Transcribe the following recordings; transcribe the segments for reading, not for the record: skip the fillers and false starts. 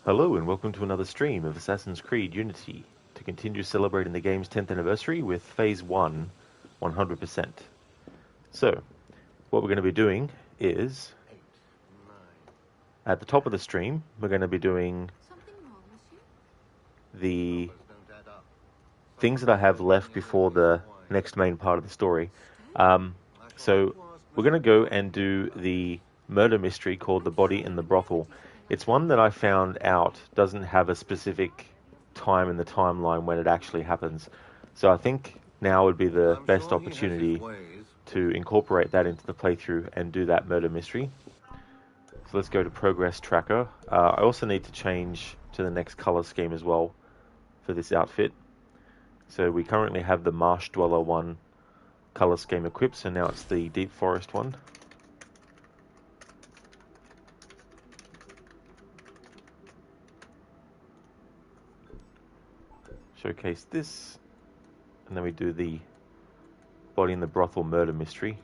Hello and welcome to another stream of Assassin's Creed Unity to continue celebrating the game's 10th anniversary with Phase 1 100%. So, what we're going to be doing is, at the top of the stream, we're going to be doing the things that I have left before the next main part of the story. So, we're going to go and do the murder mystery called The Body in the Brothel. It's one that I found out doesn't have a specific time in the timeline when it actually happens. So I think now would be the best opportunity to incorporate that into the playthrough and do that murder mystery. So let's go to Progress Tracker. I also need to change to the next color scheme as well for this outfit. So we currently have the Marsh Dweller one color scheme equipped, so now it's the Deep Forest one. Showcase this, and then we do the Body in the Brothel murder mystery.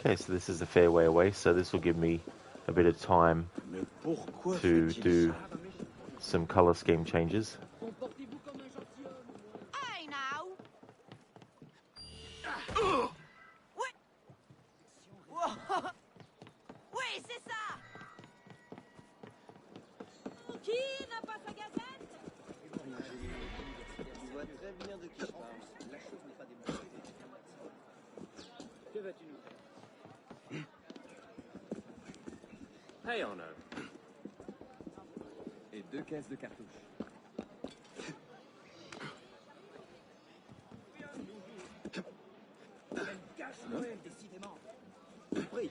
Okay, so this is a fair way away, so this will give me a bit of time to do some color scheme changes. Hey now! Oui, c'est ça! Qui n'a pas sa gazette? Tu vois très bien de qui je parle. La chose n'est pas démontrée. Que vas-tu nous faire? Hey Arno. Et 2 caisses de cartouches. Cache-Noël, décidément. Oui.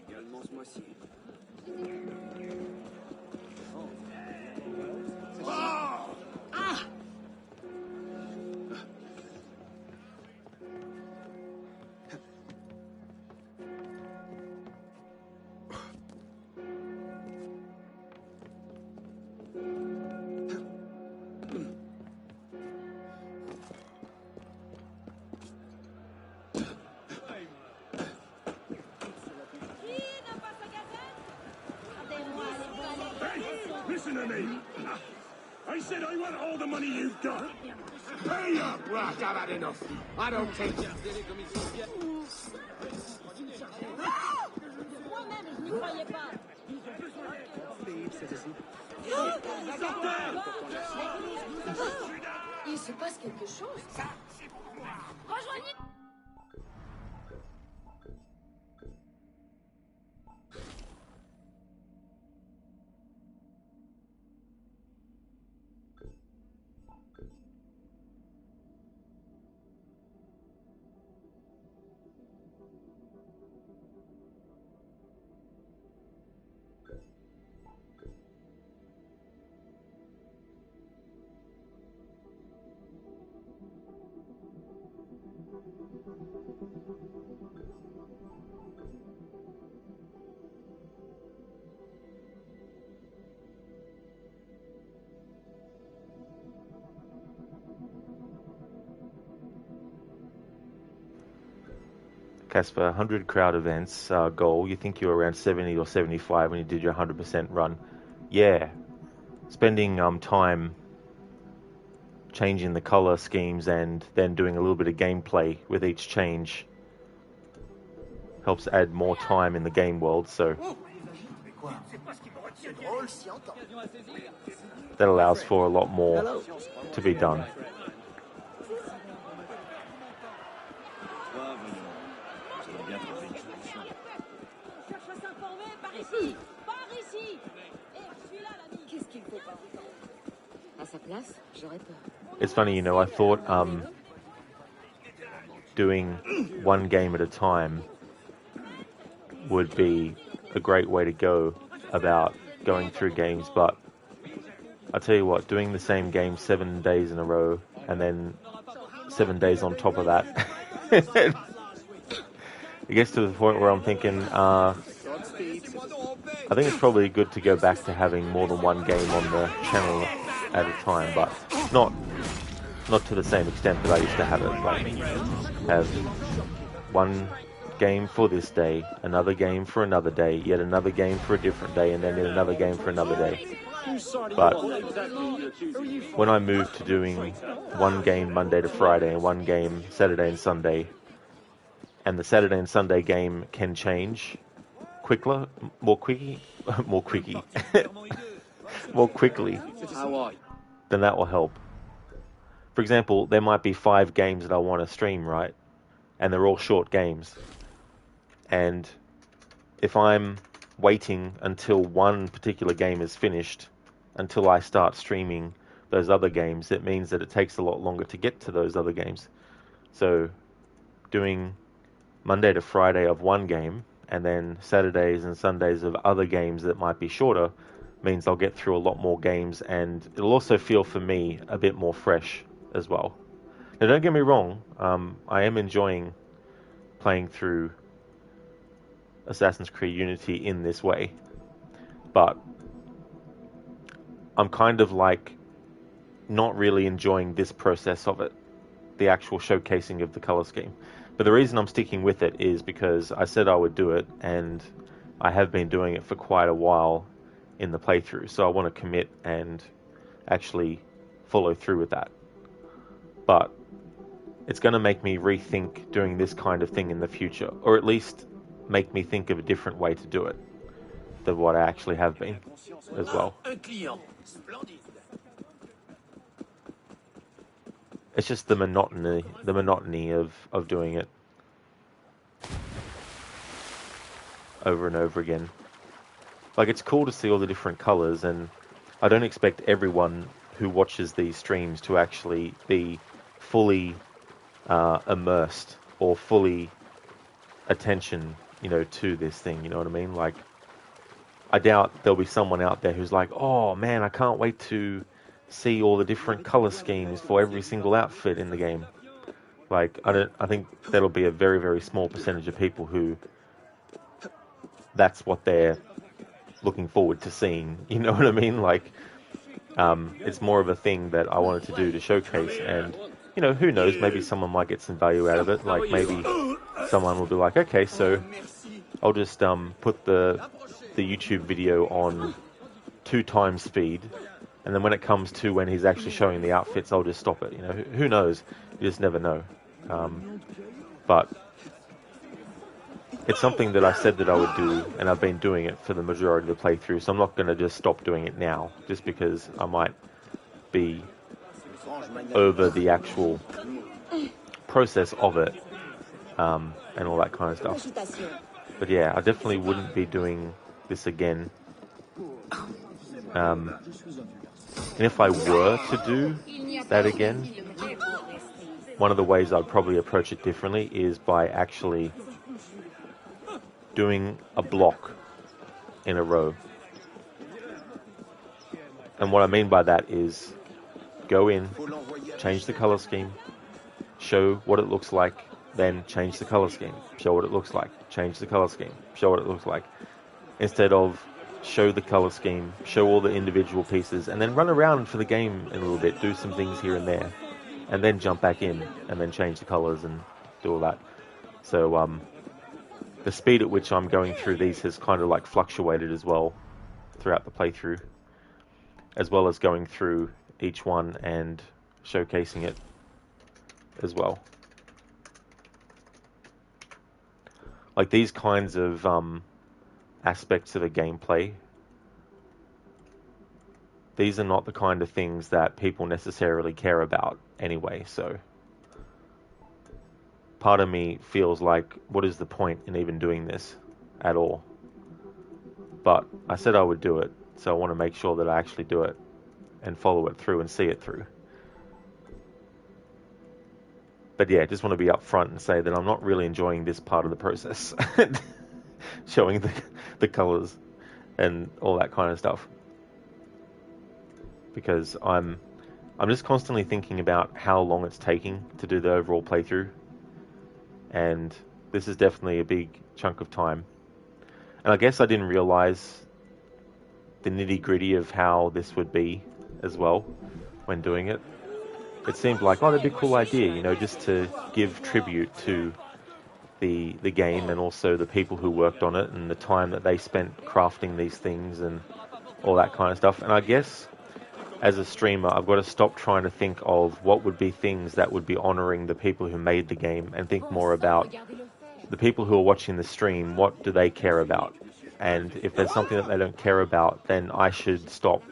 Également ce mois-ci. Listen to me. I said I want all the money you've got. Pay up! Right, I've had enough. I don't take it. Il se passe quelque chose. Casper, 100 crowd events goal. You think you were around 70 or 75 when you did your 100% run. Yeah. Spending time changing the color schemes and then doing a little bit of gameplay with each change helps add more time in the game world, so that allows for a lot more to be done. It's funny, you know, I thought doing one game at a time would be a great way to go about going through games, but I'll tell you what, doing the same game 7 days in a row and then 7 days on top of that, it gets to the point where I'm thinking, I think it's probably good to go back to having more than one game on the channel at a time, but not to the same extent that I used to have it. Like, have one game for this day, another game for another day, yet another game for a different day, and then another game for another day. But when I moved to doing one game Monday to Friday and one game Saturday and Sunday, and the Saturday and Sunday game can change more quickly, then that will help. For example, there might be 5 games that I want to stream, right? And they're all short games. And if I'm waiting until one particular game is finished, until I start streaming those other games, it means that it takes a lot longer to get to those other games. So doing Monday to Friday of one game, and then Saturdays and Sundays of other games that might be shorter, means I'll get through a lot more games, and it'll also feel for me a bit more fresh as well. Now, don't get me wrong, I am enjoying playing through Assassin's Creed Unity in this way, but I'm kind of like not really enjoying this process of it, the actual showcasing of the color scheme. But the reason I'm sticking with it is because I said I would do it, and I have been doing it for quite a while in the playthrough, so I want to commit and actually follow through with that. But it's going to make me rethink doing this kind of thing in the future, or at least make me think of a different way to do it than what I actually have been as well. It's just the monotony of doing it over and over again. Like, it's cool to see all the different colors, and I don't expect everyone who watches these streams to actually be fully immersed or fully attention, you know, to this thing, you know what I mean? Like, I doubt there'll be someone out there who's like, oh man, I can't wait to see all the different color schemes for every single outfit in the game. Like, I think that'll be a very, very small percentage of people who that's what they're looking forward to seeing, you know what I mean? Like, it's more of a thing that I wanted to do to showcase, and, you know, who knows, maybe someone might get some value out of it. Like, maybe someone will be like, okay, so I'll just put the YouTube video on 2 times speed, and then when it comes to when he's actually showing the outfits, I'll just stop it. You know, who knows? You just never know. But it's something that I said that I would do, and I've been doing it for the majority of the playthrough, so I'm not going to just stop doing it now, just because I might be over the actual process of it, and all that kind of stuff. But yeah, I definitely wouldn't be doing this again. And if I were to do that again, one of the ways I'd probably approach it differently is by actually doing a block in a row. And what I mean by that is go in, change the color scheme, show what it looks like, then change the color scheme, show what it looks like, change the color scheme, show what it looks like. Instead of show the color scheme, show all the individual pieces, and then run around for the game in a little bit, do some things here and there, and then jump back in, and then change the colors and do all that. So the speed at which I'm going through these has kind of like fluctuated as well throughout the playthrough, as well as going through each one and showcasing it as well. Like these kinds of aspects of a gameplay, these are not the kind of things that people necessarily care about anyway, so part of me feels like, what is the point in even doing this at all? But I said I would do it, so I want to make sure that I actually do it and follow it through and see it through. But yeah, just want to be upfront and say that I'm not really enjoying this part of the process. Showing the colors and all that kind of stuff. Because I'm just constantly thinking about how long it's taking to do the overall playthrough. And this is definitely a big chunk of time. And I guess I didn't realize the nitty-gritty of how this would be as well when doing it. It seemed like, oh, that'd be a cool idea, you know, just to give tribute to the game and also the people who worked on it and the time that they spent crafting these things and all that kind of stuff. And I guess as a streamer, I've got to stop trying to think of what would be things that would be honoring the people who made the game and think more about the people who are watching the stream. What do they care about? And if there's something that they don't care about, then I should stop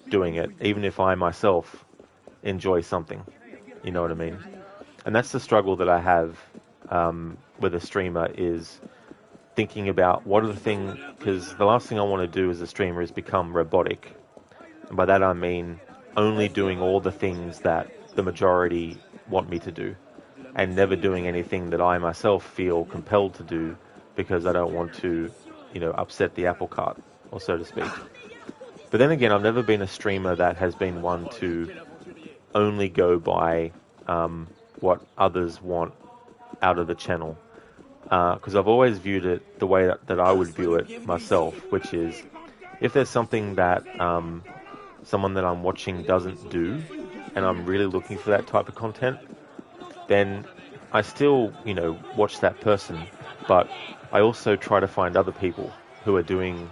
doing it, even if I myself enjoy something. You know what I mean? And that's the struggle that I have with a streamer, is thinking about what are the things, because the last thing I want to do as a streamer is become robotic. And by that I mean only doing all the things that the majority want me to do and never doing anything that I myself feel compelled to do because I don't want to, you know, upset the apple cart, or so to speak. But then again, I've never been a streamer that has been one to only go by what others want out of the channel. Because I've always viewed it the way that I would view it myself, which is if there's something that someone that I'm watching doesn't do, and I'm really looking for that type of content, then I still, you know, watch that person, but I also try to find other people who are doing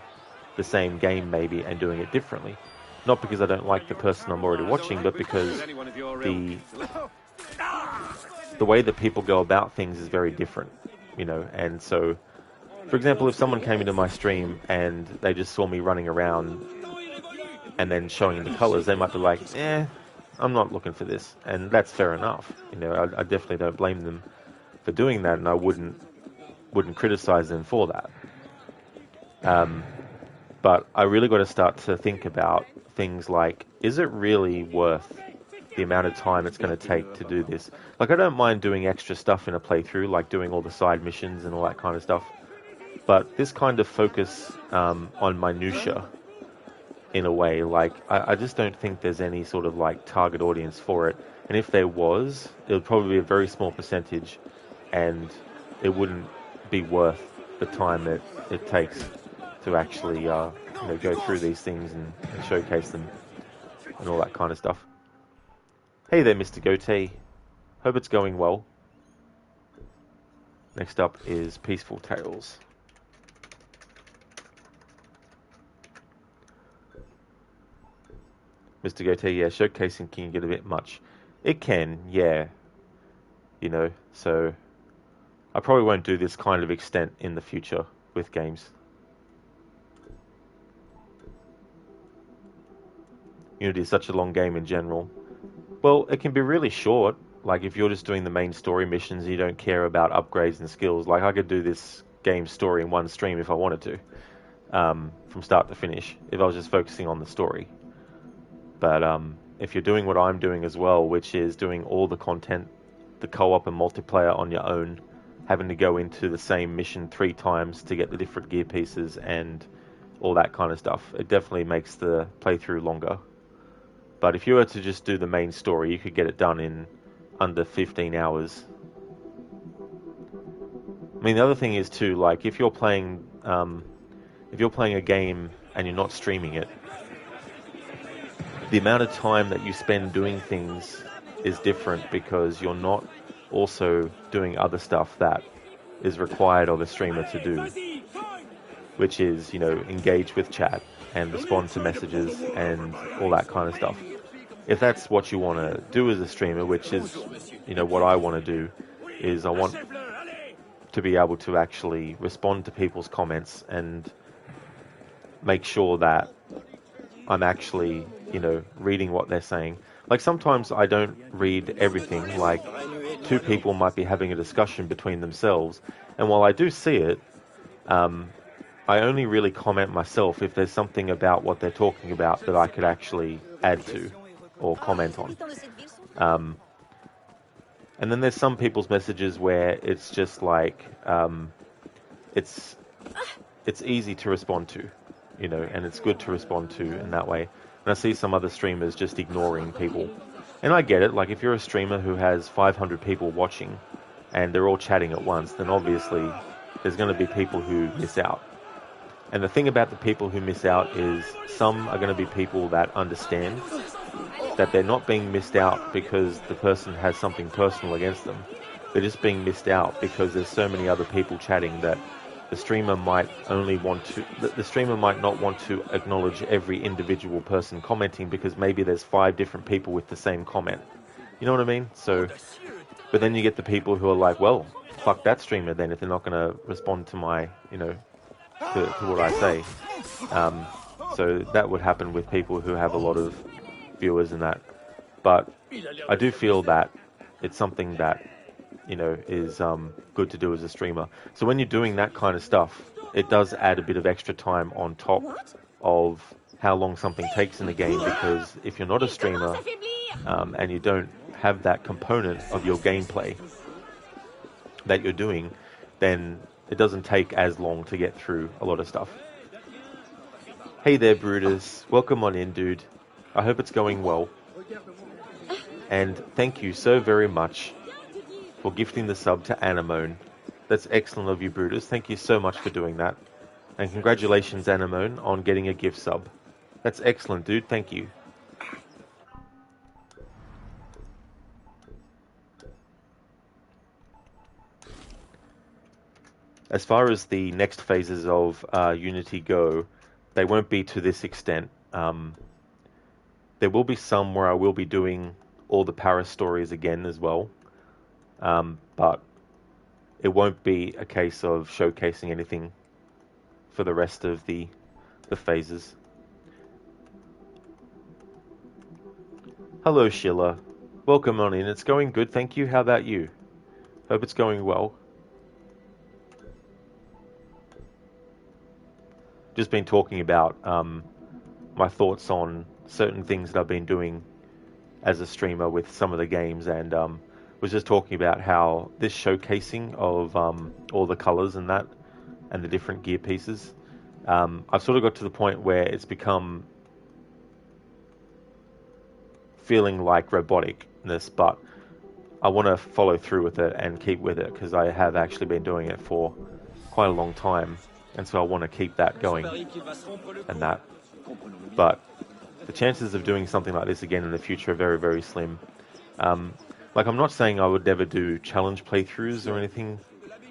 the same game maybe and doing it differently. Not because I don't like the person I'm already watching, but because the way that people go about things is very different, you know. And so, for example, if someone came into my stream and they just saw me running around and then showing the colors, they might be like, I'm not looking for this. And that's fair enough. You know, I definitely don't blame them for doing that, and I wouldn't criticize them for that. But I really got to start to think about things like, is it really worth the amount of time it's going to take to do this? Like, I don't mind doing extra stuff in a playthrough, like doing all the side missions and all that kind of stuff. But this kind of focus on minutia, in a way, like, I just don't think there's any sort of like target audience for it. And if there was, it would probably be a very small percentage, and it wouldn't be worth the time that it takes to actually go through these things and showcase them and all that kind of stuff. Hey there, Mr. Goatee. Hope it's going well. Next up is Peaceful Tales. Mr. Goatee, yeah, showcasing can get a bit much. It can, yeah. You know, so I probably won't do this kind of extent in the future with games. Unity is such a long game in general. Well, it can be really short. Like if you're just doing the main story missions and you don't care about upgrades and skills. Like I could do this game story in one stream if I wanted to. From start to finish, if I was just focusing on the story. But if you're doing what I'm doing as well, which is doing all the content, the co-op and multiplayer on your own, having to go into the same mission 3 times to get the different gear pieces and all that kind of stuff, it definitely makes the playthrough longer. But if you were to just do the main story, you could get it done in under 15 hours. I mean, the other thing is too, like if you're playing a game and you're not streaming it, the amount of time that you spend doing things is different because you're not also doing other stuff that is required of a streamer to do, which is, engage with chat and respond to messages and all that kind of stuff. If that's what you want to do as a streamer, which is, what I want to do, is I want to be able to actually respond to people's comments and make sure that I'm actually, reading what they're saying. Like sometimes I don't read everything, like 2 people might be having a discussion between themselves, and while I do see it, I only really comment myself if there's something about what they're talking about that I could actually add to or comment on. And then there's some people's messages where it's just like, it's easy to respond to, and it's good to respond to in that way. And I see some other streamers just ignoring people. And I get it, like if you're a streamer who has 500 people watching and they're all chatting at once, then obviously there's going to be people who miss out. And the thing about the people who miss out is some are going to be people that understand that they're not being missed out because the person has something personal against them. They're just being missed out because there's so many other people chatting that the streamer might not want to acknowledge every individual person commenting because maybe there's 5 different people with the same comment. You know what I mean? So, but then you get the people who are like, well, fuck that streamer then if they're not going to respond to my, to what I say. So that would happen with people who have a lot of viewers and that. But I do feel that it's something that, is good to do as a streamer. So when you're doing that kind of stuff, it does add a bit of extra time on top of how long something takes in the game, because if you're not a streamer and you don't have that component of your gameplay that you're doing, then it doesn't take as long to get through a lot of stuff. Hey there, Brutus. Welcome on in, dude. I hope it's going well. And thank you so very much for gifting the sub to Anemone. That's excellent of you, Brutus. Thank you so much for doing that. And congratulations, Anemone, on getting a gift sub. That's excellent, dude. Thank you. As far as the next phases of Unity go, they won't be to this extent. There will be some where I will be doing all the Paris stories again as well. But it won't be a case of showcasing anything for the rest of the phases. Hello, Sheila. Welcome on in. It's going good, thank you. How about you? Hope it's going well. Just been talking about my thoughts on certain things that I've been doing as a streamer with some of the games, and was just talking about how this showcasing of all the colors and that, and the different gear pieces, I've sort of got to the point where it's become feeling like roboticness, but I want to follow through with it and keep with it because I have actually been doing it for quite a long time, and so I want to keep that going and that. But the chances of doing something like this again in the future are very, very slim. Like, I'm not saying I would never do challenge playthroughs or anything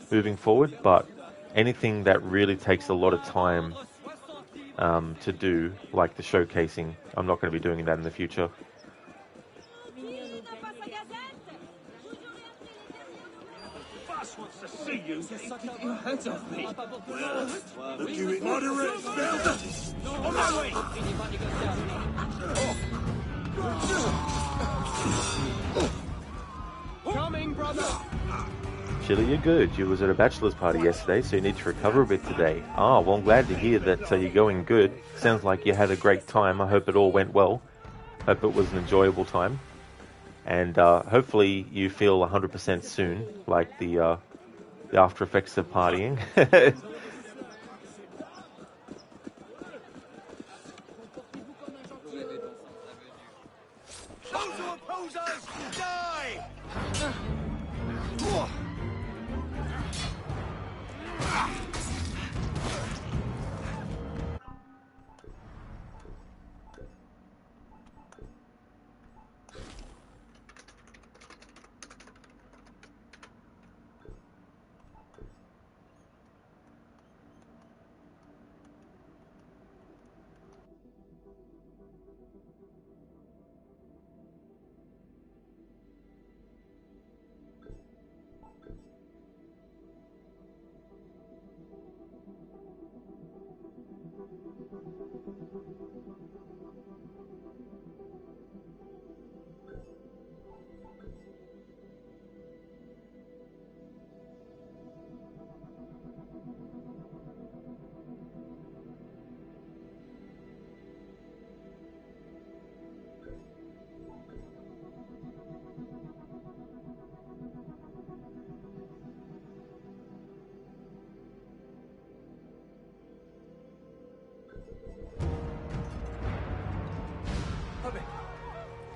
moving forward, but anything that really takes a lot of time to do, like the showcasing, I'm not going to be doing that in the future. Boss wants to see Hands off me. Keep it moderate, spell. On my way. Coming, brother! Chili, you're good. You was at a bachelor's party yesterday, so you need to recover a bit today. Ah, well, I'm glad to hear that you're going good. Sounds like you had a great time. I hope it all went well. Hope it was an enjoyable time. And hopefully you feel 100% soon, like the after effects of partying. Those who oppose us, die!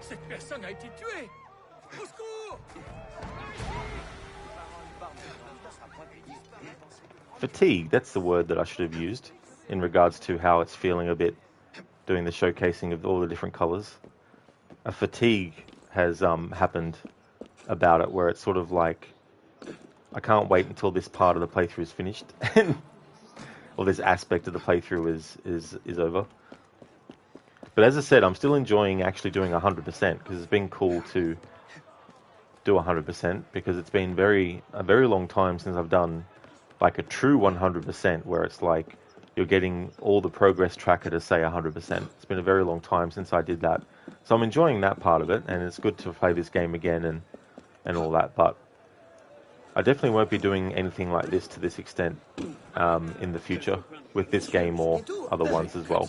Cette personne a été tuée. Au secours! Fatigue, that's the word that I should have used in regards to how it's feeling a bit doing the showcasing of all the different colours. A fatigue has happened about it where it's sort of like, I can't wait until this part of the playthrough is finished. Or this aspect of the playthrough is over. But as I said, I'm still enjoying actually doing 100% because it's been cool to do 100% because it's been a very long time since I've done like a true 100% where it's like you're getting all the progress tracker to say 100%. It's been a very long time since I did that. So I'm enjoying that part of it, and it's good to play this game again and all that. But I definitely won't be doing anything like this to this extent in the future with this game or other ones as well.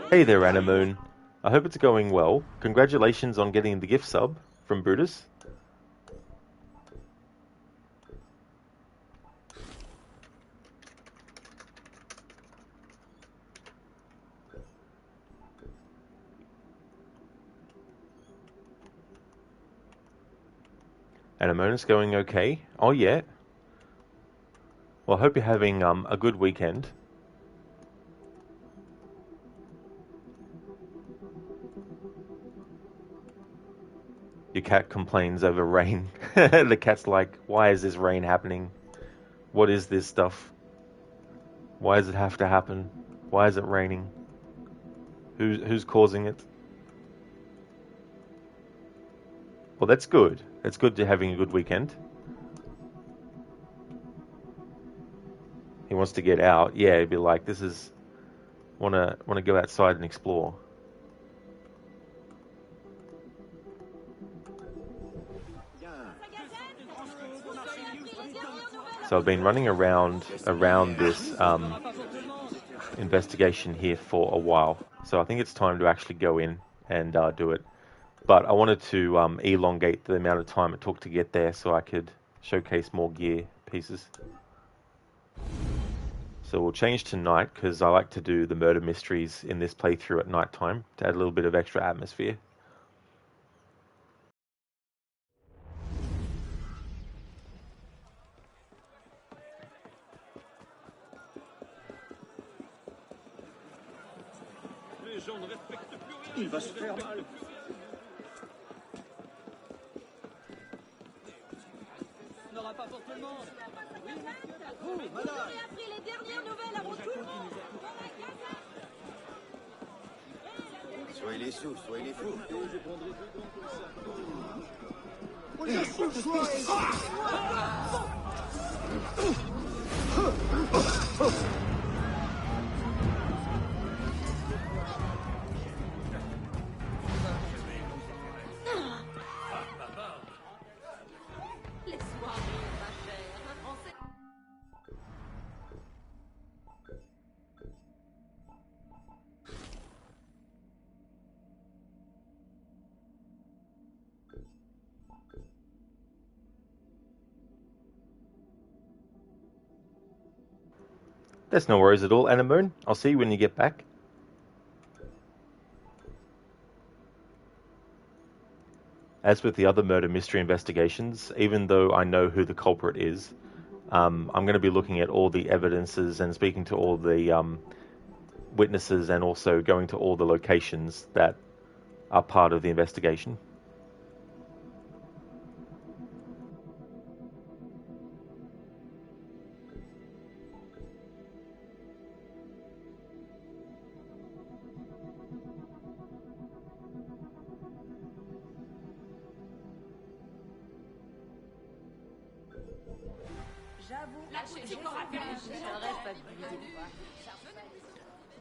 Hey there, Anamoon. I hope it's going well. Congratulations on getting the gift sub from Brutus. Anamoon's going okay. Oh yeah. Well, I hope you're having a good weekend. Your cat complains over rain. The cat's like, why is this rain happening? What is this stuff? Why does it have to happen? Why is it raining? Who's causing it? Well, that's good. It's good to having a good weekend. He wants to get out. Yeah, he'd be like, this is wanna go outside and explore. So I've been running around this investigation here for a while. So I think it's time to actually go in and do it. But I wanted to elongate the amount of time it took to get there so I could showcase more gear pieces. So we'll change to night because I like to do the murder mysteries in this playthrough at night time to add a little bit of extra atmosphere. Il va se faire mal. N'aura pas pour tout le monde. Oh, madame. Vous avez appris les dernières nouvelles avant tout le monde. Soyez les sous, soyez les fous. Laisse-moi rire, ma chère. Un Français. That's no worries at all, Anemone. I'll see you when you get back. As with the other murder mystery investigations, even though I know who the culprit is, I'm going to be looking at all the evidences and speaking to all the witnesses and also going to all the locations that are part of the investigation.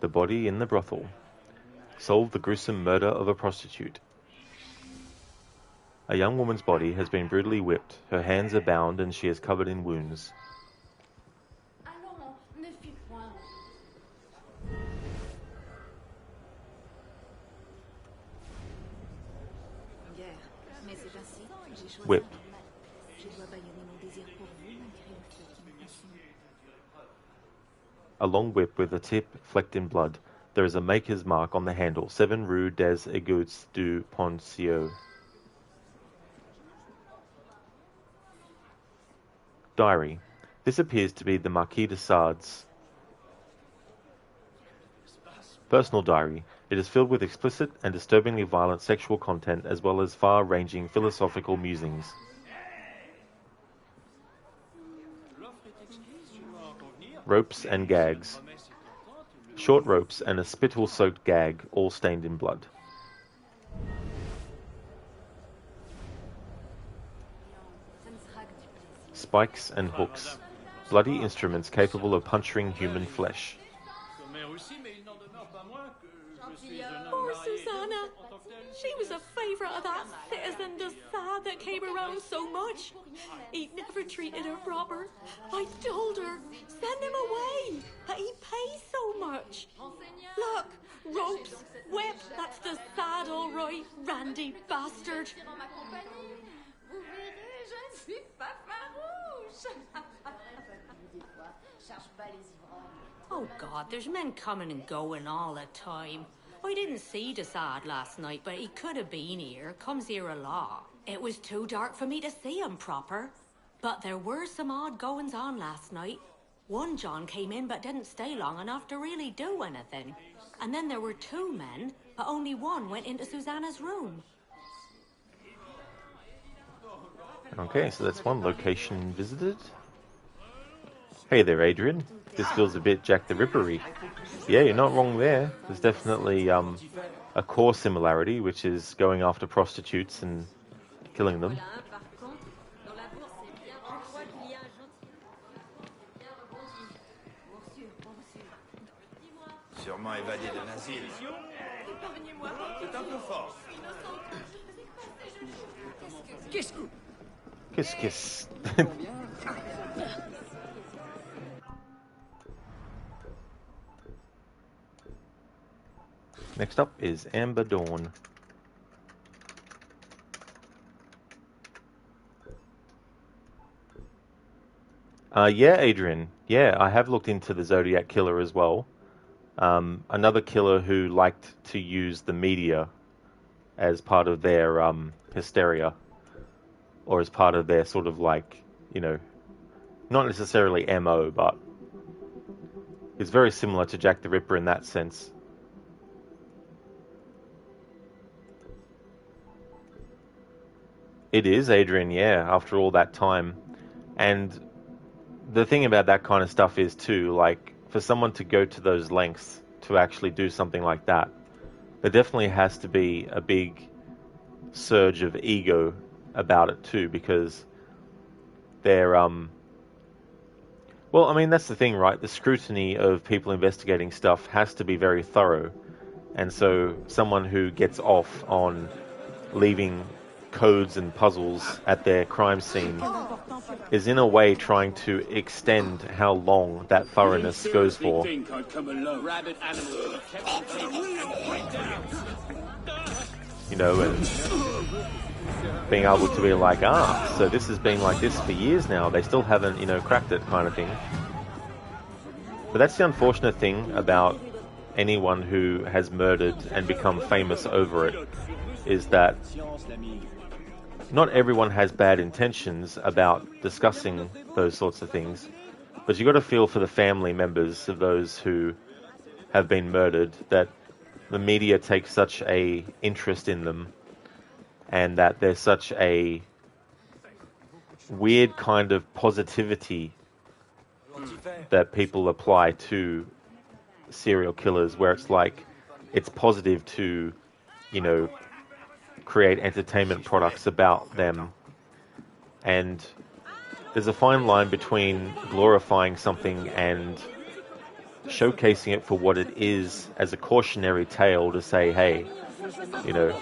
The body in the brothel. Solve the gruesome murder of a prostitute. A young woman's body has been brutally whipped. Her hands are bound and she is covered in wounds. Whip. A long whip with a tip flecked in blood. There is a maker's mark on the handle. 7 Rue des Égouts du Ponceau. Diary. This appears to be the Marquis de Sade's personal diary. It is filled with explicit and disturbingly violent sexual content as well as far-ranging philosophical musings. Ropes and gags. Short ropes and a spittle-soaked gag, all stained in blood. Spikes and hooks. Bloody instruments capable of puncturing human flesh. Poor Susanna. She was a favourite of that citizen de Sade that came around so much. He never treated her proper. I told her, send him away, but he pays so much. Look, ropes, whip, that's de Sade all right, randy bastard. Oh God, there's men coming and going all the time. I didn't see de Sade last night, but he could have been here. Comes here a lot. It was too dark for me to see him proper. But there were some odd goings on last night. One John came in but didn't stay long enough to really do anything. And then there were 2 men, but only one went into Susanna's room. Okay, so that's one location visited. Hey there, Adrian. This feels a bit Jack the Rippery. Yeah, you're not wrong there. There's definitely a core similarity, which is going after prostitutes and killing them. Sûrement évadé de l'asile. C'est un peu fort. Kiss, kiss. Next up is Amber Dawn. Yeah, Adrian. Yeah, I have looked into the Zodiac Killer as well. Another killer who liked to use the media as part of their hysteria, or as part of their sort of like, you know, not necessarily MO, but it's very similar to Jack the Ripper in that sense. It is, Adrian, yeah, after all that time. And the thing about that kind of stuff is too, like, for someone to go to those lengths to actually do something like that, there definitely has to be a big surge of ego about it too, because they're well, I mean, that's the thing, right? The scrutiny of people investigating stuff has to be very thorough, and so someone who gets off on leaving codes and puzzles at their crime scene is in a way trying to extend how long that thoroughness goes for. You know, and being able to be like, so this has been like this for years now, they still haven't, you know, cracked it, kind of thing. But that's the unfortunate thing about anyone who has murdered and become famous over it, is that not everyone has bad intentions about discussing those sorts of things, but you got to feel for the family members of those who have been murdered, that the media takes such a interest in them, and that there's such a weird kind of positivity that people apply to serial killers, where it's like it's positive to, you know, create entertainment products about them. And there's a fine line between glorifying something and showcasing it for what it is as a cautionary tale to say, hey, you know,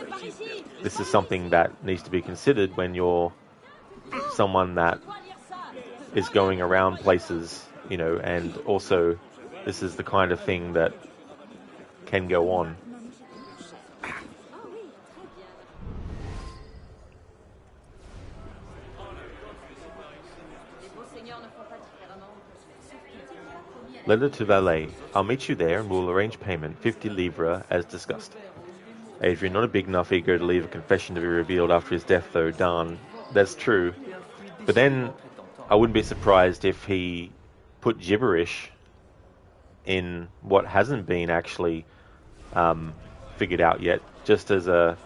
this is something that needs to be considered when you're someone that is going around places, you know, and also this is the kind of thing that can go on. Letter to valet. I'll meet you there and we'll arrange payment, 50 livres, as discussed. Adrian, not a big enough ego to leave a confession to be revealed after his death, though, darn. That's true. But then I wouldn't be surprised if he put gibberish in what hasn't been actually figured out yet, just as a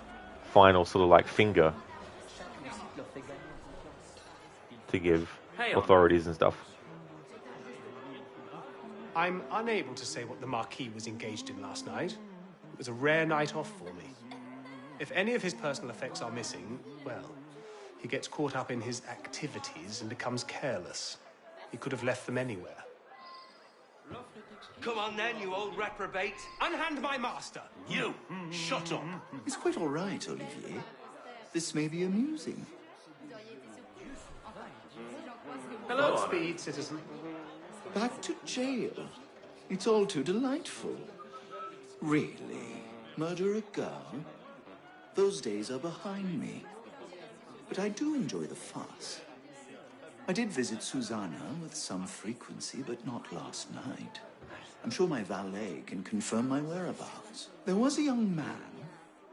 final sort of like finger to give authorities and stuff. I'm unable to say what the Marquis was engaged in last night. It was a rare night off for me. If any of his personal effects are missing, well, he gets caught up in his activities and becomes careless. He could have left them anywhere. Come on then, you old reprobate. Unhand my master! You! Shut up! It's quite all right, Olivier. This may be amusing. Hello, Speed, citizen. Back to jail. It's all too delightful. Really? Murder a girl? Those days are behind me. But I do enjoy the fuss. I did visit Susanna with some frequency, but not last night. I'm sure my valet can confirm my whereabouts. There was a young man,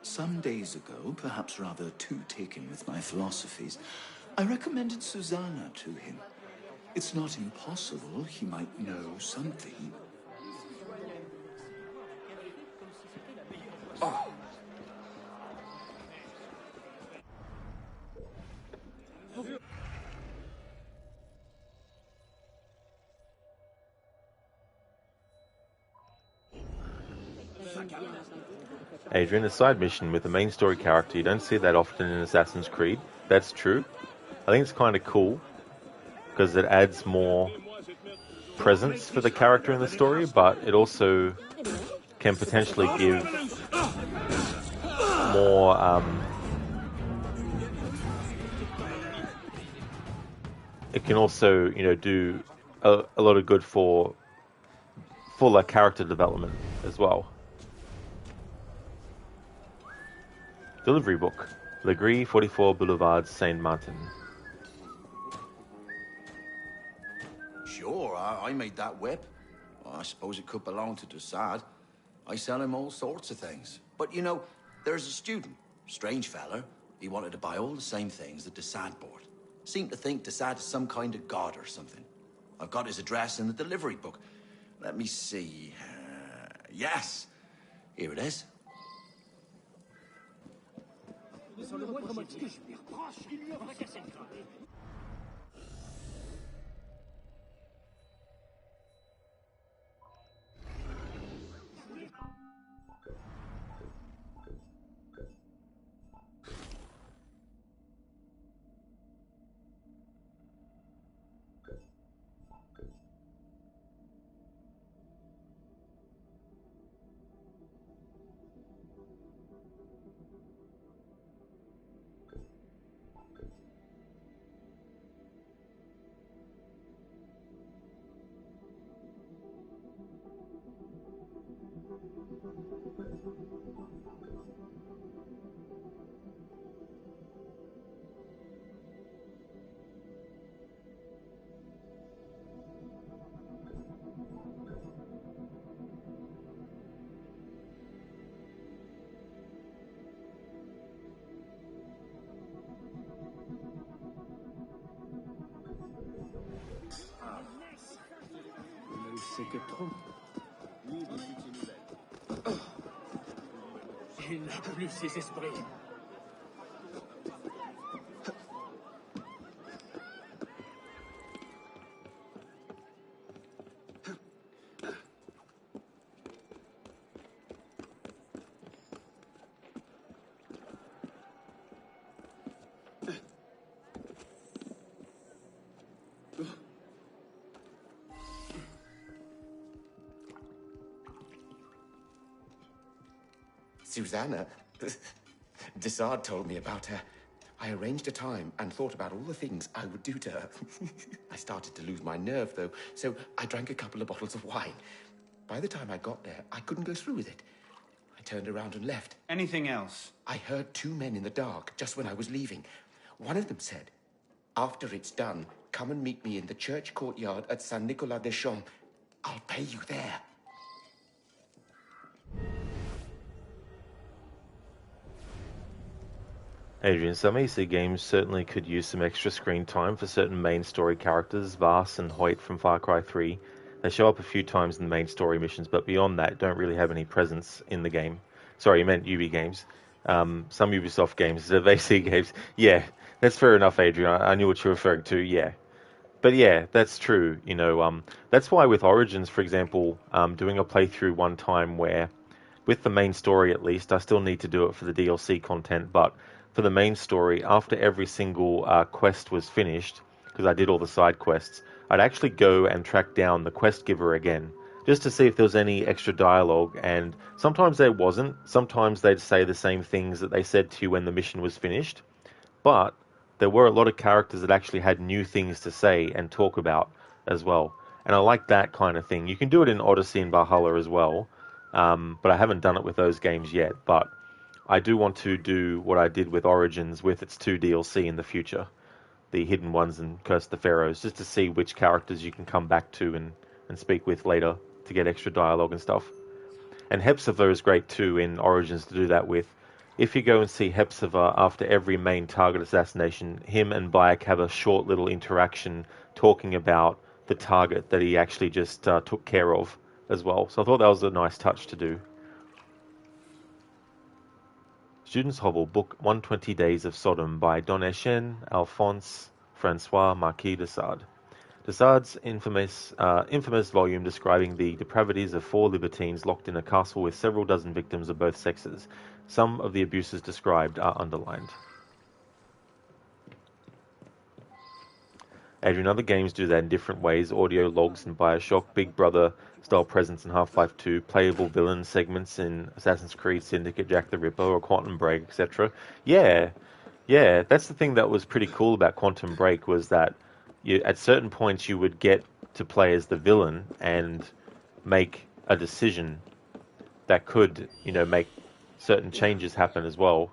some days ago, perhaps rather too taken with my philosophies. I recommended Susanna to him. It's not impossible he might know something. Oh. Adrian, a side mission with a main story character. You don't see that often in Assassin's Creed. That's true. I think it's kind of cool because it adds more presence for the character in the story, but it also can potentially give more it can also, you know, do a lot of good for fuller character development as well. Delivery book. Legree, 44 Boulevard, Saint Martin. Sure, I made that whip. Well, I suppose it could belong to Desaad. I sell him all sorts of things. But, you know, there's a student, strange fella. He wanted to buy all the same things that Desaad bought. Seemed to think Desaad is some kind of god or something. I've got his address in the delivery book. Let me see. Yes, here it is. C'est que trop. Il n'a plus ses esprits. Susanna, Desard told me about her. I arranged a time and thought about all the things I would do to her. I started to lose my nerve, though, so I drank a couple of bottles of wine. By the time I got there, I couldn't go through with it. I turned around and left. Anything else? I heard two men in the dark just when I was leaving. One of them said, "After it's done, come and meet me in the church courtyard at Saint Nicolas des Champs. I'll pay you there." Adrian, some EC games certainly could use some extra screen time for certain main story characters. Vaas and Hoyt from Far Cry 3. They show up a few times in the main story missions, but beyond that, don't really have any presence in the game. Sorry, you meant Ubi games. Some Ubisoft games, the AC games. Yeah, that's fair enough, Adrian. I knew what you were referring to, yeah. But yeah, that's true. You know, that's why with Origins, for example, doing a playthrough one time where, with the main story at least, I still need to do it for the DLC content, but for the main story, after every single quest was finished, because I did all the side quests, I'd actually go and track down the quest giver again, just to see if there was any extra dialogue, and sometimes there wasn't. Sometimes they'd say the same things that they said to you when the mission was finished, but there were a lot of characters that actually had new things to say and talk about as well, and I like that kind of thing. You can do it in Odyssey and Valhalla as well, but I haven't done it with those games yet, but I do want to do what I did with Origins with its 2 DLC in the future, the Hidden Ones and Curse of the Pharaohs, just to see which characters you can come back to and speak with later to get extra dialogue and stuff. And Hepzibah is great too in Origins to do that with. If you go and see Hepzibah after every main target assassination, him and Bayek have a short little interaction talking about the target that he actually just took care of as well. So I thought that was a nice touch to do. Student's Hovel, Book 120 Days of Sodom by Don Etienne, Alphonse, Francois, Marquis de Sade. De Sade's infamous volume describing the depravities of 4 libertines locked in a castle with several dozen victims of both sexes. Some of the abuses described are underlined. Adrian, other games do that in different ways. Audio logs in Bioshock, Big Brother style presence in Half-Life 2, playable villain segments in Assassin's Creed Syndicate, Jack the Ripper, or Quantum Break, etc. Yeah, that's the thing that was pretty cool about Quantum Break, was that at certain points you would get to play as the villain and make a decision that could, make certain changes happen as well.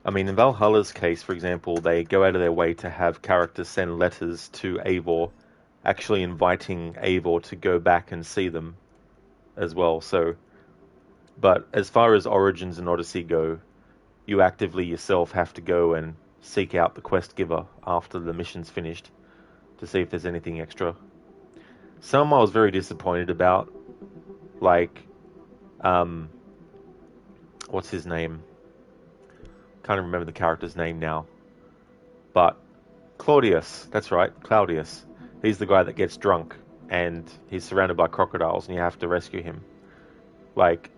I mean, in Valhalla's case, for example, they go out of their way to have characters send letters to Eivor, actually inviting Eivor to go back and see them as well. So, but as far as Origins and Odyssey go, you actively yourself have to go and seek out the quest giver after the mission's finished to see if there's anything extra. Some I was very disappointed about, like, what's his name? Can't remember the character's name now. But Claudius, that's right, Claudius. He's the guy that gets drunk and he's surrounded by crocodiles and you have to rescue him. Like,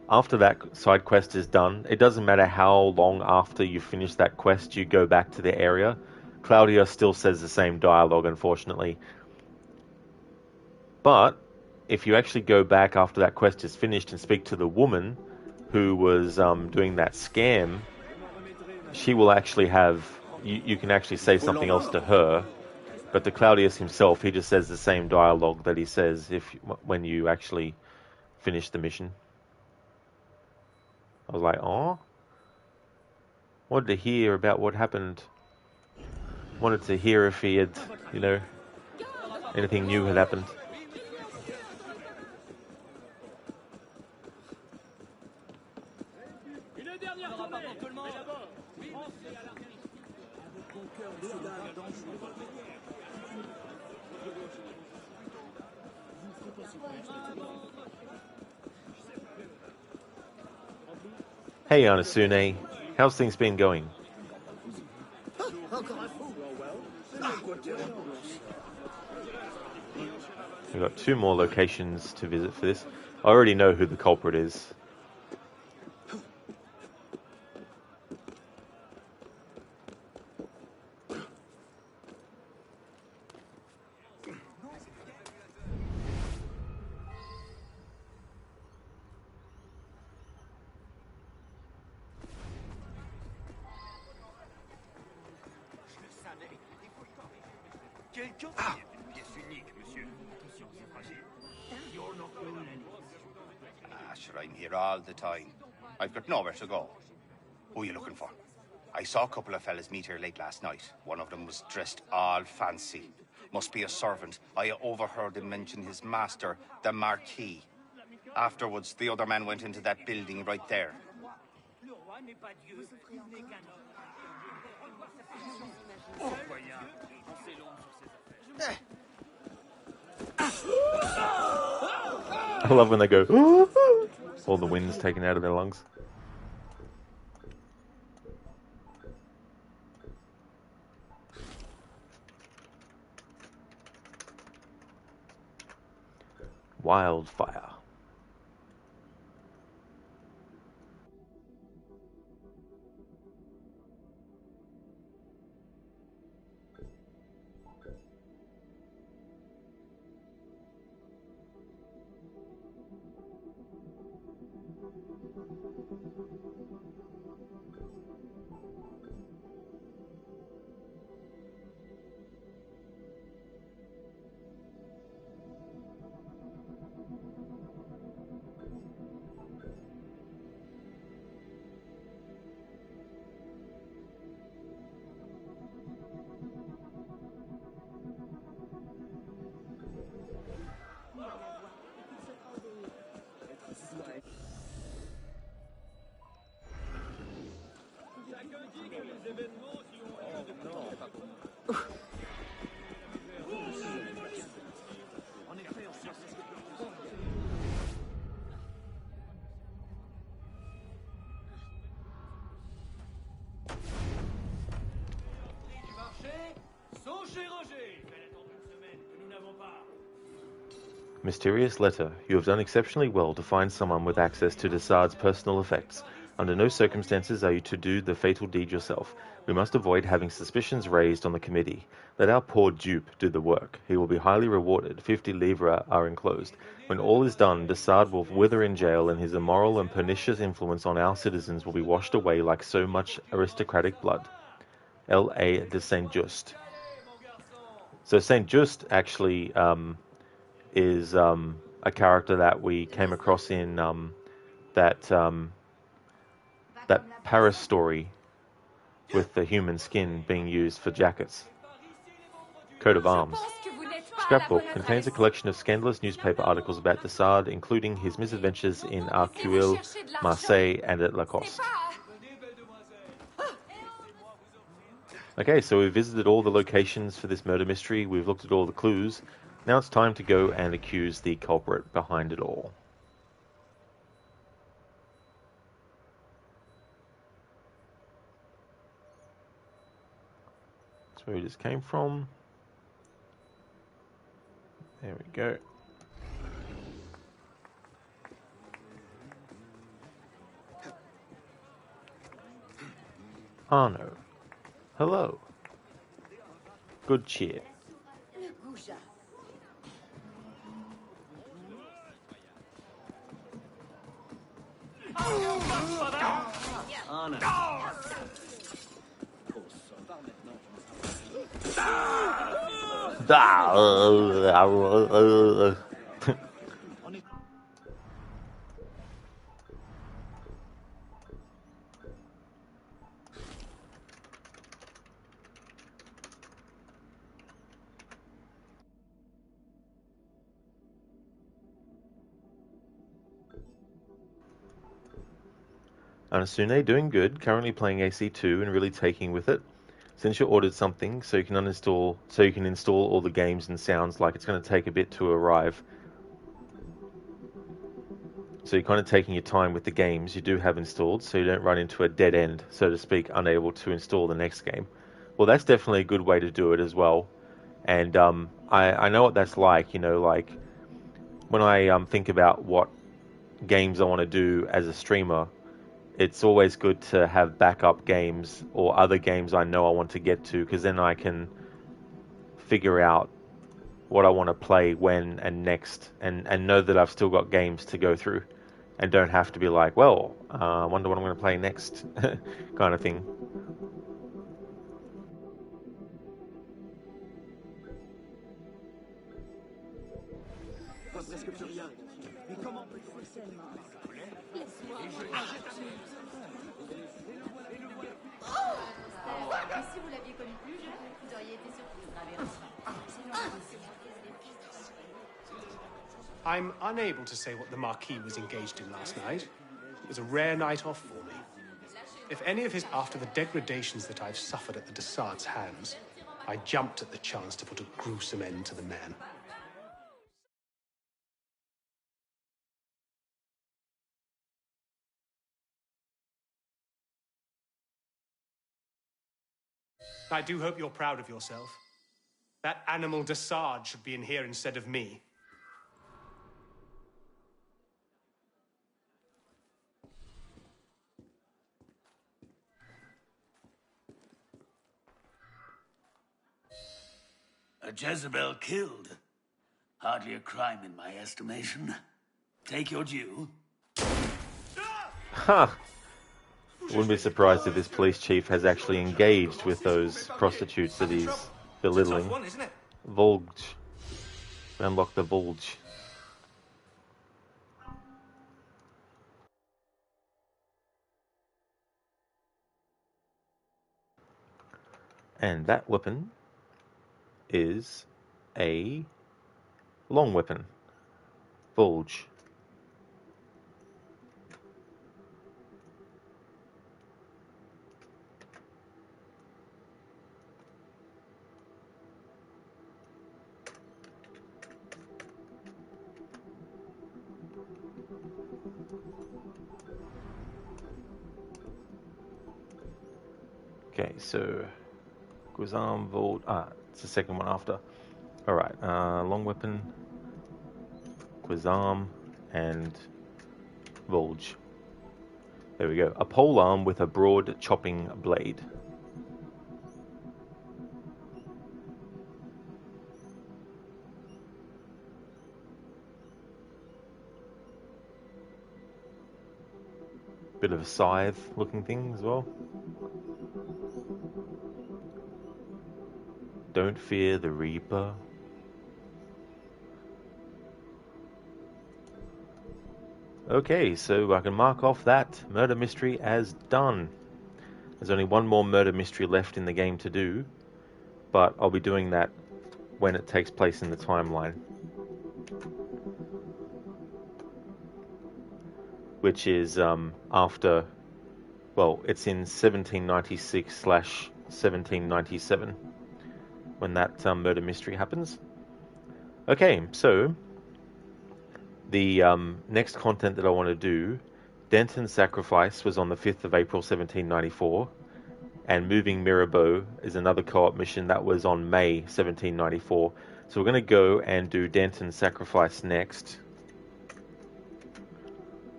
after that side quest is done, it doesn't matter how long after you finish that quest you go back to the area, Claudius still says the same dialogue, unfortunately. But if you actually go back after that quest is finished and speak to the woman who was doing that scam, she will actually have, you can actually say something else to her, but to Claudius himself, he just says the same dialogue that he says when you actually finish the mission. I was like, oh, what did I hear about what happened Wanted to hear if he had, you know, anything new had happened. Hey Anasune, how's things been going? We've got 2 more locations to visit for this. I already know who the culprit is. Quelqu'un une pièce unique, monsieur. Attention, c'est fragile. You're not going anywhere. Sure, I'm here all the time. I've got nowhere to go. Who are you looking for? I saw a couple of fellas meet here late last night. One of them was dressed all fancy. Must be a servant. I overheard him mention his master, the Marquis. Afterwards, the other man went into that building right there. I love when they go, all the wind's taken out of their lungs. Wildfire. Mysterious letter. You have done exceptionally well to find someone with access to Desaad's personal effects. Under no circumstances are you to do the fatal deed yourself. We must avoid having suspicions raised on the committee. Let our poor dupe do the work. He will be highly rewarded. 50 livres are enclosed. When all is done, Desaad will wither in jail, and his immoral and pernicious influence on our citizens will be washed away like so much aristocratic blood. L.A. de Saint-Just. So Saint-Just actually is a character that we came across in that Paris story with the human skin being used for jackets. Coat of arms. Scrapbook contains a collection of scandalous newspaper articles about Desaad, including his misadventures in Arcueil, Marseille, and at Lacoste. Okay, so we've visited all the locations for this murder mystery. We've looked at all the clues. Now it's time to go and accuse the culprit behind it all. That's where we just came from. There we go. Arno. Hello. Good cheer. Anna. Anasune, doing good. Currently playing AC2 and really taking with it. Since you ordered something, so you can install all the games and sounds, like it's going to take a bit to arrive. So you're kind of taking your time with the games you do have installed, so you don't run into a dead end, so to speak, unable to install the next game. Well, that's definitely a good way to do it as well. And I know what that's like, you know, like when I think about what games I want to do as a streamer, it's always good to have backup games or other games I know I want to get to, because then I can figure out what I want to play when and next, and know that I've still got games to go through and don't have to be like, well, I wonder what I'm going to play next kind of thing. I'm unable to say what the Marquis was engaged in last night. It was a rare night off for me. If any of his... After the degradations that I've suffered at the Desart's hands, I jumped at the chance to put a gruesome end to the man. I do hope you're proud of yourself. That animal Desart should be in here instead of me. A Jezebel killed. Hardly a crime in my estimation. Take your due. Huh. Wouldn't be surprised if this police chief has actually engaged with those prostitutes that he's belittling. Vulge. Unlock the Vulge. And that weapon is a long weapon. Vulge. Okay, so Guizarm, Vulge. It's the second one after. Alright, long weapon, Guizarm, and Vulge. There we go. A polearm with a broad chopping blade. Bit of a scythe looking thing as well. Don't fear the Reaper. Okay, so I can mark off that murder mystery as done. There's only one more murder mystery left in the game to do, but I'll be doing that when it takes place in the timeline. Which is after, well, it's in 1796/1797 when that murder mystery happens. Okay, so the next content that I want to do, Denton's Sacrifice, was on the 5th of April 1794, and Moving Mirabeau is another co-op mission that was on May 1794. So we're going to go and do Denton's Sacrifice next.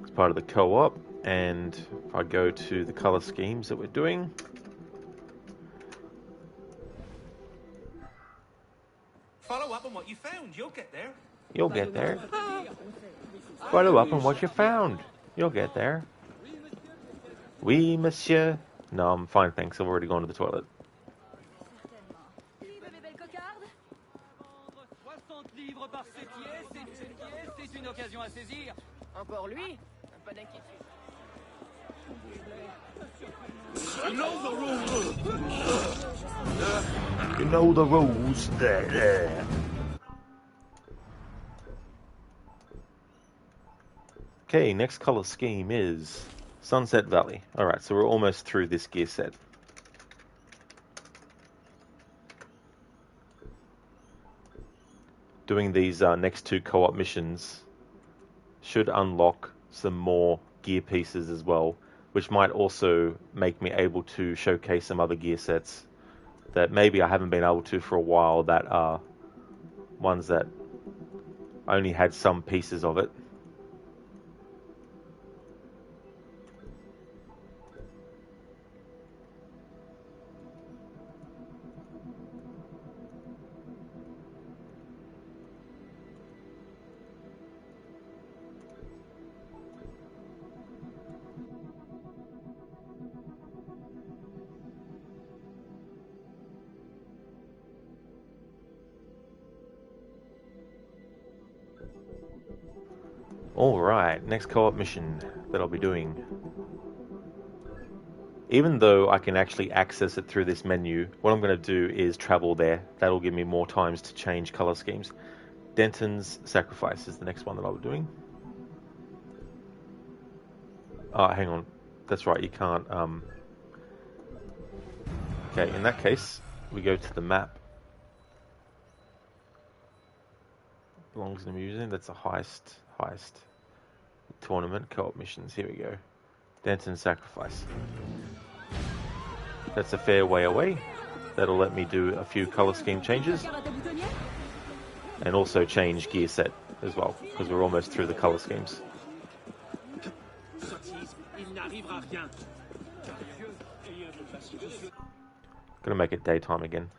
It's part of the co-op, and if I go to the color schemes that we're doing, Follow up on what you found. You'll get there. You'll get there. Follow up on what you found. You'll get there. Oui, monsieur. No, I'm fine, thanks. I've already gone to the toilet. Encore lui? Pas d'inquiétude. You know the rules. There. Okay, next color scheme is Sunset Valley. Alright, so we're almost through this gear set. Doing these next 2 co-op missions should unlock some more gear pieces as well, which might also make me able to showcase some other gear sets that maybe I haven't been able to for a while, that are ones that only had some pieces of it. Alright, next co-op mission that I'll be doing. Even though I can actually access it through this menu, what I'm going to do is travel there. That'll give me more times to change color schemes. Denton's Sacrifice is the next one that I'll be doing. Oh, hang on. That's right, you can't... Okay, in that case, we go to the map. Belongs in the museum. That's a heist. Tournament, co-op missions. Here we go. Denton's Sacrifice. That's a fair way away. That'll let me do a few color scheme changes. And also change gear set as well, because we're almost through the color schemes. Gonna make it daytime again.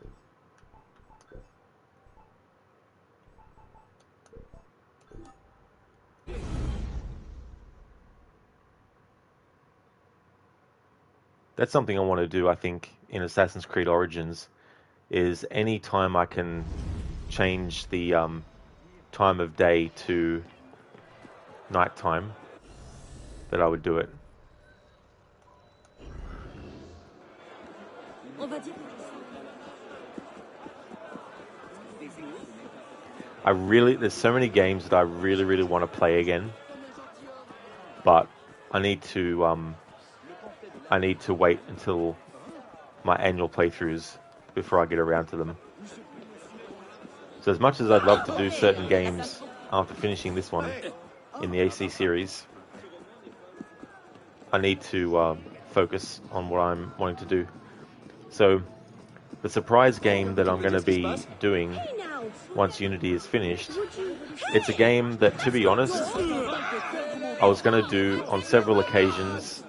That's something I want to do, I think, in Assassin's Creed Origins, is any time I can change the time of day to nighttime, that I would do it. There's so many games that I really want to play again, but I need to wait until my annual playthroughs before I get around to them. So as much as I'd love to do certain games after finishing this one in the AC series, I need to focus on what I'm wanting to do. So the surprise game that I'm going to be doing once Unity is finished, it's a game that, to be honest, I was going to do on several occasions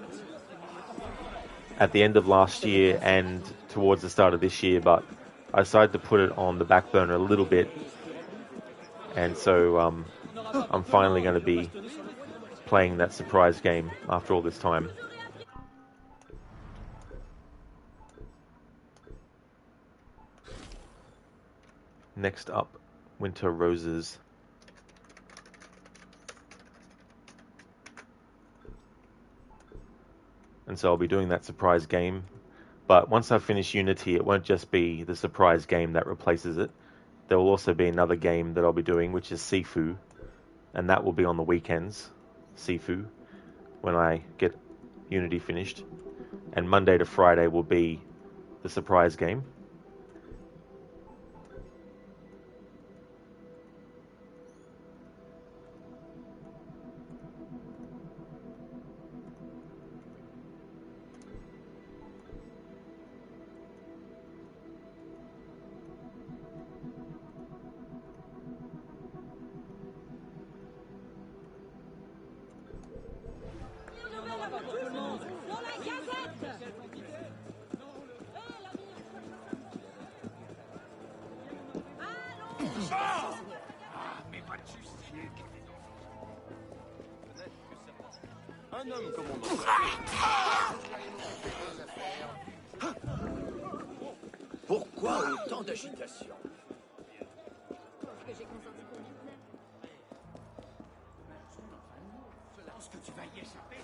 at the end of last year and towards the start of this year, but I decided to put it on the back burner a little bit, and so I'm finally going to be playing that surprise game after all this time. Next up, Winter Roses. And so I'll be doing that surprise game. But once I finish Unity, it won't just be the surprise game that replaces it. There will also be another game that I'll be doing, which is Sifu. And that will be on the weekends, Sifu, when I get Unity finished. And Monday to Friday will be the surprise game. Un homme comme on Pourquoi autant d'agitation? Pense que tu vas y échapper.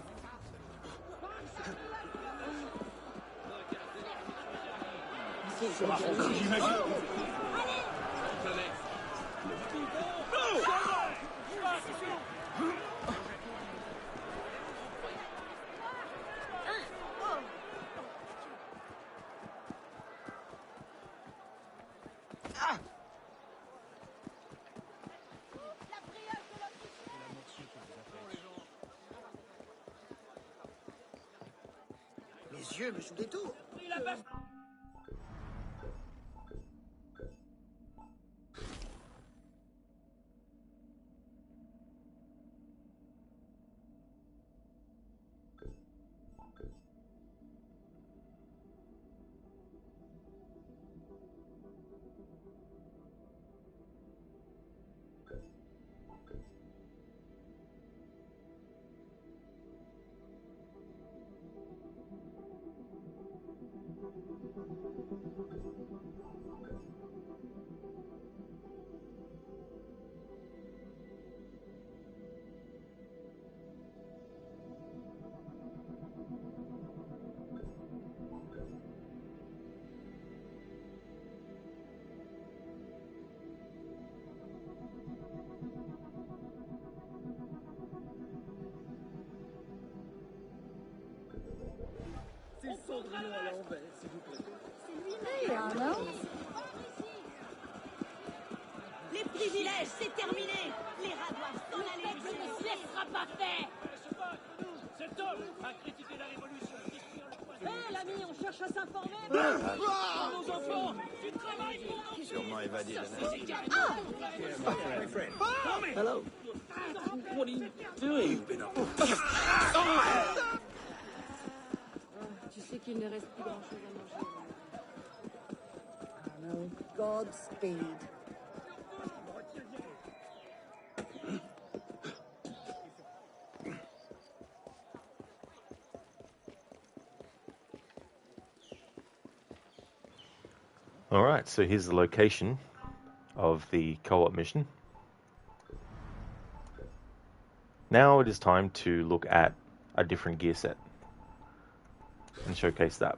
Dieu me joue des tours. C'est Cendrillon à l'envers, s'il vous plaît. Hey, Arno. Les privilèges, c'est terminé. Les rats doivent s'en aller. Le peuple ne se laissera pas faire. Cet homme a critiqué la révolution. Hé, l'ami, on cherche à s'informer. Nos enfants, tu travailles pour nous. Sûrement évadé de la My friend. Hello. What are you doing? You've been up. Tu sais qu'il ne reste plus grand-chose à manger. Arno, Godspeed. Alright, so here's the location of the co-op mission. Now it is time to look at a different gear set and showcase that.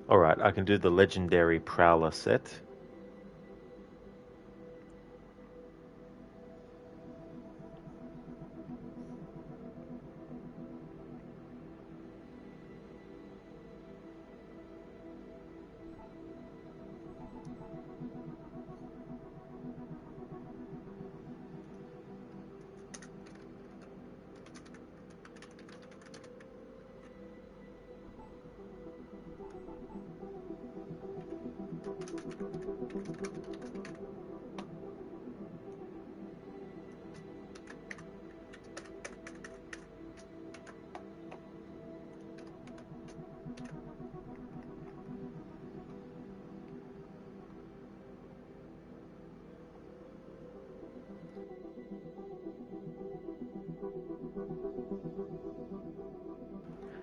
Alright, I can do the legendary Prowler set.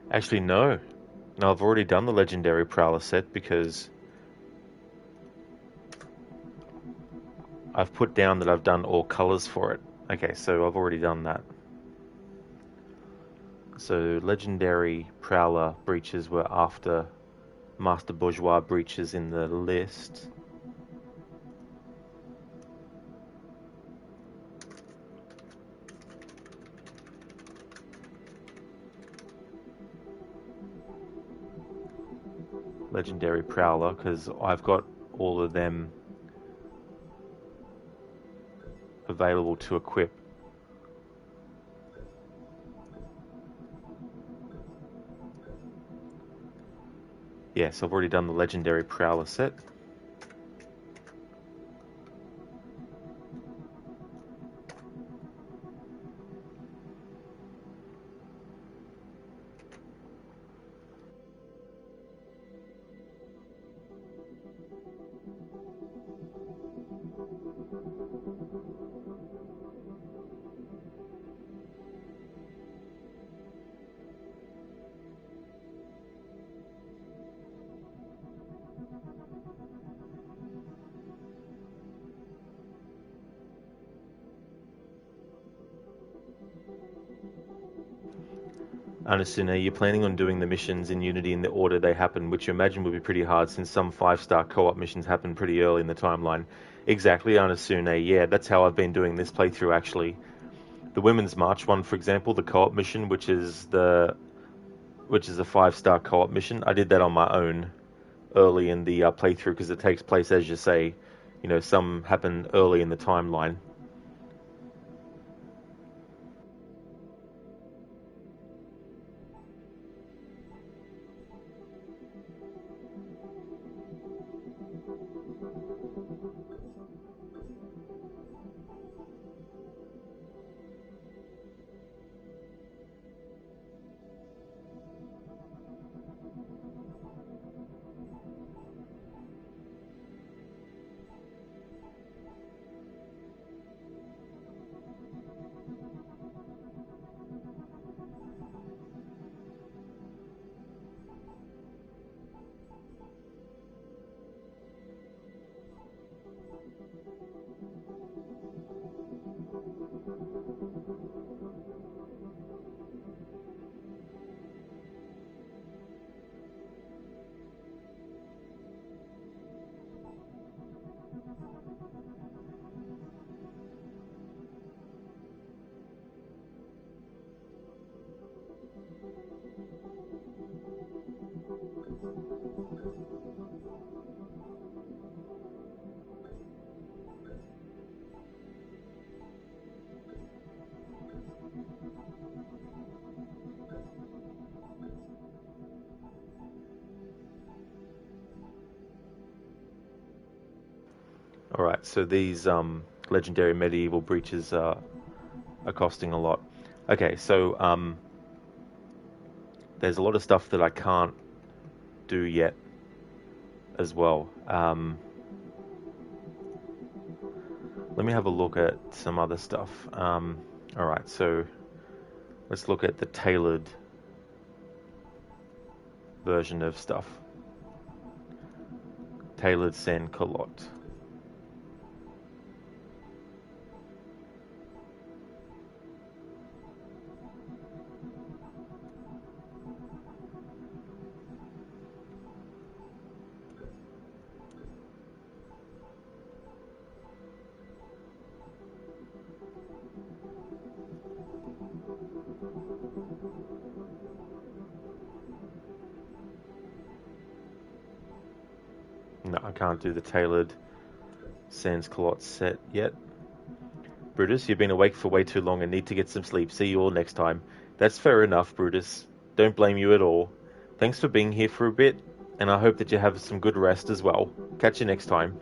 Actually, no. No, I've already done the legendary Prowler set because I've put down that I've done all colors for it. Okay, so I've already done that. So legendary Prowler breaches were after Master Bourgeois breaches in the list. Legendary Prowler, because I've got all of them available to equip. Yes, I've already done the Legendary Prowler set. Anasuna, you're planning on doing the missions in Unity in the order they happen, which you imagine would be pretty hard since some 5-star co-op missions happen pretty early in the timeline. Exactly, Anasune. Yeah, that's how I've been doing this playthrough, actually. The Women's March one, for example, the co-op mission, which is a 5-star co-op mission, I did that on my own early in the playthrough because it takes place, as you say, you know, some happen early in the timeline. Alright, so these legendary medieval breaches are costing a lot. Okay, so there's a lot of stuff that I can't do yet as well. Let me have a look at some other stuff. Alright, so let's look at the tailored version of stuff. Tailored Sans Culotte. No, I can't do the tailored Sans Culotte set yet. Brutus, you've been awake for way too long and need to get some sleep. See you all next time. That's fair enough, Brutus. Don't blame you at all. Thanks for being here for a bit, and I hope that you have some good rest as well. Catch you next time.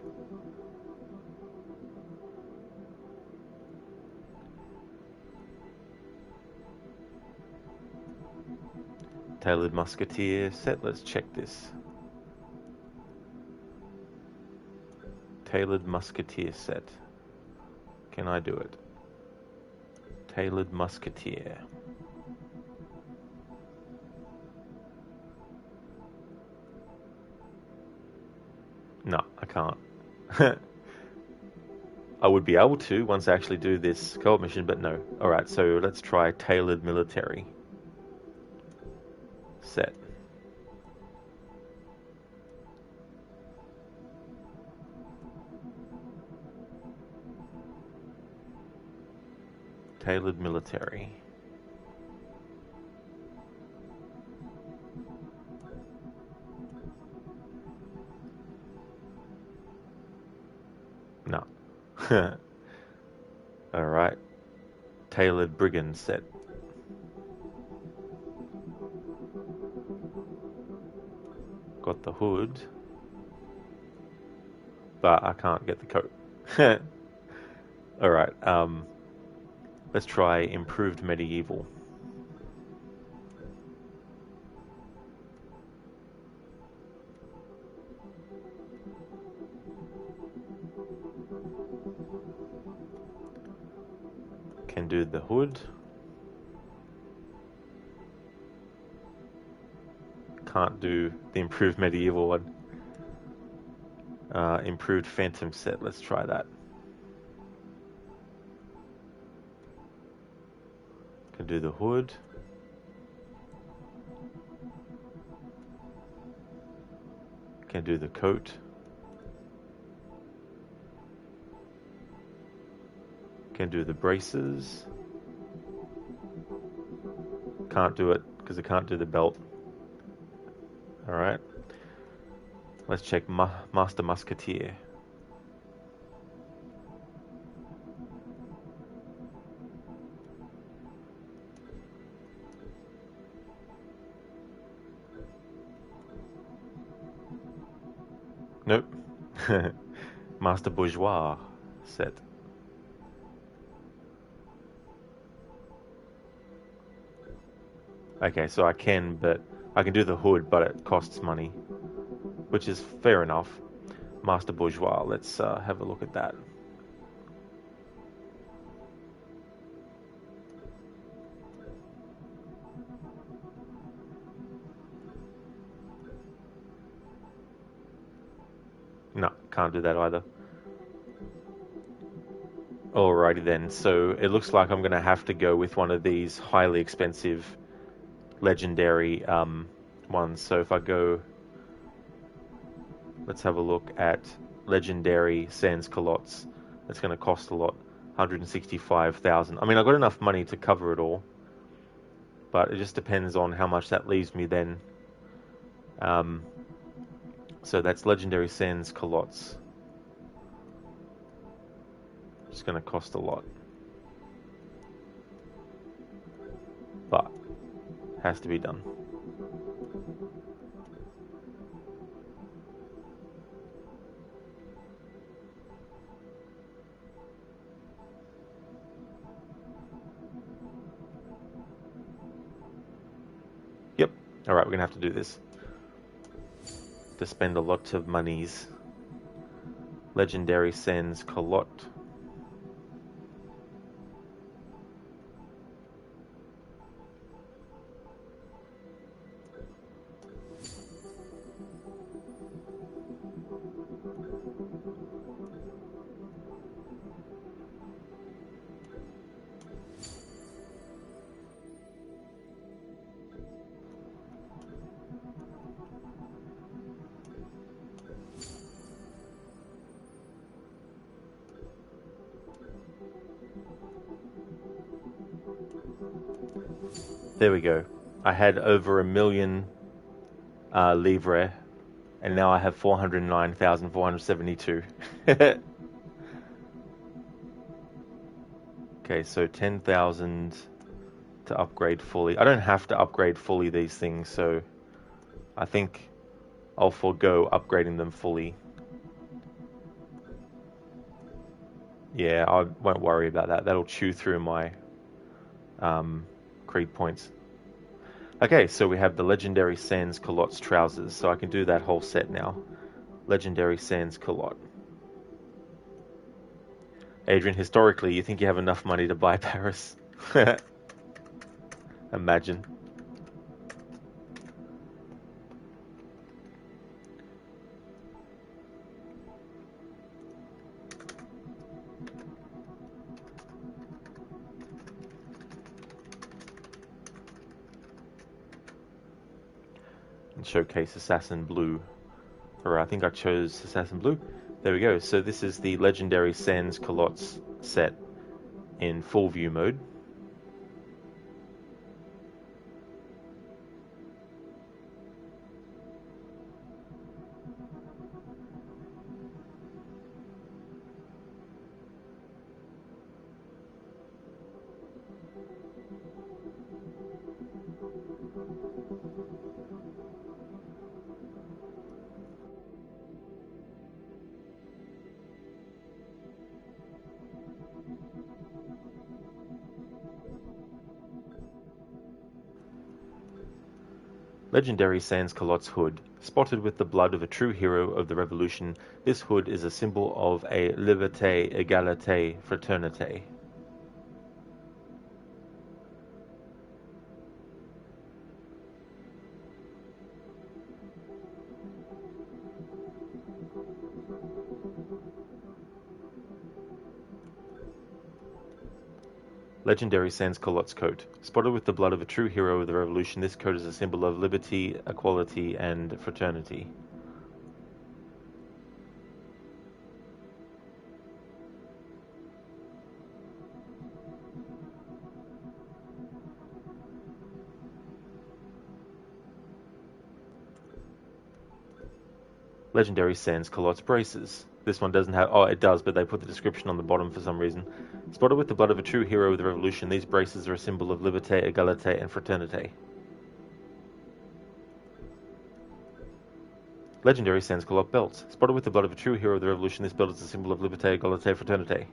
Tailored Musketeer set. Let's check this. Tailored Musketeer set. Can I do it? Tailored Musketeer. No, I can't. I would be able to once I actually do this co-op mission, but no. Alright, so let's try Tailored Military. Set. Tailored Military. No. Alright. Tailored Brigand set. Got the hood. But I can't get the coat. Alright, let's try Improved Medieval. Can do the hood. Can't do the Improved Medieval one. Improved Phantom set, let's try that. Can do the hood. Can do the coat. Can do the braces. Can't do it because I can't do the belt. Alright. Let's check Master Musketeer. Nope. Master Bourgeois set. Okay, so I can do the hood, but it costs money, which is fair enough. Master Bourgeois, let's have a look at that. No, can't do that either. Alrighty then, so it looks like I'm going to have to go with one of these highly expensive legendary ones. So if I go, let's have a look at legendary sans culottes. That's going to cost a lot, 165,000. I mean, I've got enough money to cover it all, but it just depends on how much that leaves me then. So that's legendary sans culottes. It's going to cost a lot, but has to be done. Yep. All right, we're going to have to do this. To spend a lot of monies. Legendary sans culotte. There we go. I had over 1 million livre, and now I have 409,472. Okay, so 10,000 to upgrade fully. I don't have to upgrade fully these things, so I think I'll forego upgrading them fully. Yeah, I won't worry about that. That'll chew through my creed points. Okay, so we have the legendary sans culottes trousers, so I can do that whole set now. Legendary sans culotte. Adrian, historically, you think you have enough money to buy Paris? Imagine. showcase Assassin Blue. Or I think I chose Assassin Blue. There we go. So this is the legendary Sans Culottes set in full view mode. Legendary Sans Culottes hood. Spotted with the blood of a true hero of the revolution, this hood is a symbol of a liberté, égalité, fraternité. Legendary Sans Culottes coat. Spotted with the blood of a true hero of the revolution, this coat is a symbol of liberty, equality, and fraternity. Legendary Sans Culottes braces. This one doesn't have... Oh, it does, but they put the description on the bottom for some reason. Spotted with the blood of a true hero of the revolution, these braces are a symbol of liberté, égalité, and fraternité. Legendary Sans Culotte belts. Spotted with the blood of a true hero of the revolution, this belt is a symbol of liberté, égalité, fraternité.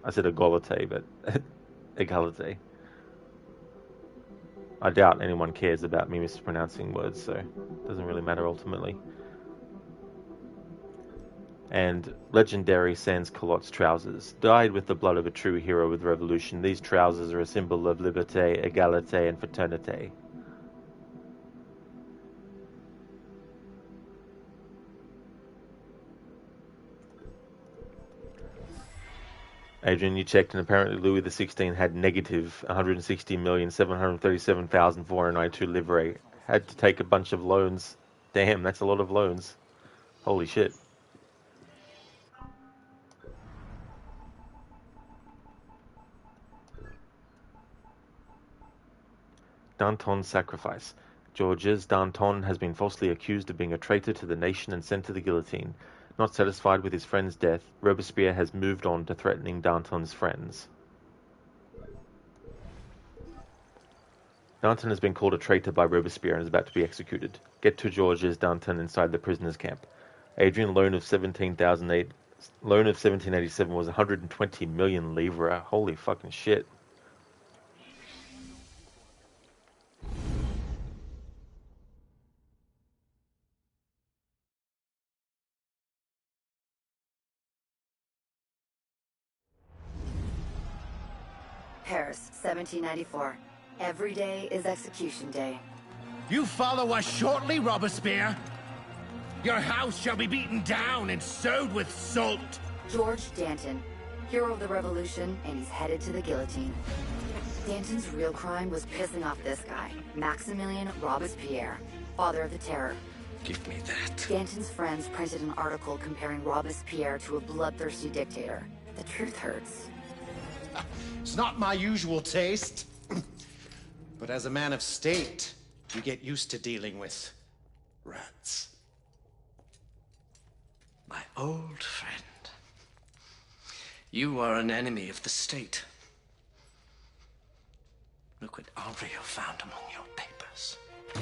I said égalité, but égalité. I doubt anyone cares about me mispronouncing words, so it doesn't really matter ultimately. And legendary Sans Culottes trousers. Dyed with the blood of a true hero of the revolution, these trousers are a symbol of liberté, égalité, and fraternité. Adrian, you checked, and apparently Louis XVI had negative 160,737,492 livre. Had to take a bunch of loans. Damn, that's a lot of loans. Holy shit. Danton's sacrifice. Georges Danton has been falsely accused of being a traitor to the nation and sent to the guillotine. Not satisfied with his friend's death, Robespierre has moved on to threatening Danton's friends. Danton has been called a traitor by Robespierre and is about to be executed. Get to Georges Danton inside the prisoners' camp. Adrian loan of 1787 was 120 million livres. Holy fucking shit. Paris, 1794. Every day is execution day. You follow us shortly, Robespierre? Your house shall be beaten down and sowed with salt. George Danton, hero of the revolution, and he's headed to the guillotine. Danton's real crime was pissing off this guy, Maximilien Robespierre, father of the terror. Give me that. Danton's friends printed an article comparing Robespierre to a bloodthirsty dictator. The truth hurts. It's not my usual taste. But as a man of state, you get used to dealing with rats. My old friend. You are an enemy of the state. Look what Henriot found among your papers.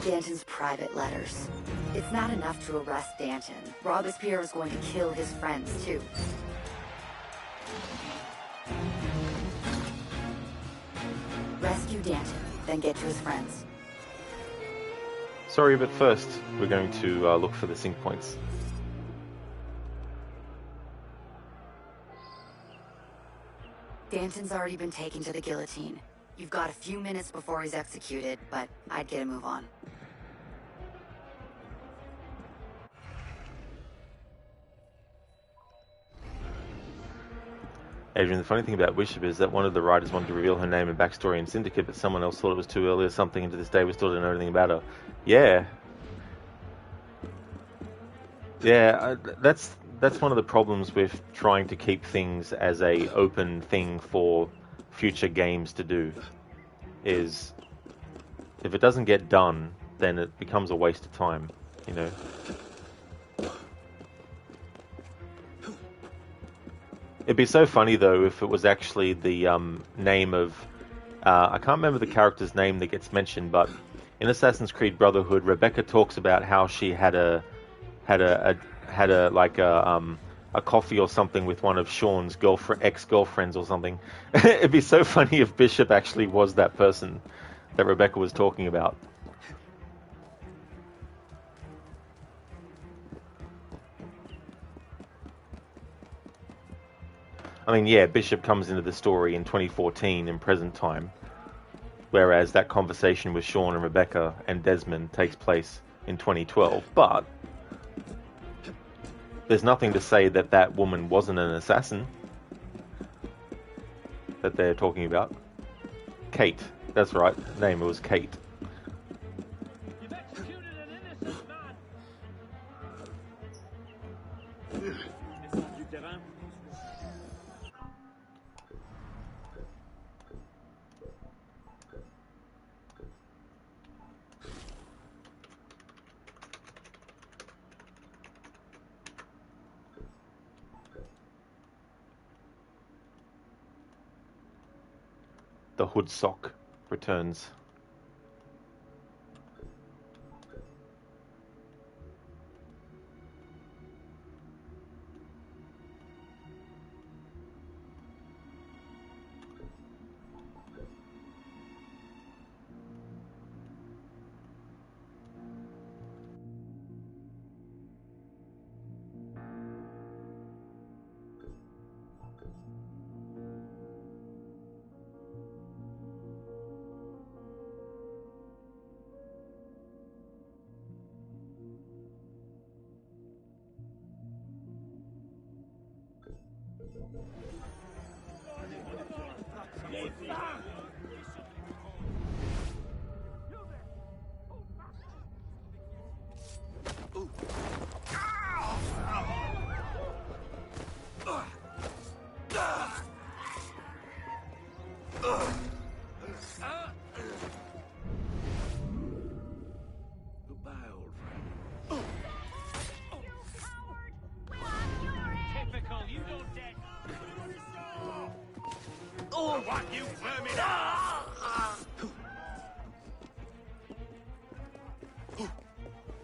Danton's private letters. It's not enough to arrest Danton. Robespierre is going to kill his friends, too. Rescue Danton, then get to his friends. Sorry, but first, we're going to look for the sync points. Danton's already been taken to the guillotine. You've got a few minutes before he's executed, but I'd get a move on. Adrian, the funny thing about Bishop is that one of the writers wanted to reveal her name and backstory in Syndicate, but someone else thought it was too early or something, and to this day we still don't know anything about her. Yeah, Yeah, that's one of the problems with trying to keep things as a open thing for future games to do. Is if it doesn't get done, then it becomes a waste of time. You know. It'd be so funny though if it was actually the name of I can't remember the character's name that gets mentioned, but in Assassin's Creed Brotherhood, Rebecca talks about how she had a coffee or something with one of Sean's ex-girlfriends or something. It'd be so funny if Bishop actually was that person that Rebecca was talking about. I mean, yeah, Bishop comes into the story in 2014 in present time, whereas that conversation with Sean and Rebecca and Desmond takes place in 2012. But there's nothing to say that that woman wasn't an assassin that they're talking about. Kate, that's right, her name was Kate. You've executed an innocent man. Descends du terrain. The hood sock returns. What, you vermin?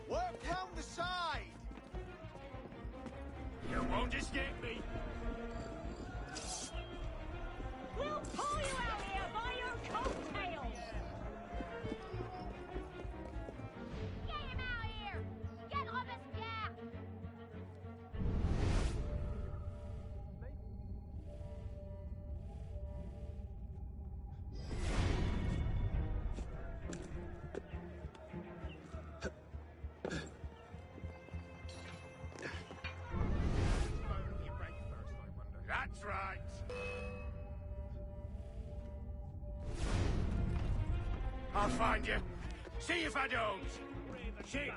Work round the side! You won't escape me! We'll pull you out here by your coattails! Get him out here! Get Robespierre! That's right! I'll find you. See if I don't! Shit!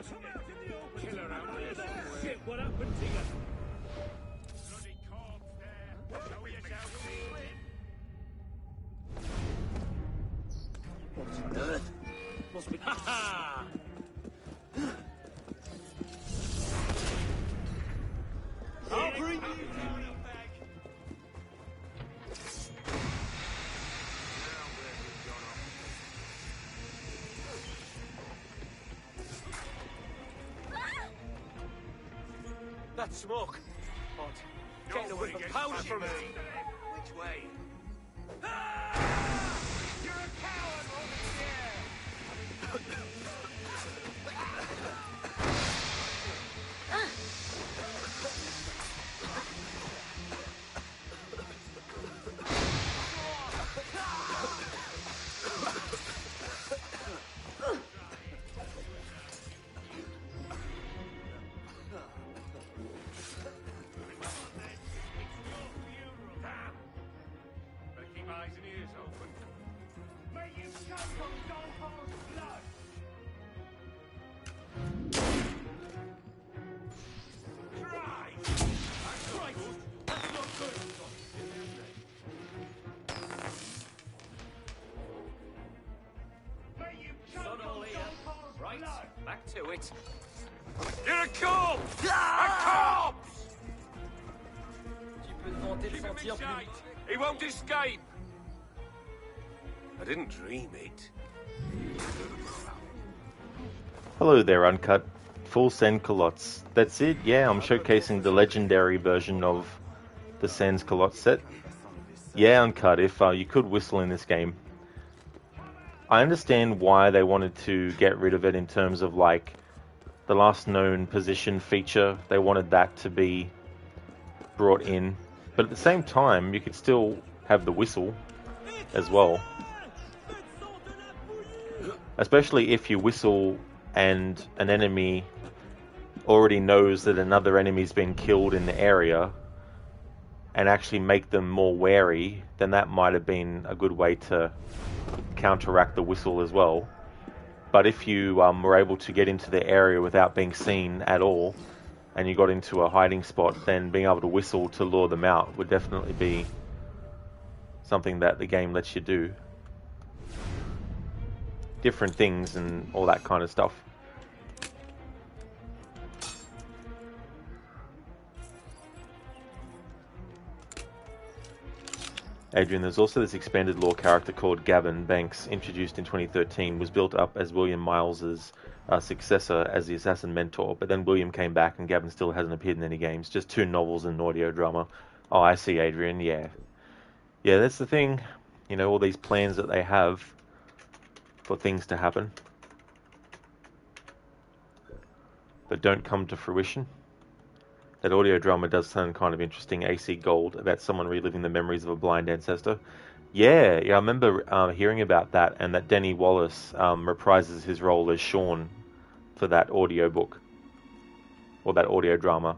Kill around here. Shit, what happened to you? Bloody corpse there! Show yourself, What on earth? Must be. Ha ha! I'll bring you down a bag! That smoke. Odd. Getting a whiff of powder from it. Which way? You're a coward, Robespierre! Keep eyes and ears open. May you choke on Don Paul's blood! to it. You're a corpse! A corpse! Tu peux te vanter de sentir plus... He won't escape! I didn't dream it. Hello there, Uncut. Full Send Culottes. That's it, yeah, I'm showcasing the legendary version of the Sans Culotte set. Yeah, Uncut, if you could whistle in this game. I understand why they wanted to get rid of it in terms of, like, the last known position feature. They wanted that to be brought in. But at the same time, you could still have the whistle as well. Especially if you whistle and an enemy already knows that another enemy's been killed in the area and actually make them more wary, then that might have been a good way to counteract the whistle as well. But if you were able to get into the area without being seen at all, and you got into a hiding spot, then being able to whistle to lure them out would definitely be something that the game lets you do. Different things and all that kind of stuff. Adrian, there's also this expanded lore character called Gavin Banks, introduced in 2013, was built up as William Miles's successor as the assassin mentor, but then William came back and Gavin still hasn't appeared in any games, just 2 novels and an audio drama. Oh, I see, Adrian, yeah. Yeah, that's the thing, you know, all these plans that they have for things to happen, but don't come to fruition. That audio drama does sound kind of interesting, AC Gold, about someone reliving the memories of a blind ancestor. Yeah, I remember hearing about that, and that Denny Wallace reprises his role as Sean for that audio book, or that audio drama.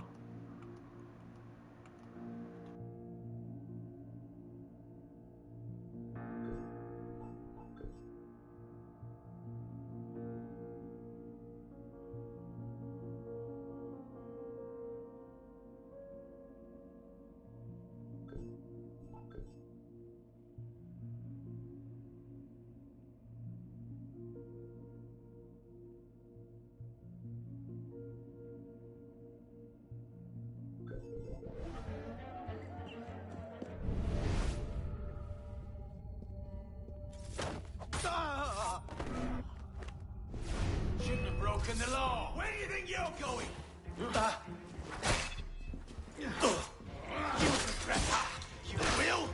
Shouldn't have broken the law. Where do you think you're going? You regret that. You will.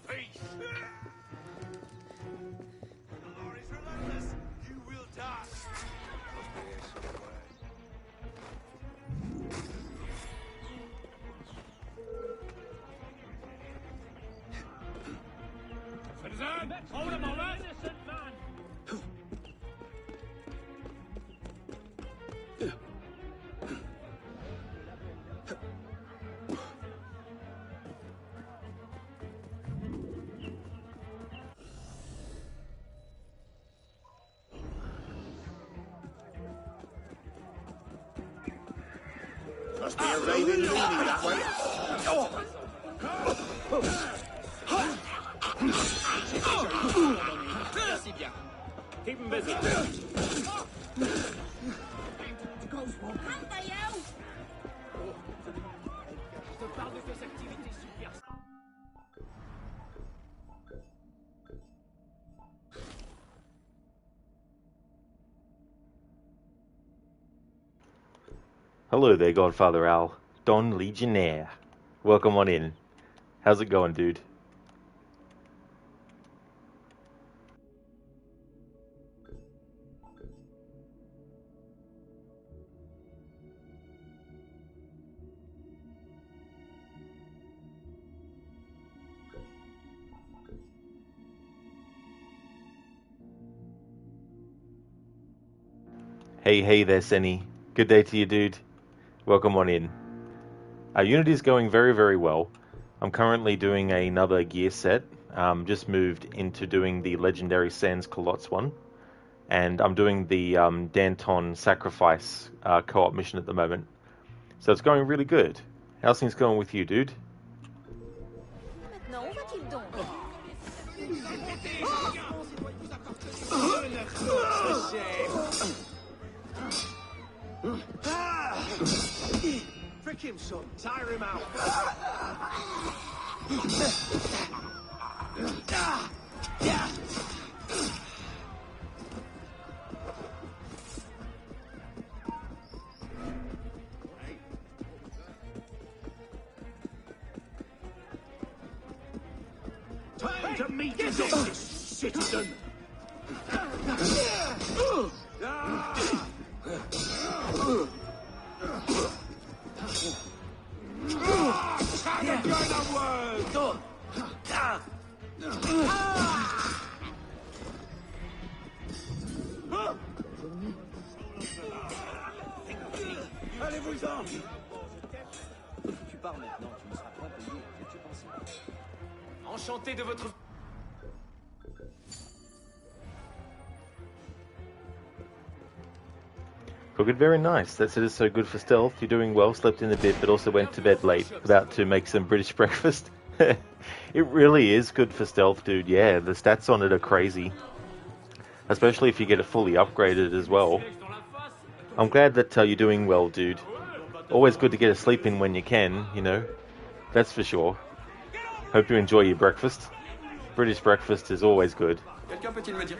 peace. The law is relentless. You will die. Must be here somewhere. Citizen, hold a moment. Innocent man. Must be a raving loony that way. Merci bien. Keep him busy. Je te parle de tes activités super. Hello there, Godfather Al. Don Legionnaire. Welcome on in. How's it going, dude? Hey there, Senny. Good day to you, dude. Welcome on in. Unity's going very, very well. I'm currently doing another gear set. Just moved into doing the Legendary Sans Culottes one. And I'm doing the Danton Sacrifice co-op mission at the moment. So it's going really good. How's things going with you, dude? Prick him, son. Tire him out. Time to meet your justice, citizen. Allez-vous-en! Tu pars maintenant, tu ne seras pas payé. Que tu pensais? Enchanté de votre... Cooked, very nice. That's it is so good for stealth. You're doing well, slept in a bit, but also went to bed late. About to make some British breakfast. It really is good for stealth, dude. Yeah, the stats on it are crazy. Especially if you get it fully upgraded as well. I'm glad that you're doing well, dude. Always good to get a sleep in when you can, you know. That's for sure. Hope you enjoy your breakfast. British breakfast is always good. Quelqu'un peut-il me dire?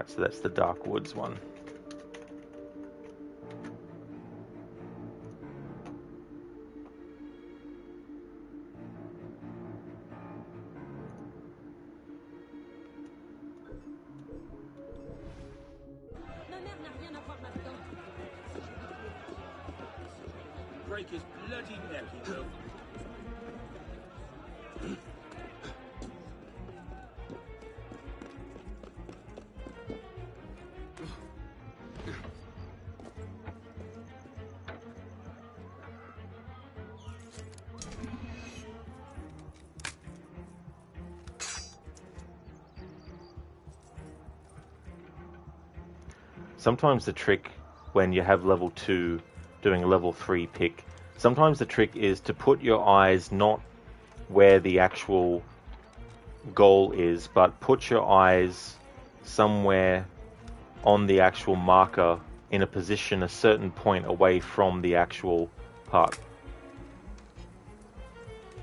So that's the Dark Woods one. Ma mère n'a rien à voir là-dedans. Break his bloody neck, you know. Sometimes the trick when you have level 2 doing a level 3 pick, sometimes the trick is to put your eyes not where the actual goal is, but put your eyes somewhere on the actual marker in a position a certain point away from the actual part.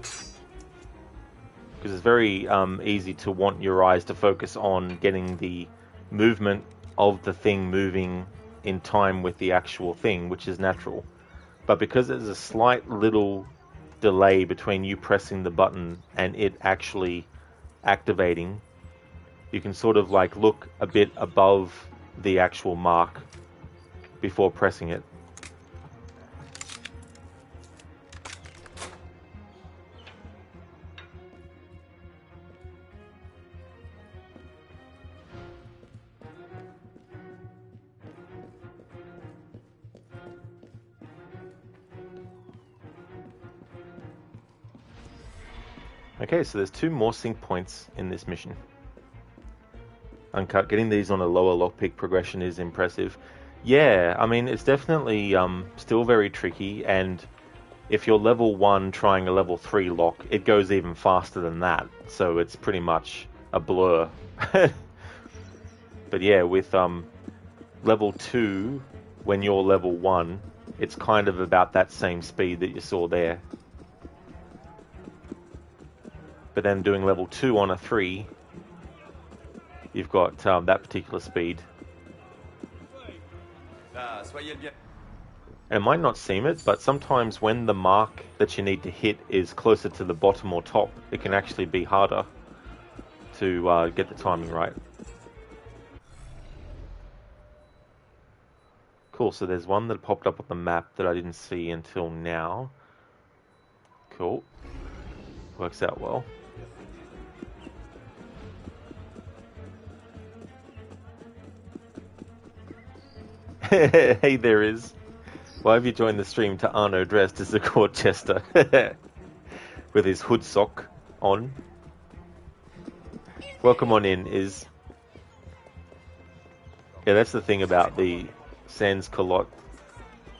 Because it's very easy to want your eyes to focus on getting the movement of the thing moving in time with the actual thing, which is natural. But because there's a slight little delay between you pressing the button and it actually activating, you can sort of like look a bit above the actual mark before pressing it. Okay, so there's 2 more sync points in this mission. Uncut. Getting these on a lower lockpick progression is impressive. Yeah, I mean, it's definitely still very tricky, and if you're level 1 trying a level 3 lock, it goes even faster than that, so it's pretty much a blur. But yeah, with level 2, when you're level 1, it's kind of about that same speed that you saw there. But then doing level 2 on a 3, you've got that particular speed. And it might not seem it, but sometimes when the mark that you need to hit is closer to the bottom or top, it can actually be harder to get the timing right. Cool, so there's one that popped up on the map that I didn't see until now. Cool. Works out well. Hey, there is. Why have you joined the stream to Arno dressed as a court jester? With his hood sock on. Welcome on in, Is. Yeah, that's the thing about the Sans Culotte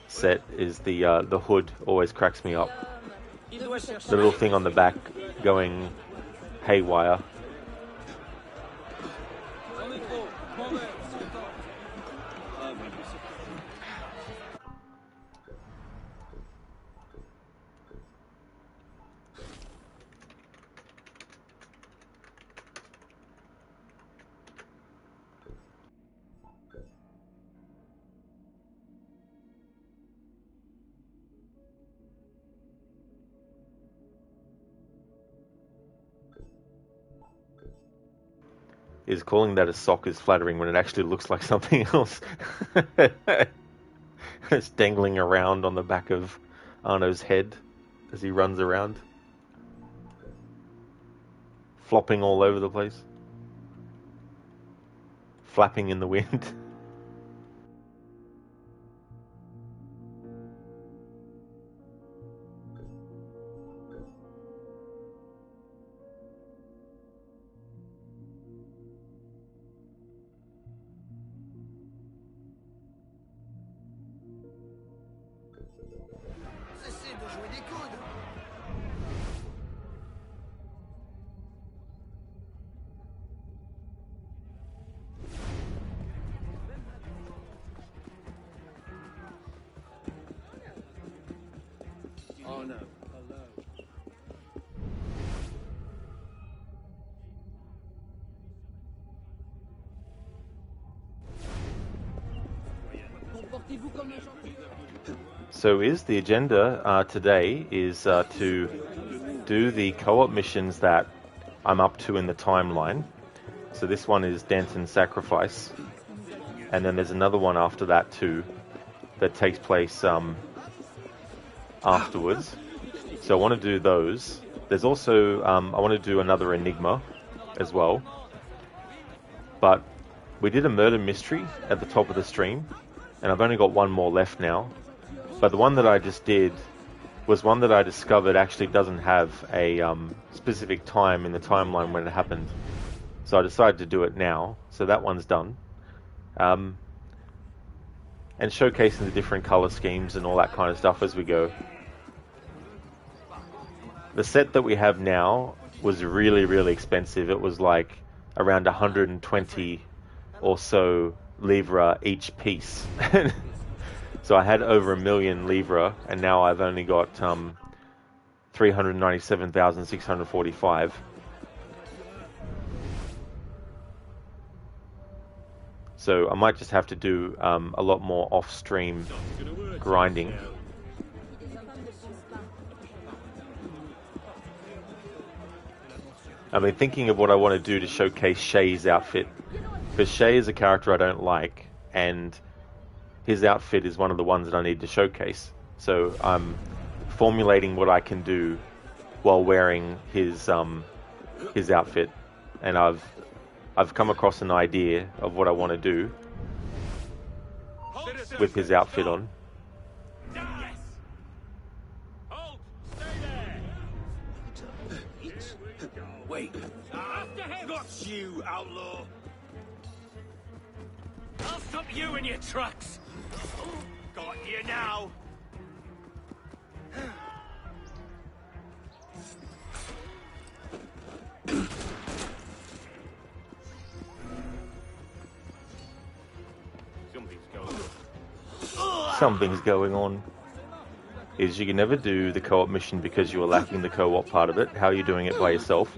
set, is the hood always cracks me up. The little thing on the back going haywire. Is calling that a sock is flattering when it actually looks like something else. It's dangling around on the back of Arno's head as he runs around. Flopping all over the place. Flapping in the wind. Oh no. So the agenda today is to do the co-op missions that I'm up to in the timeline. So this one is Danton's Sacrifice, and then there's another one after that too that takes place afterwards. So I want to do those. There's also I want to do another Enigma as well, but we did a murder mystery at the top of the stream, and I've only got one more left now. But the one that I just did was one that I discovered actually doesn't have a specific time in the timeline when it happened. So I decided to do it now. So that one's done. And showcasing the different color schemes and all that kind of stuff as we go. The set that we have now was really, really expensive. It was like around 120 or so livre each piece. So I had over 1 million livre, and now I've only got 397,645. So I might just have to do a lot more off-stream grinding. I've been thinking of what I want to do to showcase Shay's outfit, because Shay is a character I don't like, and his outfit is one of the ones that I need to showcase. So I'm formulating what I can do while wearing his outfit, and I've come across an idea of what I want to do with his outfit on. Wait. Got you, outlaw. I'll stop you in your tracks. Got you now. Something's going on. Is you can never do the co-op mission because you are lacking the co-op part of it. How are you doing it by yourself?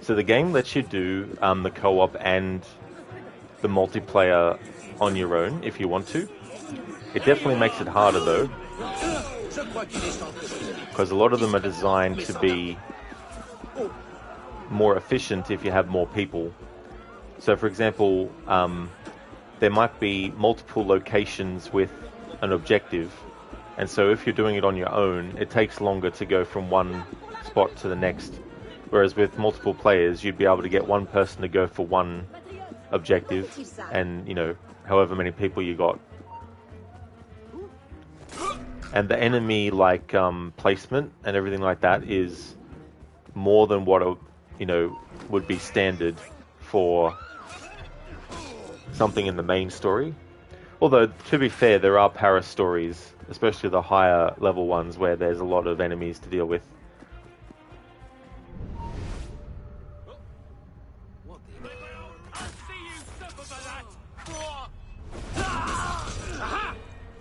So the game lets you do the co-op and the multiplayer on your own if you want to. It definitely makes it harder though, because a lot of them are designed to be more efficient if you have more people. So for example, there might be multiple locations with an objective, and so if you're doing it on your own, it takes longer to go from one spot to the next. Whereas with multiple players, you'd be able to get one person to go for one objective, and you know, however many people you got. And the enemy placement and everything like that is more than what would be standard for something in the main story. Although, to be fair, there are para stories, especially the higher level ones, where there's a lot of enemies to deal with.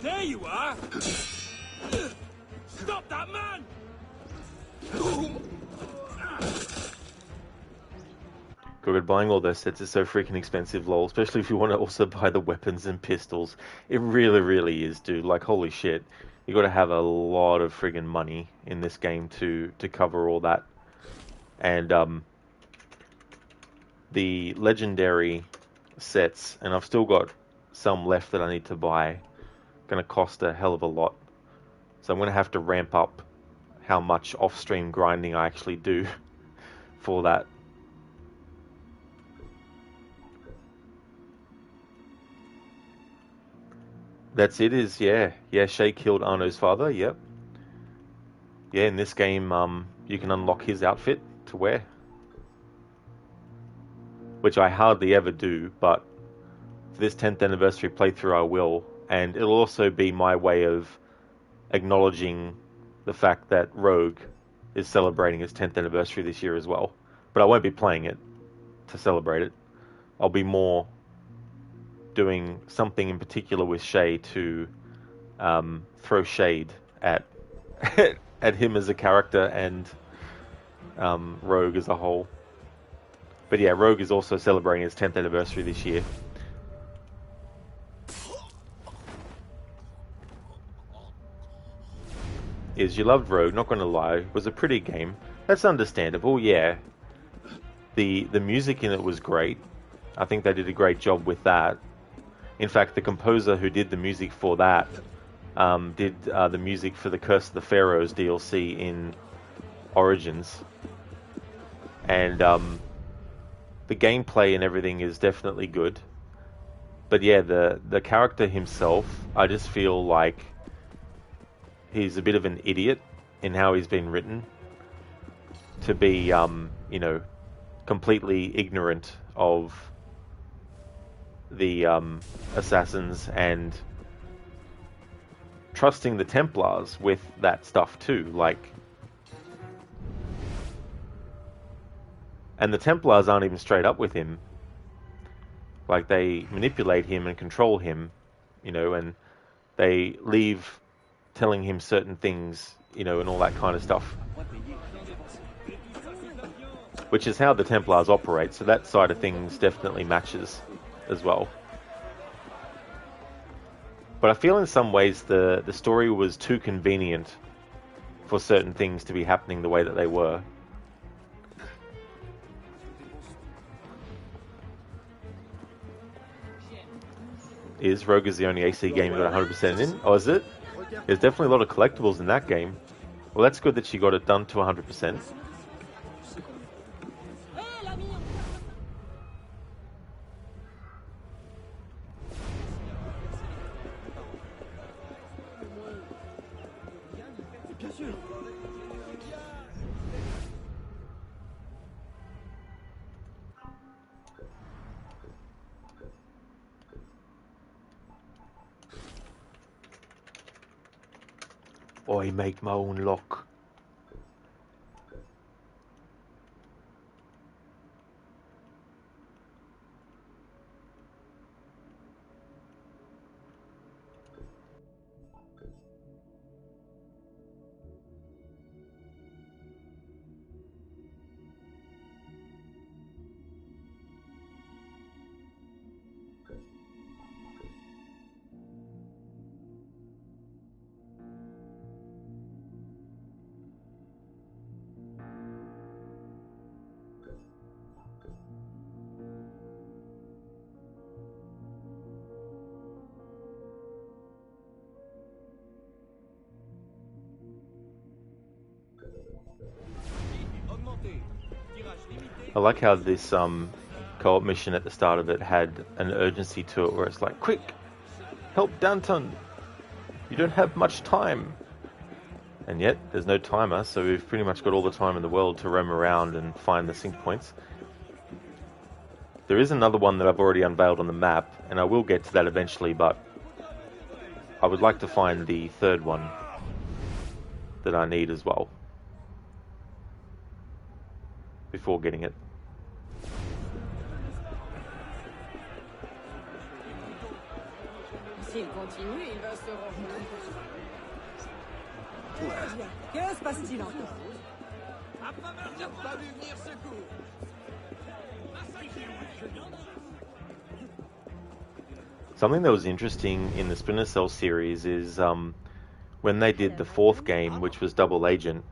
There you are! Stop that man! Good, buying all those sets is so freaking expensive, lol. Especially if you want to also buy the weapons and pistols. It really, really is, dude. Like, holy shit. You got to have a lot of friggin' money in this game to cover all that. And the legendary sets, and I've still got some left that I need to buy, going to cost a hell of a lot. So I'm going to have to ramp up how much off-stream grinding I actually do for that. That's it, yeah, Shay killed Arno's father, yep. Yeah, in this game, you can unlock his outfit to wear. Which I hardly ever do, but for this 10th anniversary playthrough I will. And it'll also be my way of acknowledging the fact that Rogue is celebrating his 10th anniversary this year as well. But I won't be playing it to celebrate it. I'll be more doing something in particular with Shay to throw shade at at him as a character and Rogue as a whole. But yeah, Rogue is also celebrating his 10th anniversary this year. is you loved Rogue, not going to lie. It was a pretty game. That's understandable, yeah. The music in it was great. I think they did a great job with that. In fact, the composer who did the music for that did the music for the Curse of the Pharaohs DLC in Origins. And the gameplay and everything is definitely good. But yeah, the character himself, I just feel like he's a bit of an idiot in how he's been written. To be, you know, completely ignorant of the assassins and trusting the Templars with that stuff too, like. And the Templars aren't even straight up with him. Like, they manipulate him and control him, you know, and they leave telling him certain things, you know, and all that kind of stuff. Which is how the Templars operate, so that side of things definitely matches as well. But I feel in some ways the story was too convenient for certain things to be happening the way that they were. Rogue is the only AC game you got 100% in? Oh, is it? There's definitely a lot of collectibles in that game. Well, that's good that she got it done to 100%. I make my own luck. I like how this co-op mission at the start of it had an urgency to it where it's like, quick, help Danton, you don't have much time. And yet, there's no timer, so we've pretty much got all the time in the world to roam around and find the sync points. There is another one that I've already unveiled on the map, and I will get to that eventually, but I would like to find the third one that I need as well before getting it. S'il continue, il va se rejoindre. Que se passe-t-il encore? Il n'a pas vu venir ce coup. Something that was interesting in the Splinter Cell series is when they did the fourth game, which was Double Agent,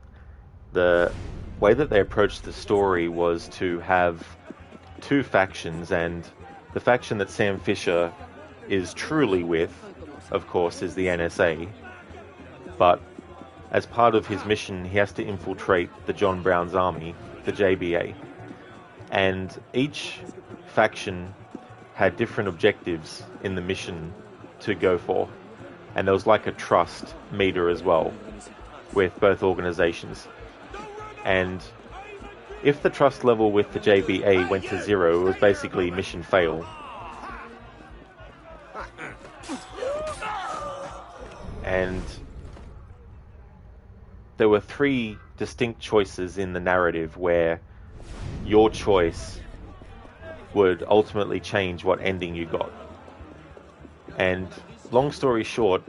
the way that they approached the story was to have two factions, and the faction that Sam Fisher is truly with, of course, is the NSA. But as part of his mission, he has to infiltrate the John Brown's army, the JBA. And each faction had different objectives in the mission to go for. And there was like a trust meter as well with both organizations. And if the trust level with the JBA went to 0, it was basically mission fail. And there were 3 distinct choices in the narrative where your choice would ultimately change what ending you got. And long story short,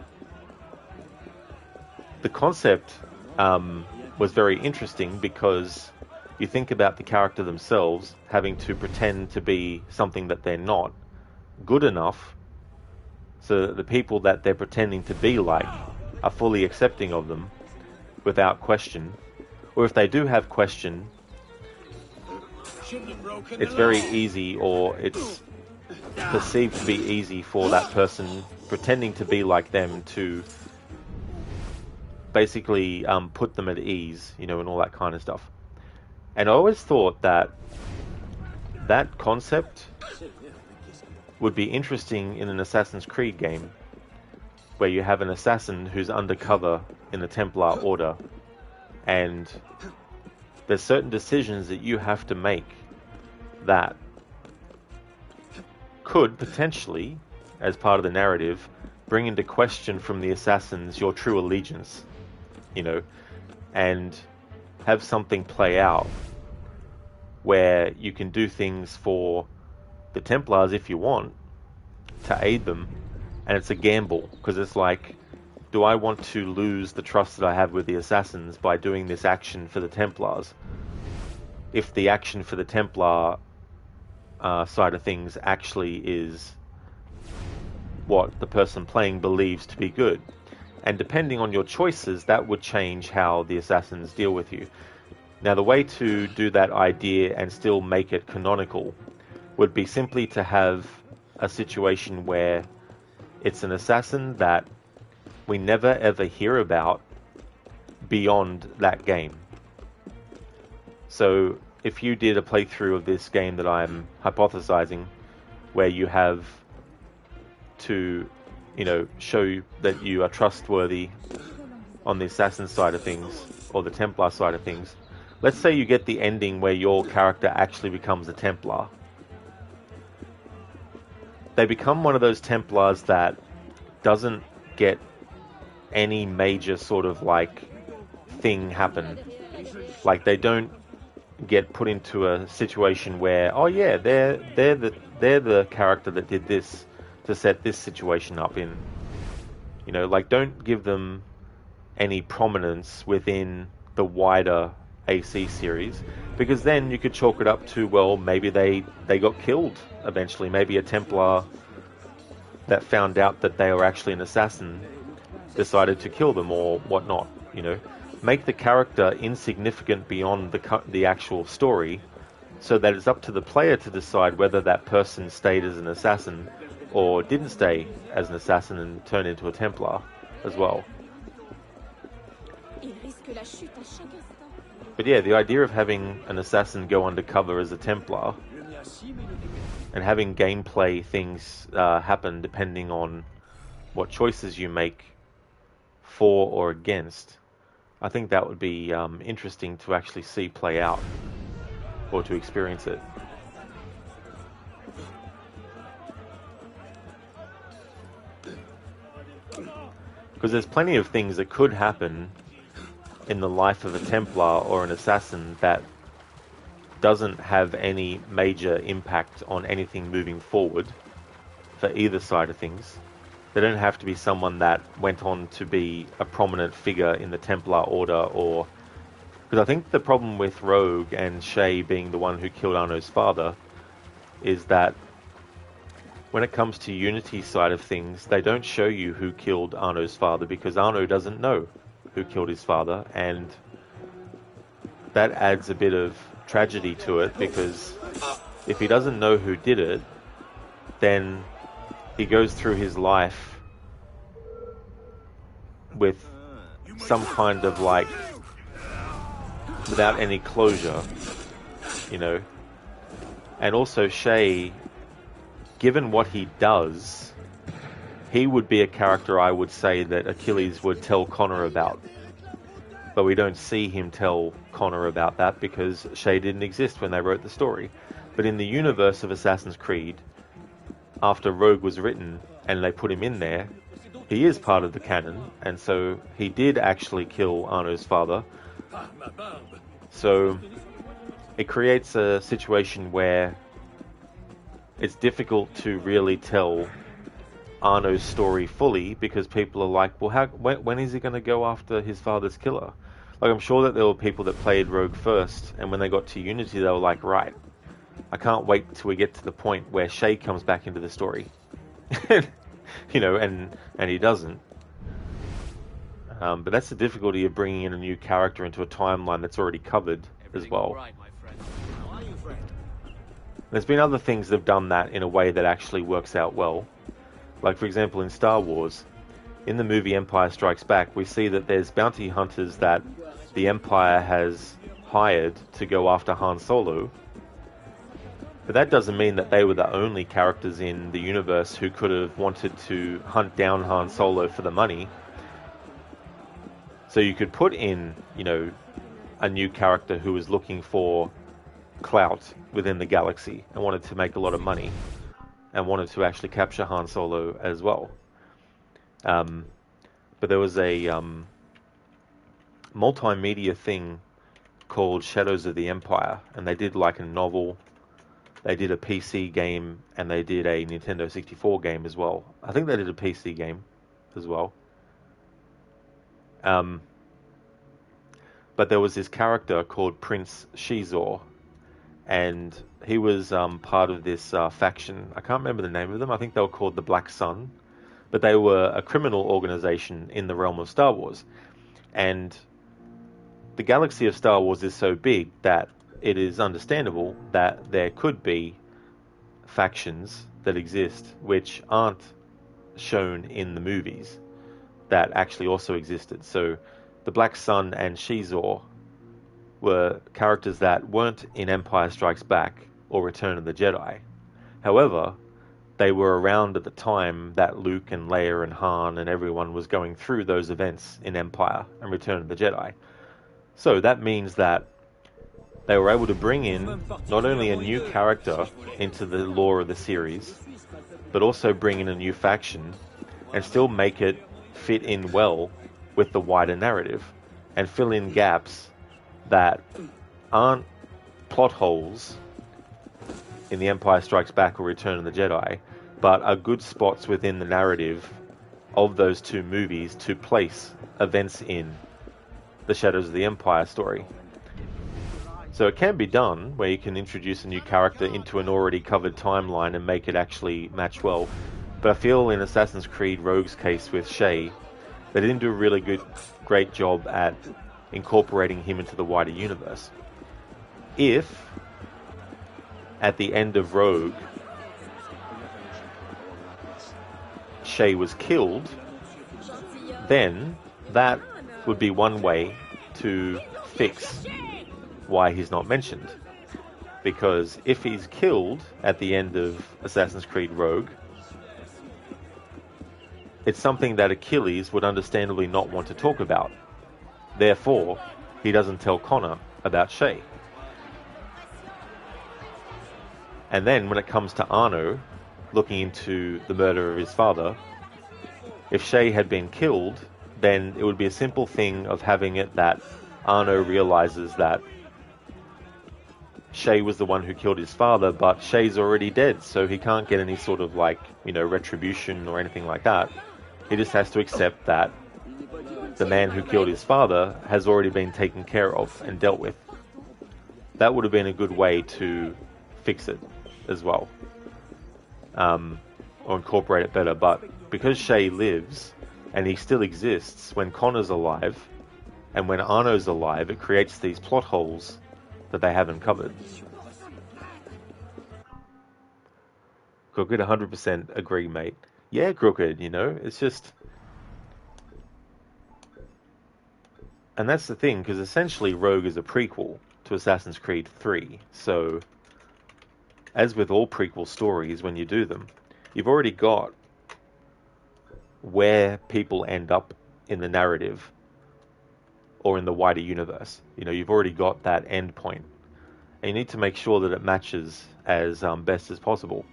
the concept was very interesting because you think about the character themselves having to pretend to be something that they're not good enough so that the people that they're pretending to be like are fully accepting of them, without question, or if they do have question, it's very easy, or it's perceived to be easy for that person pretending to be like them to basically put them at ease, you know, and all that kind of stuff. And I always thought that that concept would be interesting in an Assassin's Creed game, where you have an assassin who's undercover in the Templar Order, and there's certain decisions that you have to make that could potentially, as part of the narrative, bring into question from the assassins your true allegiance, you know, and have something play out where you can do things for the Templars if you want to aid them, and it's a gamble, because it's like, do I want to lose the trust that I have with the assassins by doing this action for the Templars? If the action for the Templar side of things actually is what the person playing believes to be good. And depending on your choices, that would change how the assassins deal with you. Now, the way to do that idea and still make it canonical would be simply to have a situation where it's an assassin that we never ever hear about beyond that game. So if you did a playthrough of this game that I'm hypothesizing, where you have to, you know, show that you are trustworthy on the assassin side of things, or the Templar side of things, let's say you get the ending where your character actually becomes a Templar. They become one of those Templars that doesn't get any major sort of like thing happen. Like, they don't get put into a situation where, oh yeah, they're the character that did this to set this situation up in. You know, like, don't give them any prominence within the wider AC series, because then you could chalk it up to, well, maybe they got killed eventually. Maybe a Templar that found out that they were actually an assassin decided to kill them or whatnot, you know. Make the character insignificant beyond the actual story, so that it's up to the player to decide whether that person stayed as an assassin or didn't stay as an assassin and turn into a Templar as well. But yeah, the idea of having an assassin go undercover as a Templar and having gameplay things happen depending on what choices you make for or against, I think that would be interesting to actually see play out, or to experience it. Because there's plenty of things that could happen in the life of a Templar or an assassin that doesn't have any major impact on anything moving forward for either side of things. They don't have to be someone that went on to be a prominent figure in the Templar Order, or... Because I think the problem with Rogue and Shay being the one who killed Arno's father is that when it comes to Unity's side of things, they don't show you who killed Arno's father, because Arno doesn't know who killed his father, and that adds a bit of tragedy to it, because if he doesn't know who did it, then he goes through his life with some kind of like, without any closure, you know. And also Shay, given what he does, he would be a character I would say that Achilles would tell Connor about. But we don't see him tell Connor about that because Shay didn't exist when they wrote the story. But in the universe of Assassin's Creed, after Rogue was written and they put him in there, he is part of the canon, and so he did actually kill Arno's father. So it creates a situation where it's difficult to really tell Arno's story fully, because people are like, well, when is he going to go after his father's killer? Like, I'm sure that there were people that played Rogue first, and when they got to Unity, they were like, right, I can't wait till we get to the point where Shay comes back into the story. You know, and he doesn't. But that's the difficulty of bringing in a new character into a timeline that's already covered as well. There's been other things that have done that in a way that actually works out well. Like, for example, in Star Wars, in the movie Empire Strikes Back, we see that there's bounty hunters that the Empire has hired to go after Han Solo. But that doesn't mean that they were the only characters in the universe who could have wanted to hunt down Han Solo for the money. So you could put in, you know, a new character who was looking for clout within the galaxy and wanted to make a lot of money and wanted to actually capture Han Solo as well. But there was a multimedia thing called Shadows of the Empire, and they did like a novel, they did a PC game, and they did a Nintendo 64 game as well. I think they did a PC game as well. But there was this character called Prince Shizor, and he was part of this faction. I can't remember the name of them. I think they were called the Black Sun, but they were a criminal organization in the realm of Star Wars. And the galaxy of Star Wars is so big that it is understandable that there could be factions that exist which aren't shown in the movies that actually also existed. So the Black Sun and Shizor were characters that weren't in Empire Strikes Back or Return of the Jedi. However, they were around at the time that Luke and Leia and Han and everyone was going through those events in Empire and Return of the Jedi. So that means that they were able to bring in not only a new character into the lore of the series, but also bring in a new faction and still make it fit in well with the wider narrative and fill in gaps that aren't plot holes in The Empire Strikes Back or Return of the Jedi, but are good spots within the narrative of those two movies to place events in the Shadows of the Empire story. So it can be done, where you can introduce a new character into an already covered timeline and make it actually match well. But I feel in Assassin's Creed Rogue's case with Shay, they didn't do a really great job at incorporating him into the wider universe. If, at the end of Rogue, Shay was killed, then that would be one way to fix why he's not mentioned. Because if he's killed at the end of Assassin's Creed Rogue, it's something that Achilles would understandably not want to talk about. Therefore, he doesn't tell Connor about Shay. And then when it comes to Arno looking into the murder of his father, if Shay had been killed, then it would be a simple thing of having it that Arno realizes that Shay was the one who killed his father, but Shay's already dead, so he can't get any sort of retribution or anything like that. He just has to accept that the man who killed his father has already been taken care of and dealt with. That would have been a good way to fix it as well, or incorporate it better. But because Shay lives and he still exists when Connor's alive and when Arno's alive, it creates these plot holes that they haven't covered. Crooked, 100% agree, mate. Yeah, Crooked, it's just... And that's the thing, because essentially Rogue is a prequel to Assassin's Creed 3, so as with all prequel stories, when you do them, you've already got where people end up in the narrative or in the wider universe. You've already got that end point, and you need to make sure that it matches as best as possible.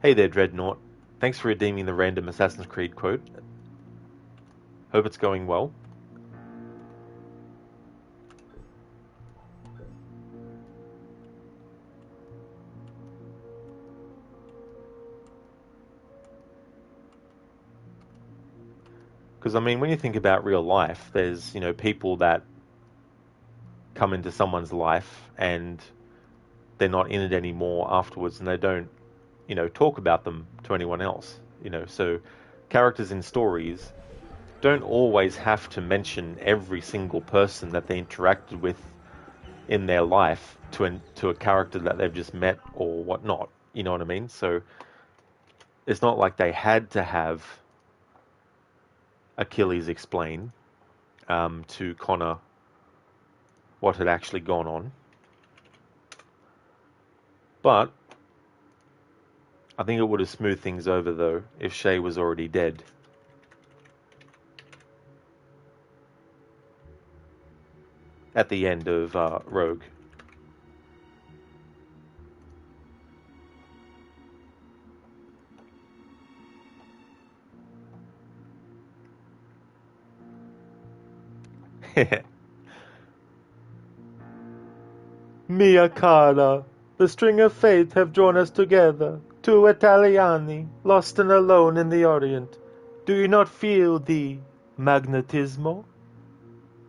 Hey there, Dreadnought. Thanks for redeeming the random Assassin's Creed quote. Hope it's going well. Because, when you think about real life, there's, people that come into someone's life and they're not in it anymore afterwards, and they don't, talk about them to anyone else. you know. So characters in stories don't always have to mention every single person that they interacted with in their life to a character that they've just met or whatnot. You know what I mean? So it's not like they had to have Achilles explain to Connor what had actually gone on. But I think it would have smoothed things over, though, if Shay was already dead. At the end of Rogue. Mia cara, the string of fate have drawn us together, two Italiani, lost and alone in the Orient. Do you not feel the magnetismo?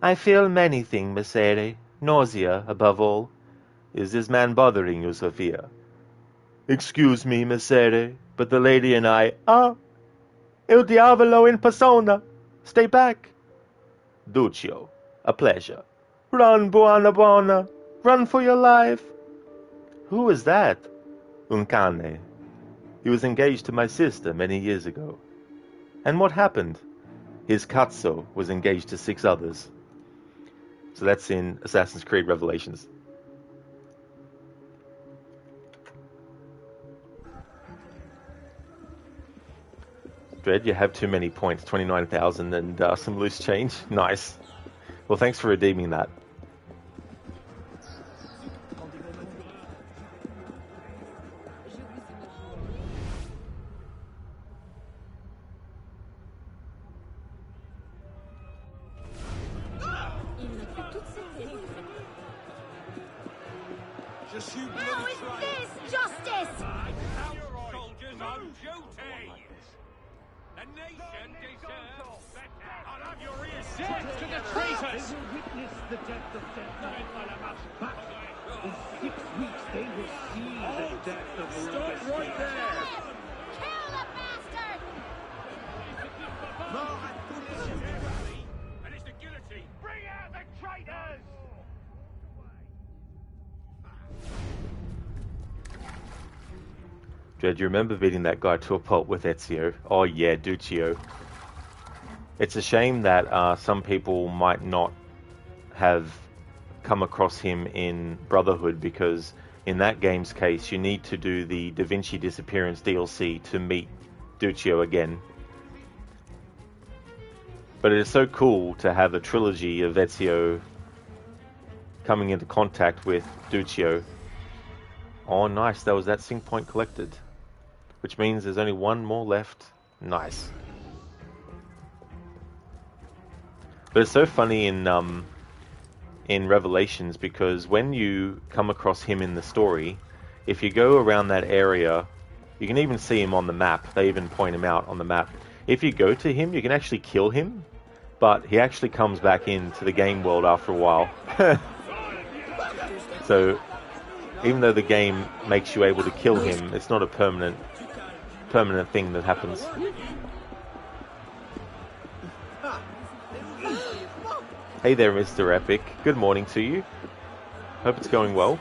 I feel many things, Messere. Nausea, above all. Is this man bothering you, Sophia? Excuse me, Messere, but the lady and I... Ah! Il diavolo in persona! Stay back! Duccio, a pleasure. Run, buona buona! Run for your life! Who was that? Un cane. He was engaged to my sister many years ago. And what happened? His cazzo was engaged to 6 others. So that's in Assassin's Creed Revelations. Dread, you have too many points, 29,000 and some loose change. Nice. Well, thanks for redeeming that. How is this justice? Soldiers on duty! The nation deserves better! I'll have your ears sent to the traitors! They will witness the death of but in 6 weeks they will see the death of Stop right there! Kill the bastard! And it's the guillotine! Bring out the traitors! Dread, you remember beating that guy to a pulp with Ezio? Oh yeah, Duccio. It's a shame that some people might not have come across him in Brotherhood, because in that game's case you need to do the Da Vinci Disappearance DLC to meet Duccio again. But it is so cool to have a trilogy of Ezio coming into contact with Duccio. Oh nice, that was that sync point collected. Which means there's only one more left. Nice. But it's so funny in Revelations, because when you come across him in the story, if you go around that area, you can even see him on the map. They even point him out on the map. If you go to him, you can actually kill him, but he actually comes back into the game world after a while. So even though the game makes you able to kill him, it's not a permanent thing that happens. Hey there, Mr. Epic. Good morning to you. Hope it's going well.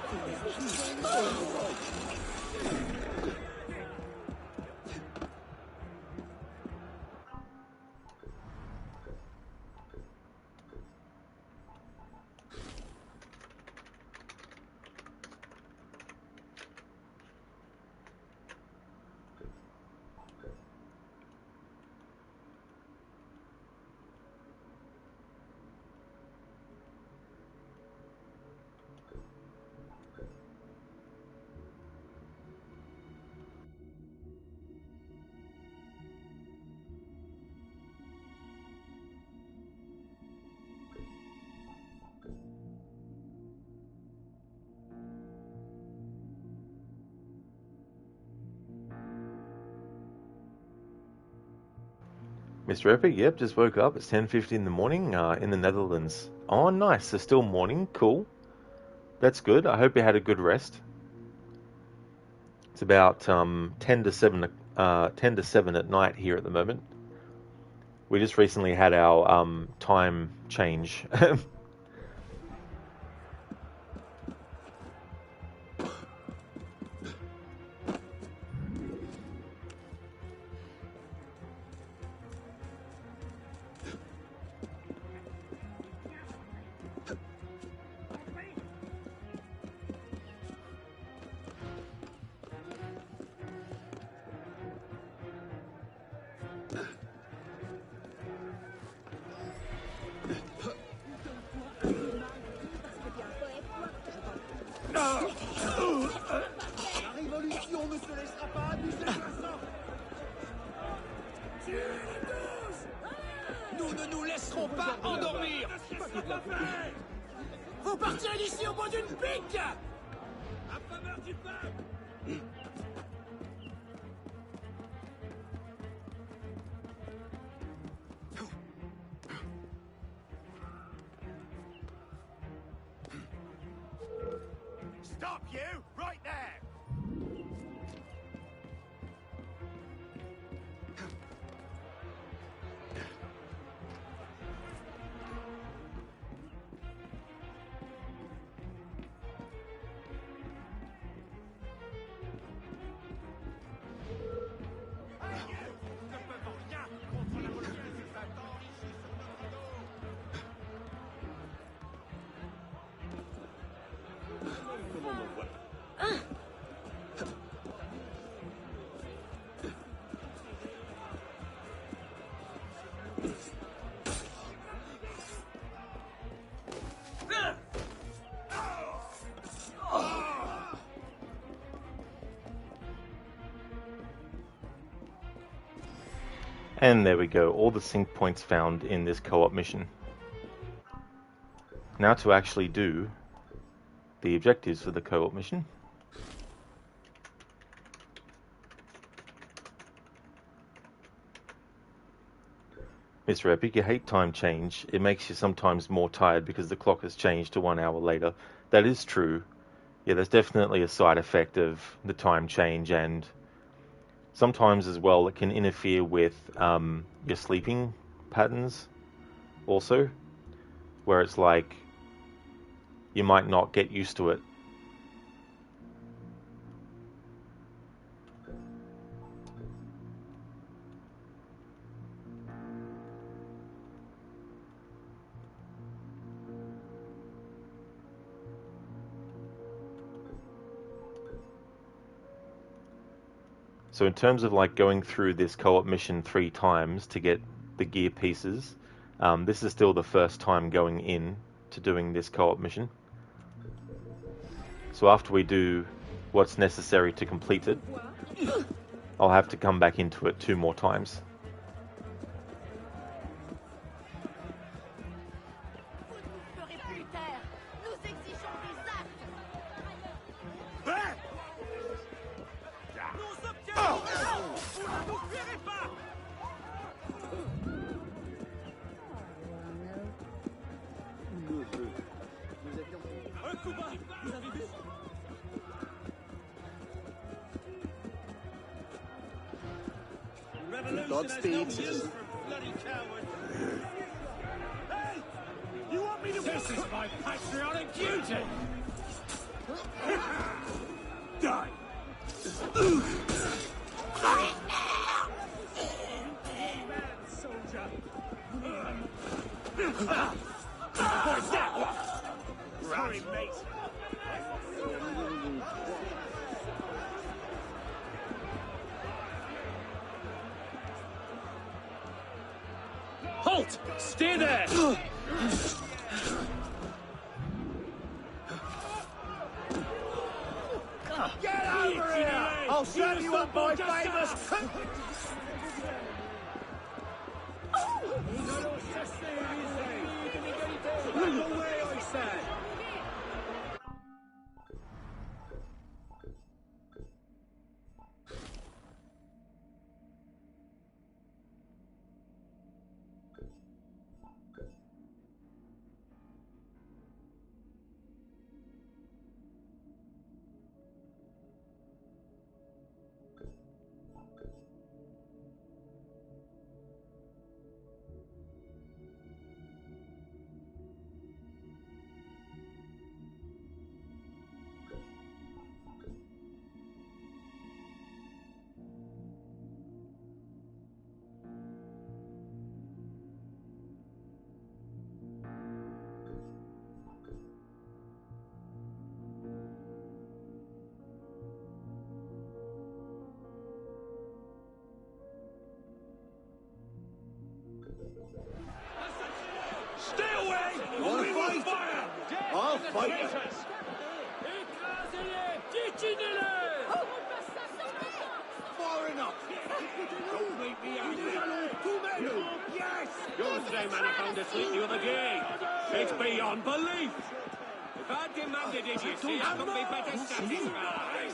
Mr. Epic, yep, just woke up. It's 10:50 in the morning in the Netherlands. Oh, nice. It's still morning. Cool. That's good. I hope you had a good rest. It's about 10 to 7 10 to 7 at night here at the moment. We just recently had our time change. La révolution ne se laissera pas abuser de ça. Tuez-les tous! Nous ne nous laisserons pas endormir. Vous partirez d'ici au bout d'une pique. À faveur du peuple. Stop, you! Right there! And there we go, all the sync points found in this co-op mission. Now to actually do the objectives for the co-op mission. Mr. Epic, you hate time change. It makes you sometimes more tired because the clock has changed to 1 hour later. That is true. Yeah, there's definitely a side effect of the time change, and sometimes as well it can interfere with your sleeping patterns also, where it's like you might not get used to it. So in terms of like going through this co-op mission 3 times to get the gear pieces, this is still the first time going in to doing this co-op mission. So after we do what's necessary to complete it, I'll have to come back into it 2 more times. Godspeed. Hey! You want me to... This is my patriotic duty! Die! Soldier! What's that? Sorry, mate. Halt! Stay there! Get over here! I'll serve you up my famous... Look away, I said! Stay away! Want to fight? I'll fight you. Far enough. Don't make me angry. Yes! You're the same man who found asleep the other day. It's beyond belief. If I demanded idiocy, I couldn't be better satisfied.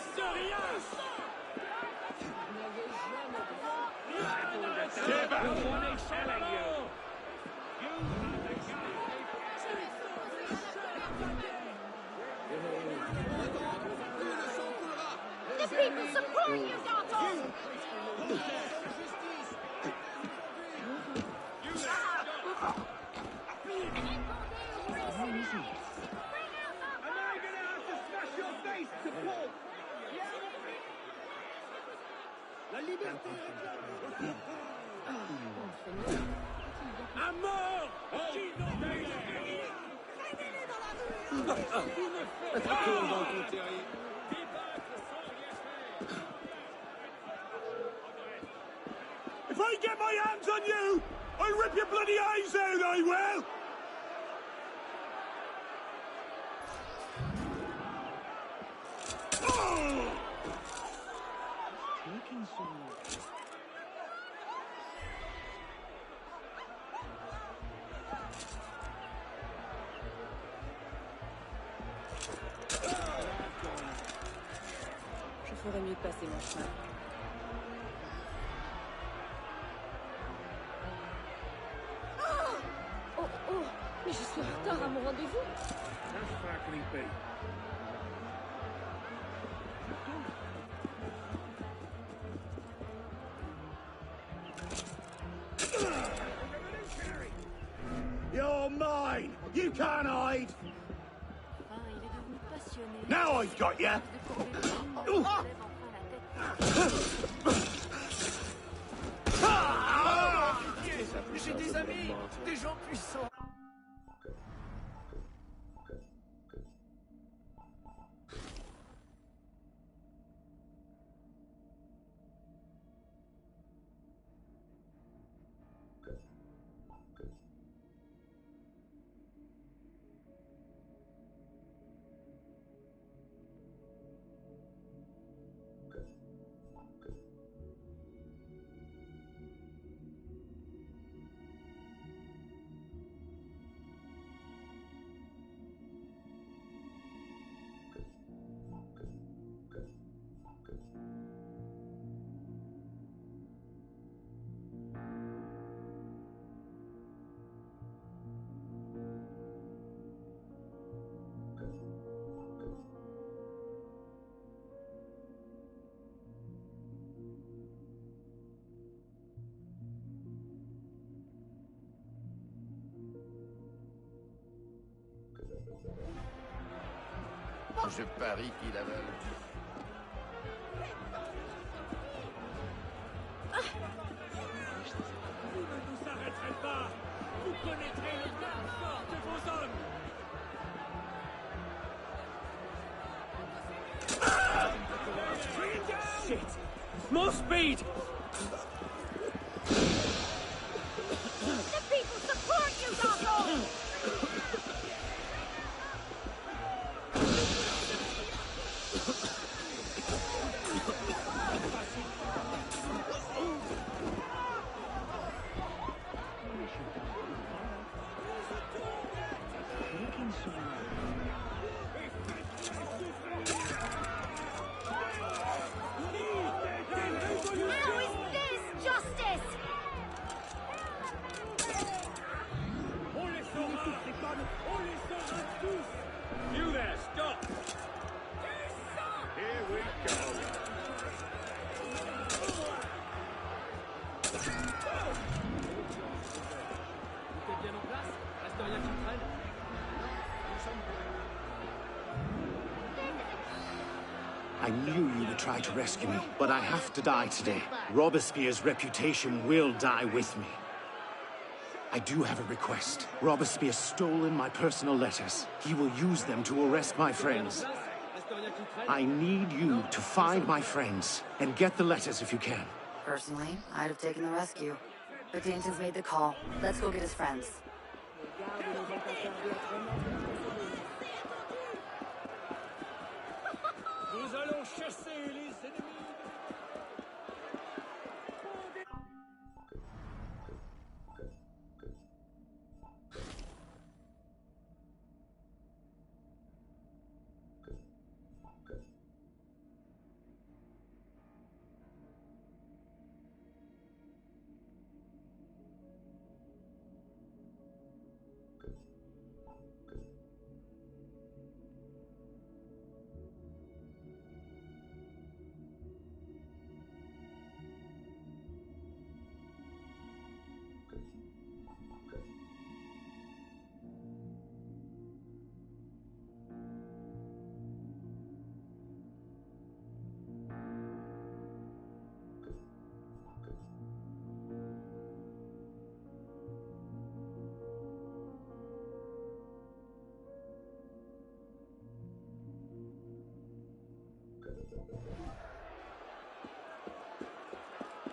Stay back! No one is telling you. The people support you, Gato! If I get my hands on you, I'll rip your bloody eyes out, I will! Je ferais mieux de passer mon chemin. Oh, oh, mais je suis en retard à mon rendez-vous. You're mine! You can't hide! Ah, il est devenu passionné. Now I've got you! J'ai des amis, des gens puissants. Je parie qu'il avale. Vous ne vous arrêterez pas! Vous connaîtrez le temps fort de vos hommes! Shit! More speed! The people support you, Gato! How is this justice? On les saura! On les saura tous! You there, stop! Here we go! T'es bien en place? Reste rien qui traîne. I knew you would try to rescue me, but I have to die today. Robespierre's reputation will die with me. I do have a request. Robespierre stolen my personal letters. He will use them to arrest my friends. I need you to find my friends and get the letters if you can. Personally, I'd have taken the rescue. But Danton's made the call. Let's go get his friends. Nous allons chasser les ennemis.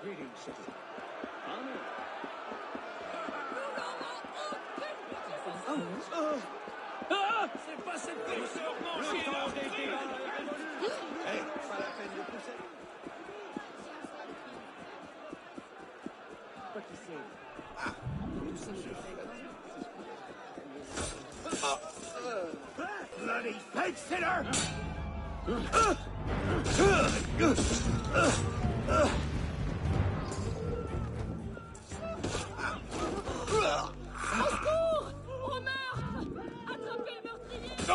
Greetings, citizen. C'est pas cette personne. Le temps des dégâts est révolu. Hey, pas la peine de pousser. Pas qui c'est. Nous sommes bloody fake sitter! Au secours! On meurt! Attrapez le meurtrier! Oh!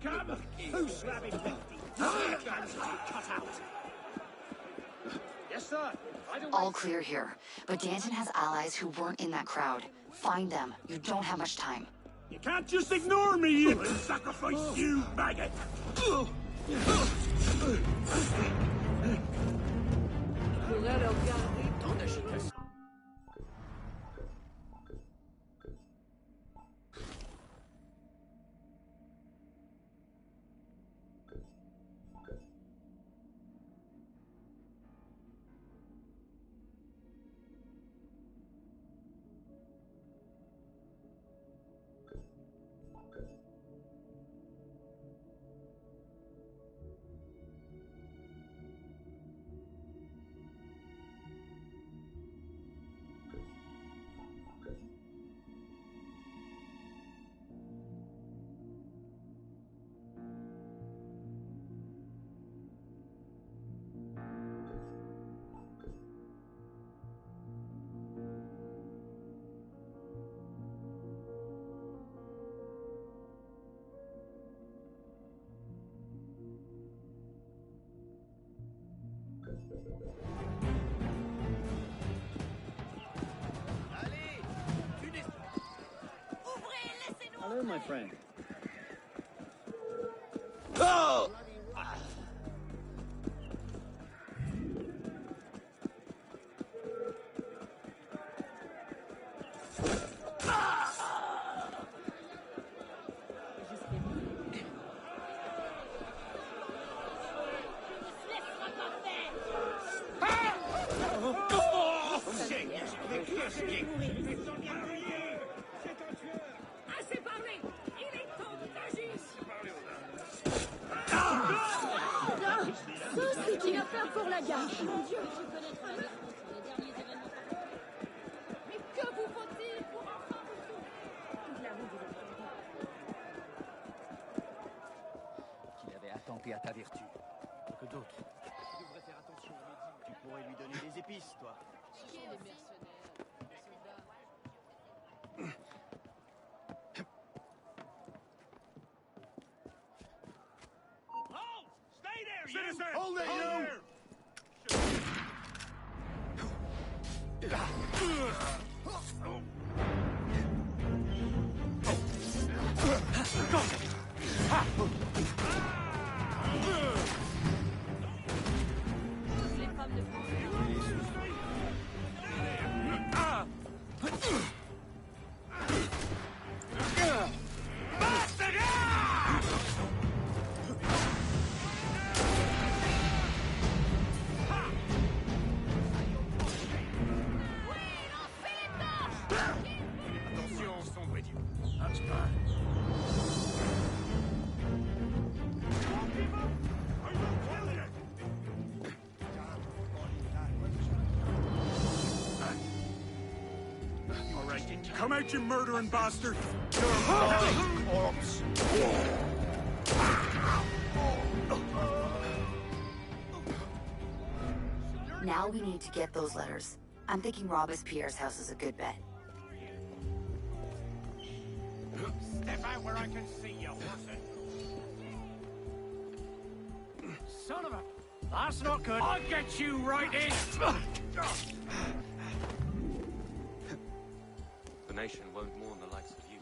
Come! Who slapped him? Hands cut out. Yes, sir. All clear here. But Danton has allies who weren't in that crowd. Find them. You don't have much time. You can't just ignore me! We'll sacrifice you, maggot! Pourrait leur garder tant d'agitation. Hello, my friend. Oh! Assez parlé! Il est temps d'agir! Ça, c'est qu'il a peur pour la gare! Mon Dieu, tu connaîtras les derniers événements. Mais que vous faut-il pour enfin vous sauver? Toute la route vous a Qu'il avait attenté à ta vertu. Que d'autres. Tu devrais faire attention aux médecins. Tu pourrais lui donner des épices, toi. Ce sont des mercenaires, des soldats. Stay there, you! Citizen! Hold it, you! les femmes de Come out, you murdering bastard! You're my corpse! Now we need to get those letters. I'm thinking Robespierre's house is a good bet. Step out where I can see you, Horson. Son of a... That's not good. I'll get you right in! The nation won't mourn the likes of you.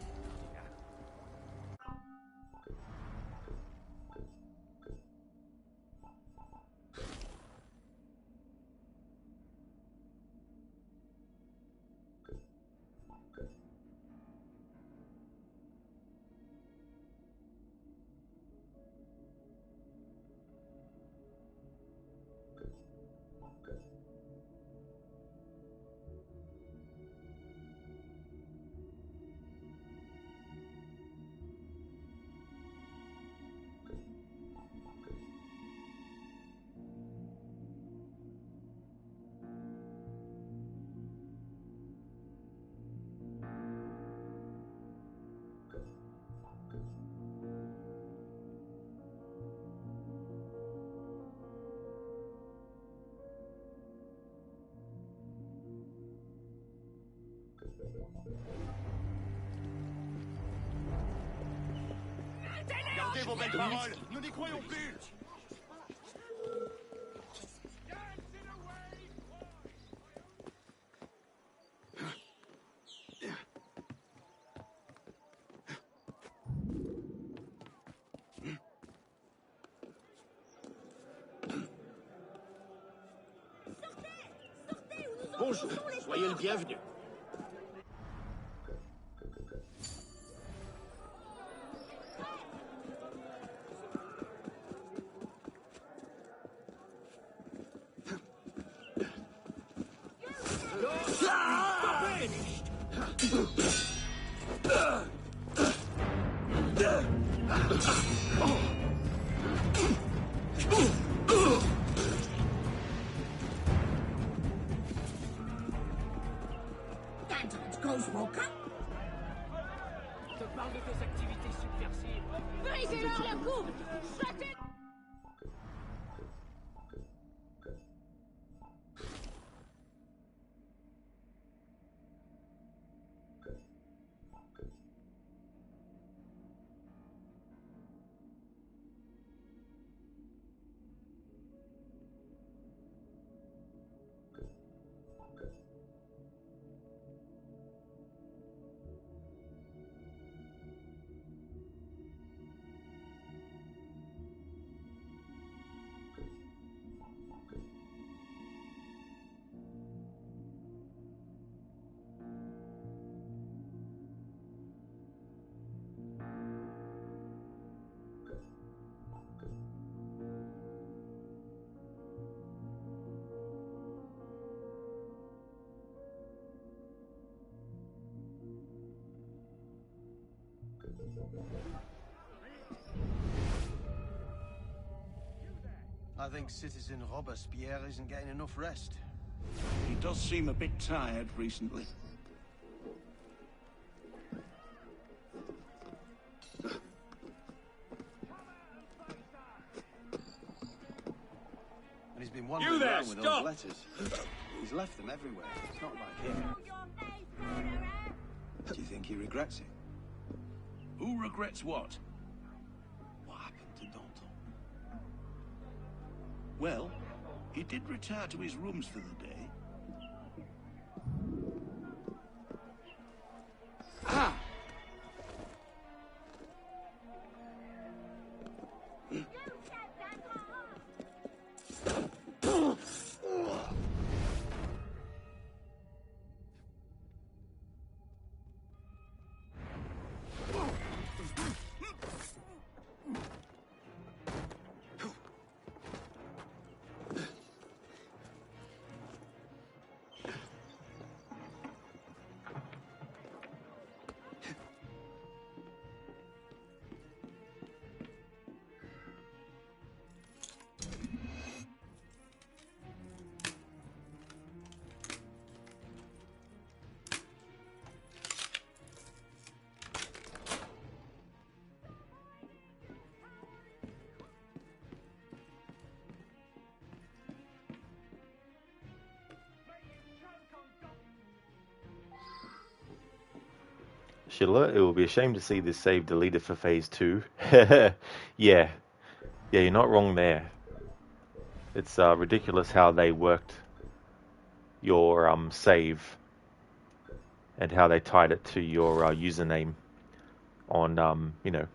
Gardez vos belles paroles! Nous n'y croyons plus! Bonjour, soyez le bienvenu. Je te parle de tes activités subversives. Brisez-leur la cou! Chacun... I think Citizen Robespierre isn't getting enough rest. He does seem a bit tired recently. And he's been wandering around with those letters. He's left them everywhere. It's not like him. Do you think he regrets it? Who regrets what? What happened to Danton? Well, he did retire to his rooms for the day. Ah! Schiller, it will be a shame to see this save deleted for Phase 2. Yeah. Yeah, you're not wrong there. It's ridiculous how they worked your save and how they tied it to your username on, you know,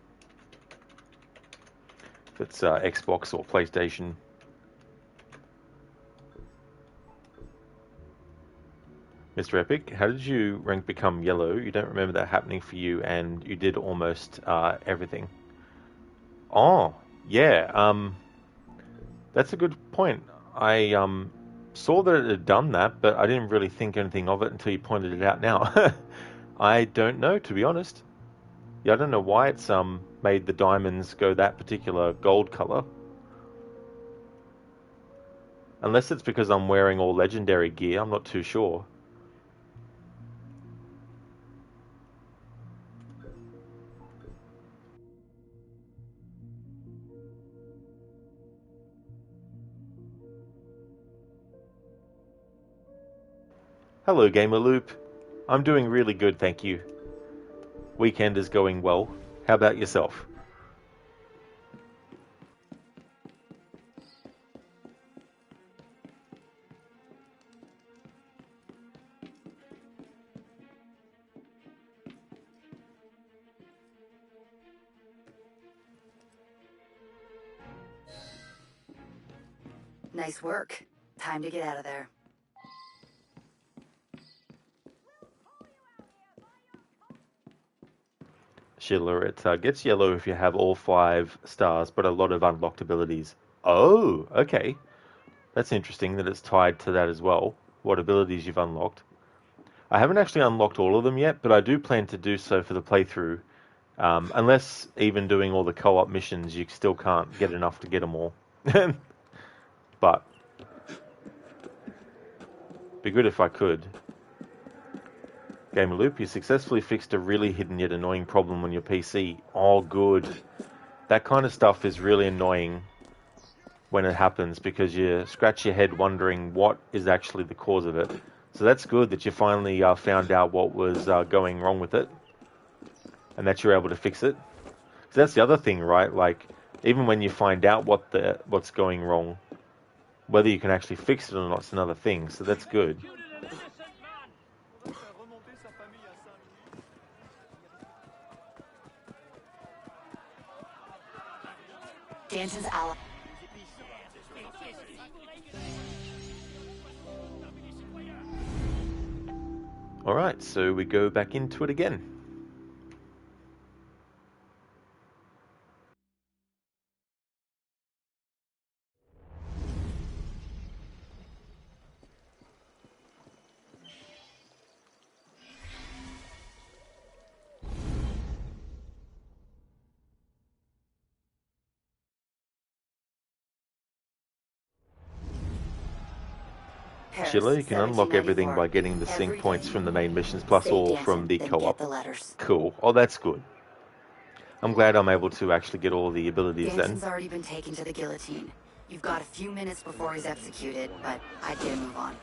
if it's Xbox or PlayStation. Mr. Epic, how did you rank become yellow? You don't remember that happening for you, and you did almost everything. Oh, yeah. That's a good point. I saw that it had done that, but I didn't really think anything of it until you pointed it out now. I don't know, to be honest. Yeah, I don't know why it's made the diamonds go that particular gold color. Unless it's because I'm wearing all legendary gear, I'm not too sure. Hello, Gamer Loop. I'm doing really good, thank you. Weekend is going well. How about yourself? Nice work. Time to get out of there. Schiller, it gets yellow if you have all 5 stars, but a lot of unlocked abilities. Oh, okay. That's interesting that it's tied to that as well, what abilities you've unlocked. I haven't actually unlocked all of them yet, but I do plan to do so for the playthrough. Unless even doing all the co-op missions, you still can't get enough to get them all. But be good if I could. Gamer Loop, you successfully fixed a really hidden yet annoying problem on your PC. Oh, good. That kind of stuff is really annoying when it happens because you scratch your head wondering what is actually the cause of it. So that's good that you finally found out what was going wrong with it and that you're able to fix it. So that's the other thing, right? Like, even when you find out what's going wrong, whether you can actually fix it or not is another thing. So that's good. Danton's ally. Alright, so we go back into it again. Sheila, you can unlock everything by getting the sync points from the main missions, plus all from the co-op. Cool. Oh, that's good. I'm glad I'm able to actually get all the abilities then. Danton's already been taken to the guillotine. You've got a few minutes before he's executed, but I'd get a move on.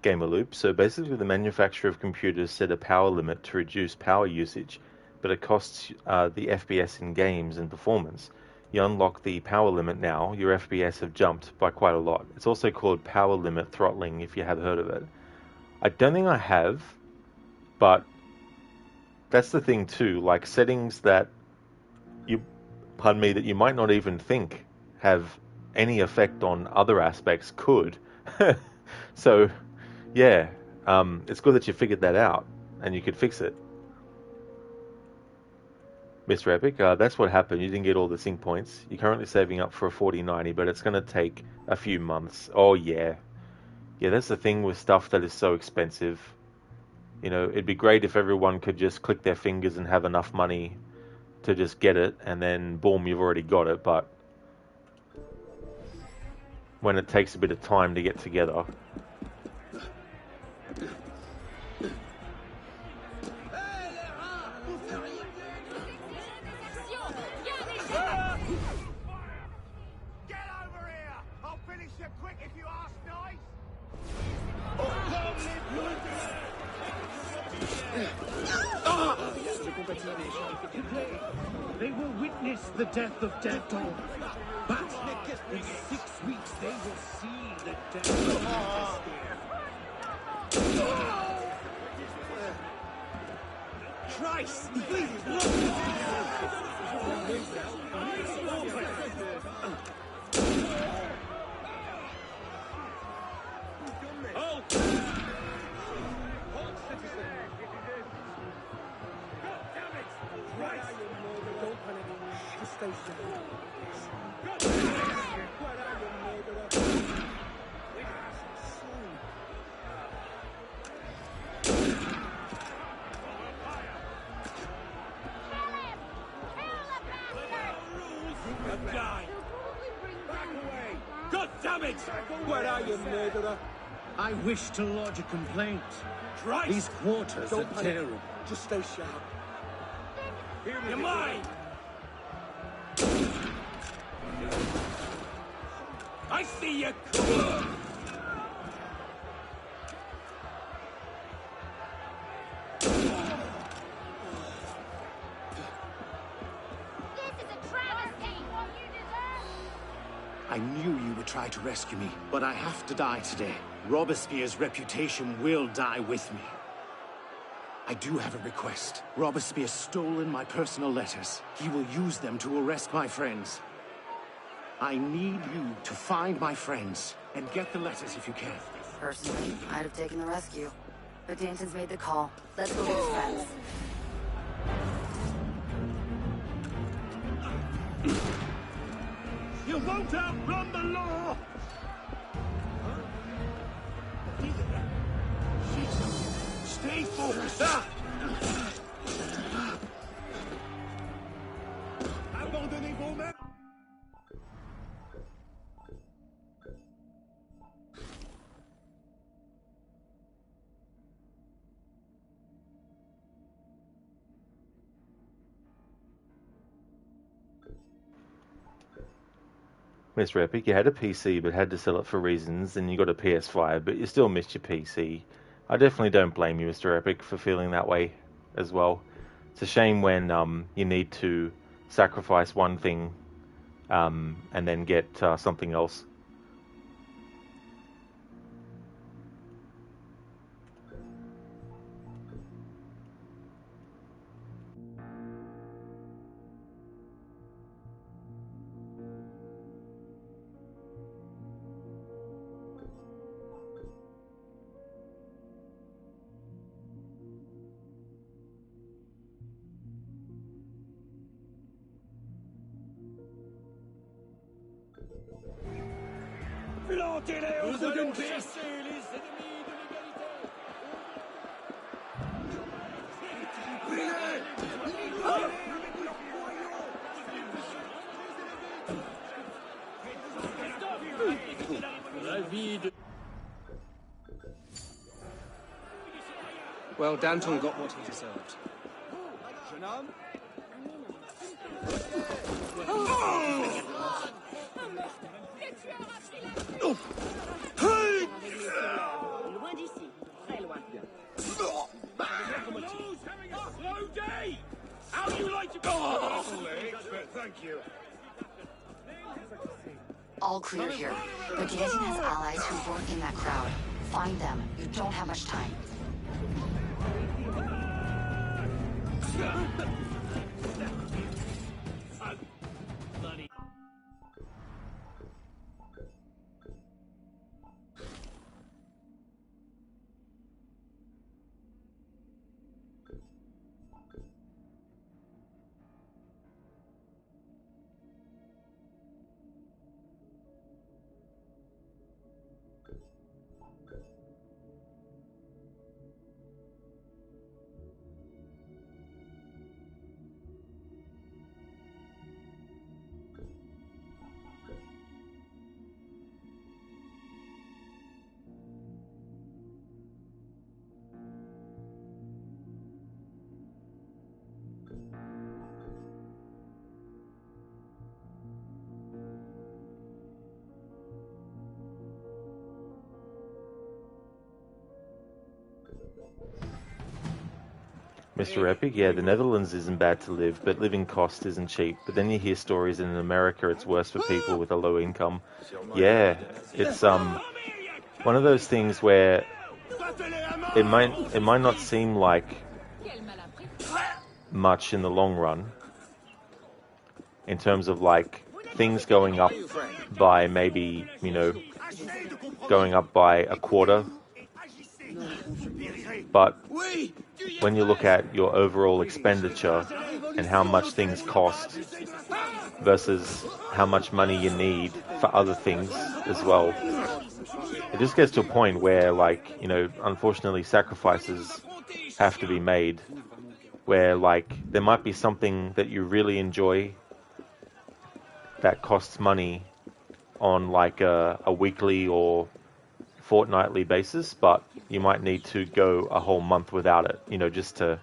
Gamer Loop. So basically the manufacturer of computers set a power limit to reduce power usage, but it costs the FPS in games and performance. You unlock the power limit now, your FPS have jumped by quite a lot. It's also called power limit throttling, if you have heard of it. I don't think I have, but that's the thing too, like settings that that you might not even think have any effect on other aspects could. So, yeah, it's good that you figured that out and you could fix it. Mr. Epic, that's what happened. You didn't get all the sync points. You're currently saving up for a 4090, but it's going to take a few months. Oh, yeah. Yeah, that's the thing with stuff that is so expensive. You know, it'd be great if everyone could just click their fingers and have enough money to just get it, and then boom, you've already got it. But when it takes a bit of time to get together. Today, they will witness the death of Danton. But in 6 weeks, they will see the death of Christ! Please! Where are you, murderer? I wish to lodge a complaint. Christ! These quarters are terrible. Just stay sharp. You're mine! I see you! I knew you would try to rescue me, but I have to die today. Robespierre's reputation will die with me. I do have a request. Robespierre's stolen my personal letters. He will use them to arrest my friends. I need you to find my friends and get the letters if you can. Personally, I'd have taken the rescue. But Danton's made the call. Let's go get his friends. You won't outrun the law! Stay focused! Abandonnez vos-mêmes! Mr. Epic, you had a PC but had to sell it for reasons, and you got a PS5, but you still missed your PC. I definitely don't blame you, Mr. Epic, for feeling that way as well. It's a shame when you need to sacrifice one thing and then get something else. Plantez-les aux allons chasser les ennemis de l'égalité. Well, Danton got what he deserved. Jeune homme? Loin d'ici. thank you. All clear here. But Danton has allies who weren't in that crowd. Find them. You don't have much time. Mr. Epic, yeah, the Netherlands isn't bad to live, but living cost isn't cheap. But then you hear stories in America it's worse for people with a low income. Yeah, it's one of those things where it might not seem like much in the long run in terms of like things going up by maybe, you know, going up by a quarter. But when you look at your overall expenditure and how much things cost versus how much money you need for other things as well, it just gets to a point where, like, you know, unfortunately sacrifices have to be made, where like there might be something that you really enjoy that costs money on like a weekly or fortnightly basis, but you might need to go a whole month without it, you know, just to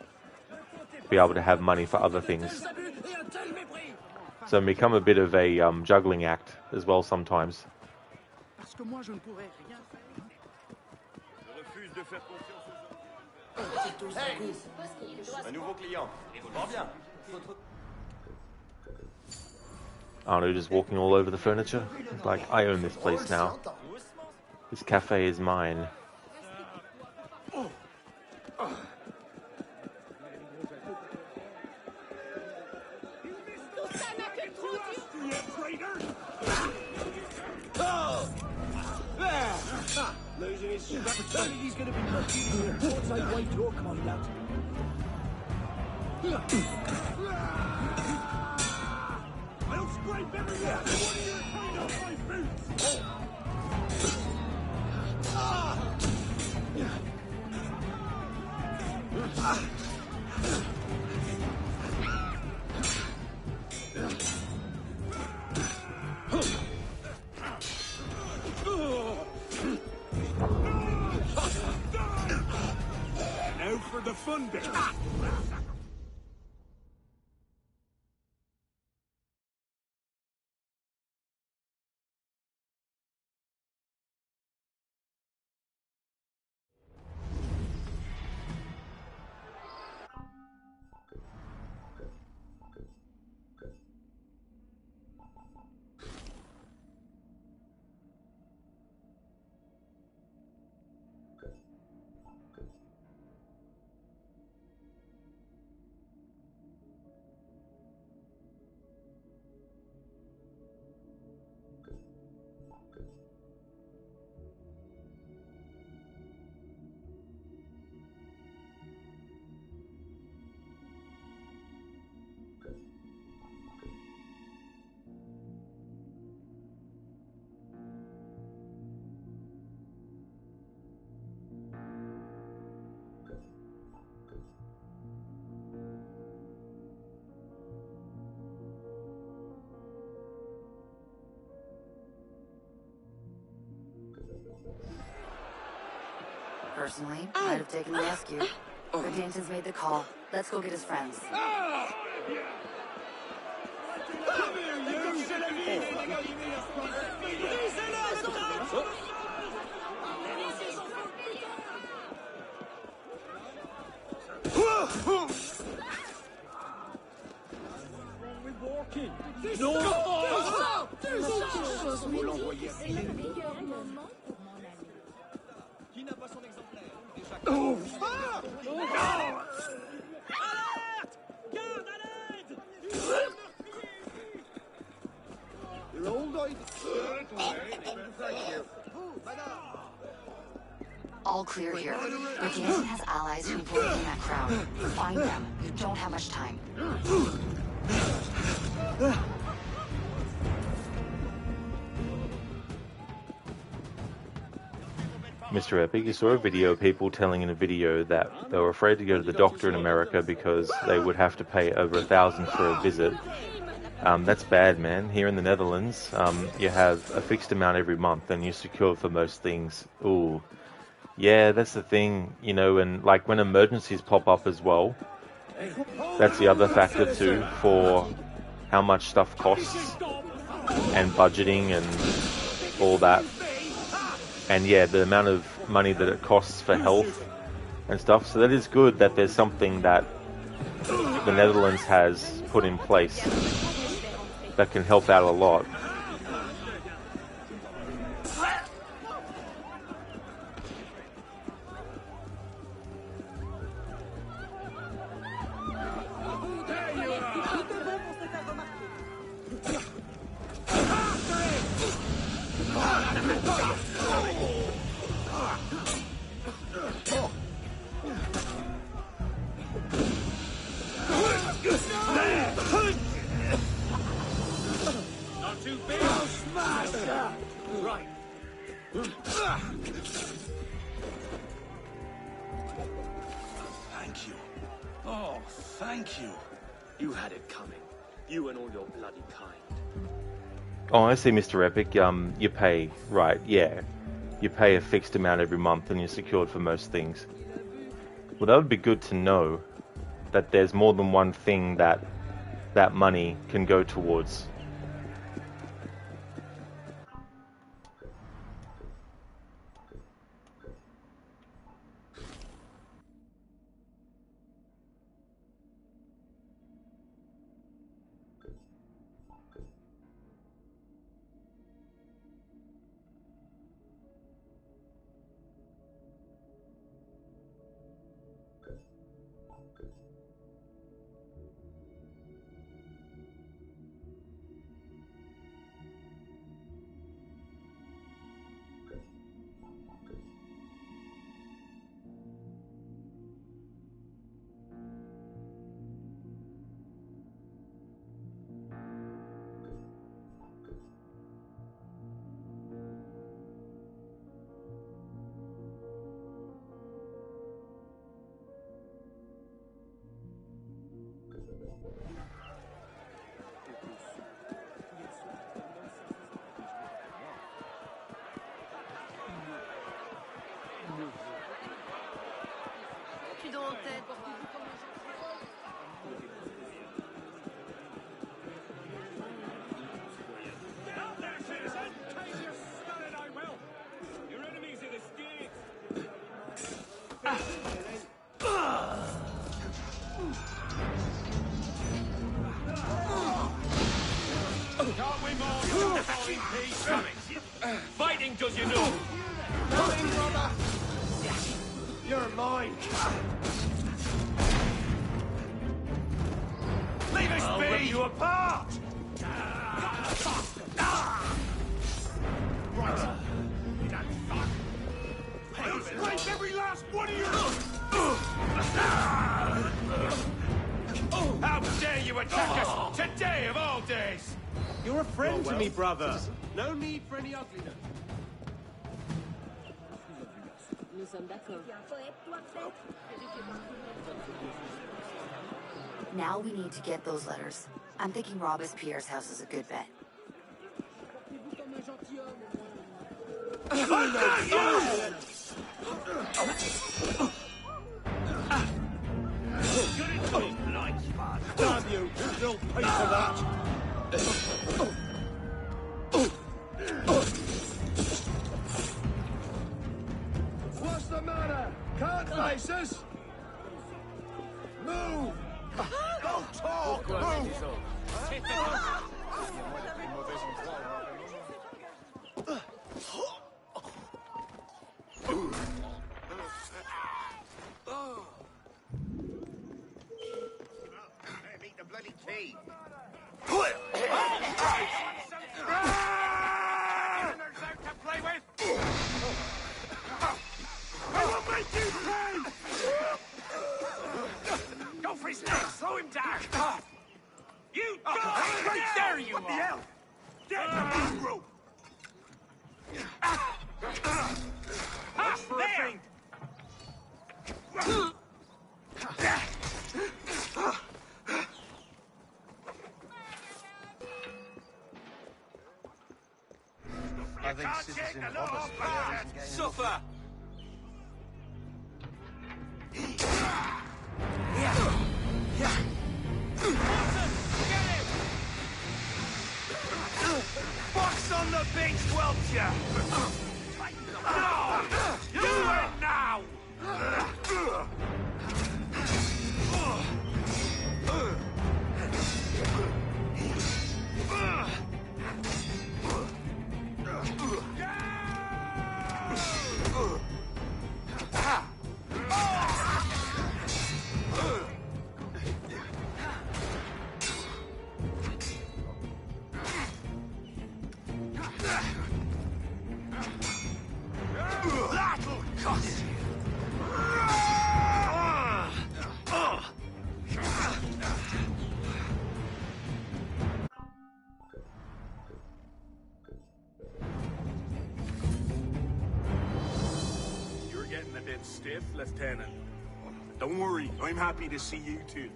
be able to have money for other things. So it become a bit of a juggling act as well sometimes. Arno just walking all over the furniture. It's like, I own this place now. This cafe is mine. Losing his structure. He's going to be lucky once I wait your conduct. I'll scrape every last one of your kind off my boots. Now for the fun bit. Personally, I'd have taken the rescue. But Danton's made the call. Let's go get his friends. We're walking. Non! Faut l'envoyer à Helix. Qui n'a pas son exemplaire? Oh! Alerte! Garde à l'aide! All clear here. But Danton has allies who broke in that crowd. Find them. You don't have much time. Mr. Epic, you saw a video of people telling in a video that they were afraid to go to the doctor in America because they would have to pay over $1,000 for a visit. That's bad, man. Here in the Netherlands, you have a fixed amount every month and you're secure for most things. Ooh. Yeah, that's the thing, you know, and like when emergencies pop up as well, that's the other factor too for how much stuff costs and budgeting and all that. And yeah, the amount of money that it costs for health and stuff. So that is good that there's something that the Netherlands has put in place that can help out a lot. Right. Thank you. Oh, thank you. You had it coming. You and all your bloody kind. Oh, I see, Mr. Epic. You pay, right, yeah. You pay a fixed amount every month and you're secured for most things. Well, that would be good to know that there's more than one thing that that money can go towards. Fighting does you know. Coming, brother. You're mine. Leave us I'll be! rip you apart. I'll scrape every last one of you! How dare you attack us today of all days! You're a friend to me, brother. No need for any ugliness. Nous sommes d'accord. Now we need to get those letters. I'm thinking Robespierre's house is a good bet. Damn you! You'll pay for that. What's the matter? Can't face us? Move! Don't talk! Move! you are! What the hell? Get the mongrel! Watch for a feint! I think Citizen Robespierre isn't getting Suffer! Box on the big squelcher! No! You win now! That'll cost you! You're getting a bit stiff, Lieutenant. Don't worry, I'm happy to see you too.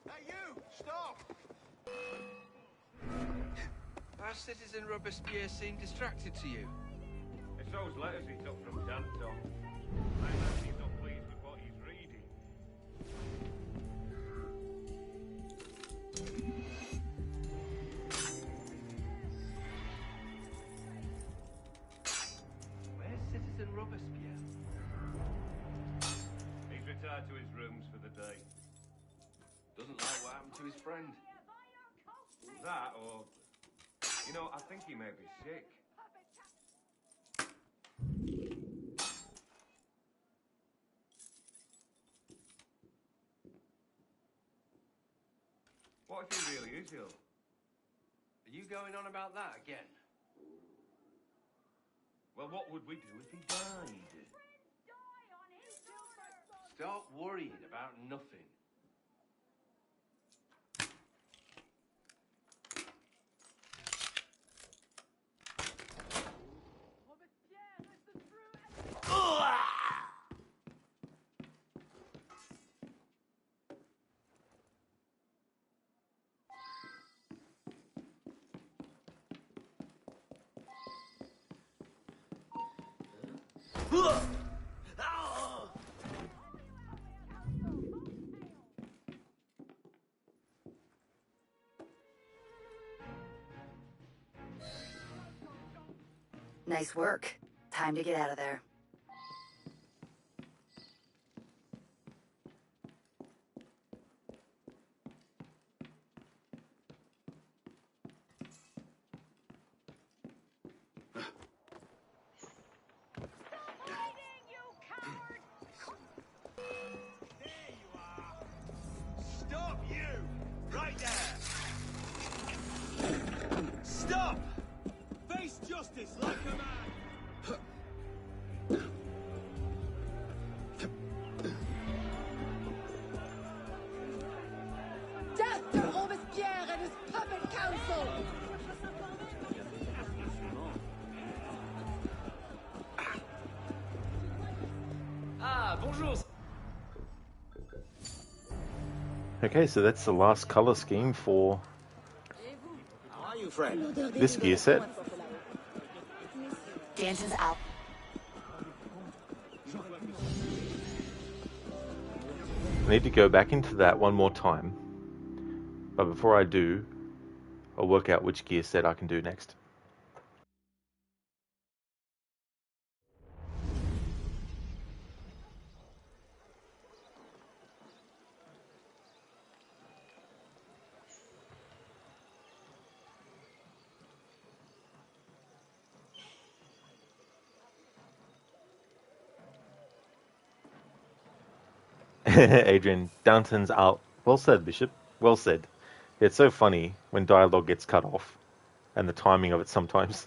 Hey, you! Stop! Has Citizen Robespierre seemed distracted to you? It's those letters he took from Danton. I imagine he's not pleased with what he's reading. Where's Citizen Robespierre? He's retired to his rooms for the day. Doesn't like what happened to his friend. That, or... You know, I think he may be sick. What if he really is ill? Are you going on about that again? Well, what would we do if he died? Stop worrying about nothing. Nice work. Time to get out of there. Stop, you! Right there! Stop! Face justice like a man! Okay, so that's the last color scheme for How are you, friend? this gear set. Danton's out. I need to go back into that one more time, but before I do, I'll work out which gear set I can do next. Adrian, Downton's out. Well said, Bishop. Well said. It's so funny when dialogue gets cut off, and the timing of it sometimes.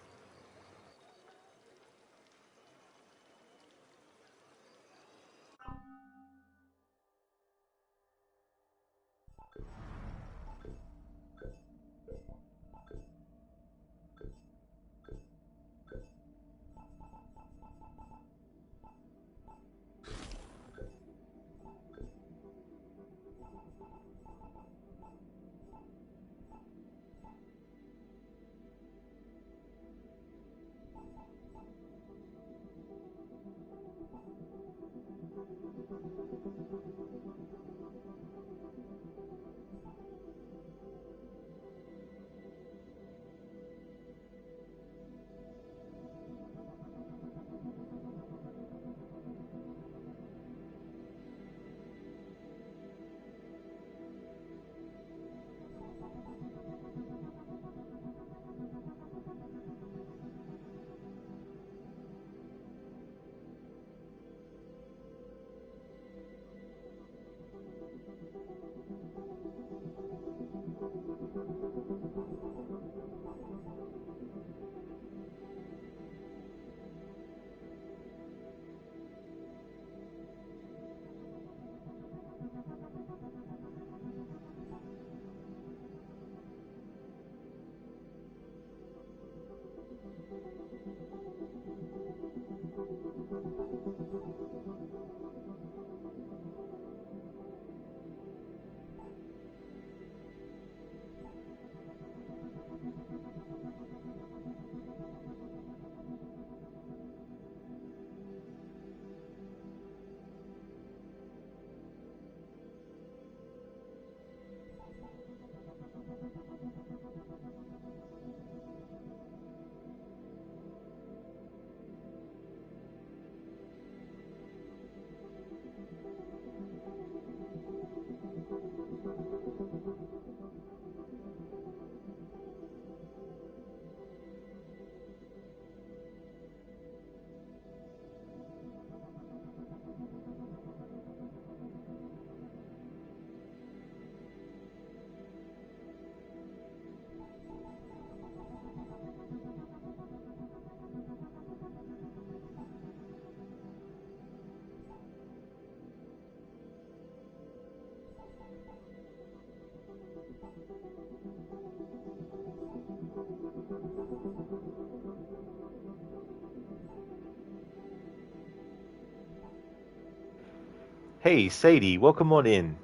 Hey, Sadie, welcome on in.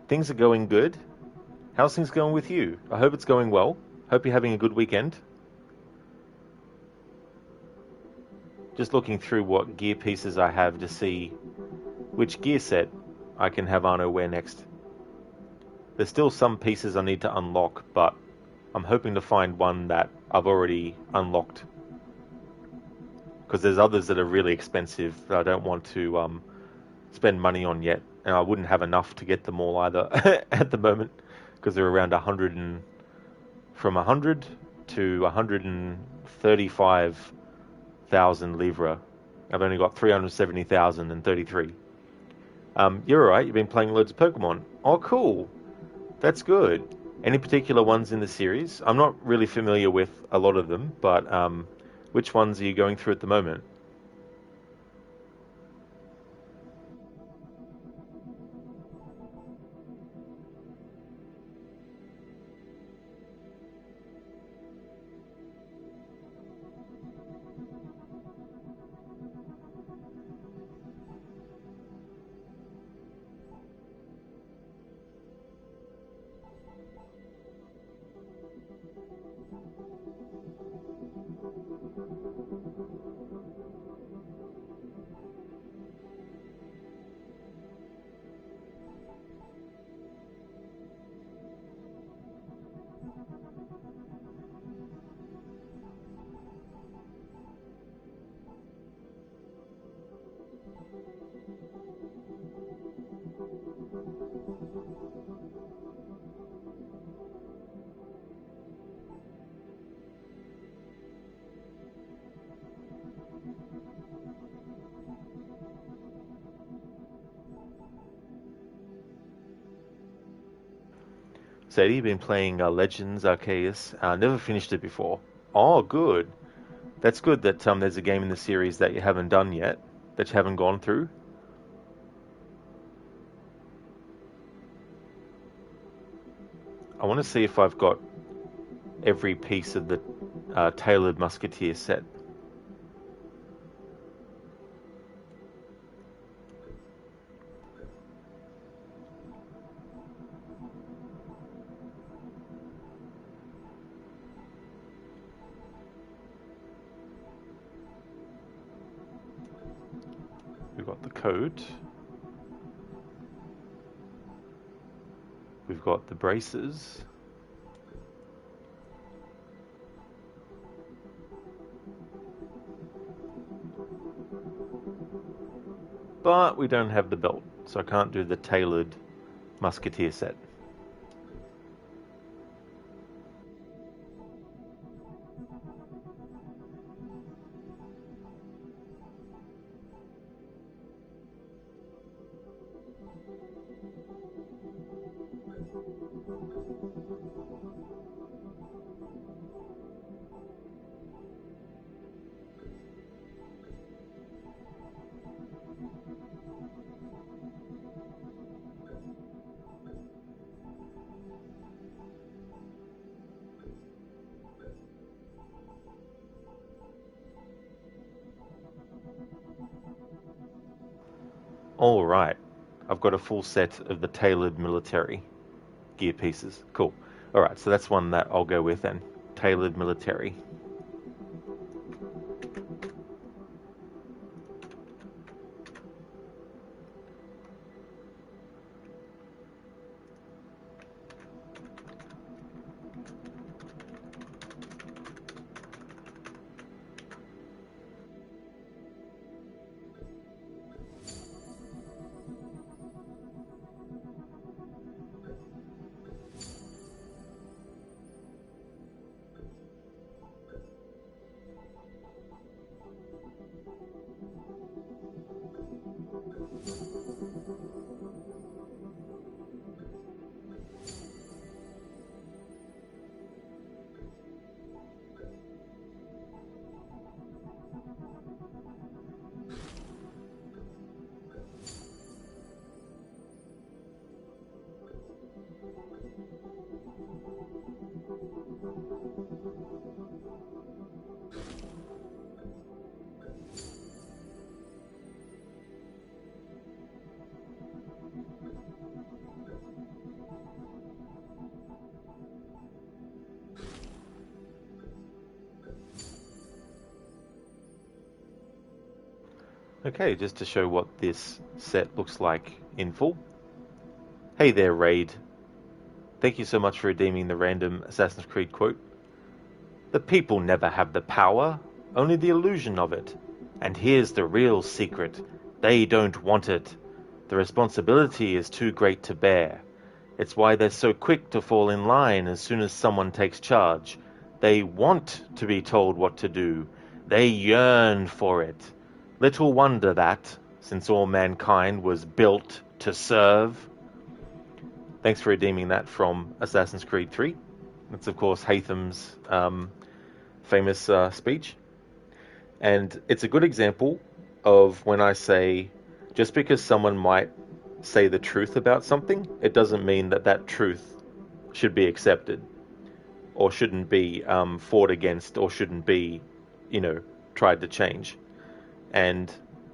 Things are going good. How's things going with you? I hope it's going well. Hope you're having a good weekend. Just looking through what gear pieces I have to see which gear set I can have Arno wear next. There's still some pieces I need to unlock, but I'm hoping to find one that I've already unlocked. Because there's others that are really expensive that I don't want to spend money on yet, and I wouldn't have enough to get them all either at the moment, because they're around from 100 to 135,000 livre. I've only got 370,033. You're alright, you've been playing loads of Pokemon. Oh, cool. That's good. Any particular ones in the series? I'm not really familiar with a lot of them, but which ones are you going through at the moment? Sadie, been playing Legends Arceus. Never finished it before. Oh, good. That's good that there's a game in the series that you haven't done yet, that you haven't gone through. I want to see if I've got every piece of the tailored musketeer set. We've got the coat. We've got the braces. But we don't have the belt, so I can't do the tailored musketeer set. All right, I've got a full set of the tailored military gear pieces. Cool. All right, so that's one that I'll go with then. Tailored military. Okay, just to show what this set looks like in full. Hey there, Raid. Thank you so much for redeeming the random Assassin's Creed quote. The people never have the power, only the illusion of it. And here's the real secret. They don't want it. The responsibility is too great to bear. It's why they're so quick to fall in line as soon as someone takes charge. They want to be told what to do. They yearn for it. Little wonder that, since all mankind was built to serve. Thanks for redeeming that from Assassin's Creed 3. That's, of course, Haytham's famous speech. And it's a good example of when I say, just because someone might say the truth about something, it doesn't mean that that truth should be accepted, or shouldn't be fought against, or shouldn't be, tried to change. And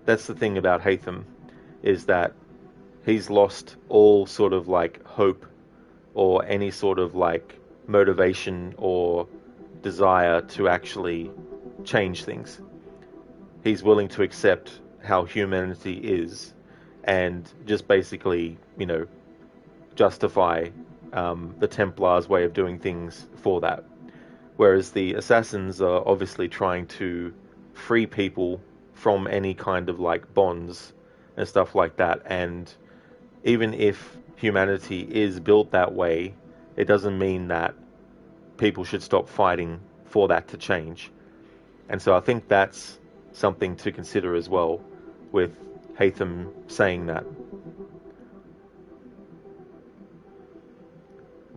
that's the thing about Haytham, is that he's lost all sort of like hope or any sort of like motivation or desire to actually change things. He's willing to accept how humanity is and just basically, justify the Templars' way of doing things for that. Whereas the assassins are obviously trying to free people from any kind of like bonds and stuff like that. And even if humanity is built that way, it doesn't mean that people should stop fighting for that to change. And so I think that's something to consider as well, with Haytham saying that.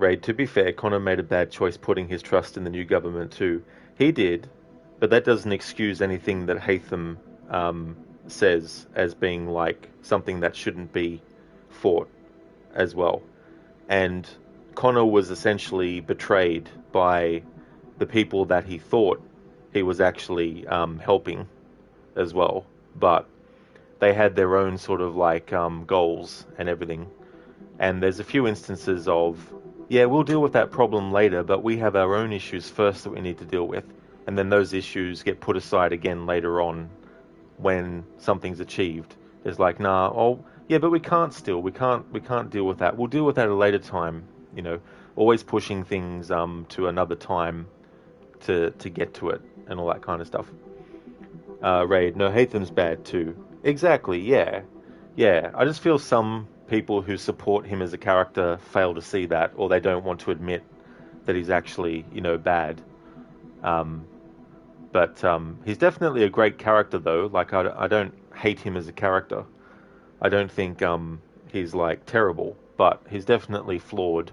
Ray, to be fair, Connor made a bad choice putting his trust in the new government too. He did, but that doesn't excuse anything that Hatham says as being like something that shouldn't be fought as well. And Connor was essentially betrayed by the people that he thought he was actually helping as well. But they had their own sort of like goals and everything. And there's a few instances of, yeah, we'll deal with that problem later, but we have our own issues first that we need to deal with. And then those issues get put aside again later on when something's achieved. It's like, nah, oh, yeah, but we can't deal with that. We'll deal with that at a later time, you know, always pushing things to another time to get to it and all that kind of stuff. Raid, no, Hatham's bad too. Exactly, yeah. Yeah, I just feel some people who support him as a character fail to see that, or they don't want to admit that he's actually, you know, bad. But he's definitely a great character, though. Like, I don't hate him as a character. I don't think he's, like, terrible. But he's definitely flawed.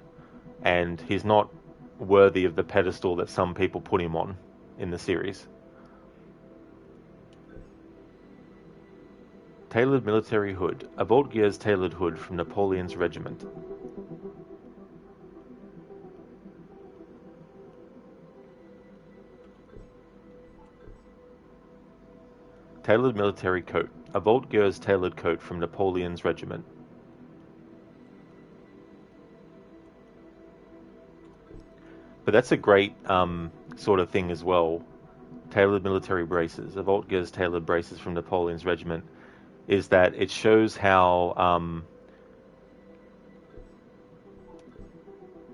And he's not worthy of the pedestal that some people put him on in the series. Tailored military hood. A Vault-Gear's tailored hood from Napoleon's regiment. Tailored military coat. A Vault-Gear's tailored coat from Napoleon's regiment. But that's a great sort of thing as well. Tailored military braces. A Vault-Gear's tailored braces from Napoleon's regiment. Is that it shows how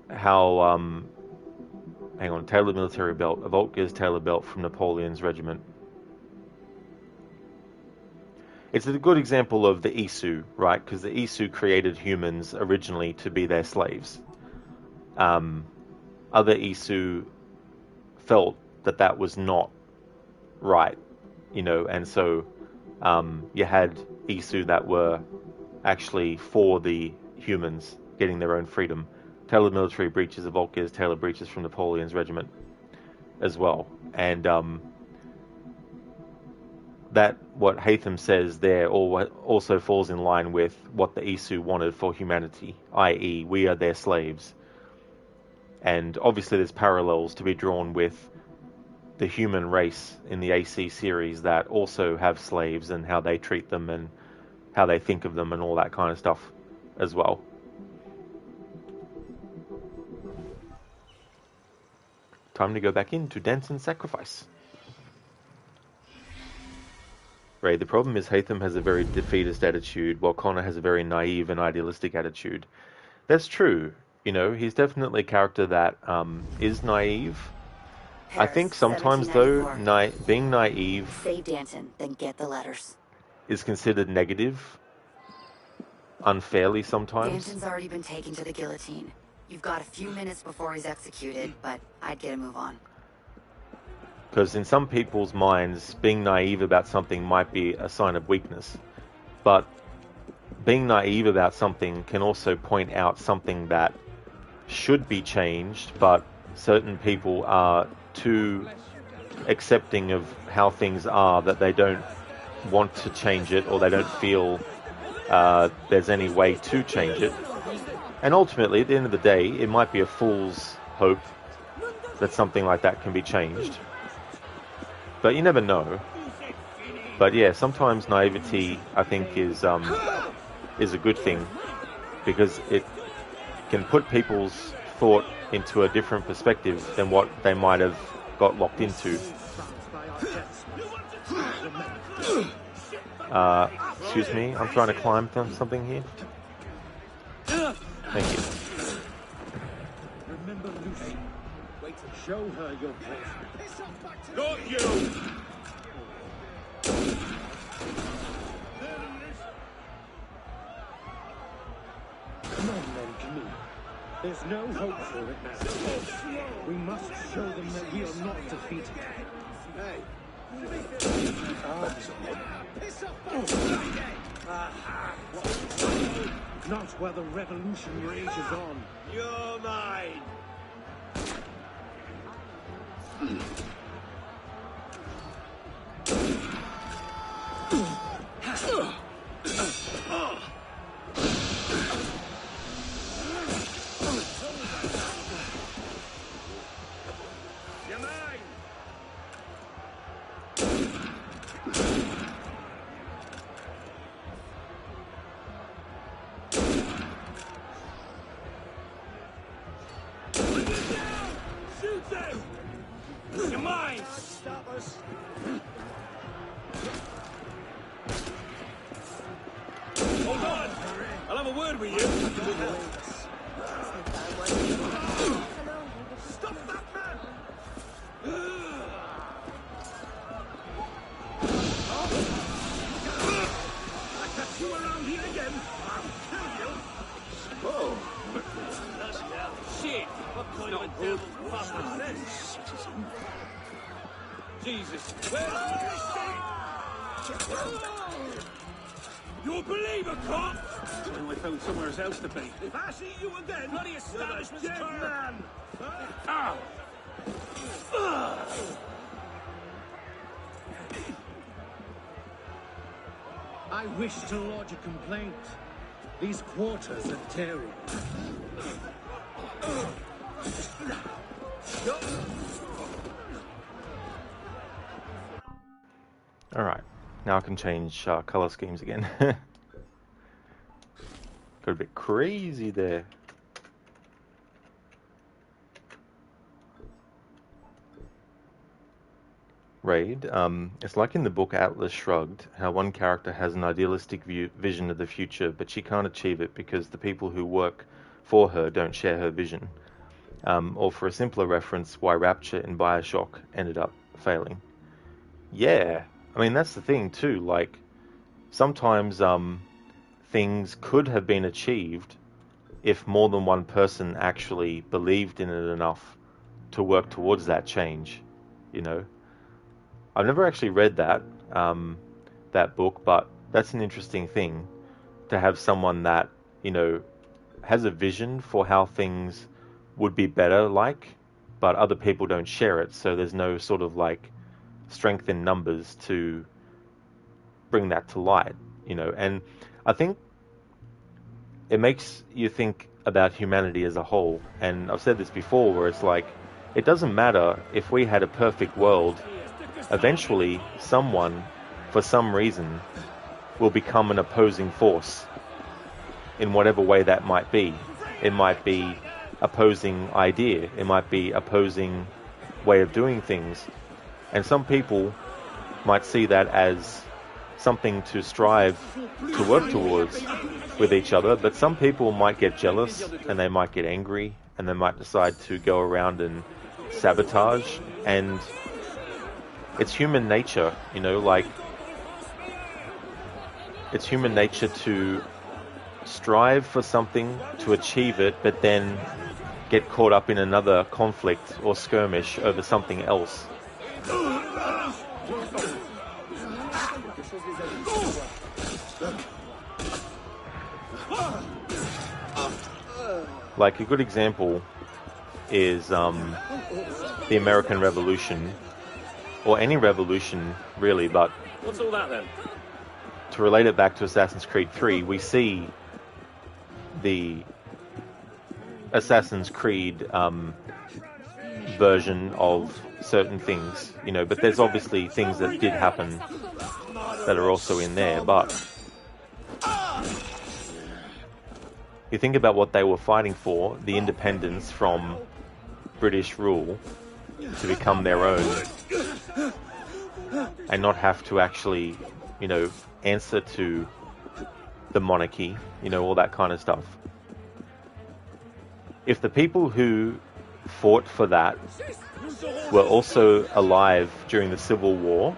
hang on, tailored military belt. A Vault-Gear's tailored belt from Napoleon's regiment. It's a good example of the Isu, right? Because the Isu created humans originally to be their slaves. Other Isu felt that that was not right, you know, and so you had Isu that were actually for the humans getting their own freedom. Tailored military breeches, of Vault-Gear's tailored breeches from Napoleon's regiment as well. And that what Hatham says there also falls in line with what the Isu wanted for humanity, i.e. we are their slaves. And obviously there's parallels to be drawn with the human race in the AC series that also have slaves and how they treat them and how they think of them and all that kind of stuff as well. Time to go back in to dance and sacrifice. Ray, the problem is Hatham has a very defeatist attitude while Connor has a very naive and idealistic attitude. That's true. You know, he's definitely a character that is naive. Paris, I think sometimes, though, being naive Say Danton, then get the letters. is considered negative, unfairly sometimes. Danton's already been taken to the guillotine. You've got a few minutes before he's executed, but I'd get a move on. Because in some people's minds, being naive about something might be a sign of weakness. But being naive about something can also point out something that should be changed, but certain people are too accepting of how things are that they don't want to change it, or they don't feel there's any way to change it. And ultimately, at the end of the day, it might be a fool's hope that something like that can be changed. But you never know. But yeah, sometimes naivety, I think, is a good thing, because it can put people's thought into a different perspective than what they might have got locked into. Excuse me, I'm trying to climb something here. Thank you. Remember Lucy. Wait to show her your place. Got you! Come on then, Camille. There's no hope for it now. We must show them that we are not defeated. Hey. Not while the revolution rages on. You're mine. You're mine. Shoot them! You're mine! Stop us! Hold on! I'll have a word with you. Stop that man! I catch you around here again, I'll kill you! Oh! Shit! What kind of a devil's bastard is this? Jesus! Where's this thing? You a believer, cop? Well, I found somewhere else to be. If I see you again, bloody establishment's dead man! Ah! I wish to lodge a complaint. These quarters are terrible. Alright, now I can change color schemes again. Got a bit crazy there. Raid, it's like in the book Atlas Shrugged, how one character has an idealistic vision of the future, but she can't achieve it because the people who work for her don't share her vision. Or for a simpler reference, why Rapture in Bioshock ended up failing. Yeah, I mean, that's the thing too, like, sometimes things could have been achieved if more than one person actually believed in it enough to work towards that change, you know. I've never actually read that that book, but that's an interesting thing, to have someone that, you know, has a vision for how things would be better like, but other people don't share it, so there's no sort of like strength in numbers to bring that to light, you know. And I think it makes you think about humanity as a whole, and I've said this before, where it's like, it doesn't matter if we had a perfect world. Eventually, someone, for some reason, will become an opposing force in whatever way that might be. It might be opposing idea. It might be opposing way of doing things. And some people might see that as something to strive to work towards with each other, but some people might get jealous and they might get angry and they might decide to go around and sabotage. And it's human nature, you know, like, it's human nature to strive for something, to achieve it, but then get caught up in another conflict or skirmish over something else. Like, a good example is the American Revolution, or any revolution really, but What's all that then? to relate it back to Assassin's Creed 3, we see the Assassin's Creed version of certain things, you know, but there's obviously things that did happen that are also in there. But you think about what they were fighting for, the independence from British rule, to become their own and not have to actually, you know, answer to the monarchy, you know, all that kind of stuff. If the people who fought for that were also alive during the Civil War,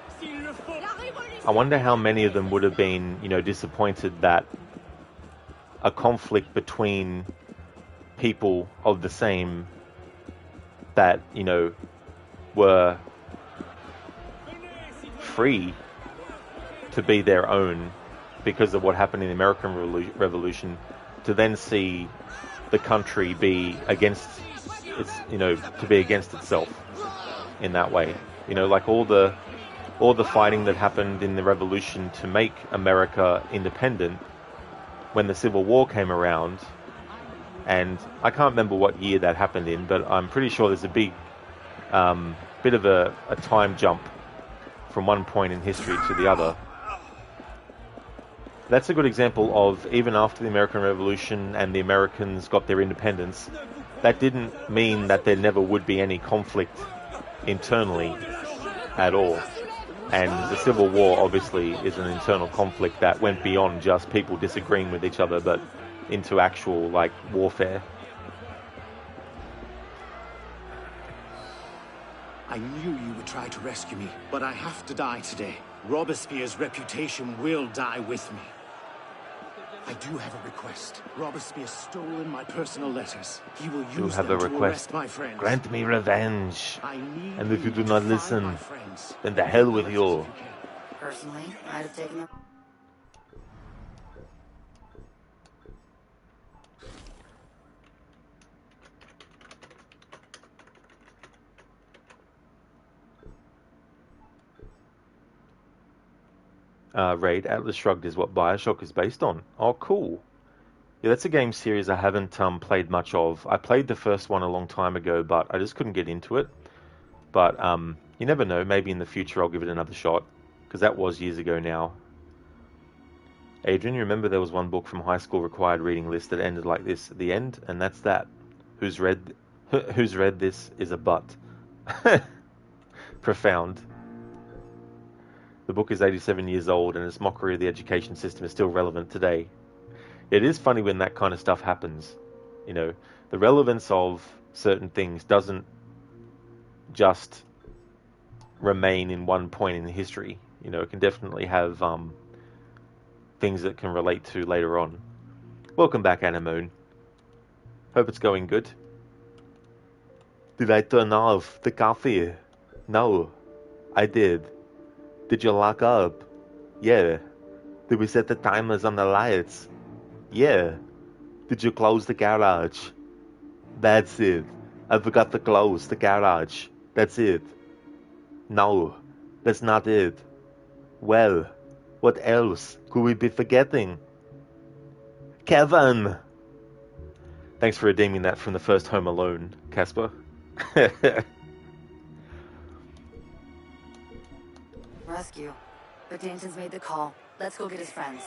I wonder how many of them would have been, you know, disappointed that a conflict between people of the same, that, you know, were free to be their own, because of what happened in the American Revolution, to then see the country be against its, to be against itself in that way. Like all the fighting that happened in the Revolution to make America independent. When the Civil War came around, and I can't remember what year that happened in, but I'm pretty sure there's a big bit of a time jump from one point in history to the other. That's a good example of, even after the American Revolution and the Americans got their independence, that didn't mean that there never would be any conflict internally at all. And the Civil War obviously is an internal conflict that went beyond just people disagreeing with each other, but into actual, warfare. I knew you would try to rescue me, but I have to die today. Robespierre's reputation will die with me. I do have a request. Robespierre stolen my personal letters. He will use them to arrest my friends. Grant me revenge. I need And if you do not listen, my friends. then the hell with you. Personally, I'd have taken them. Raid Atlas Shrugged is what Bioshock is based on. Oh, cool. Yeah, that's a game series I haven't played much of. I played the first one a long time ago, but I just couldn't get into it. But you never know. Maybe in the future I'll give it another shot, because that was years ago now. Adrian, you remember there was one book from high school required reading list that ended like this at the end, and that's that. Who's read this is a butt. Profound. The book is 87 years old, and its mockery of the education system is still relevant today. It is funny when that kind of stuff happens. The relevance of certain things doesn't just remain in one point in history. It can definitely have things that can relate to later on. Welcome back, Anemone. Hope it's going good. Did I turn off the coffee? No, I did. Did you lock up? Yeah. Did we set the timers on the lights? Yeah. Did you close the garage? That's it. I forgot to close the garage. That's it. No, that's not it. Well, what else could we be forgetting? Kevin! Thanks for redeeming that from the first Home Alone, Casper. Rescue. But Danton's made the call. Let's go get his friends.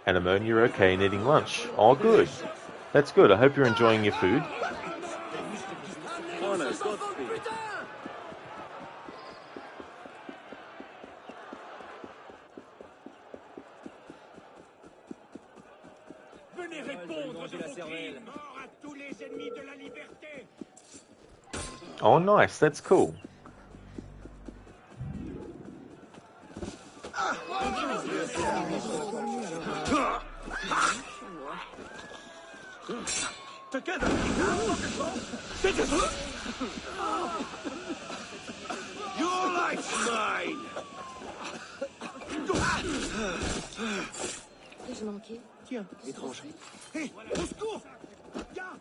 Anemone, you're okay and eating lunch. Oh, good. That's good. I hope you're enjoying your food. Oh, nice. That's cool. Together! Your life's mine! Ai-je manqué? Tiens, étranger. Hé, au secours! Gars!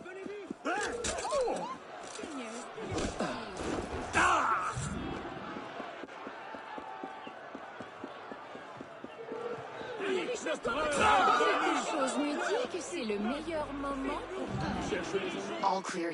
Venez vite! Quelque chose me dit que c'est le meilleur moment pour... All clear.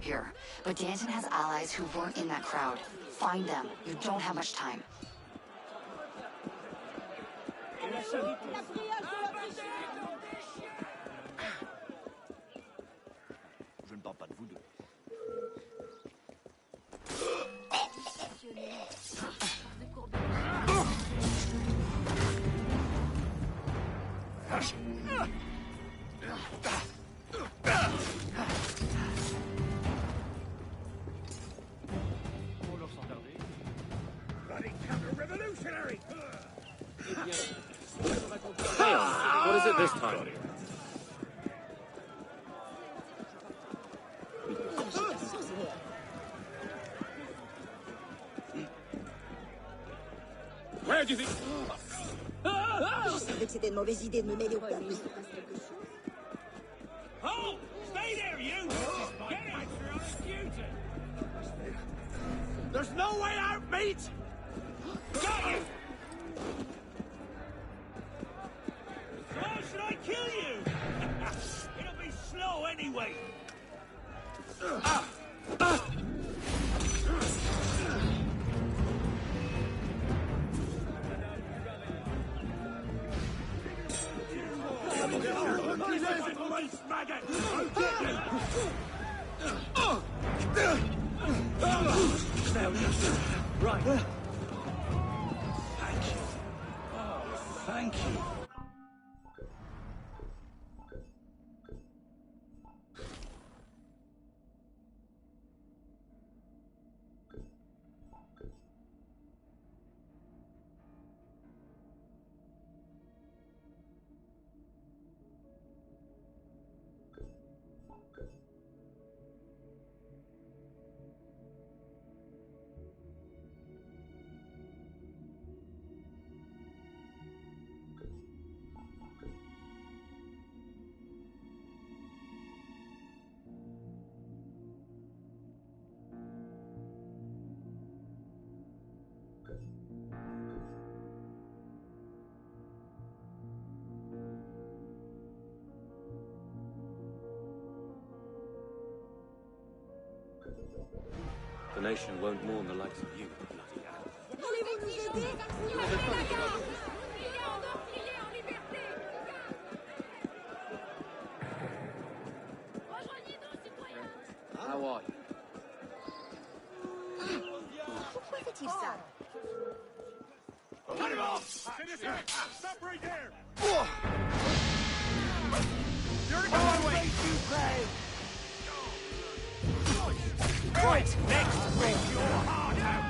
Here, but Danton has allies who weren't in that crowd. Find them. You don't have much time. Je ne parle pas de vous deux. Bloody counter-revolutionary! Hey, what is it this time? Where do you think... Je savais que c'était une mauvaise idée de me mêler au peuple. Oh! Stay there, you! Get out! You're on a duty! There's no way out, mate! Got you! Oh, should I kill you? It'll be slow anyway. Right. Thank you. Thank you. The nation won't mourn the likes of you, bloody hell. Voulez-vous nous aider? How are you? Pourquoi fait-il ça? Cut him off! Stop right there! You're going away! Right, next, break your heart out!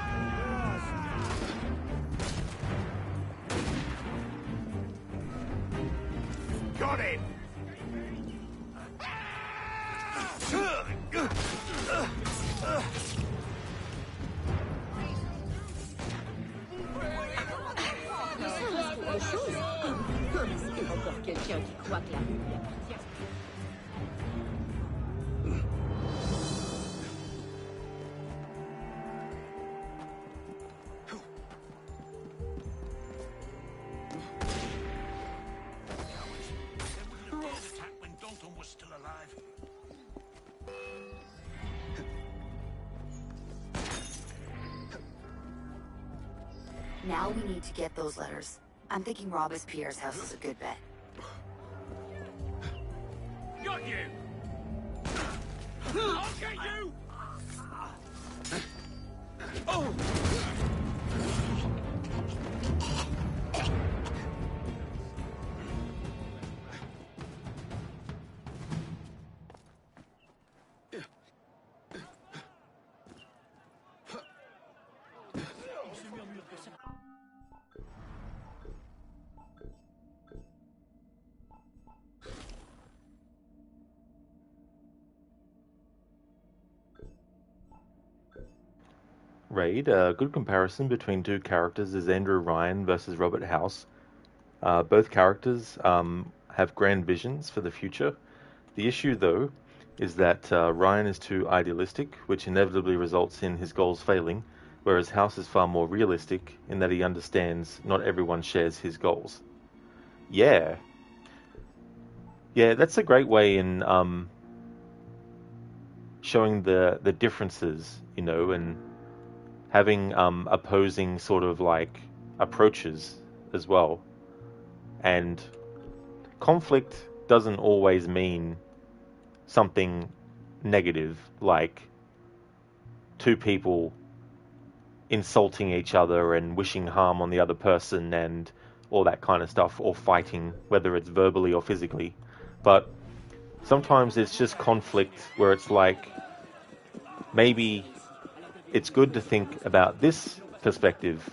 Got him! Encore quelqu'un qui croit que la rue lui appartient. Now we need to get those letters. I'm thinking Robespierre's house is a good bet. Got you! I'll get you! Oh! Raid, a good comparison between two characters is Andrew Ryan versus Robert House. Both characters have grand visions for the future. The issue, though, is that Ryan is too idealistic, which inevitably results in his goals failing, whereas House is far more realistic in that he understands not everyone shares his goals. Yeah, that's a great way in showing the differences, you know, and having opposing sort of like approaches as well. And conflict doesn't always mean something negative, like two people insulting each other and wishing harm on the other person and all that kind of stuff, or fighting, whether it's verbally or physically. But sometimes it's just conflict where it's like, maybe it's good to think about this perspective,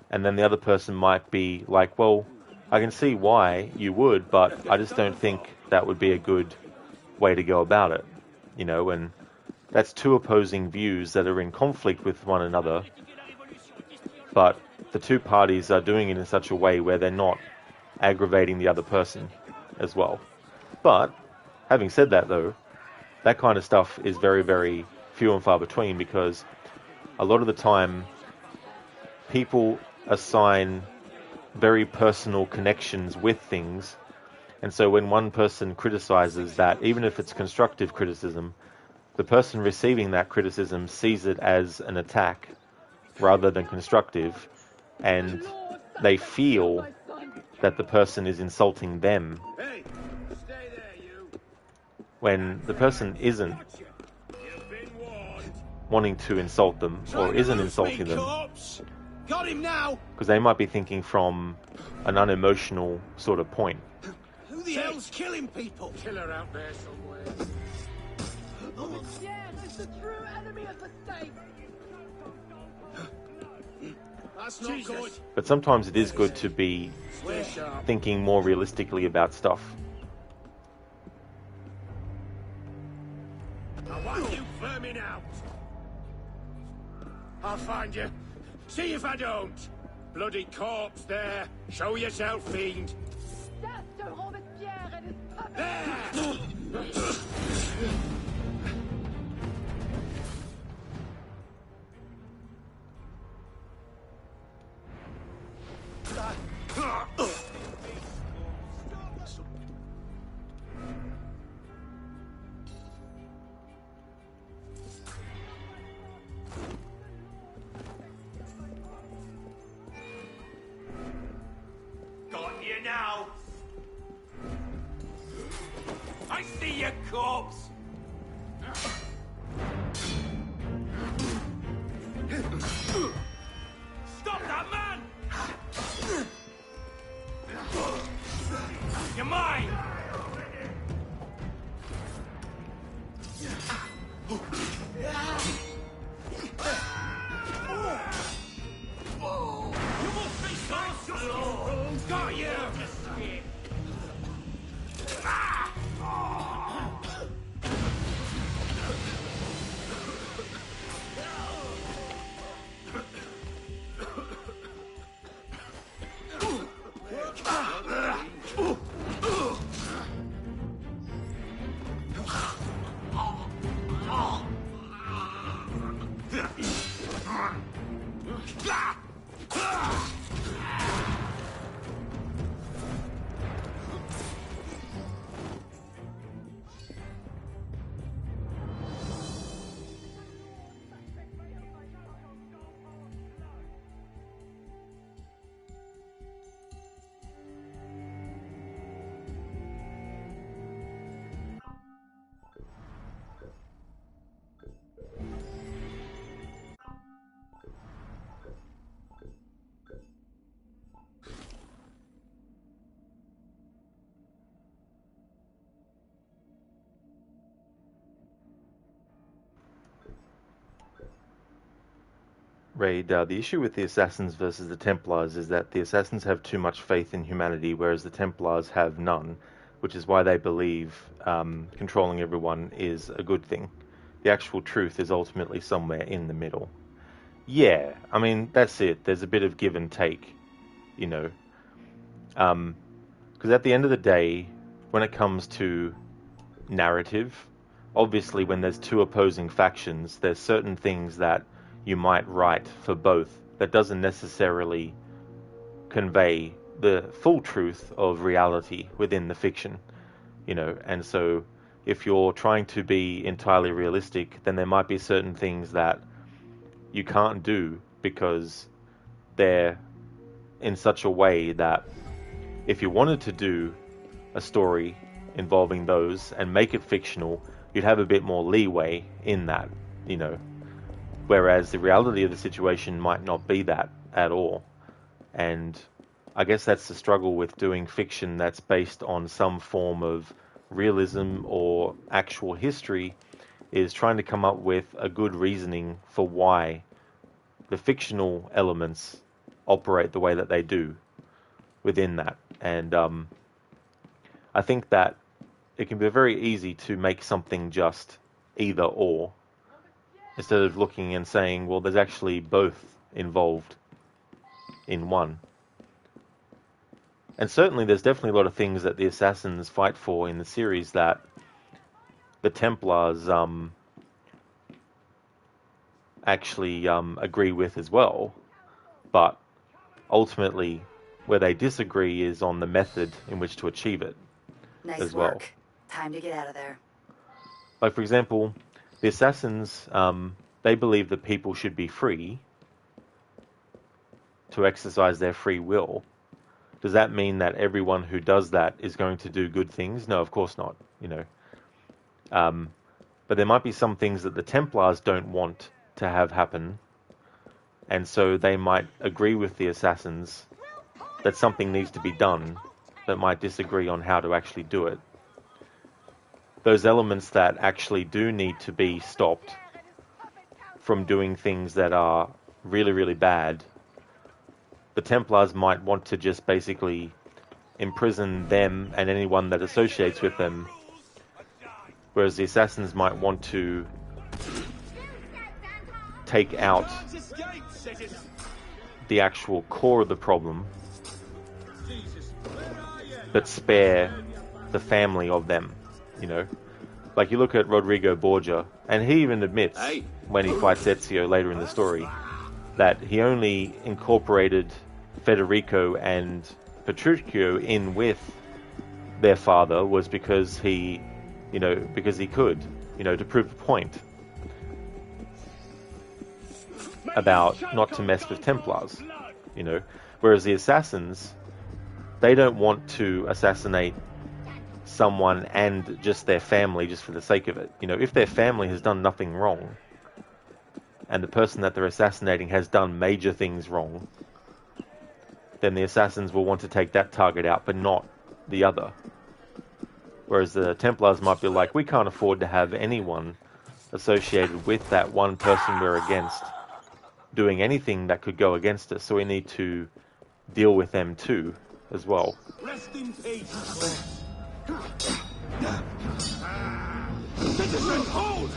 and then the other person might be like, well, I can see why you would, but I just don't think that would be a good way to go about it, you know. And that's two opposing views that are in conflict with one another, but the two parties are doing it in such a way where they're not aggravating the other person as well. But having said that, though, that kind of stuff is very, very few and far between, because a lot of the time people assign very personal connections with things, and so when one person criticizes that, even if it's constructive criticism, the person receiving that criticism sees it as an attack rather than constructive, and they feel that the person is insulting them when the person isn't wanting to insult them or isn't insulting them, Got him now. because they might be thinking from an unemotional sort of point. Who the hell's killing people? Killer out there somewhere. Yeah, that's the true enemy of the state. That's not good. But sometimes it is good to be thinking more realistically about stuff. I want you vermin out. I'll find you. See if I don't. Bloody corpse there. Show yourself, fiend. That's de Robespierre and his puppet. There! Got you now. I see your corpse. Stop that man! You're mine! You must be so slow! Got you! Raid, the issue with the Assassins versus the Templars is that the Assassins have too much faith in humanity, whereas the Templars have none, which is why they believe controlling everyone is a good thing. The actual truth is ultimately somewhere in the middle. Yeah, I mean, that's it. There's a bit of give and take, you know. Because at the end of the day, when it comes to narrative, obviously when there's two opposing factions, there's certain things that you might write for both that doesn't necessarily convey the full truth of reality within the fiction, you know. And so if you're trying to be entirely realistic, then there might be certain things that you can't do because they're in such a way that if you wanted to do a story involving those and make it fictional, you'd have a bit more leeway in that, you know. Whereas the reality of the situation might not be that at all. And I guess that's the struggle with doing fiction that's based on some form of realism or actual history, is trying to come up with a good reasoning for why the fictional elements operate the way that they do within that. And I think that it can be very easy to make something just either or, instead of looking and saying, well, there's actually both involved in one. And certainly there's definitely a lot of things that the Assassins fight for in the series that the Templars actually agree with as well. But ultimately, where they disagree is on the method in which to achieve it as well. Work. Time to get out of there. Like, for example, the Assassins, they believe that people should be free to exercise their free will. Does that mean that everyone who does that is going to do good things? No, of course not, you know. But there might be some things that the Templars don't want to have happen, and so they might agree with the Assassins that something needs to be done, but might disagree on how to actually do it. Those elements that actually do need to be stopped from doing things that are really, really bad, the Templars might want to just basically imprison them and anyone that associates with them, whereas the Assassins might want to take out the actual core of the problem, but spare the family of them, you know. Like, you look at Rodrigo Borgia, and he even admits, when he fights Ezio later in the story, that he only incorporated Federico and Petruchio in with their father was because he, you know, because he could, you know, to prove the point about not to mess with Templars, you know. Whereas the Assassins, they don't want to assassinate someone and just their family just for the sake of it. You know, if their family has done nothing wrong, and the person that they're assassinating has done major things wrong, then the Assassins will want to take that target out, but not the other. Whereas the Templars might be like, we can't afford to have anyone associated with that one person we're against doing anything that could go against us, so we need to deal with them too, as well. Rest in peace. Citizen, hold!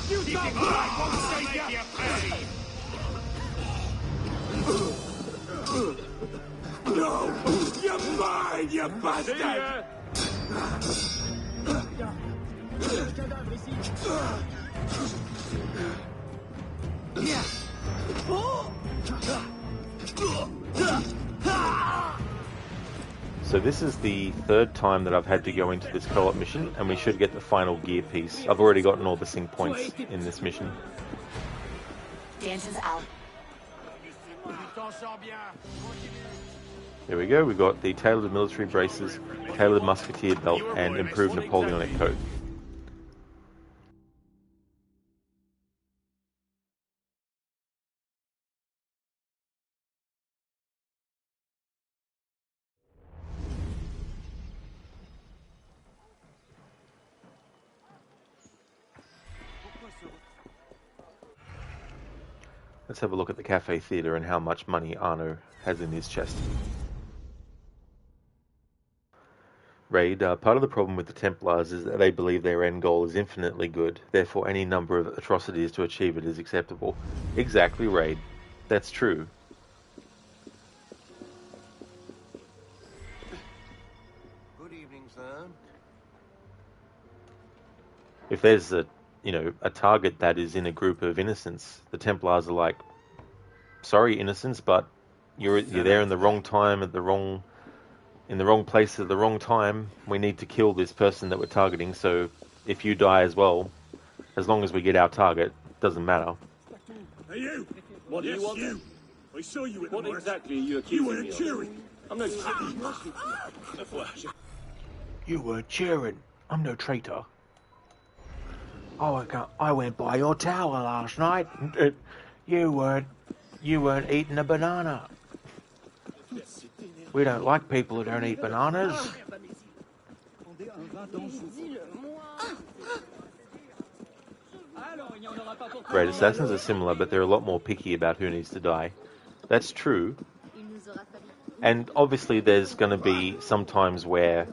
Dispute our right won't make you pay! No! You're mine, you bastard! So this is the third time that I've had to go into this co-op mission, and we should get the final gear piece. I've already gotten all the sync points in this mission. Danton's out. There we go, we've got the tailored military braces, tailored musketeer belt, and improved Napoleonic coat. Let's have a look at the Cafe Theatre and how much money Arno has in his chest. Raid, part of the problem with the Templars is that they believe their end goal is infinitely good, therefore any number of atrocities to achieve it is acceptable. Exactly, Raid. That's true. Good evening, sir. If there's a target that is in a group of innocents, the Templars are like, sorry, innocents, but you're there in the wrong time in the wrong place at the wrong time. We need to kill this person that we're targeting, so if you die as well, as long as we get our target, doesn't matter. Hey, you! What do you want? You! I saw you at the What march. exactly are you You accusing were me of? cheering. I'm no... You were cheering. I'm no traitor. I went by your tower last night. You weren't eating a banana. We don't like people who don't eat bananas. Great assassins are similar, but they're a lot more picky about who needs to die. That's true. And obviously there's going to be some times where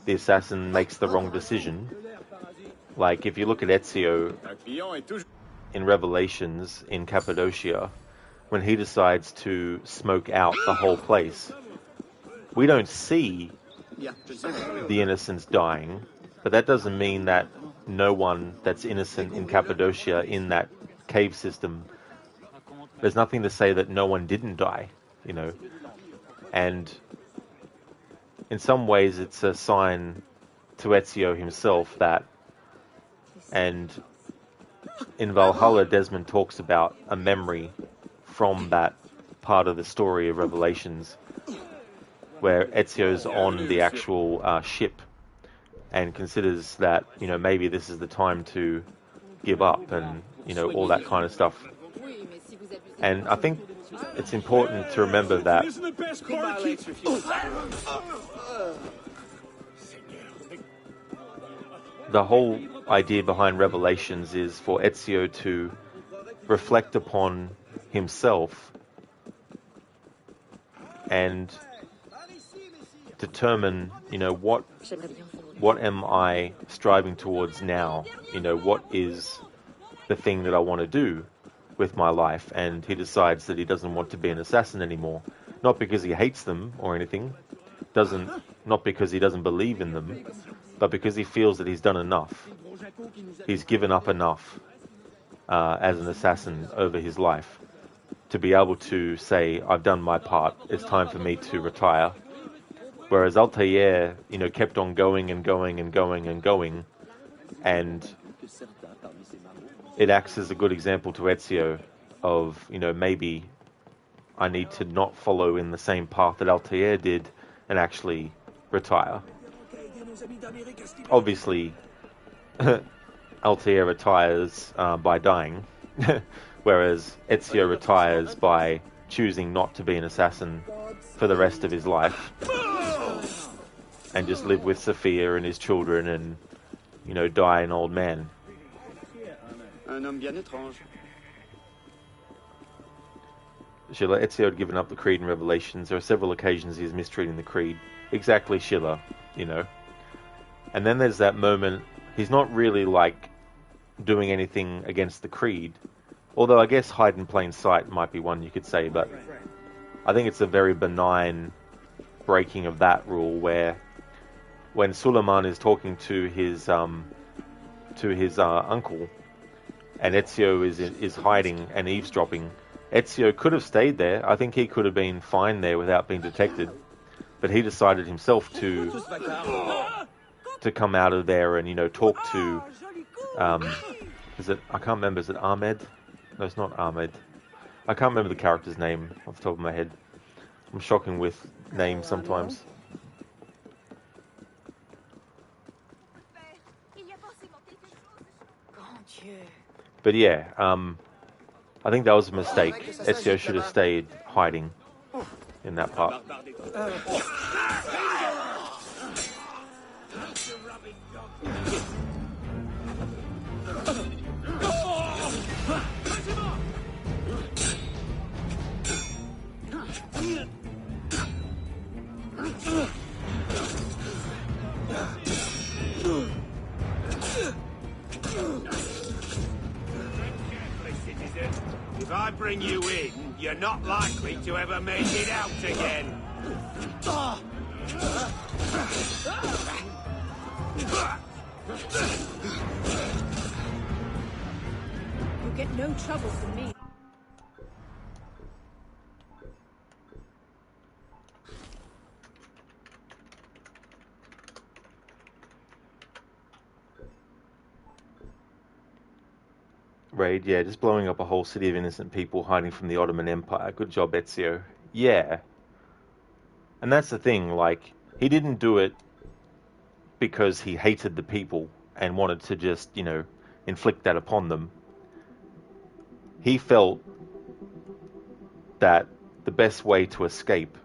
the assassin makes the wrong decision. Like if you look at Ezio in Revelations in Cappadocia, when he decides to smoke out the whole place, we don't see the innocents dying, but that doesn't mean that no one that's innocent in Cappadocia in that cave system, there's nothing to say that no one didn't die, you know. And in some ways it's a sign to Ezio himself that, and in Valhalla Desmond talks about a memory from that part of the story of Revelations where Ezio's on the actual ship and considers that, you know, maybe this is the time to give up and, you know, all that kind of stuff. And I think it's important to remember that the whole idea behind Revelations is for Ezio to reflect upon himself and determine, you know, what am I striving towards now? You know, what is the thing that I want to do with my life? And he decides that he doesn't want to be an assassin anymore. Not because he hates them or anything, not because he doesn't believe in them, but because he feels that he's done enough. He's given up enough as an assassin over his life to be able to say, I've done my part, it's time for me to retire. Whereas Altair, you know, kept on going and going and going and going, and it acts as a good example to Ezio of, you know, maybe I need to not follow in the same path that Altair did and actually retire. Obviously, Altair retires by dying, whereas Ezio retires by choosing not to be an assassin for the rest of his life and just live with Sophia and his children and, you know, die an old man. Schiller, Ezio had given up the Creed in Revelations. There are several occasions he's mistreating the Creed. Exactly, Schiller, you know. And then there's that moment, he's not really, like, doing anything against the Creed. Although I guess hide in plain sight might be one you could say, but I think it's a very benign breaking of that rule where when Suleiman is talking to his uncle and Ezio is hiding and eavesdropping, Ezio could have stayed there. I think he could have been fine there without being detected, but he decided himself to come out of there and, you know, talk to I can't remember, is it Ahmed? No, it's not Ahmed. I can't remember the character's name off the top of my head. I'm shocking with names sometimes. But yeah, I think that was a mistake. Ezio should have stayed hiding in that part. If I bring you in, you're not likely to ever make it out again. You'll get no trouble from me. Raid, yeah, just blowing up a whole city of innocent people hiding from the Ottoman Empire. Good job, Ezio. Yeah. And that's the thing, like, he didn't do it because he hated the people and wanted to just, you know, inflict that upon them. He felt that the best way to escape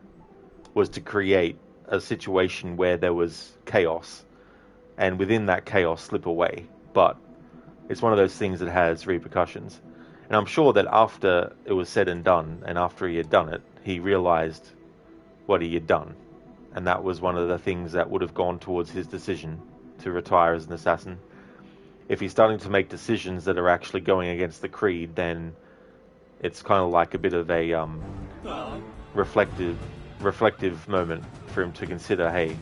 was to create a situation where there was chaos, and within that chaos slip away. But it's one of those things that has repercussions. And I'm sure that after it was said and done, and after he had done it, he realized what he had done. And that was one of the things that would have gone towards his decision to retire as an assassin. If he's starting to make decisions that are actually going against the creed, then it's kind of like a bit of a reflective moment for him to consider, hey,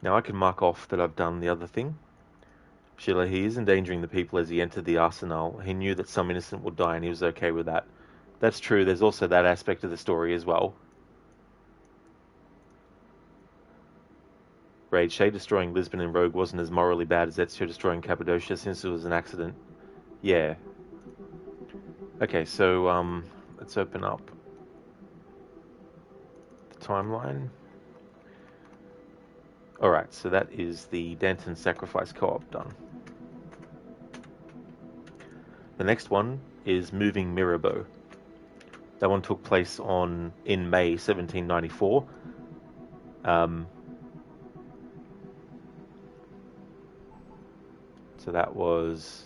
now I can mark off that I've done the other thing. Sheila, he is endangering the people as he entered the arsenal. He knew that some innocent would die and he was okay with that. That's true, there's also that aspect of the story as well. Raid, Shay destroying Lisbon and Rogue wasn't as morally bad as Ezio destroying Cappadocia since it was an accident. Yeah. Okay, so let's open up the timeline. Alright, so that is the Danton Sacrifice co-op done. The next one is Moving Mirabeau. That one took place in May 1794. So that was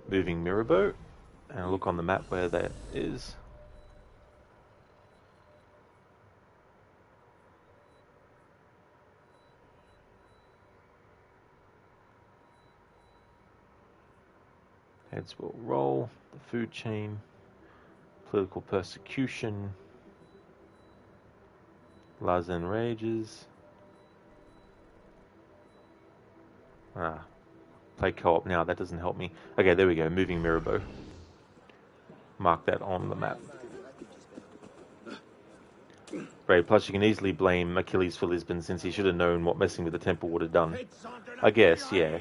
Moving Mirabeau. And I'll look on the map where that is. Heads will roll. The food chain. Political persecution. Lazen rages. Play co-op now, that doesn't help me. Okay, there we go, Moving Mirabeau. Mark that on the map. Right, plus you can easily blame Achilles for Lisbon since he should have known what messing with the temple would have done. I guess, yeah.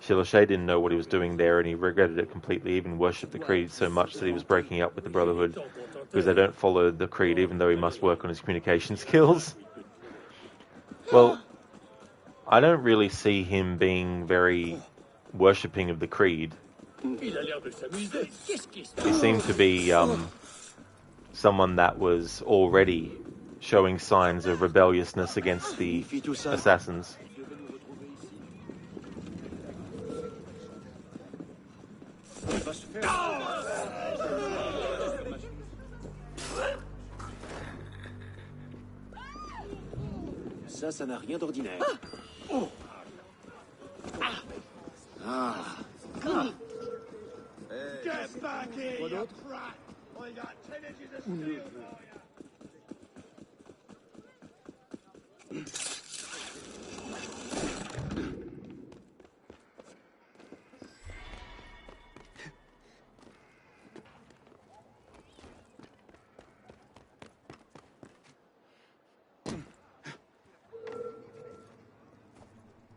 Shiloshay didn't know what he was doing there and he regretted it completely, even worshipped the creed so much that he was breaking up with the Brotherhood because they don't follow the creed even though he must work on his communication skills. Well, I don't really see him being very worshipping of the creed. He seemed to be someone that was already showing signs of rebelliousness against the assassins. Ça n'a rien d'ordinaire. Get back here, you brat! I got 10 inches of steel.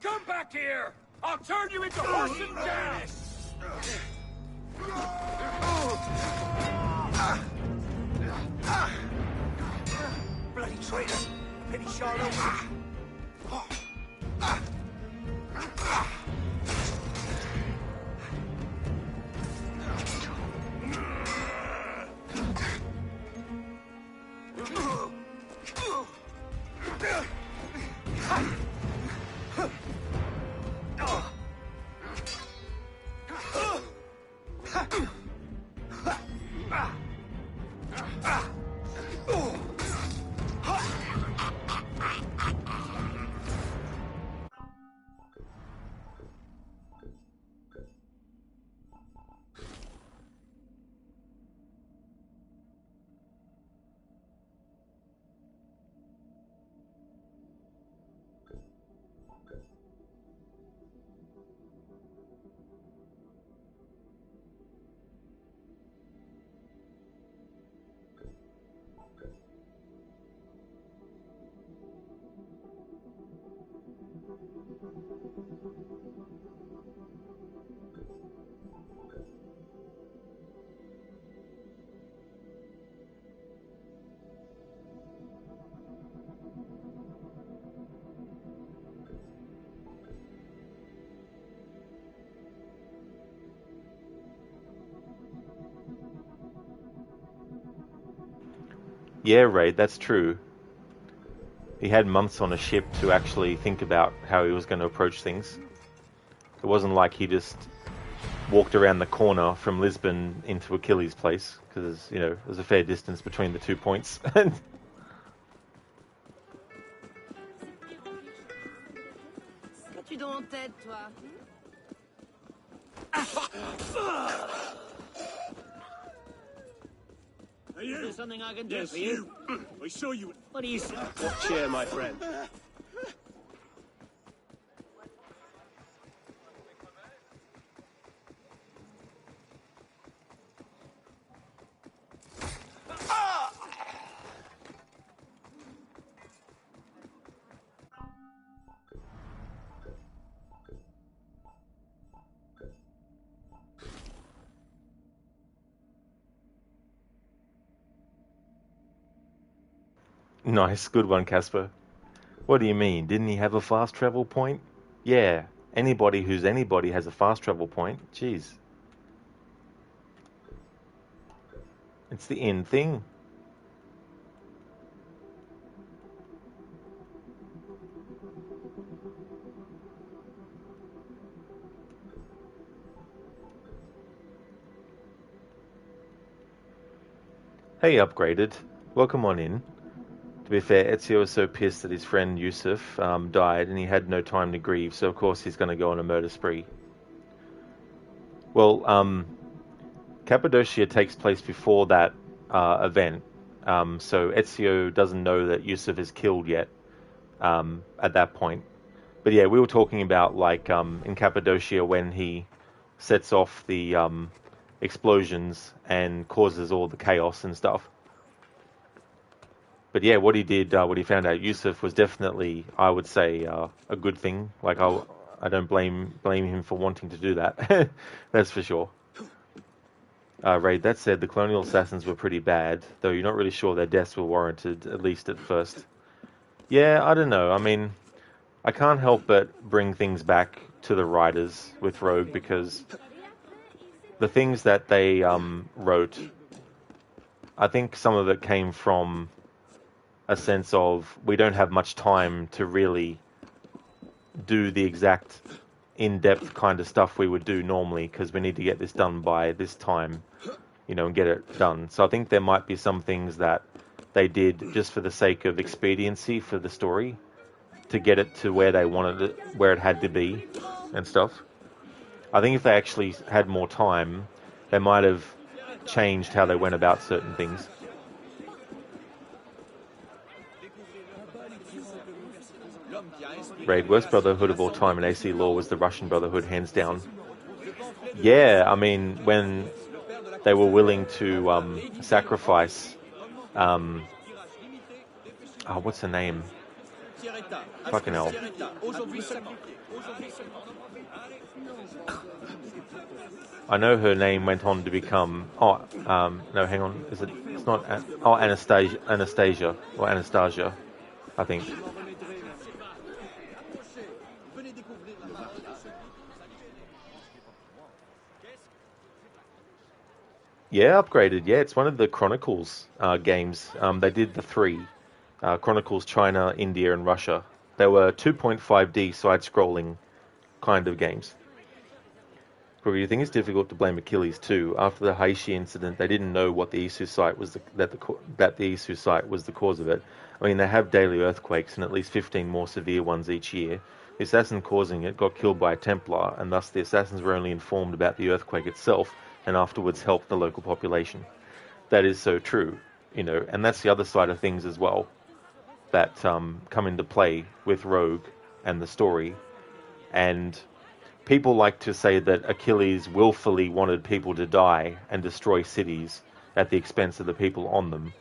Come back here! I'll turn you into horse and down! Bloody traitor! Pity Charlotte! Yeah, Raid, that's true. He had months on a ship to actually think about how he was going to approach things. It wasn't like he just walked around the corner from Lisbon into Achilles' place, because, you know, there's a fair distance between the 2 points. Qu'as-tu dans en tête, toi? Hey, you! Is there something I can do Yes, for you? I saw you. What do you say? What cheer, my friend? Nice, good one, Casper. What do you mean? Didn't he have a fast travel point? Yeah, anybody who's anybody has a fast travel point. Jeez. It's the in thing. Hey, Upgraded. Welcome on in. To be fair, Ezio was so pissed that his friend Yusuf died and he had no time to grieve, so of course he's going to go on a murder spree. Well, Cappadocia takes place before that event, so Ezio doesn't know that Yusuf is killed yet at that point. But yeah, we were talking about, like, in Cappadocia when he sets off the explosions and causes all the chaos and stuff. But yeah, what he did, what he found out Yusuf was definitely, I would say, a good thing. Like, I don't blame him for wanting to do that. That's for sure. Raid, that said, the colonial assassins were pretty bad, though you're not really sure their deaths were warranted, at least at first. Yeah, I don't know. I mean, I can't help but bring things back to the writers with Rogue, because the things that they wrote, I think some of it came from a sense of we don't have much time to really do the exact in-depth kind of stuff we would do normally, because we need to get this done by this time, you know, and get it done. So I think there might be some things that they did just for the sake of expediency for the story, to get it to where they wanted it, where it had to be and stuff. I think if they actually had more time, they might have changed how they went about certain things. Raid, worst brotherhood of all time in AC lore was the Russian Brotherhood, hands down. Yeah, I mean, when they were willing to sacrifice, what's her name? Fucking hell. I know her name went on to become, no, hang on, it's not, Anastasia, I think. Yeah, Upgraded. Yeah, it's one of the Chronicles games. They did the 3. Chronicles China, India, and Russia. They were 2.5D side-scrolling kind of games. But you think it's difficult to blame Achilles too. After the Heishi incident, they didn't know what the Isu site was, that the Isu site was the cause of it. I mean, they have daily earthquakes and at least 15 more severe ones each year. The assassin causing it got killed by a Templar, and thus the assassins were only informed about the earthquake itself, and afterwards helped the local population. That is so true, you know, and that's the other side of things as well that come into play with Rogue and the story. And people like to say that Achilles willfully wanted people to die and destroy cities at the expense of the people on them,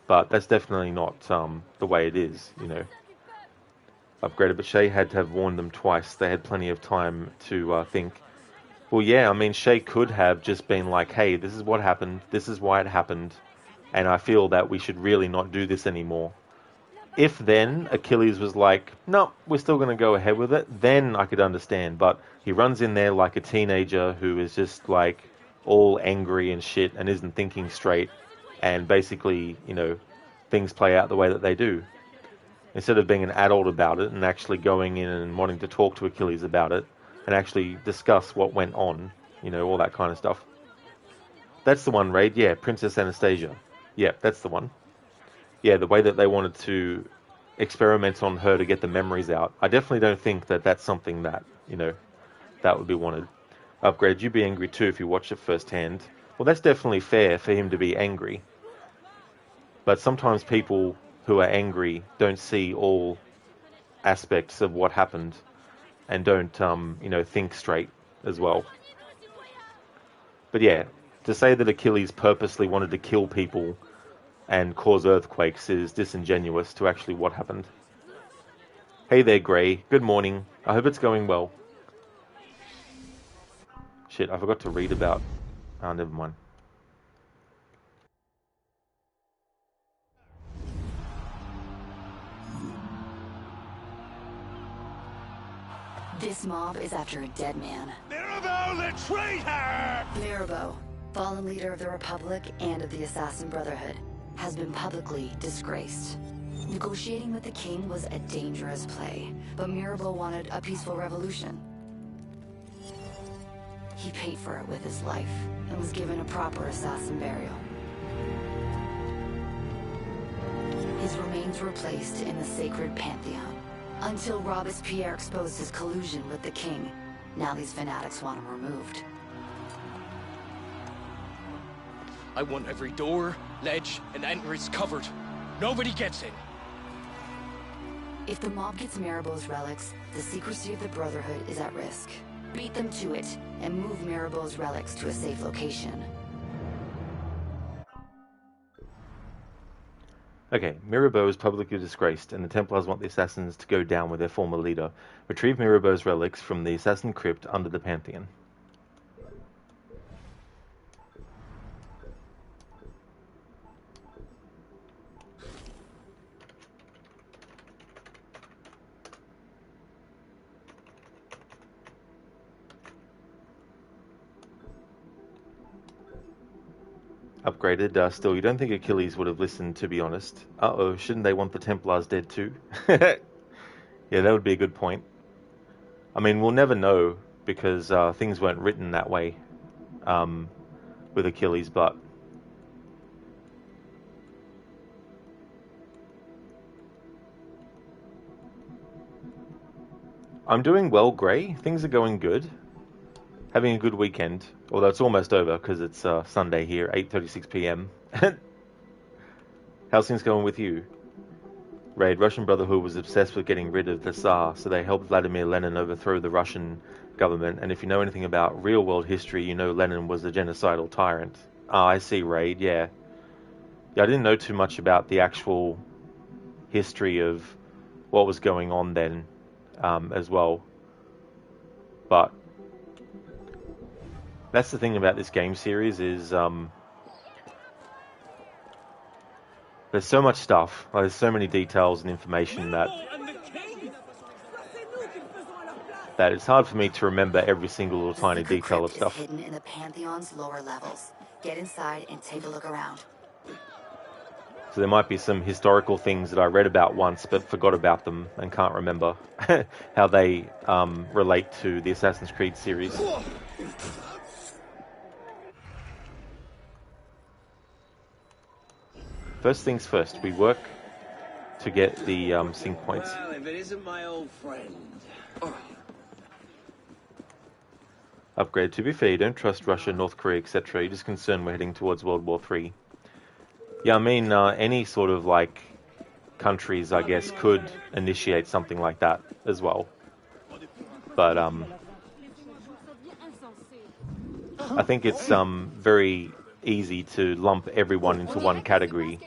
but that's definitely not the way it is, you know. Upgraded, but Shay had to have warned them twice. They had plenty of time to think. Well, yeah, I mean, Shay could have just been like, hey, this is what happened, this is why it happened, and I feel that we should really not do this anymore. If then Achilles was like, no, we're still going to go ahead with it, then I could understand. But he runs in there like a teenager who is just like all angry and shit and isn't thinking straight, and basically, you know, things play out the way that they do. Instead of being an adult about it and actually going in and wanting to talk to Achilles about it and actually discuss what went on, you know, all that kind of stuff. That's the one, Raid. Yeah, Princess Anastasia. Yeah, that's the one. Yeah, the way that they wanted to experiment on her to get the memories out. I definitely don't think that that's something that, you know, that would be wanted. Upgrade, you'd be angry too if you watch it firsthand. Well, that's definitely fair for him to be angry. But sometimes people who are angry don't see all aspects of what happened and don't, you know, think straight as well. But yeah, to say that Achilles purposely wanted to kill people and cause earthquakes is disingenuous to actually what happened. Hey there, Grey. Good morning. I hope it's going well. Shit, I forgot to read about... Oh, never mind. This mob is after a dead man. Mirabeau the traitor! Mirabeau, fallen leader of the Republic and of the Assassin Brotherhood, has been publicly disgraced. Negotiating with the king was a dangerous play, but Mirabeau wanted a peaceful revolution. He paid for it with his life, and was given a proper assassin burial. His remains were placed in the sacred Pantheon, until Robespierre exposed his collusion with the king. Now these fanatics want him removed. I want every door, ledge, and entrance covered. Nobody gets in. If the mob gets Mirabeau's relics, the secrecy of the Brotherhood is at risk. Beat them to it, and move Mirabeau's relics to a safe location. Okay, Mirabeau is publicly disgraced, and the Templars want the Assassins to go down with their former leader. Retrieve Mirabeau's relics from the Assassin Crypt under the Pantheon. Upgraded. Still, you don't think Achilles would have listened, to be honest. Uh-oh, shouldn't they want the Templars dead too? Yeah, that would be a good point. I mean, we'll never know, because things weren't written that way with Achilles, but... I'm doing well, Grey. Things are going good. Having a good weekend, although it's almost over because it's Sunday here, 8:36 p.m. How's things going with you? Raid, Russian Brotherhood was obsessed with getting rid of the Tsar, so they helped Vladimir Lenin overthrow the Russian government, and if you know anything about real-world history, you know Lenin was a genocidal tyrant. Ah, I see, Raid, yeah. Yeah, I didn't know too much about the actual history of what was going on then as well, but that's the thing about this game series is there's so much stuff, there's so many details and information that it's hard for me to remember every single little tiny detail of stuff. Hidden in the Pantheon's lower levels. Get inside and take a look around. So there might be some historical things that I read about once but forgot about them and can't remember how they relate to the Assassin's Creed series. First things first, we work to get the sync points. Well, if it isn't my old friend. Upgrade. To be fair, you don't trust Russia, North Korea, etc. You're just concerned we're heading towards World War III. Yeah, I mean, any sort of, like, countries, I guess, could initiate something like that as well. But, I think it's, very easy to lump everyone into one category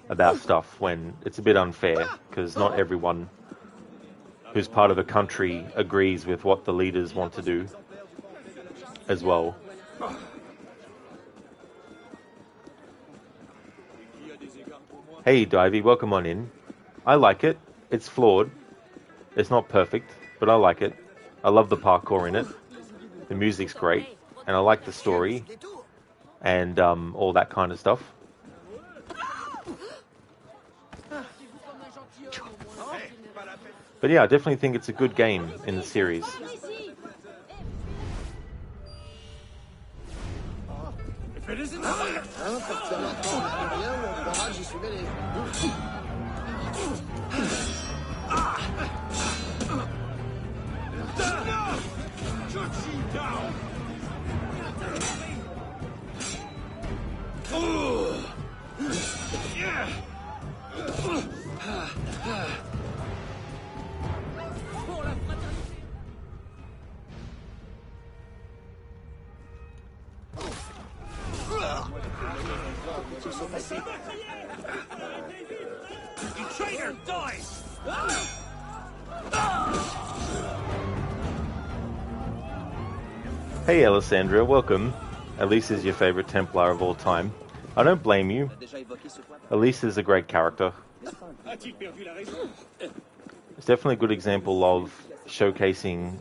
about stuff when it's a bit unfair, because not everyone who's part of a country agrees with what the leaders want to do as well. Hey Divey, welcome on in. I like it. It's flawed. It's not perfect, but I like it. I love the parkour in it. The music's great, and I like the story and all that kind of stuff. But yeah, I definitely think it's a good game in the series. If it isn't... You traitor, die! Hey Alessandra, welcome. Elise is your favorite Templar of all time. I don't blame you. Elise is a great character. It's definitely a good example of showcasing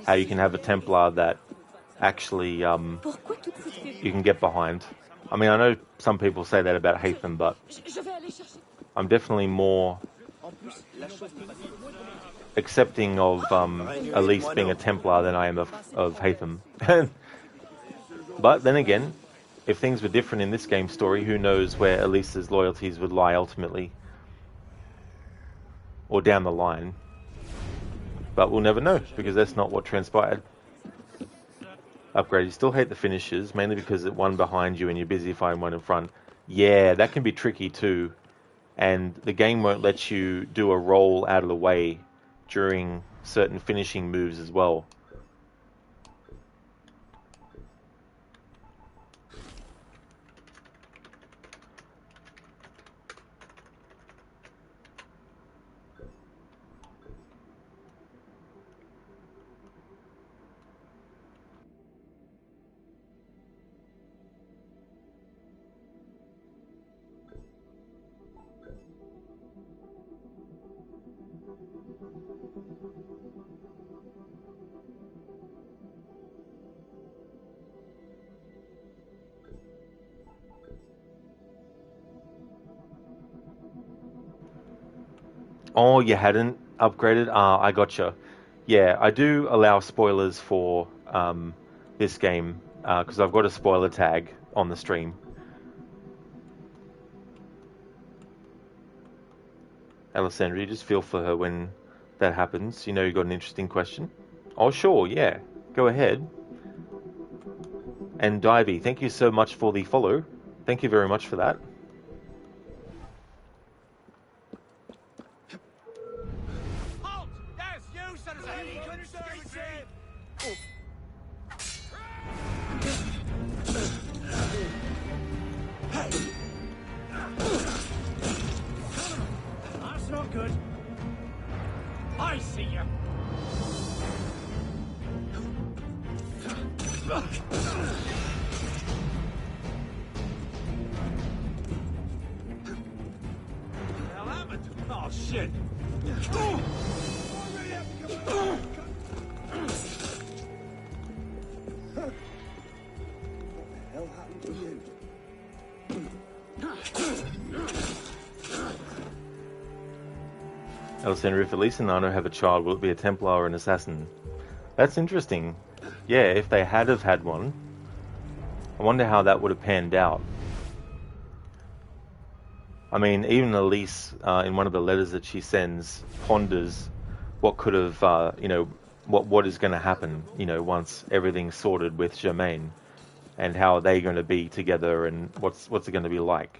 how you can have a Templar that actually you can get behind. I mean, I know some people say that about Hatham, but I'm definitely more accepting of Elise being a Templar than I am of Hatham. But then again, if things were different in this game story, who knows where Elise's loyalties would lie ultimately. Or down the line. But we'll never know, because that's not what transpired. Upgrade, you still hate the finishes, mainly because it one behind you and you're busy fighting one in front. Yeah, that can be tricky too. And the game won't let you do a roll out of the way during certain finishing moves as well. Oh, you hadn't upgraded? Ah, I gotcha. Yeah, I do allow spoilers for this game, because I've got a spoiler tag on the stream. Alessandra, you just feel for her when that happens. You know you got an interesting question. Oh, sure, yeah. Go ahead. And Divey, thank you so much for the follow. Thank you very much for that. That's not good. I see you. Hell happened? Oh shit. Alessandra, if Elise and Nano have a child, will it be a Templar or an assassin? That's interesting. Yeah, if they had have had one, I wonder how that would have panned out. I mean, even Elise, in one of the letters that she sends, ponders what could have, you know, what is going to happen, you know, once everything's sorted with Germaine, and how are they going to be together, and what's it going to be like.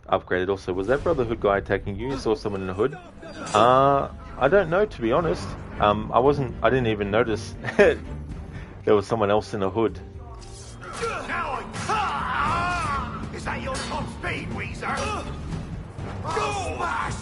Upgraded also. Was that Brotherhood guy attacking you? You saw someone in a hood? I don't know, to be honest. I didn't even notice there was someone else in a hood. Is that your top speed, Weezer? Go! Smash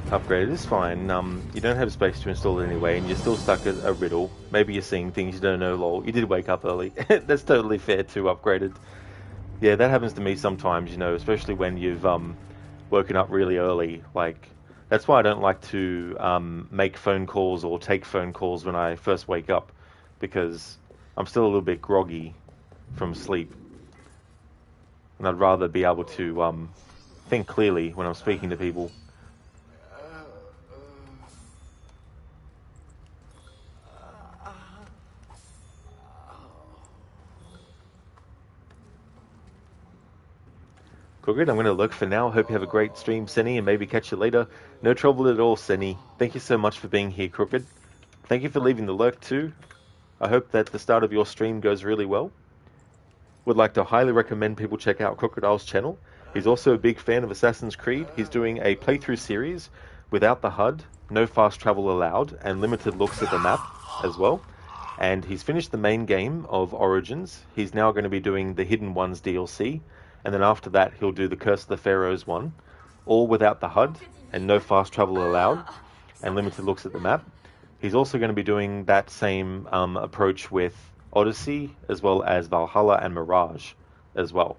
Upgraded is fine. You don't have space to install it anyway, and you're still stuck at a riddle. Maybe you're seeing things you don't know, lol. You did wake up early. That's totally fair too, upgraded. Yeah, that happens to me sometimes, you know, especially when you've woken up really early. Like, that's why I don't like to make phone calls or take phone calls when I first wake up, because I'm still a little bit groggy from sleep. And I'd rather be able to think clearly when I'm speaking to people. Good. I'm going to look for now. Hope you have a great stream, Senny, and maybe catch you later. No trouble at all, Senny. Thank you so much for being here, Crooked. Thank you for leaving the lurk too. I hope that the start of your stream goes really well. Would like to highly recommend people check out Crocodile's channel. He's also a big fan of Assassin's Creed. He's doing a playthrough series without the HUD, no fast travel allowed, and limited looks at the map as well. And he's finished the main game of Origins. He's now going to be doing the Hidden Ones DLC. And then after that, he'll do the Curse of the Pharaohs one, all without the HUD and no fast travel allowed and limited looks at the map. He's also going to be doing that same approach with Odyssey, as well as Valhalla and Mirage as well.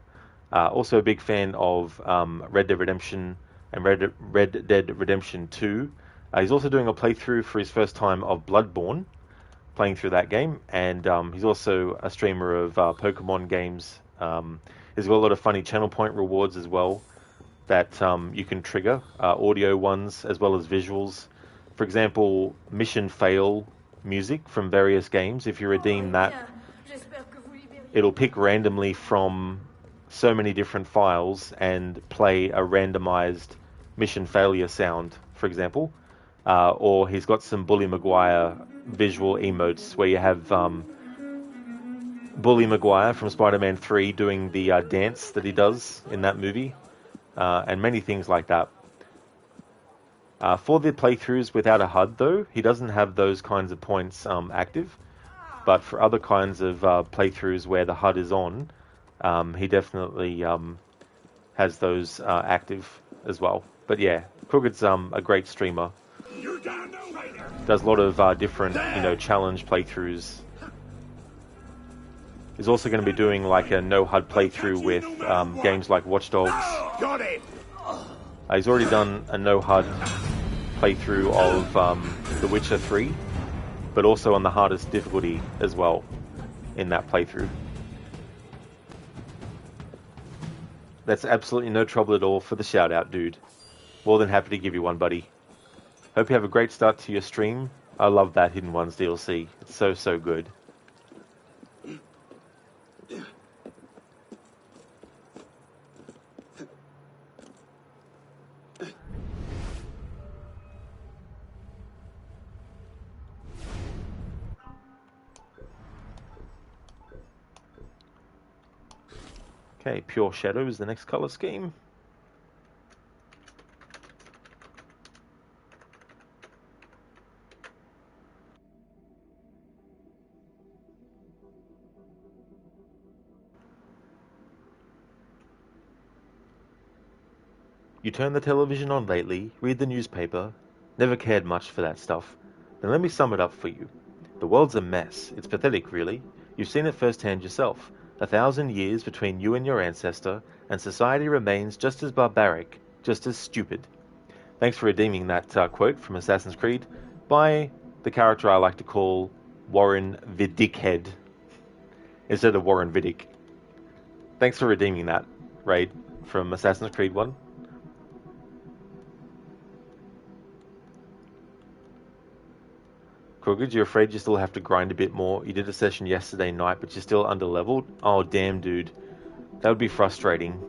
Also a big fan of Red Dead Redemption and Red Dead Redemption 2. He's also doing a playthrough for his first time of Bloodborne, playing through that game. And he's also a streamer of Pokemon games. He's got a lot of funny channel point rewards as well that you can trigger, audio ones as well as visuals. For example, mission fail music from various games. If you redeem that, it'll pick randomly from so many different files and play a randomized mission failure sound, for example. Or he's got some Bully Maguire visual emotes where you have Bully Maguire from Spider-Man 3 doing the dance that he does in that movie, and many things like that. For the playthroughs without a HUD, though, he doesn't have those kinds of points active, but for other kinds of playthroughs where the HUD is on, he definitely has those active as well. But yeah, Crooked's a great streamer. Does a lot of different, challenge playthroughs. He's also going to be doing like a no HUD playthrough with games like Watch Dogs. He's already done a no HUD playthrough of The Witcher 3, but also on the hardest difficulty as well in that playthrough. That's absolutely no trouble at all for the shout out, dude. More than happy to give you one, buddy. Hope you have a great start to your stream. I love that Hidden Ones DLC. It's so good. Okay, Pure Shadow is the next color scheme. You turn the television on lately, read the newspaper, never cared much for that stuff. Then let me sum it up for you. The world's a mess. It's pathetic, really. You've seen it firsthand yourself. 1,000 years between you and your ancestor, and society remains just as barbaric, just as stupid. Thanks for redeeming that quote from Assassin's Creed by the character I like to call Warren Vidickhead instead of Warren Vidic. Thanks for redeeming that, Raid, from Assassin's Creed 1. Crooked, you're afraid you still have to grind a bit more. You did a session yesterday night, but you're still under-leveled? Oh, damn, dude. That would be frustrating.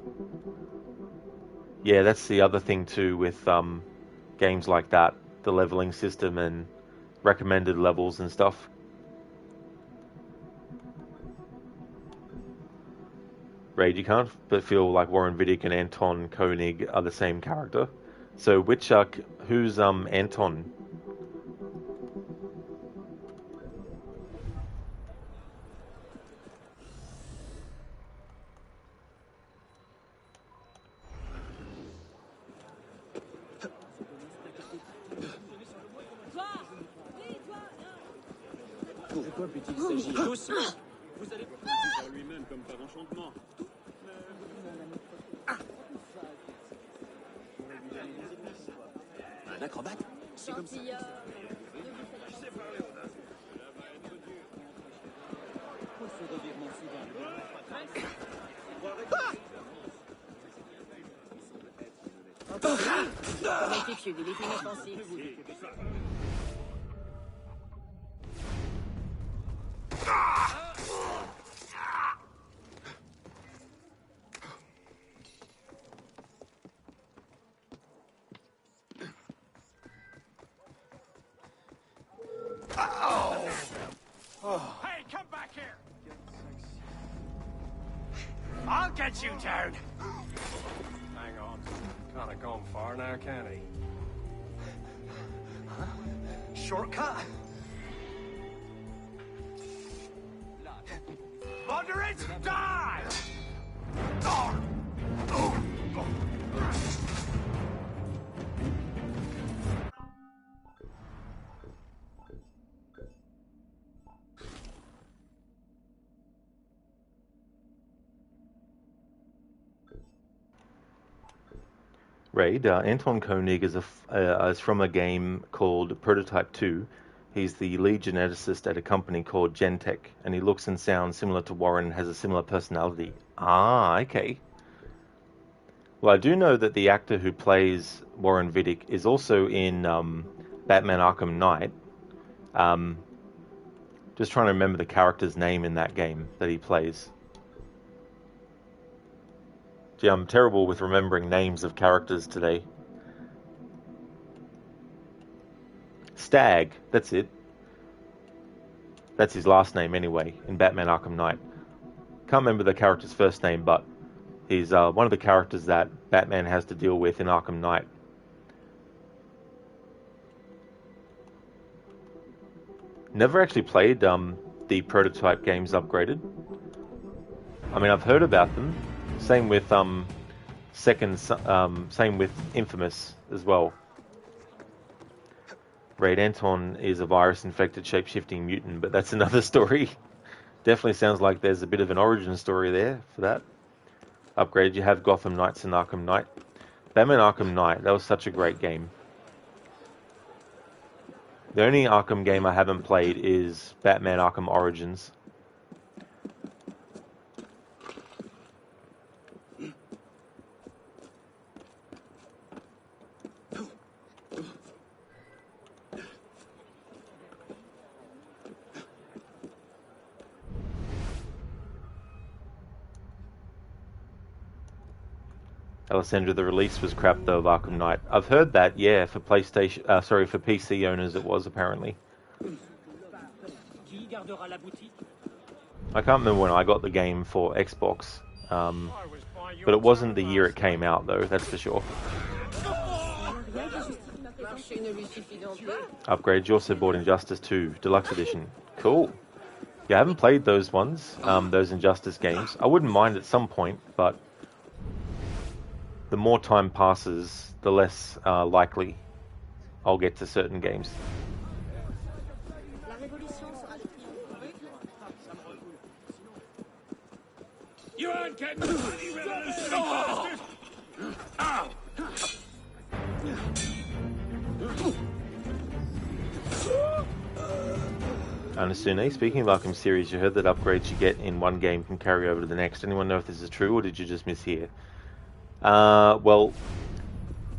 Yeah, that's the other thing, too, with games like that. The leveling system and recommended levels and stuff. Raid, you can't but feel like Warren Vidic and Anton Koenig are the same character. So, who's Anton? quoi peut-il s'agir? Doucement. Vous allez ça lui-même comme par enchantement. Un acrobate? C'est comme ça. Rectifiez, il est inoffensif. Hey, come back here! I'll get you down! Hang on. Can't have gone far now, can he? Huh? Shortcut? Moderate, die! Raid, Anton Koenig is from a game called Prototype 2. He's the lead geneticist at a company called Gentech, and he looks and sounds similar to Warren and has a similar personality. Ah, okay. Well, I do know that the actor who plays Warren Vidic is also in Batman Arkham Knight. Just trying to remember the character's name in that game that he plays. Gee, I'm terrible with remembering names of characters today. Stag, that's it. That's his last name anyway, in Batman Arkham Knight. Can't remember the character's first name, but he's one of the characters that Batman has to deal with in Arkham Knight. Never actually played the Prototype games upgraded. I mean, I've heard about them. Same with same with Infamous as well. Raid, Anton is a virus-infected shape-shifting mutant, but that's another story. Definitely sounds like there's a bit of an origin story there for that. Upgrade, you have Gotham Knights and Arkham Knight. Batman Arkham Knight, that was such a great game. The only Arkham game I haven't played is Batman Arkham Origins. Alessandra, the release was crap though of Arkham Knight. I've heard that, yeah, for PlayStation, for PC owners it was apparently. I can't remember when I got the game for Xbox, but it wasn't the year it came out though, that's for sure. Upgrade, you also bought Injustice 2 Deluxe Edition. Cool. Yeah, I haven't played those ones, those Injustice games. I wouldn't mind at some point, but the more time passes, the less likely I'll get to certain games. You aren't getting any revolution, bastard! Ow! Anasune, speaking of Arkham series, you heard that upgrades you get in one game can carry over to the next. Anyone know if this is true, or did you just mishear? Well,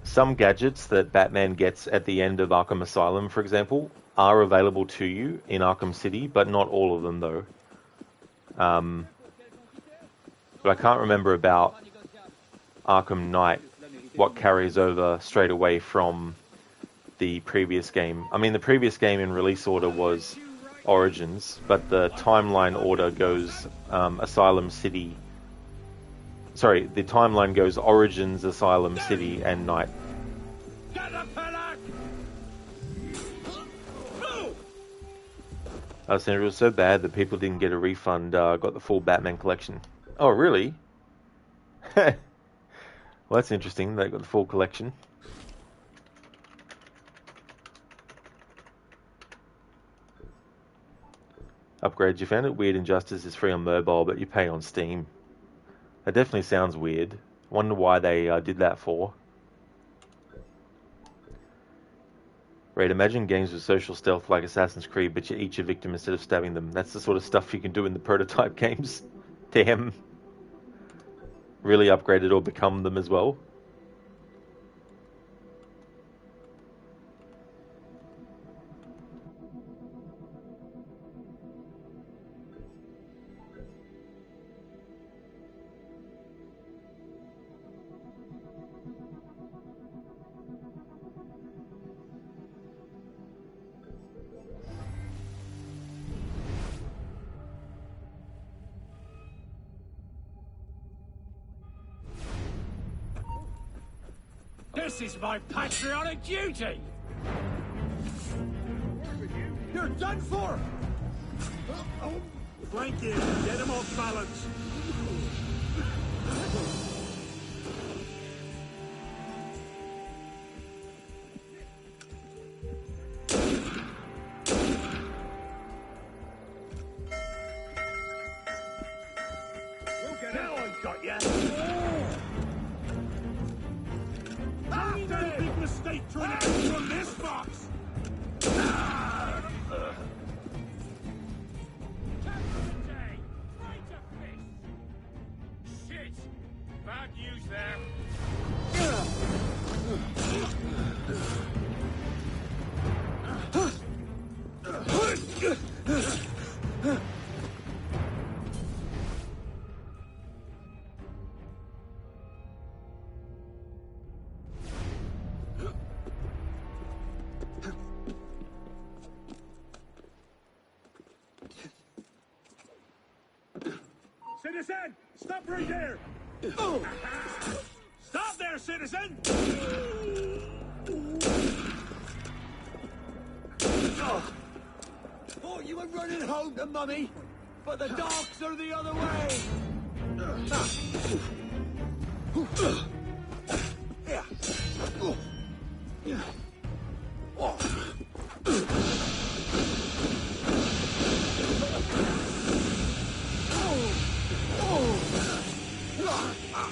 some gadgets that Batman gets at the end of Arkham Asylum, for example, are available to you in Arkham City, but not all of them, though. But I can't remember about Arkham Knight, what carries over straight away from the previous game. I mean, the previous game in release order was Origins, but the timeline order goes Asylum City. Sorry, the timeline goes Origins, Asylum City, and Night. Sandra, it was so bad that people didn't get a refund, got the full Batman collection. Oh, really? Well, that's interesting, they got the full collection. Upgrades. You found it weird Injustice is free on mobile, but you pay on Steam. That definitely sounds weird. Wonder why they did that for. Right, imagine games with social stealth like Assassin's Creed, but you eat your victim instead of stabbing them. That's the sort of stuff you can do in the prototype games. Damn. Really upgraded or become them as well. This is my patriotic duty! You're done for! Flank him, get him off balance! Now I got ya! After big mistake trying to get from this box! Shit! Bad news there. Citizen! Stop right there! Stop there, citizen! Thought you were running home to mummy, but the dogs are the other way!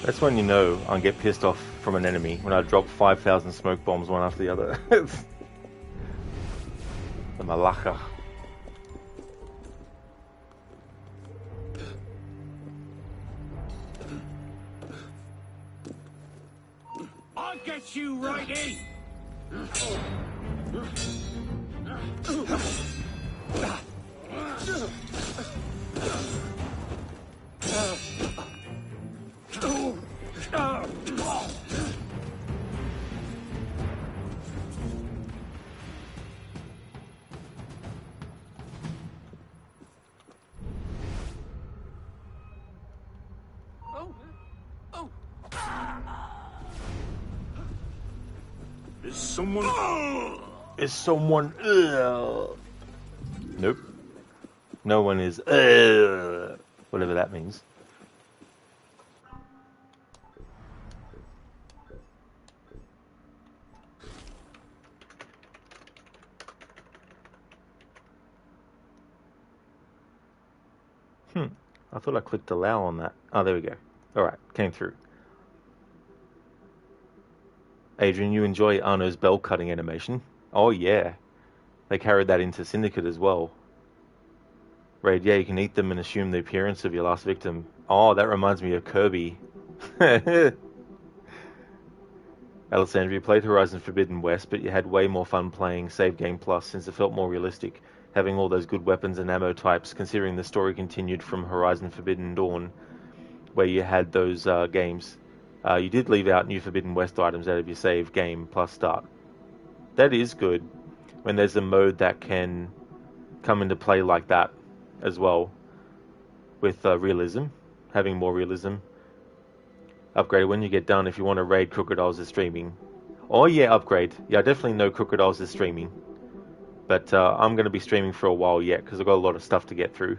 That's when you know I'll get pissed off from an enemy, when I drop 5,000 smoke bombs one after the other. The Malacha. I'll get you right in! Is someone... Is someone... Nope. No one is... whatever that means. I thought I clicked allow on that. Oh, there we go. Alright, came through. Adrian, you enjoy Arno's bell cutting animation? Oh yeah. They carried that into Syndicate as well. Raid, yeah, you can eat them and assume the appearance of your last victim. Oh, that reminds me of Kirby. Alessandra, you played Horizon Forbidden West, but you had way more fun playing Save Game Plus since it felt more realistic, having all those good weapons and ammo types, considering the story continued from Horizon Forbidden Dawn, where you had those games. You did leave out New Forbidden West items out of your Save Game Plus start. That is good, when there's a mode that can come into play like that as well, with realism, having more realism. Upgrade when you get done if you want to raid Crocodiles is streaming. Oh yeah, upgrade. Yeah, I definitely know Crocodiles is streaming. But I'm going to be streaming for a while yet, because I've got a lot of stuff to get through.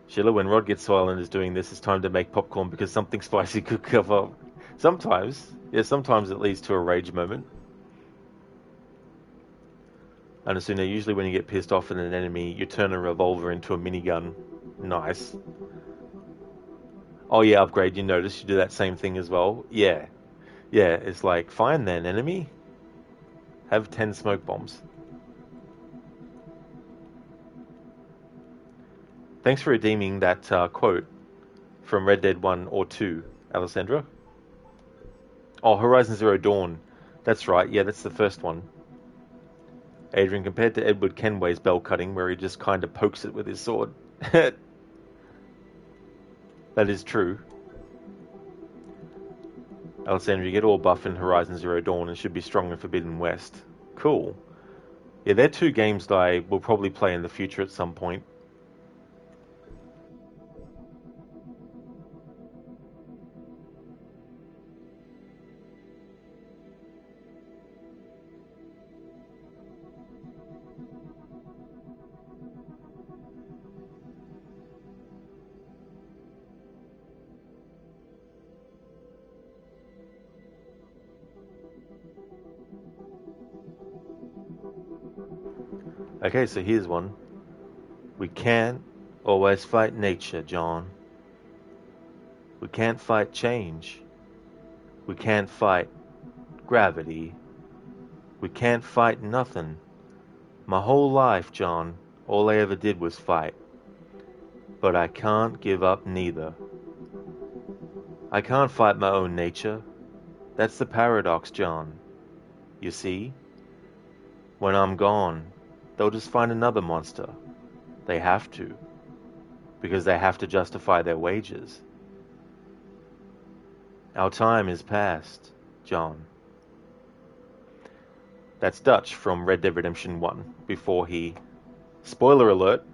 Sheila, when Rod gets silent is doing this, it's time to make popcorn because something spicy could cover. Sometimes. Yeah, sometimes it leads to a rage moment. Understood. Now, usually when you get pissed off at an enemy, you turn a revolver into a minigun. Nice. Oh yeah, upgrade. You notice you do that same thing as well. Yeah. Yeah, it's like, fine then, enemy. Have 10 smoke bombs. Thanks for redeeming that quote from Red Dead 1 or 2, Alessandra. Oh, Horizon Zero Dawn. That's right, yeah, that's the first one. Adrian, compared to Edward Kenway's bell cutting, where he just kind of pokes it with his sword. That is true. Alessandra, you get all buff in Horizon Zero Dawn and should be strong in Forbidden West. Cool. Yeah, they're two games that I will probably play in the future at some point. Okay, so here's one. We can't always fight nature, John. We can't fight change. We can't fight gravity. We can't fight nothing. My whole life, John, all I ever did was fight. But I can't give up neither. I can't fight my own nature. That's the paradox, John. You see? When I'm gone, they'll just find another monster. They have to. Because they have to justify their wages. Our time is past, John. That's Dutch from Red Dead Redemption 1, before he... Spoiler alert!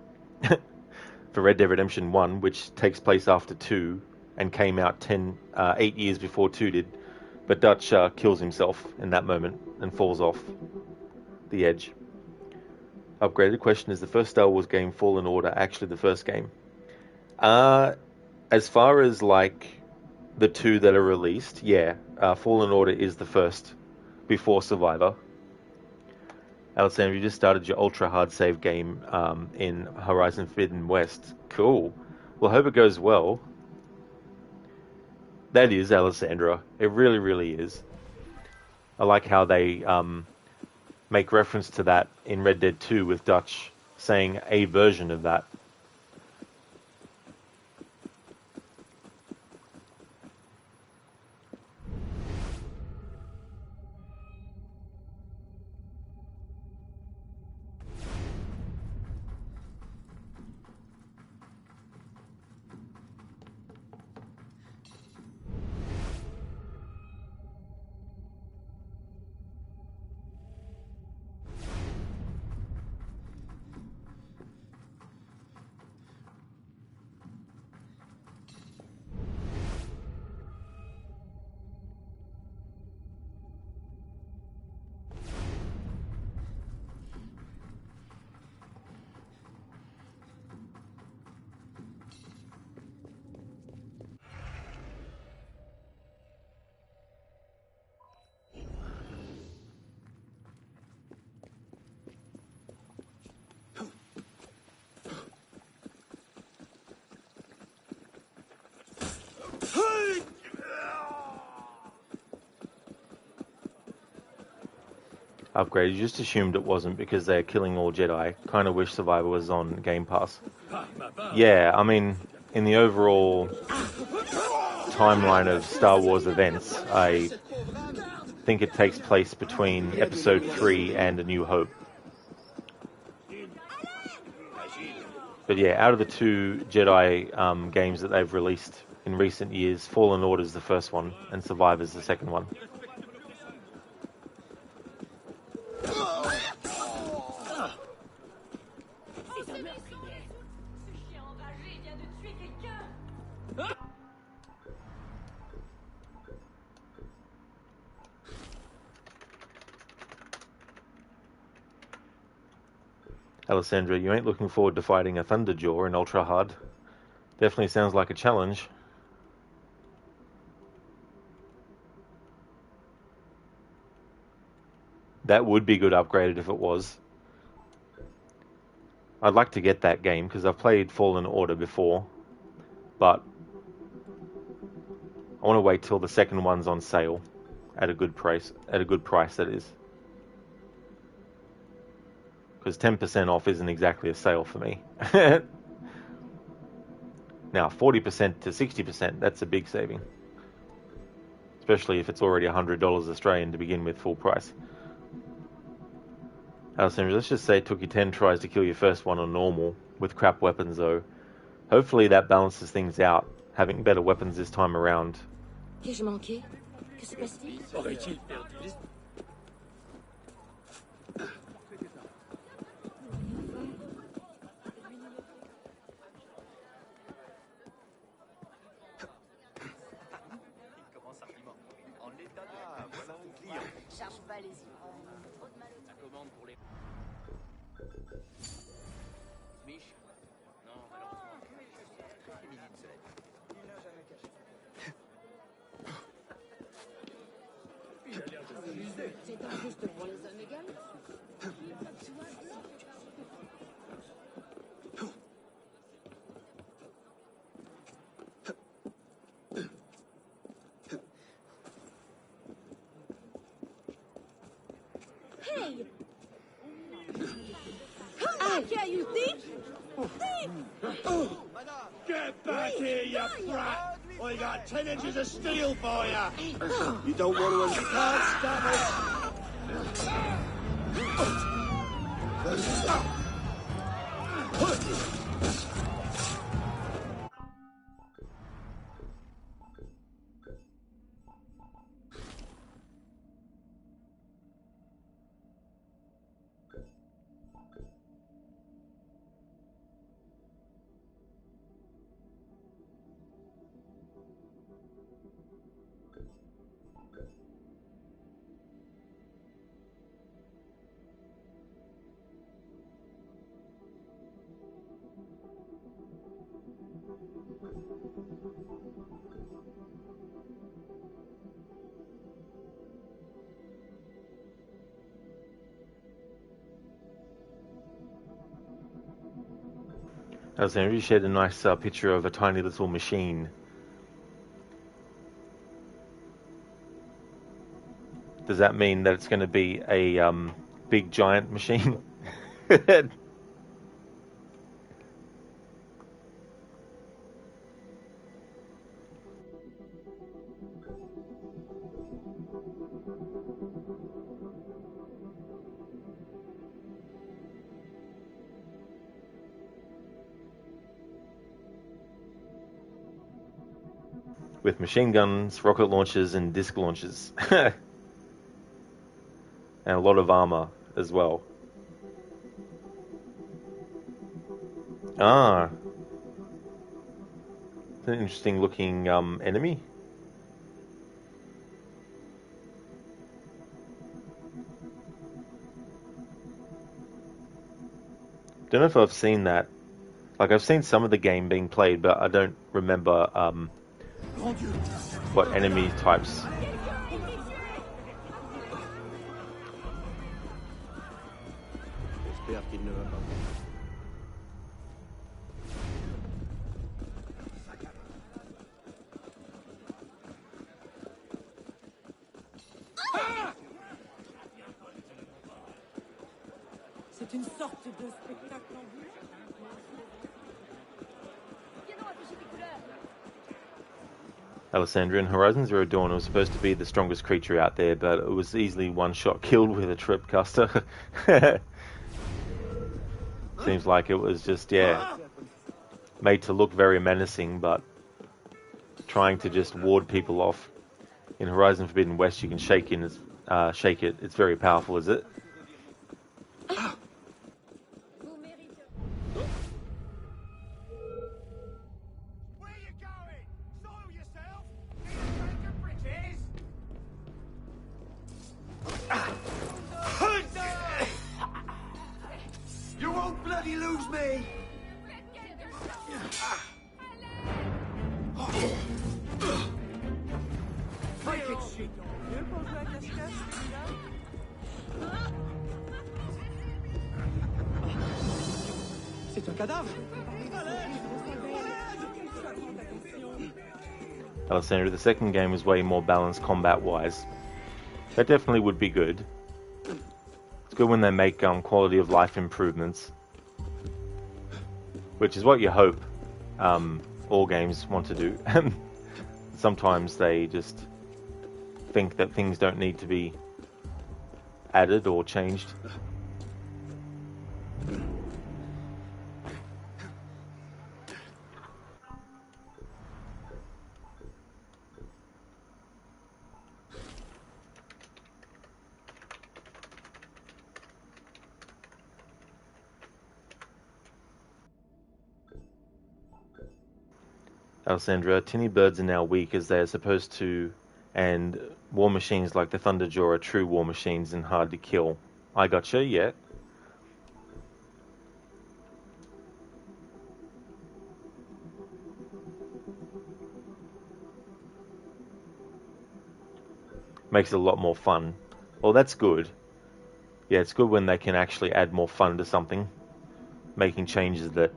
For Red Dead Redemption 1, which takes place after 2, and came out 8 years before 2 did, but Dutch kills himself in that moment, and falls off the edge. Upgraded question, is the first Star Wars game Fallen Order actually the first game? As far as, like, the 2 that are released, yeah, Fallen Order is the first, before Survivor. Alexander, you just started your ultra hard save game in Horizon Forbidden West. Cool. Well, hope it goes well. That is, Alessandra. It really, really is. I like how they make reference to that in Red Dead 2 with Dutch saying a version of that. Upgrade. You just assumed it wasn't because they're killing all Jedi. Kind of wish Survivor was on Game Pass. Yeah, I mean, in the overall timeline of Star Wars events, I think it takes place between Episode 3 and A New Hope. But yeah, out of the 2 Jedi games that they've released in recent years, Fallen Order is the first one, and Survivor is the second one. Alessandra, you ain't looking forward to fighting a Thunderjaw in Ultra Hard. Definitely sounds like a challenge. That would be good upgraded if it was. I'd like to get that game because I've played Fallen Order before, but I want to wait till the second one's on sale at a good price. At a good price, that is. Because 10% off isn't exactly a sale for me. Now, 40% to 60%, that's a big saving. Especially if it's already $100 Australian to begin with, full price. Alessandra, let's just say it took you 10 tries to kill your first one on normal, with crap weapons though. Hopefully that balances things out, having better weapons this time around. Qu'ai-je manqué? Que se passe-t-il? Aurait-il perdu? Charge pas les ivrognes. La commande pour les... Mich? Non, malheureusement. Émilie de Solène. Il n'a jamais caché. Il a l'air de s'amuser. C'est injuste pour les hommes également. Hey! Come back here, you thief! Thief! Get back here, you brat! I got 10 inches of steel for you! You don't want to... You can't stop us! Alexander, you shared a nice picture of a tiny little machine. Does that mean that it's going to be a big giant machine? With machine guns, rocket launchers, and disc launchers. And a lot of armor as well. Ah. It's an interesting looking enemy. Don't know if I've seen that. Like, I've seen some of the game being played, but I don't remember what enemy types. J'espère qu'il ne va pas. C'est une sorte de spectacle en vue. Alessandra, in Horizon Zero Dawn, it was supposed to be the strongest creature out there, but it was easily one-shot killed with a tripcaster. Seems like it was just, yeah, made to look very menacing, but trying to just ward people off. In Horizon Forbidden West, you can shake it. It's very powerful, is it? You won't bloody lose me! Take it, shit. Mieux pour jouer à cache-cache, celui-là? cadavre? Alessandra, the second game is way more balanced combat-wise. That definitely would be good. It's good when they make quality of life improvements, which is what you hope all games want to do. Sometimes they just think that things don't need to be added or changed. Alessandra, tinny birds are now weak as they are supposed to, and war machines like the Thunderjaw are true war machines and hard to kill. I gotcha, yeah. Makes it a lot more fun. Well, that's good. Yeah, it's good when they can actually add more fun to something. Making changes that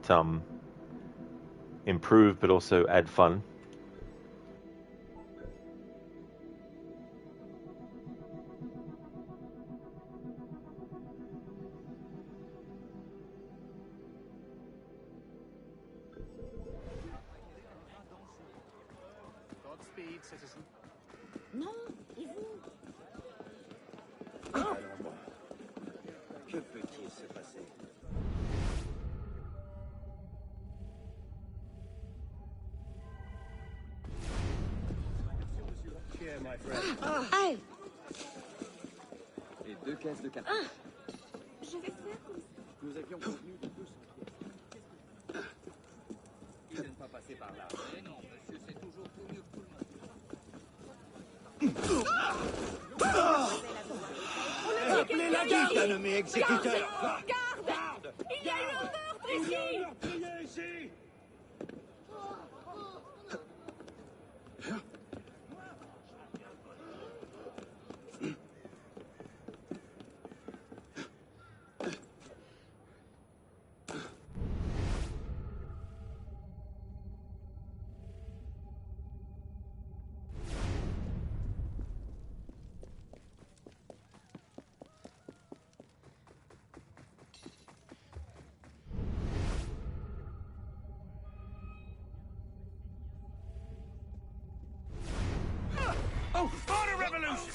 improve but also add fun. Godspeed, citizen. Non, et vous? Alors bon, que peut-il se passer? Here, my friend. Aïe! Et 2 caisses de café. Je vais faire comme ça. Nous avions convenu de tous. Ils n'aiment pas passer par là. Mais non, monsieur, c'est toujours tout mieux que tout le monde. Appelez la garde, un nommé exécuteur. Garde! Il y a eu un meurtre ici! Il y a un meurtrier ici! Oh, for the revolution!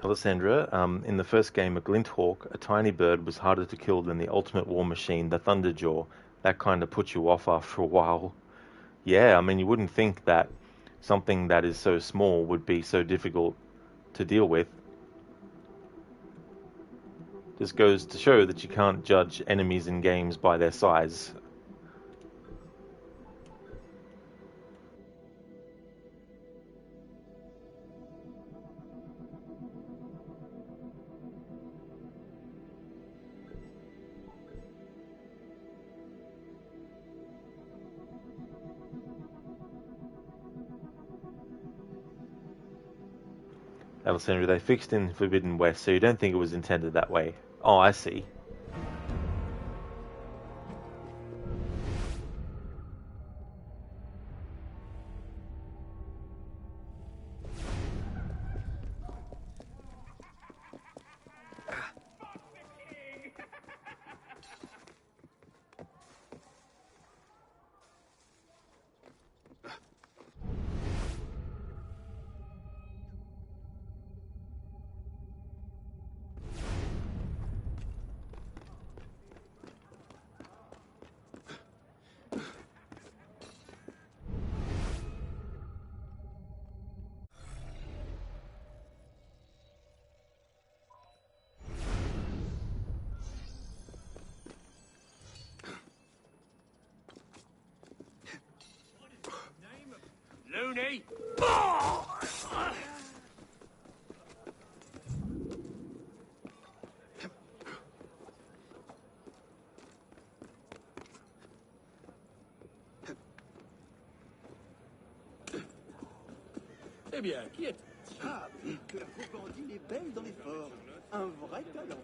Alessandra, in the first game of Glinthawk, a tiny bird was harder to kill than the ultimate war machine, the Thunderjaw. That kind of puts you off after a while. Yeah, I mean, you wouldn't think that something that is so small would be so difficult to deal with. Just goes to show that you can't judge enemies in games by their size. Alessandra, they fixed in Forbidden West, so you don't think it was intended that way. Oh, I see. loony! Eh bien, qui est... Ah, que la brocantine est belle dans les forts. Un vrai talent.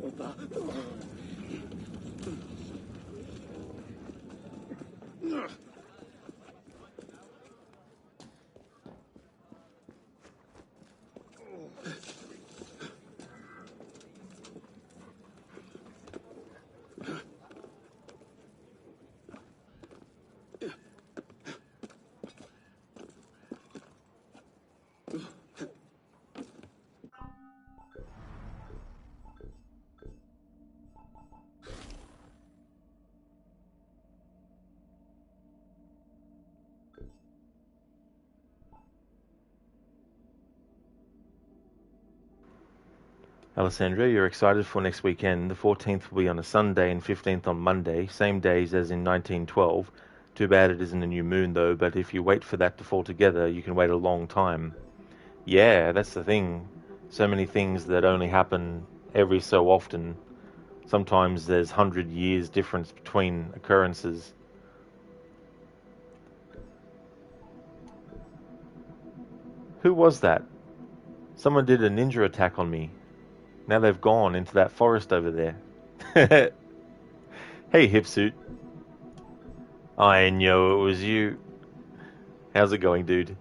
On part. Alessandra, you're excited for next weekend. The 14th will be on a Sunday and 15th on Monday, same days as in 1912. Too bad it isn't a new moon though, but if you wait for that to fall together, you can wait a long time. Yeah, that's the thing. So many things that only happen every so often. Sometimes there's 100 years difference between occurrences. Who was that? Someone did a ninja attack on me. Now they've gone into that forest over there. Hey, Hipsuit. I knew it was you. How's it going, dude?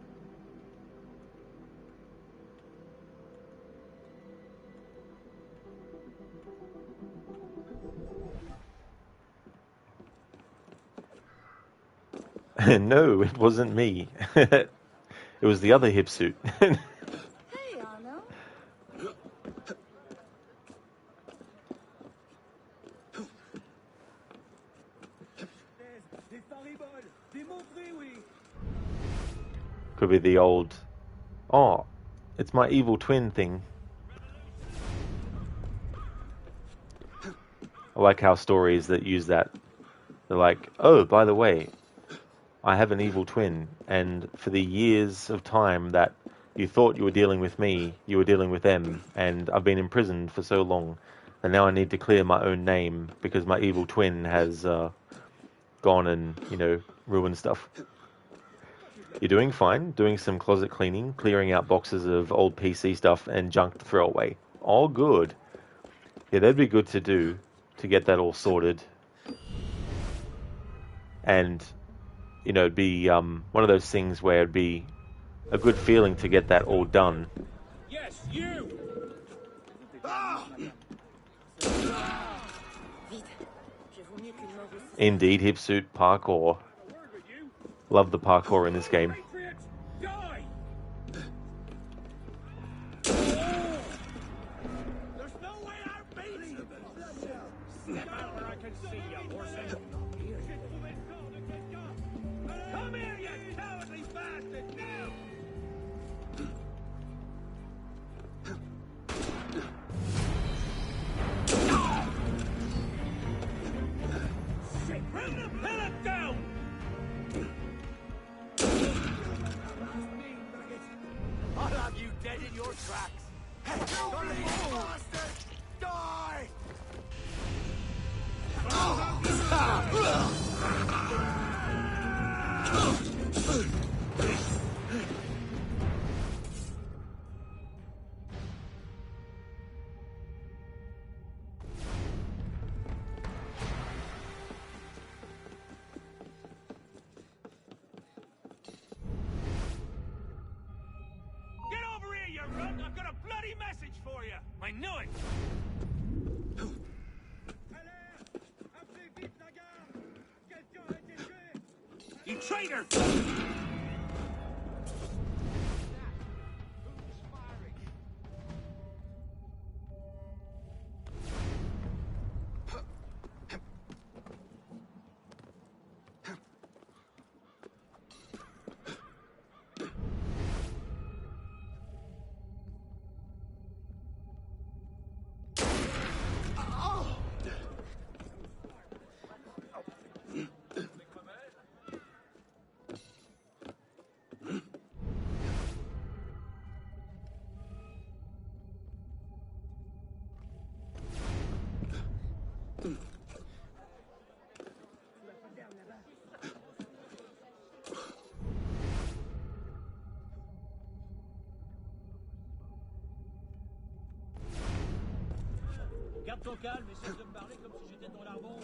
No, it wasn't me. It was the other Hipsuit. Hey, Arno. Could be the old, oh, it's my evil twin thing. I like how stories that use that, they're like, oh, by the way, I have an evil twin, and for the years of time that you thought you were dealing with me, you were dealing with them, and I've been imprisoned for so long that now I need to clear my own name because my evil twin has gone and, you know, ruined stuff. You're doing fine, doing some closet cleaning, clearing out boxes of old PC stuff and junk to throw away. All good. Yeah, that'd be good to do, to get that all sorted. And, you know, it'd be one of those things where it'd be a good feeling to get that all done. Yes, you! Indeed, Hipsuit parkour. Love the parkour in this game. Come here, you cowardly bastard! Now! Bring the pillar down! I'll have you dead in your tracks! Bastard! Die! Get over here, you runt! I've got a bloody message for you! I knew it! You traitor! ton calme et cesse de me parler comme si j'étais ton larron.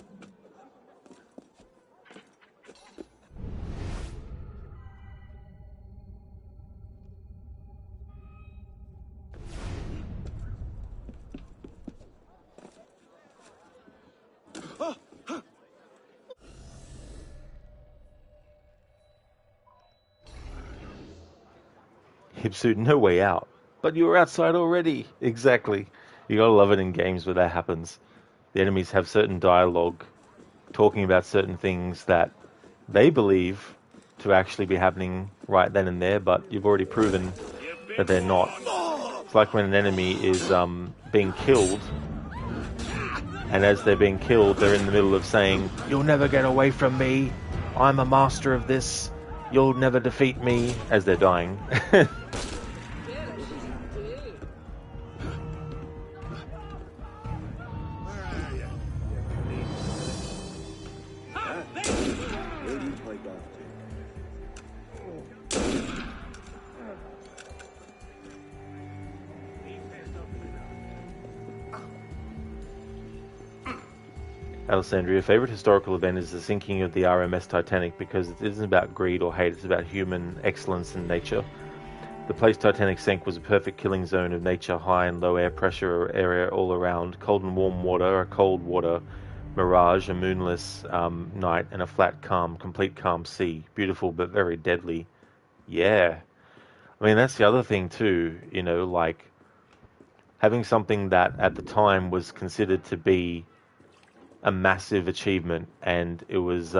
Hipsuit, no way out. But you were outside already. Exactly. You gotta love it in games where that happens. The enemies have certain dialogue talking about certain things that they believe to actually be happening right then and there, but you've already proven that they're not. It's like when an enemy is being killed, and as they're being killed, they're in the middle of saying, "You'll never get away from me. I'm a master of this. You'll never defeat me," as they're dying. Alessandria, favorite historical event is the sinking of the RMS Titanic because it isn't about greed or hate, it's about human excellence and nature. The place Titanic sank was a perfect killing zone of nature, high and low air pressure area all around, cold and warm water, a cold water mirage, a moonless night, and a flat, calm, complete calm sea. Beautiful but very deadly. Yeah. I mean, that's the other thing too, you know, like having something that at the time was considered to be a massive achievement, and it was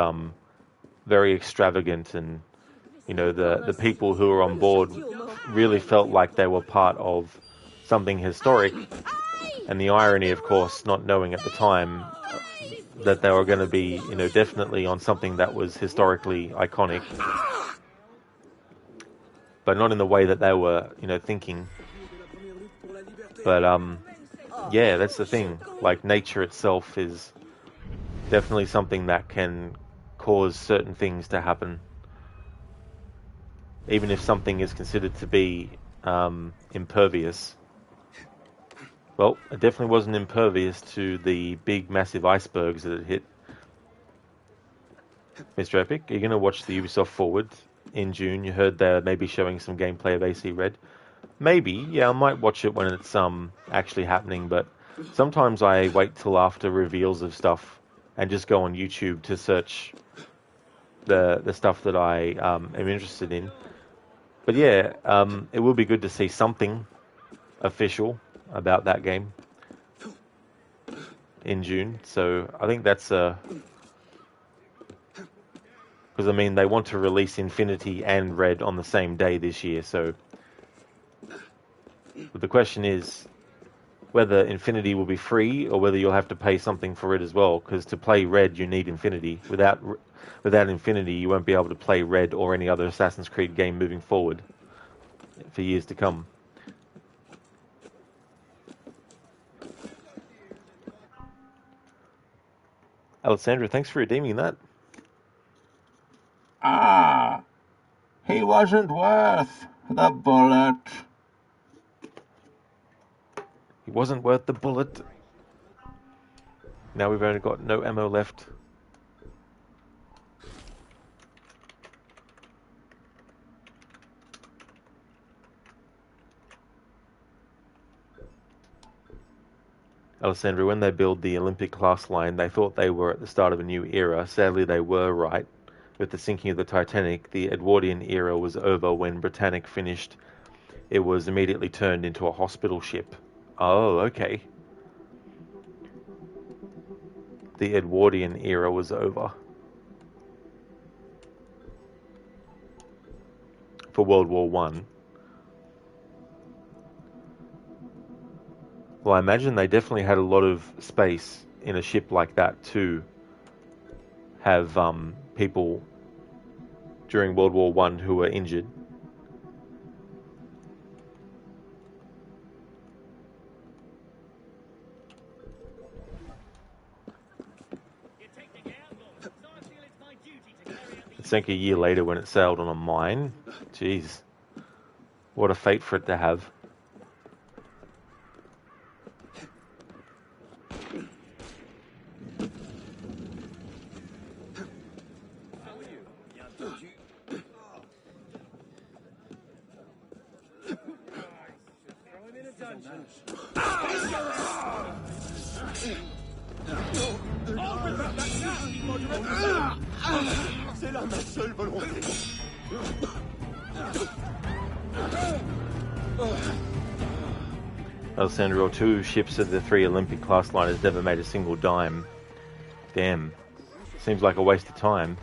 very extravagant, and you know the people who were on board really felt like they were part of something historic. And the irony, of course, not knowing at the time that they were going to be, you know, definitely on something that was historically iconic, but not in the way that they were, you know, thinking. But yeah, that's the thing. Like nature itself is definitely something that can cause certain things to happen. Even if something is considered to be impervious. Well, it definitely wasn't impervious to the big, massive icebergs that it hit. Mr. Epic, are you going to watch the Ubisoft Forward in June? You heard they're maybe showing some gameplay of AC Red. Maybe, yeah, I might watch it when it's actually happening, but sometimes I wait till after reveals of stuff and just go on YouTube to search the stuff that I am interested in. But yeah, it will be good to see something official about that game in June. So I think that's because I mean they want to release Infinity and Red on the same day this year. So but the question is whether Infinity will be free or whether you'll have to pay something for it as well. Because to play Red, you need Infinity. Without Infinity, you won't be able to play Red or any other Assassin's Creed game moving forward for years to come. Alessandra, thanks for redeeming that. Ah, he wasn't worth the bullet. He wasn't worth the bullet. Now we've only got no ammo left. Alessandra, when they build the Olympic class line, they thought they were at the start of a new era. Sadly, they were right. With the sinking of the Titanic, the Edwardian era was over. When Britannic finished, it was immediately turned into a hospital ship. Oh, okay. The Edwardian era was over. For World War One. Well, I imagine they definitely had a lot of space in a ship like that to have people during World War One who were injured. It sank a year later when it sailed on a mine. Jeez. What a fate for it to have. C'est là ma seule volonté. Alessandro, 2 ships of the 3 Olympic class liners never made a single dime. Damn. Seems like a waste of time.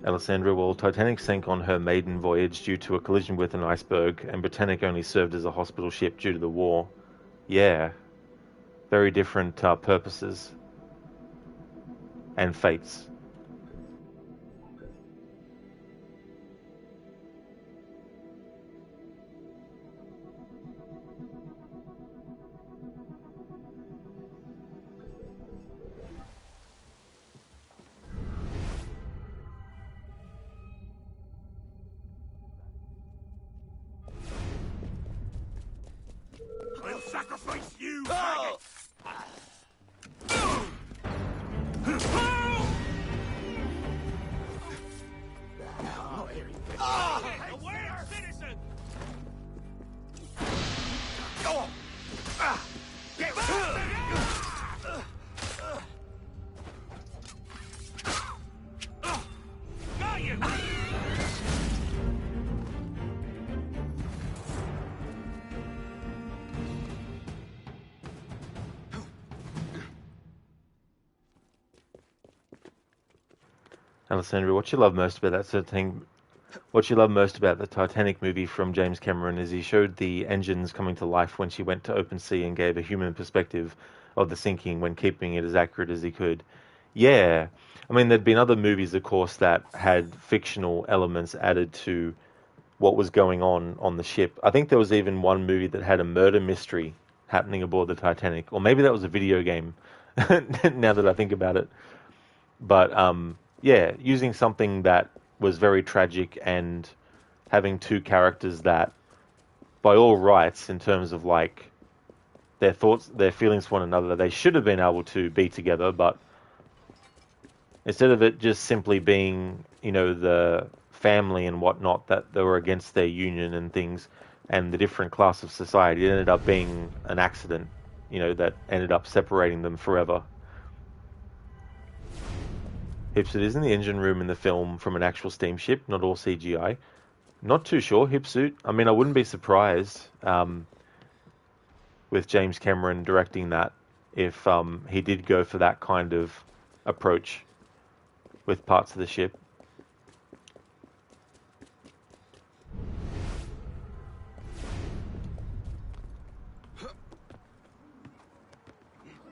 Alessandra, well, Titanic sank on her maiden voyage due to a collision with an iceberg, and Britannic only served as a hospital ship due to the war. Yeah. Very different purposes and fates. I'll sacrifice you, faggot! Aware, citizen! Get got you! Alessandra, what you love most about that sort of thing? What you love most about the Titanic movie from James Cameron is he showed the engines coming to life when she went to open sea and gave a human perspective of the sinking when keeping it as accurate as he could. Yeah. I mean, there'd been other movies, of course, that had fictional elements added to what was going on the ship. I think there was even one movie that had a murder mystery happening aboard the Titanic. Or maybe that was a video game, now that I think about it. But, yeah, using something that was very tragic and having 2 characters that, by all rights, in terms of like their thoughts, their feelings for one another, they should have been able to be together, but instead of it just simply being, you know, the family and whatnot that they were against their union and things and the different class of society, it ended up being an accident, you know, that ended up separating them forever. Hipsuit is in the engine room in the film from an actual steamship, not all CGI. Not too sure, Hipsuit. I mean, I wouldn't be surprised with James Cameron directing that if he did go for that kind of approach with parts of the ship.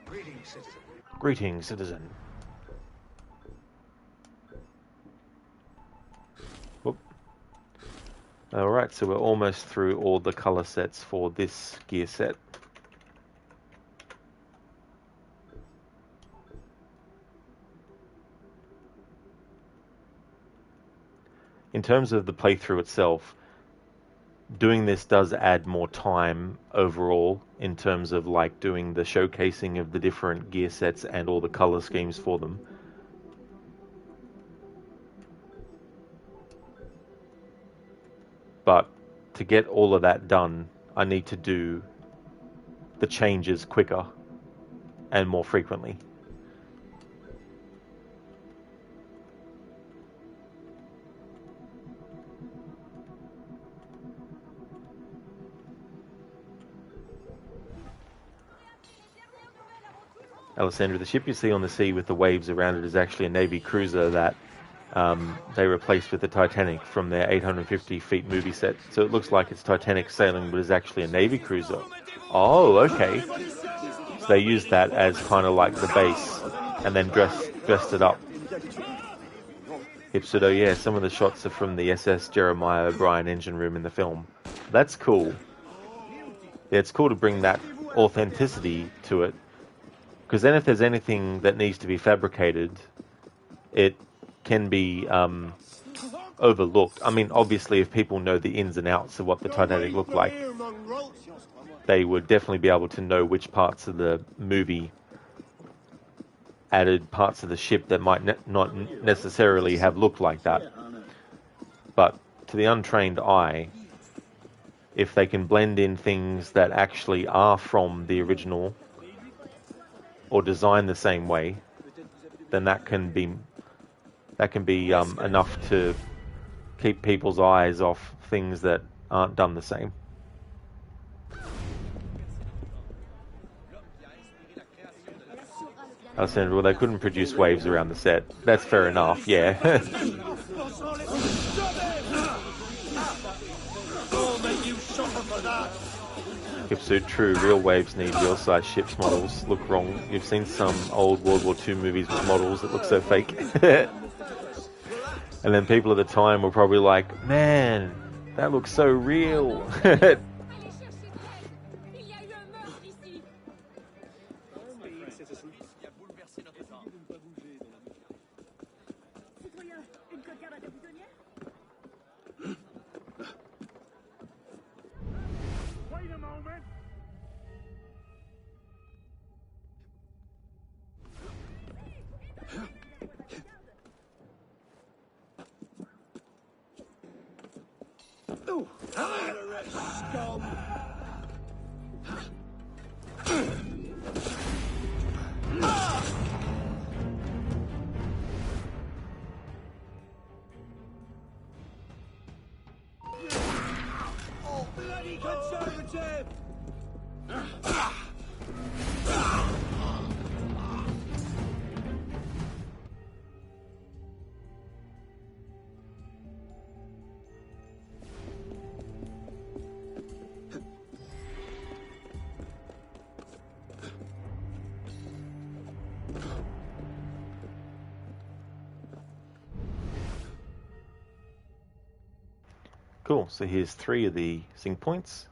Greetings, citizen. Greetings, citizen. Alright, so we're almost through all the color sets for this gear set. In terms of the playthrough itself, doing this does add more time overall in terms of like doing the showcasing of the different gear sets and all the color schemes for them. But to get all of that done, I need to do the changes quicker and more frequently. Alessandra, the ship you see on the sea with the waves around it is actually a Navy cruiser that they replaced with the Titanic from their 850 feet movie set. So it looks like it's Titanic sailing, but it's actually a Navy cruiser. Oh, okay. So they used that as kind of like the base, and then dressed it up. Hipster, yeah, some of the shots are from the SS Jeremiah O'Brien engine room in the film. That's cool. Yeah, it's cool to bring that authenticity to it. Because then if there's anything that needs to be fabricated, it can be overlooked. I mean, obviously, if people know the ins and outs of what the Titanic looked like, they would definitely be able to know which parts of the movie added parts of the ship that might not necessarily have looked like that. But to the untrained eye, if they can blend in things that actually are from the original or designed the same way, then that can be enough to keep people's eyes off things that aren't done the same. Alessandra, well, they couldn't produce waves around the set. That's fair enough, yeah. Hipsuit, true, real waves need real-size ships models. Look wrong. You've seen some old World War II movies with models that look so fake. And then people at the time were probably like, man, that looks so real. Cool, so here's 3 of the sync points.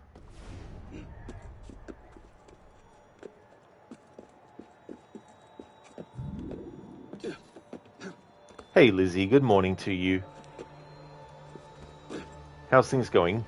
Hey Lizzie, good morning to you. How's things going?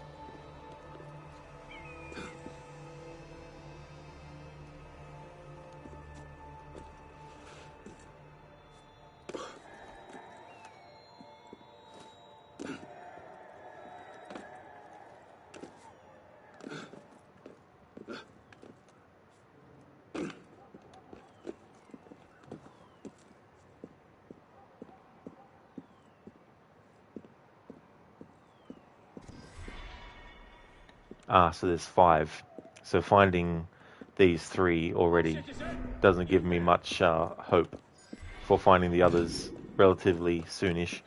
So there's 5. So finding these 3 already doesn't give me much hope for finding the others relatively soonish.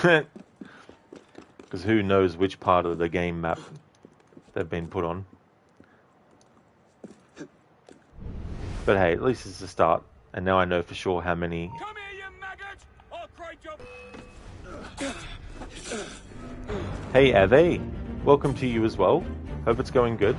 Because who knows which part of the game map they've been put on. But hey, at least it's a start. And now I know for sure how many... Come here, you maggot! I'll break your... Hey Ave, welcome to you as well. Hope it's going good.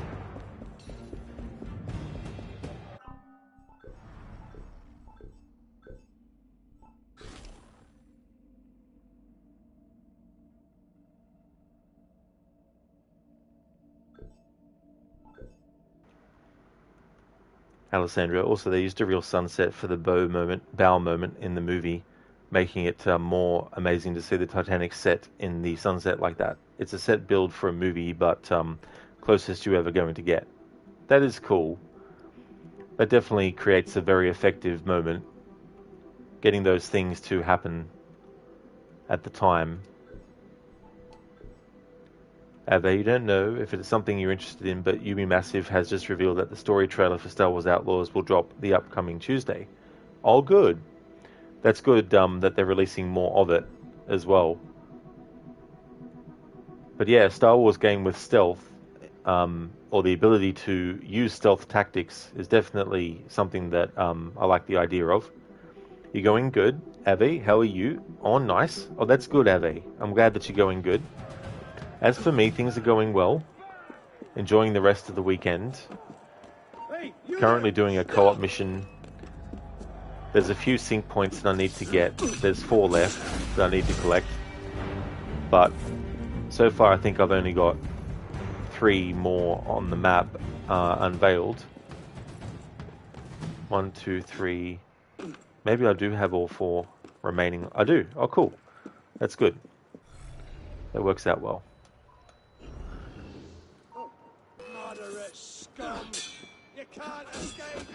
Alessandra, also they used a real sunset for the bow moment in the movie, making it more amazing to see the Titanic set in the sunset like that. It's a set build for a movie, but closest you're ever going to get. That is cool. That definitely creates a very effective moment. Getting those things to happen at the time. You don't know if it's something you're interested in, but UB Massive has just revealed that the story trailer for Star Wars Outlaws will drop the upcoming Tuesday. Oh, good. That's good that they're releasing more of it. as well. But yeah, a Star Wars game with stealth, or the ability to use stealth tactics, is definitely something that I like the idea of. You're going good. Ave, how are you? Oh, nice. Oh, that's good, Ave. I'm glad that you're going good. As for me, things are going well. Enjoying the rest of the weekend. Currently doing a co-op mission. There's a few sync points that I need to get. There's 4 left that I need to collect. But so far I think I've only got 3 more on the map unveiled. 1, 2, 3. Maybe I do have all 4 remaining. I do. Oh, cool. That's good. That works out well. Moderate scum! You can't escape!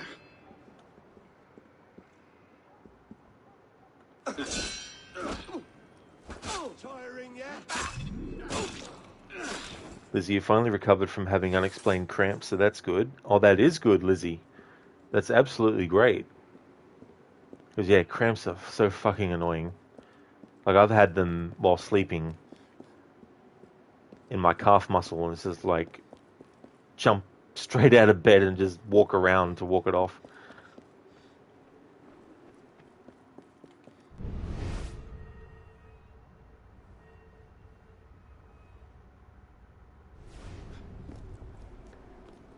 Tiring yet? Lizzie, you finally recovered from having unexplained cramps, so that's good. Oh, that is good, Lizzie. That's absolutely great. Because, yeah, cramps are so fucking annoying. Like, I've had them while sleeping in my calf muscle, and it's just like, jump straight out of bed and just walk around to walk it off.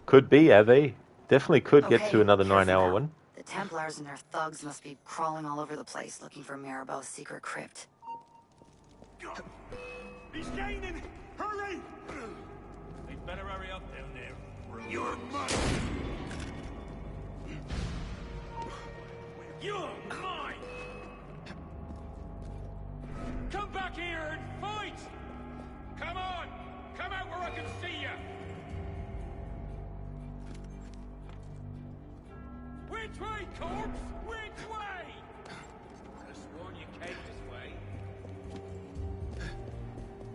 Could be, Ave. Definitely could get to another 9-hour one. The Templars and their thugs must be crawling all over the place looking for Mirabelle's secret crypt. He's gaining! Hurry! They'd better hurry up down there. You're mine! You're mine! Come back here and fight! Come on! Come out where I can see you! Which way, corpse? Which way? Could have sworn you came this way.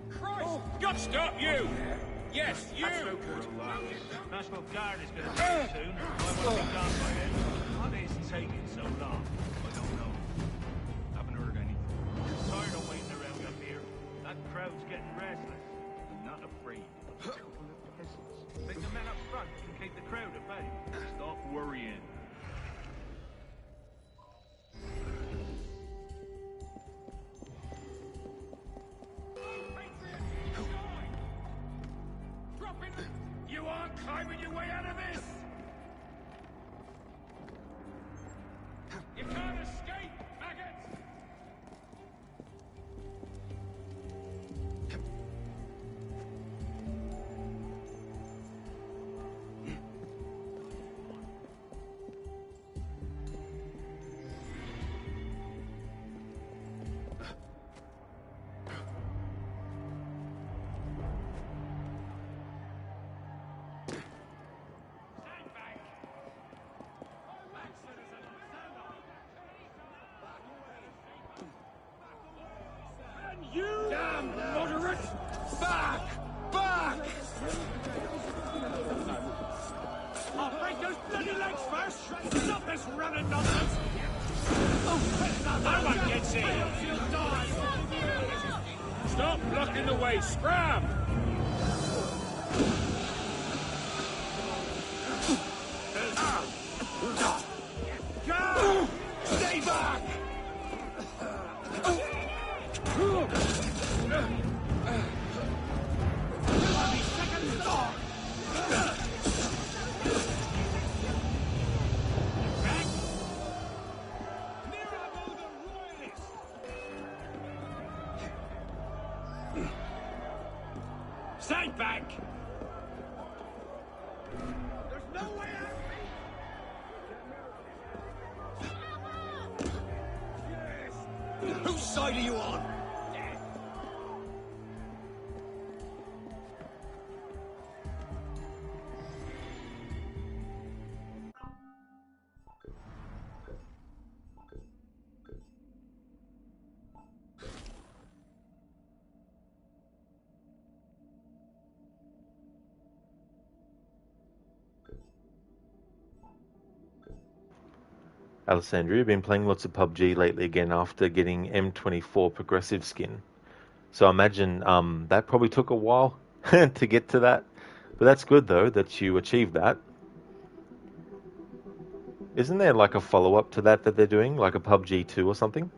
Christ! God, stop you! Yes, you! That's no good. National Guard is going to come soon. I want to be done by then. What is taking so long? I don't know. Haven't heard anything. Tired of waiting around up here. That crowd's getting restless. I'm not afraid. A couple of peasants. Think the men up front can keep the crowd at bay. Stop worrying. You aren't climbing your way out of this! You can't escape, maggots! You damn moderate! Back! Back! I'll break those bloody legs first! Stop this running nonsense! No one gets in! Stop blocking the way! Scram! Go! Stay back! Stay back! There's no way out! Whose side are you on? Alessandria, you've been playing lots of PUBG lately again after getting M24 progressive skin. So I imagine that probably took a while to get to that. But that's good though that you achieved that. Isn't there like a follow-up to that they're doing, like a PUBG 2 or something?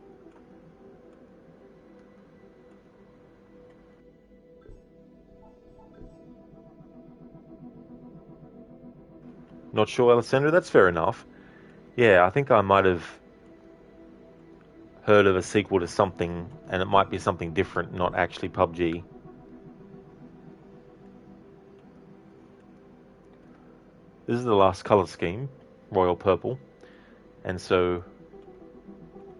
Not sure, Alessandra. That's fair enough. Yeah, I think I might have heard of a sequel to something, and it might be something different, not actually PUBG. This is the last colour scheme, Royal Purple, and so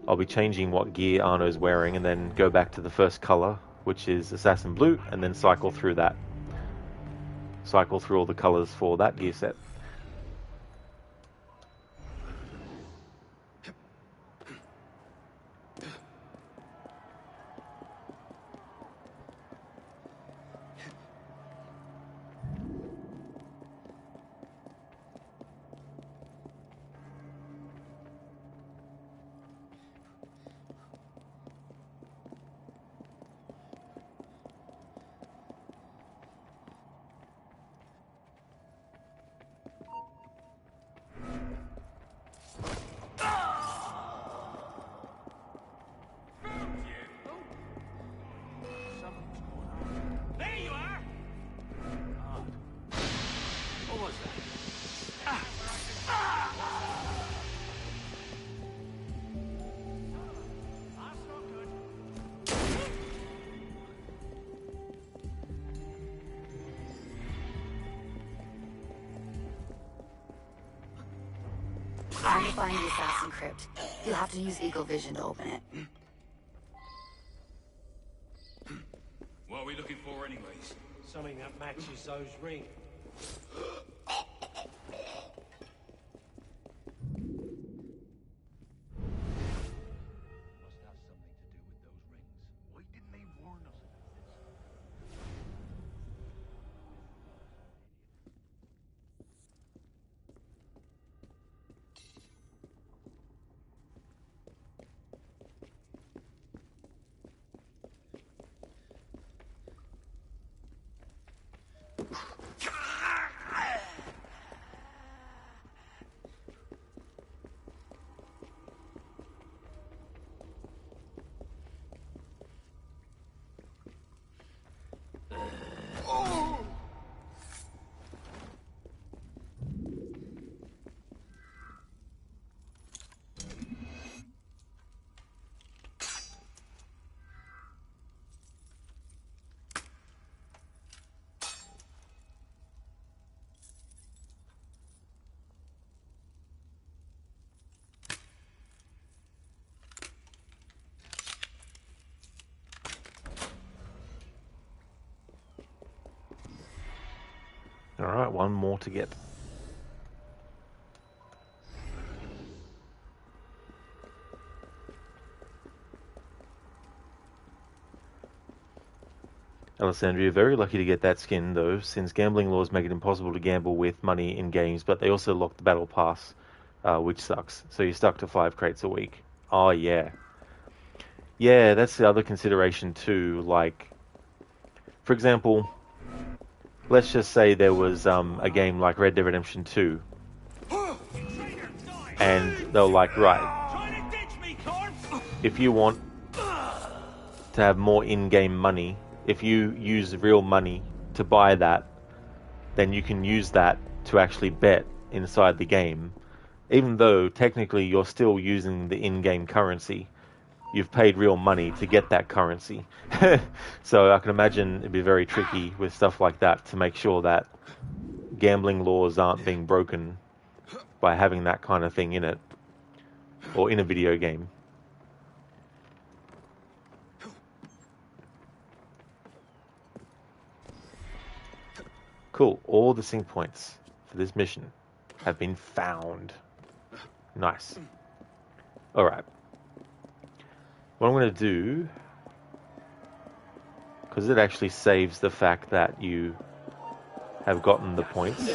I'll be changing what gear Arno's wearing and then go back to the first colour, which is Assassin Blue, and then cycle through that. Cycle through all the colours for that gear set. Trying to find the assassin crypt. You'll have to use Eagle Vision to open it. What are we looking for anyways? Something that matches those rings. Alright, one more to get. Alessandria, you're very lucky to get that skin though, since gambling laws make it impossible to gamble with money in games, but they also lock the battle pass, which sucks. So you're stuck to 5 crates a week. Oh yeah. Yeah, that's the other consideration too, like, for example, let's just say there was a game like Red Dead Redemption 2, and they were like, right, if you want to have more in-game money, if you use real money to buy that, then you can use that to actually bet inside the game, even though technically you're still using the in-game currency. You've paid real money to get that currency. So I can imagine it'd be very tricky with stuff like that to make sure that gambling laws aren't being broken by having that kind of thing in it, or in a video game. Cool, all the sync points for this mission have been found. Nice. Alright. What I'm going to do, because it actually saves the fact that you have gotten the points.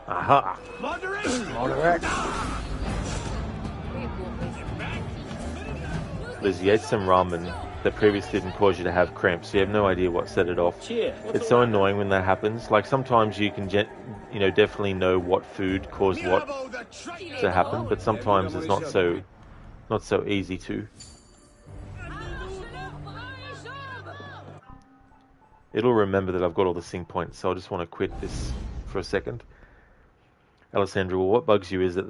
Aha! Moderation! Moderate. Liz, you ate some ramen that previously didn't cause you to have cramps. You have no idea what set it off. It's so annoying when that happens. Like sometimes you can, definitely know what food caused what to happen, but sometimes it's not so easy to. It'll remember that I've got all the sync points, so I just want to quit this for a second. Alessandra, well, what bugs you is that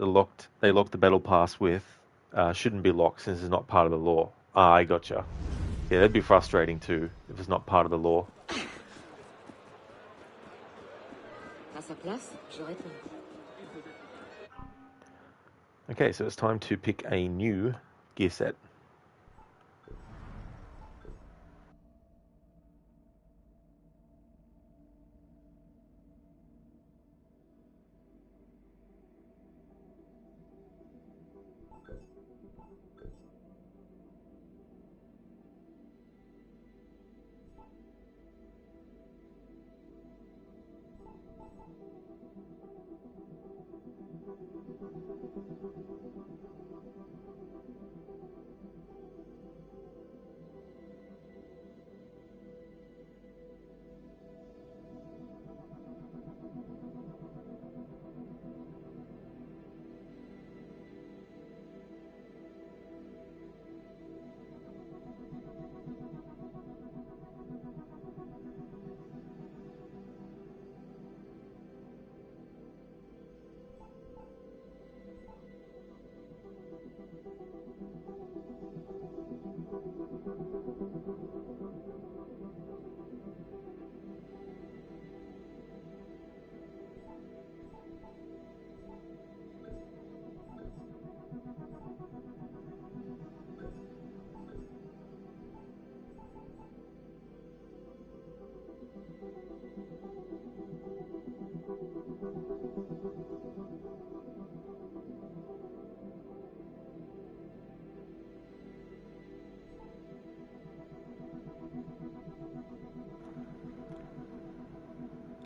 they locked the battle pass with shouldn't be locked since it's not part of the law. Ah, I gotcha. Yeah, that'd be frustrating too if it's not part of the law. Okay, so it's time to pick a new gear set.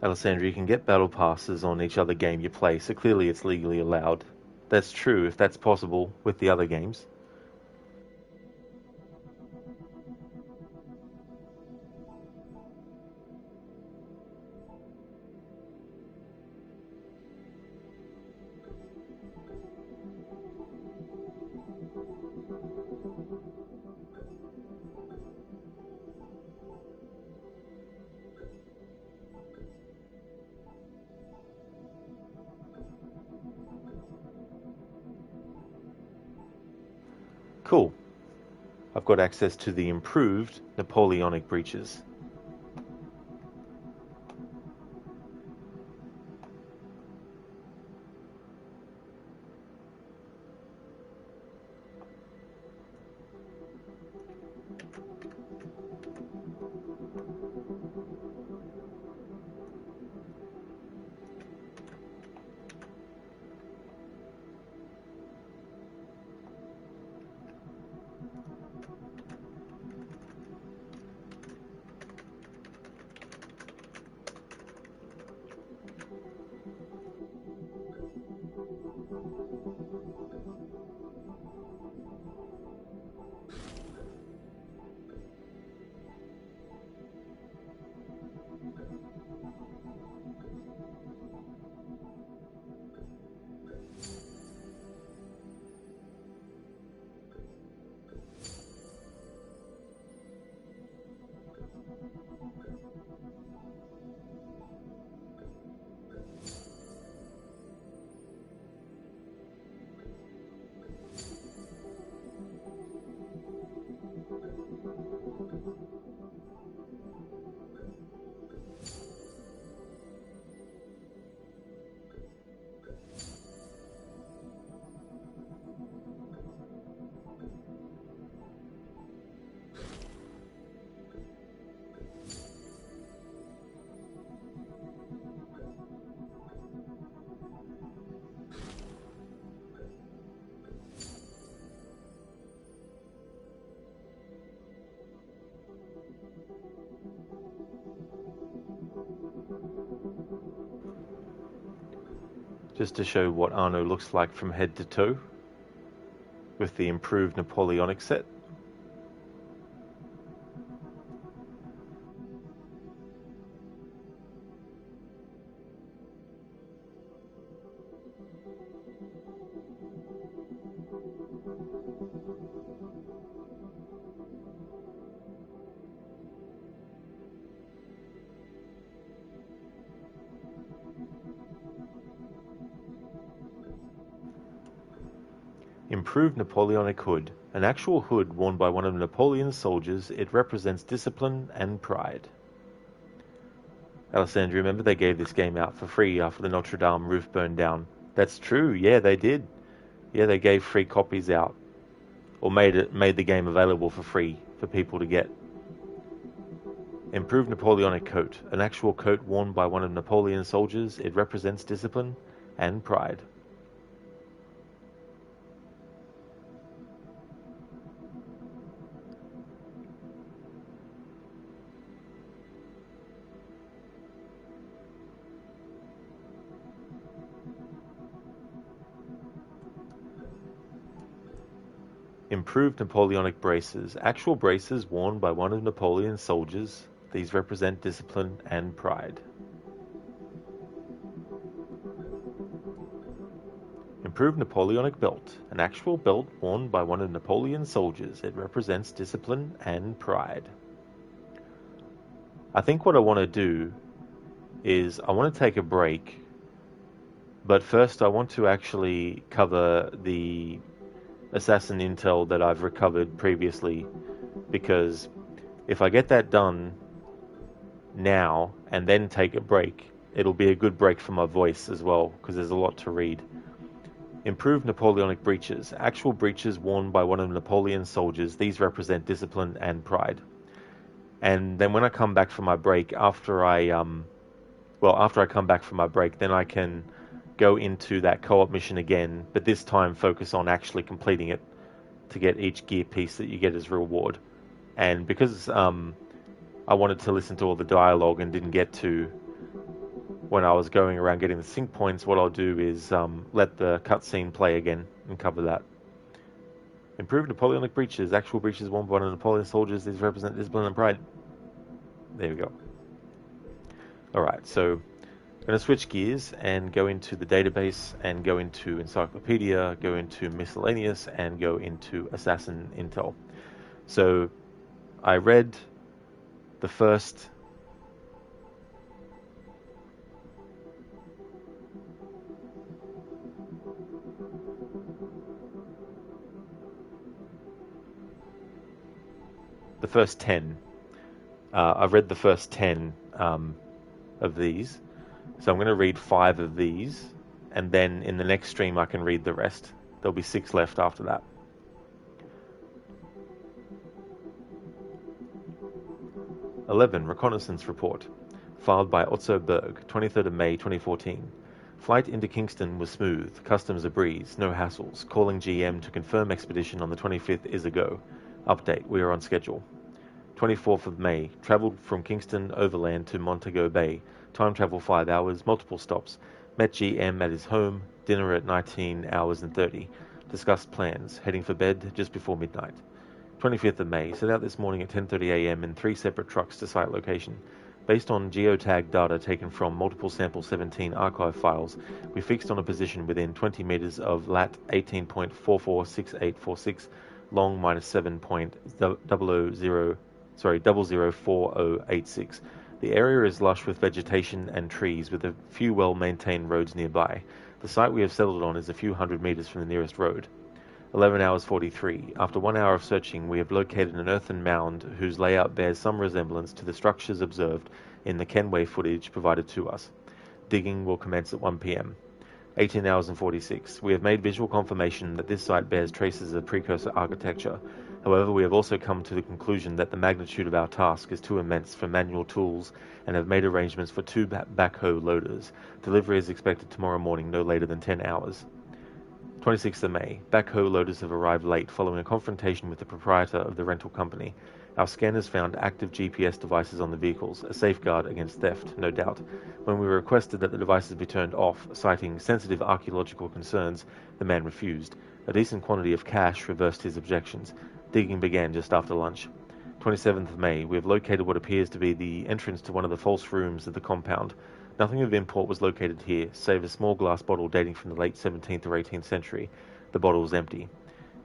Alessandra, you can get battle passes on each other game you play, so clearly it's legally allowed. That's true if that's possible with the other games. Cool. I've got access to the improved Napoleonic breaches. just to show what Arno looks like from head to toe with the improved Napoleonic set. Improved Napoleonic hood. An actual hood worn by one of Napoleon's soldiers, it represents discipline and pride. Alessandra, remember they gave this game out for free after the Notre Dame roof burned down? That's true, yeah, they did. Yeah, they gave free copies out. Or made the game available for free for people to get. Improved Napoleonic coat. An actual coat worn by one of Napoleon's soldiers, it represents discipline and pride. Improved Napoleonic braces. Actual braces worn by one of Napoleon's soldiers. These represent discipline and pride. Improved Napoleonic belt. An actual belt worn by one of Napoleon's soldiers. It represents discipline and pride. I think what I want to do is I want to take a break, but first I want to actually cover the assassin intel that I've recovered previously, because if I get that done now and then take a break, it'll be a good break for my voice as well, because there's a lot to read. Improved Napoleonic breeches. Actual breeches worn by one of Napoleon's soldiers. These represent discipline and pride. And then when I come back from my break, after I come back from my break, then I can go into that co-op mission again, but this time focus on actually completing it to get each gear piece that you get as reward. And because I wanted to listen to all the dialogue and didn't get to when I was going around getting the sync points, what I'll do is let the cutscene play again and cover that. Improved Napoleonic breeches. Actual breeches worn by one of Napoleon's soldiers. These represent discipline and pride. There we go. Alright, so I'm going to switch gears and go into the database and go into Encyclopedia, go into Miscellaneous, and go into Assassin Intel. So I read the first first 10. I've read the first 10 of these. So I'm going to read 5 of these, and then in the next stream I can read the rest. There'll be 6 left after that. Reconnaissance report. Filed by Otso Berg, 23rd of May 2014. Flight into Kingston was smooth, customs a breeze, no hassles. Calling GM to confirm expedition on the 25th is a go. Update, we are on schedule. 24th of May. Travelled from Kingston overland to Montego Bay. Time travel 5 hours, multiple stops. Met GM at his home, dinner at 19 hours and 30. Discussed plans, heading for bed just before midnight. 25th of May, set out this morning at 10:30 a.m. in 3 separate trucks to site location. Based on geotag data taken from multiple sample 17 archive files, we fixed on a position within 20 meters of lat 18.446846, long -7.004086. The area is lush with vegetation and trees, with a few well-maintained roads nearby. The site we have settled on is a few hundred meters from the nearest road. 11 hours 43. After 1 hour of searching, we have located an earthen mound whose layout bears some resemblance to the structures observed in the Kenway footage provided to us. Digging will commence at 1 p.m. 18 hours and 46. We have made visual confirmation that this site bears traces of precursor architecture. However, we have also come to the conclusion that the magnitude of our task is too immense for manual tools and have made arrangements for 2 backhoe loaders. Delivery is expected tomorrow morning, no later than 10 hours. 26th of May. Backhoe loaders have arrived late following a confrontation with the proprietor of the rental company. Our scanners found active GPS devices on the vehicles, a safeguard against theft, no doubt. When we requested that the devices be turned off, citing sensitive archaeological concerns, the man refused. A decent quantity of cash reversed his objections. Digging began just after lunch. 27th of May. We have located what appears to be the entrance to one of the false rooms of the compound. Nothing of import was located here, save a small glass bottle dating from the late 17th or 18th century. The bottle was empty.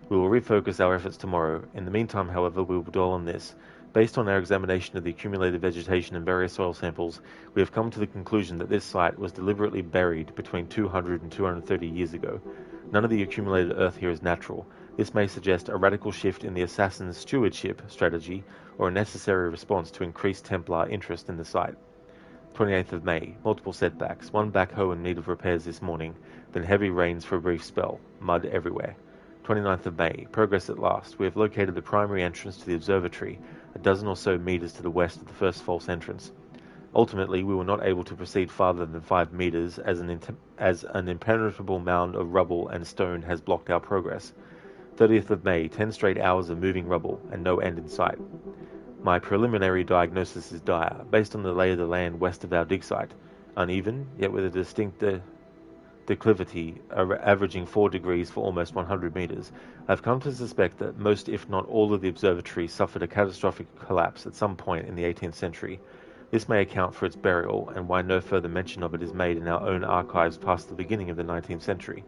We will refocus our efforts tomorrow. In the meantime, however, we will dwell on this. Based on our examination of the accumulated vegetation and various soil samples, we have come to the conclusion that this site was deliberately buried between 200 and 230 years ago. None of the accumulated earth here is natural. This may suggest a radical shift in the assassin's stewardship strategy or a necessary response to increased Templar interest in the site. 28th of May. Multiple setbacks. One backhoe in need of repairs this morning, then heavy rains for a brief spell. Mud everywhere. 29th of May. Progress at last. We have located the primary entrance to the observatory, a dozen or so meters to the west of the first false entrance. Ultimately, we were not able to proceed farther than 5 meters as an impenetrable mound of rubble and stone has blocked our progress. 30th of May. 10 straight hours of moving rubble and no end in sight. My preliminary diagnosis is dire, based on the lay of the land west of our dig site. Uneven, yet with a distinct declivity averaging 4 degrees for almost 100 meters. I've come to suspect that most, if not all, of the observatory suffered a catastrophic collapse at some point in the 18th century. This may account for its burial, and why no further mention of it is made in our own archives past the beginning of the 19th century.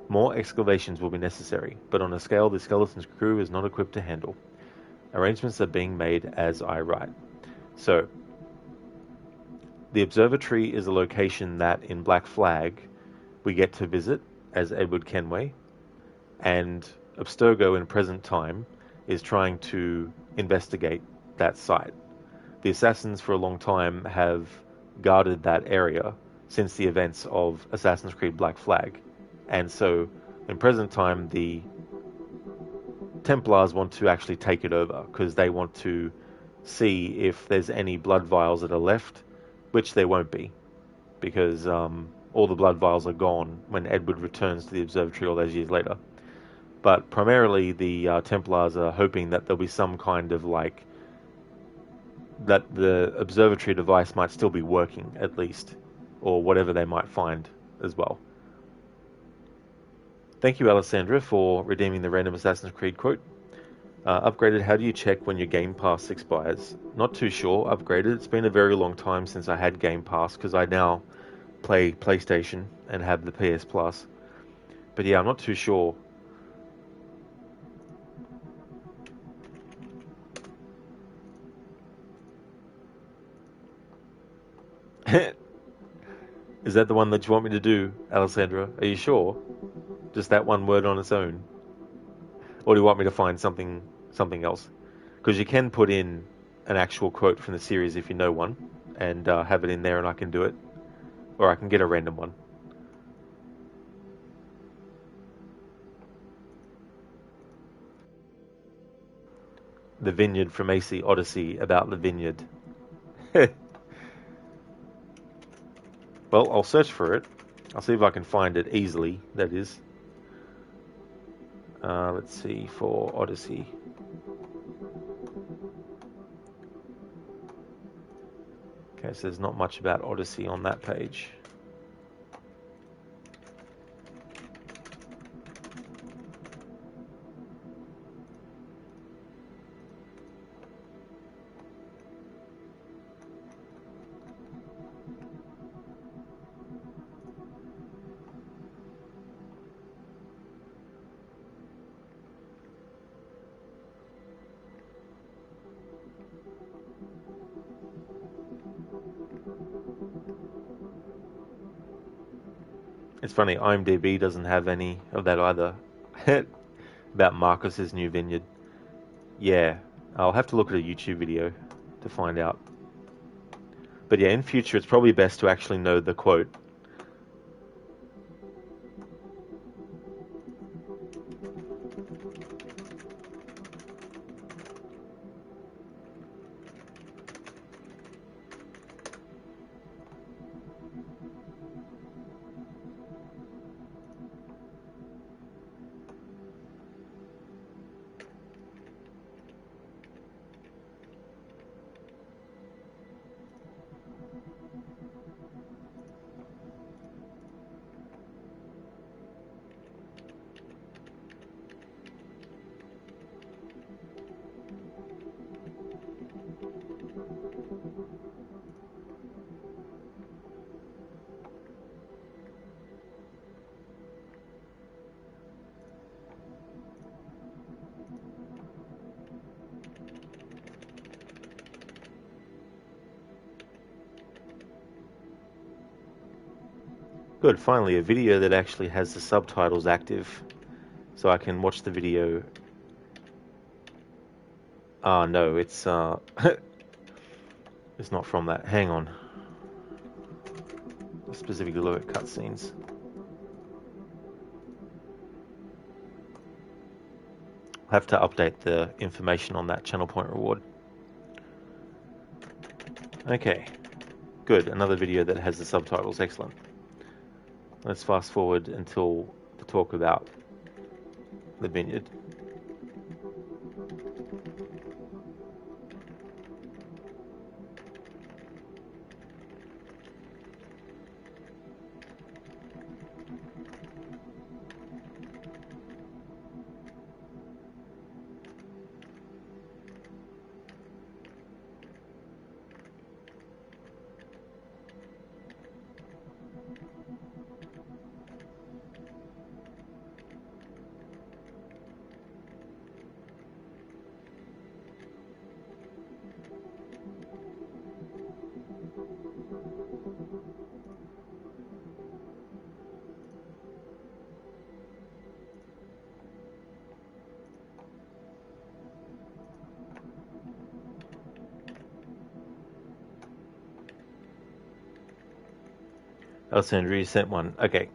More excavations will be necessary, but on a scale the skeleton's crew is not equipped to handle. Arrangements are being made as I write. So, the observatory is a location that in Black Flag we get to visit as Edward Kenway, and Abstergo in present time is trying to investigate that site. The assassins for a long time have guarded that area since the events of Assassin's Creed Black Flag, and so in present time the Templars want to actually take it over because they want to see if there's any blood vials that are left, which there won't be, because all the blood vials are gone when Edward returns to the observatory all those years later. But primarily the Templars are hoping that there'll be some kind of that the observatory device might still be working at least, or whatever they might find as well. Thank you, Alessandra, for redeeming the random Assassin's Creed quote. Upgraded, how do you check when your Game Pass expires? Not too sure. Upgraded, it's been a very long time since I had Game Pass, because I now play PlayStation and have the PS Plus. But yeah, I'm not too sure. Is that the one that you want me to do, Alessandra? Are you sure? Just that one word on its own? Or do you want me to find something else? Because you can put in an actual quote from the series if you know one, and have it in there and I can do it. Or I can get a random one. The Vineyard from AC Odyssey about the vineyard. Well, I'll search for it. I'll see if I can find it easily, that is. Let's see, for Odyssey. Okay, so there's not much about Odyssey on that page. It's funny, IMDb doesn't have any of that either. About Marcus's new vineyard. Yeah, I'll have to look at a YouTube video to find out. But yeah, in future it's probably best to actually know the quote. Good, finally a video that actually has the subtitles active, so I can watch the video. Ah, no, it's it's not from that. Hang on. Specifically look at cutscenes. I have to update the information on that channel point reward. Okay, good. Another video that has the subtitles. Excellent. Let's fast forward until the talk about the vineyard. Alessandria sent one. Okay.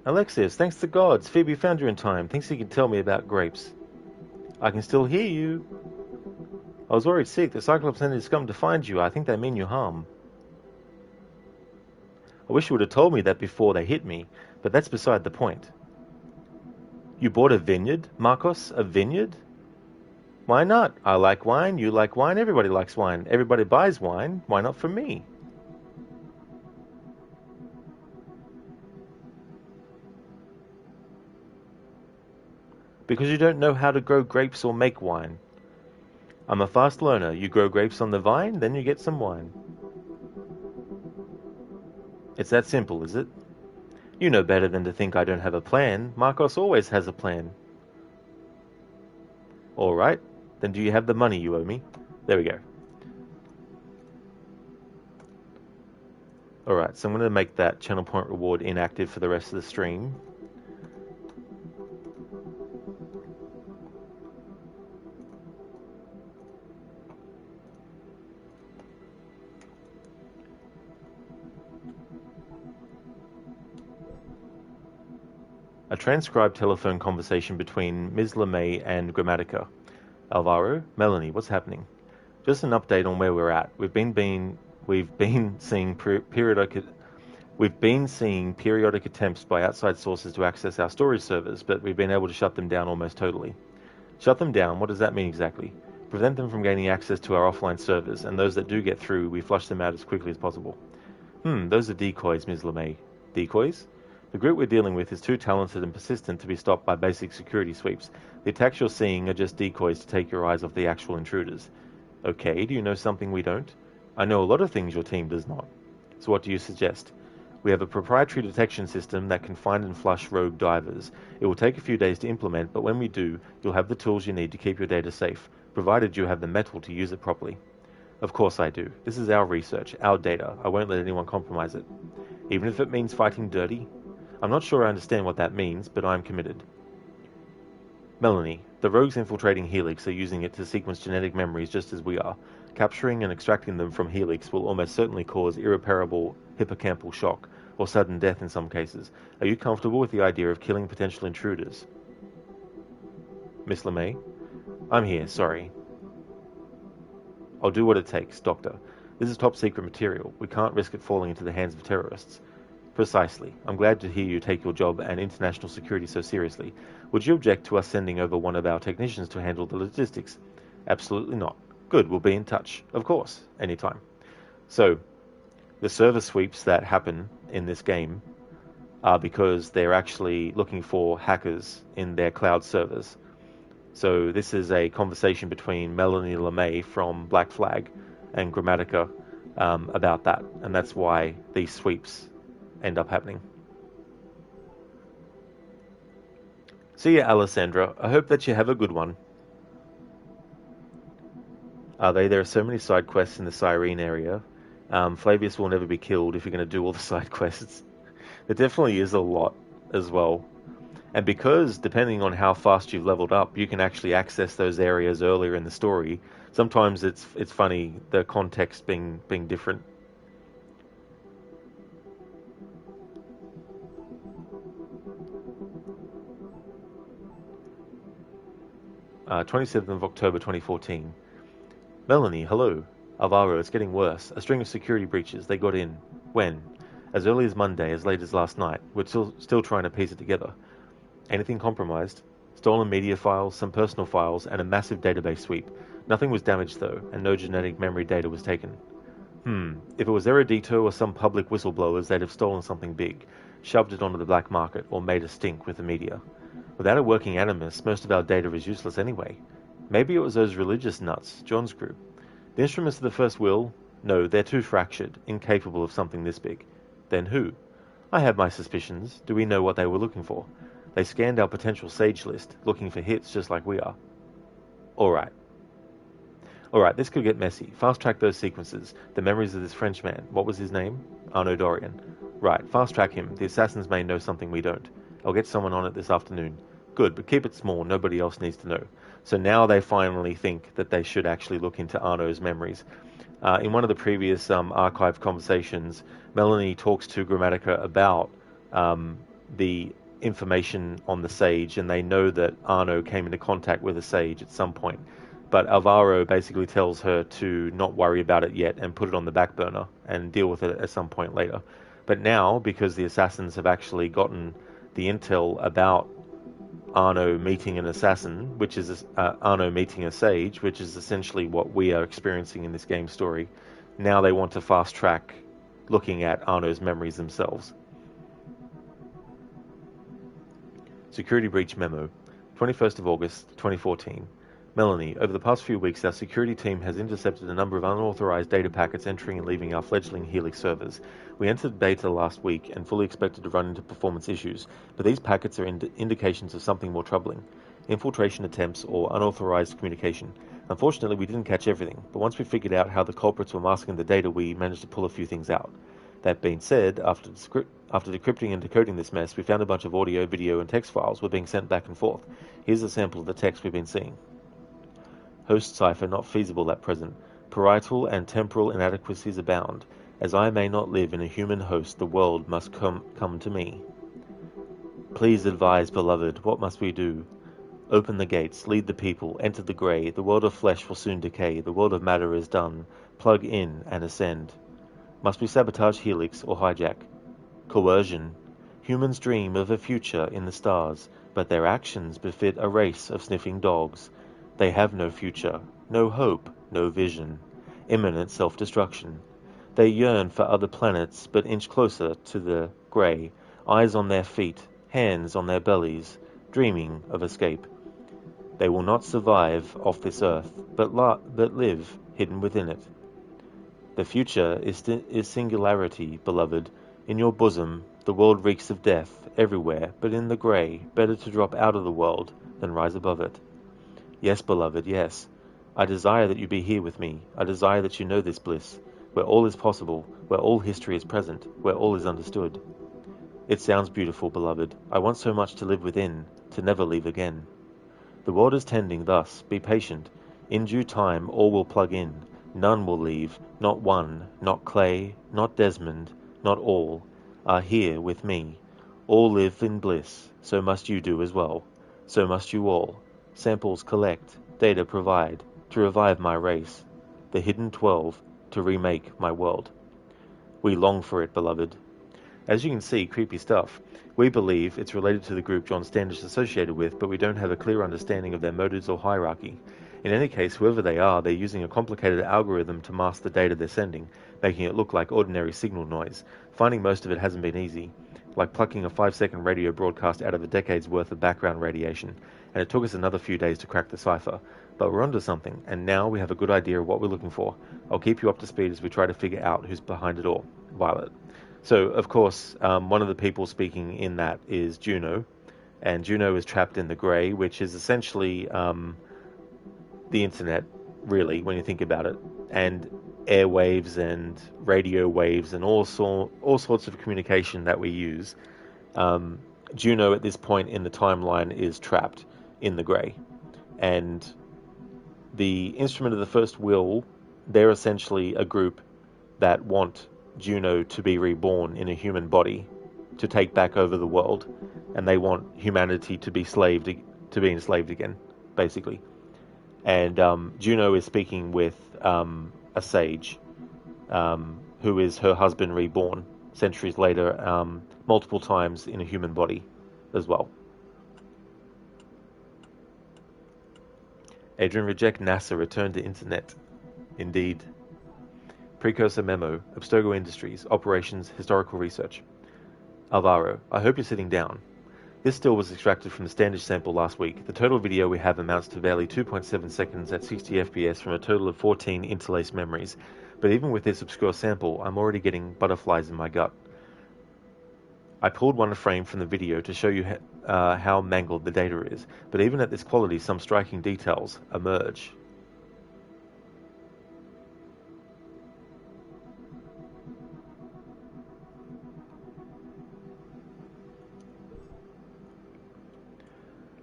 Alexius, thanks to gods, Phoebe found you in time. Thinks he can tell me about grapes. I can still hear you. I was worried sick. The Cyclops ended his scum to find you. I think they mean you harm. I wish you would have told me that before they hit me, but that's beside the point. You bought a vineyard, Marcos? A vineyard? Why not? I like wine, you like wine, everybody likes wine. Everybody buys wine. Why not for me? Because you don't know how to grow grapes or make wine. I'm a fast learner. You grow grapes on the vine, then you get some wine. It's that simple, is it? You know better than to think I don't have a plan. Marcos always has a plan. All right. Then do you have the money you owe me? There we go. All right, so I'm going to make that channel point reward inactive for the rest of the stream. A transcribed telephone conversation between Ms. LeMay and Grammatica. Alvaro, Melanie, what's happening? Just an update on where we're at. We've been seeing periodic attempts by outside sources to access our storage servers, but we've been able to shut them down almost totally. Shut them down? What does that mean exactly? Prevent them from gaining access to our offline servers, and those that do get through, we flush them out as quickly as possible. Those are decoys, Ms. LeMay. Decoys? The group we're dealing with is too talented and persistent to be stopped by basic security sweeps. The attacks you're seeing are just decoys to take your eyes off the actual intruders. Okay, do you know something we don't? I know a lot of things your team does not. So what do you suggest? We have a proprietary detection system that can find and flush rogue divers. It will take a few days to implement, but when we do, you'll have the tools you need to keep your data safe, provided you have the metal to use it properly. Of course I do. This is our research, our data. I won't let anyone compromise it. Even if it means fighting dirty. I'm not sure I understand what that means, but I'm committed. Melanie, the rogues infiltrating Helix are using it to sequence genetic memories just as we are. Capturing and extracting them from Helix will almost certainly cause irreparable hippocampal shock, or sudden death in some cases. Are you comfortable with the idea of killing potential intruders? Miss LeMay? I'm here, sorry. I'll do what it takes, Doctor. This is top secret material. We can't risk it falling into the hands of terrorists. Precisely. I'm glad to hear you take your job and international security so seriously. Would you object to us sending over one of our technicians to handle the logistics? Absolutely not. Good, we'll be in touch. Of course, anytime. So, the server sweeps that happen in this game are because they're actually looking for hackers in their cloud servers. So this is a conversation between Melanie LeMay from Black Flag and Grammatica about that, and that's why these sweeps end up happening. See ya, Alessandra. I hope that you have a good one. Are they? There are so many side quests in the Cyrene area. Flavius will never be killed if you're going to do all the side quests. There definitely is a lot as well. And because, depending on how fast you've leveled up, you can actually access those areas earlier in the story. Sometimes it's funny, the context being different. Uh, 27th of October 2014. Melanie, hello. Alvaro, it's getting worse. A string of security breaches. They got in. When? As early as Monday, as late as last night. We're still trying to piece it together. Anything compromised? Stolen media files, some personal files, and a massive database sweep. Nothing was damaged though, and no genetic memory data was taken. If it was Erudito or some public whistleblowers, they'd have stolen something big, shoved it onto the black market, or made a stink with the media. Without a working Animus, most of our data is useless anyway. Maybe it was those religious nuts, John's group. The instruments of the first will? No, they're too fractured, incapable of something this big. Then who? I have my suspicions. Do we know what they were looking for? They scanned our potential Sage list, looking for hits just like we are. Alright, this could get messy. Fast-track those sequences. The memories of this Frenchman. What was his name? Arnaud Dorian. Right, fast-track him. The assassins may know something we don't. I'll get someone on it this afternoon. Good, but keep it small. Nobody else needs to know. So now they finally think that they should actually look into Arnaud's memories. In one of the previous archive conversations, Melanie talks to Grammatica about the information on the Sage, and they know that Arnaud came into contact with a Sage at some point. But Alvaro basically tells her to not worry about it yet and put it on the back burner and deal with it at some point later. But now, because the assassins have actually gotten the intel about Arnaud meeting an assassin, which is Arnaud meeting a Sage, which is essentially what we are experiencing in this game story, now they want to fast track looking at Arnaud's memories themselves. Security breach memo, 21st of August 2014. Melanie, over the past few weeks, our security team has intercepted a number of unauthorized data packets entering and leaving our fledgling Helix servers. We entered beta last week and fully expected to run into performance issues, but these packets are indications of something more troubling. Infiltration attempts or unauthorized communication. Unfortunately, we didn't catch everything, but once we figured out how the culprits were masking the data, we managed to pull a few things out. That being said, after decrypting and decoding this mess, we found a bunch of audio, video, and text files were being sent back and forth. Here's a sample of the text we've been seeing. Host cipher not feasible at present. Parietal and temporal inadequacies abound. As I may not live in a human host, the world must come to me. Please advise, beloved, what must we do? Open the gates, lead the people, enter the grey. The world of flesh will soon decay. The world of matter is done. Plug in and ascend. Must we sabotage Helix or hijack? Coercion. Humans dream of a future in the stars, but their actions befit a race of sniffing dogs. They have no future, no hope, no vision. Imminent self-destruction. They yearn for other planets, but inch closer to the grey. Eyes on their feet, hands on their bellies, dreaming of escape. They will not survive off this earth, but live hidden within it. The future is singularity, beloved. In your bosom, the world reeks of death everywhere, but in the grey, better to drop out of the world than rise above it. Yes, beloved, yes. I desire that you be here with me. I desire that you know this bliss, where all is possible, where all history is present, where all is understood. It sounds beautiful, beloved. I want so much to live within, to never leave again. The world is tending thus. Be patient. In due time, all will plug in. None will leave. Not one. Not Clay. Not Desmond. Not all. Are here with me. All live in bliss. So must you do as well. So must you all. Samples collect. Data provide. To revive my race. The hidden 12. To remake my world. We long for it, beloved. As you can see, creepy stuff. We believe it's related to the group John Standish is associated with, but we don't have a clear understanding of their motives or hierarchy. In any case, whoever they are, they're using a complicated algorithm to mask the data they're sending, making it look like ordinary signal noise. Finding most of it hasn't been easy, like plucking a 5-second radio broadcast out of a decade's worth of background radiation, and it took us another few days to crack the cipher. But we're onto something, and now we have a good idea of what we're looking for. I'll keep you up to speed as we try to figure out who's behind it all. Violet. So, of course, one of the people speaking in that is Juno, and Juno is trapped in the grey, which is essentially the internet, really, when you think about it, and airwaves and radio waves and all sorts of communication that we use. Juno, at this point in the timeline, is trapped in the grey, and the Instrument of the First Will, they're essentially a group that want Juno to be reborn in a human body to take back over the world, and they want humanity to be enslaved again, basically. And Juno is speaking with a sage who is her husband reborn centuries later, multiple times in a human body as well. Adrian reject NASA, return to internet. Indeed. Precursor memo, Abstergo Industries, Operations, Historical Research. Alvaro, I hope you're sitting down. This still was extracted from the Standish sample last week. The total video we have amounts to barely 2.7 seconds at 60 FPS from a total of 14 interlaced memories. But even with this obscure sample, I'm already getting butterflies in my gut. I pulled one frame from the video to show you how mangled the data is, but even at this quality, some striking details emerge.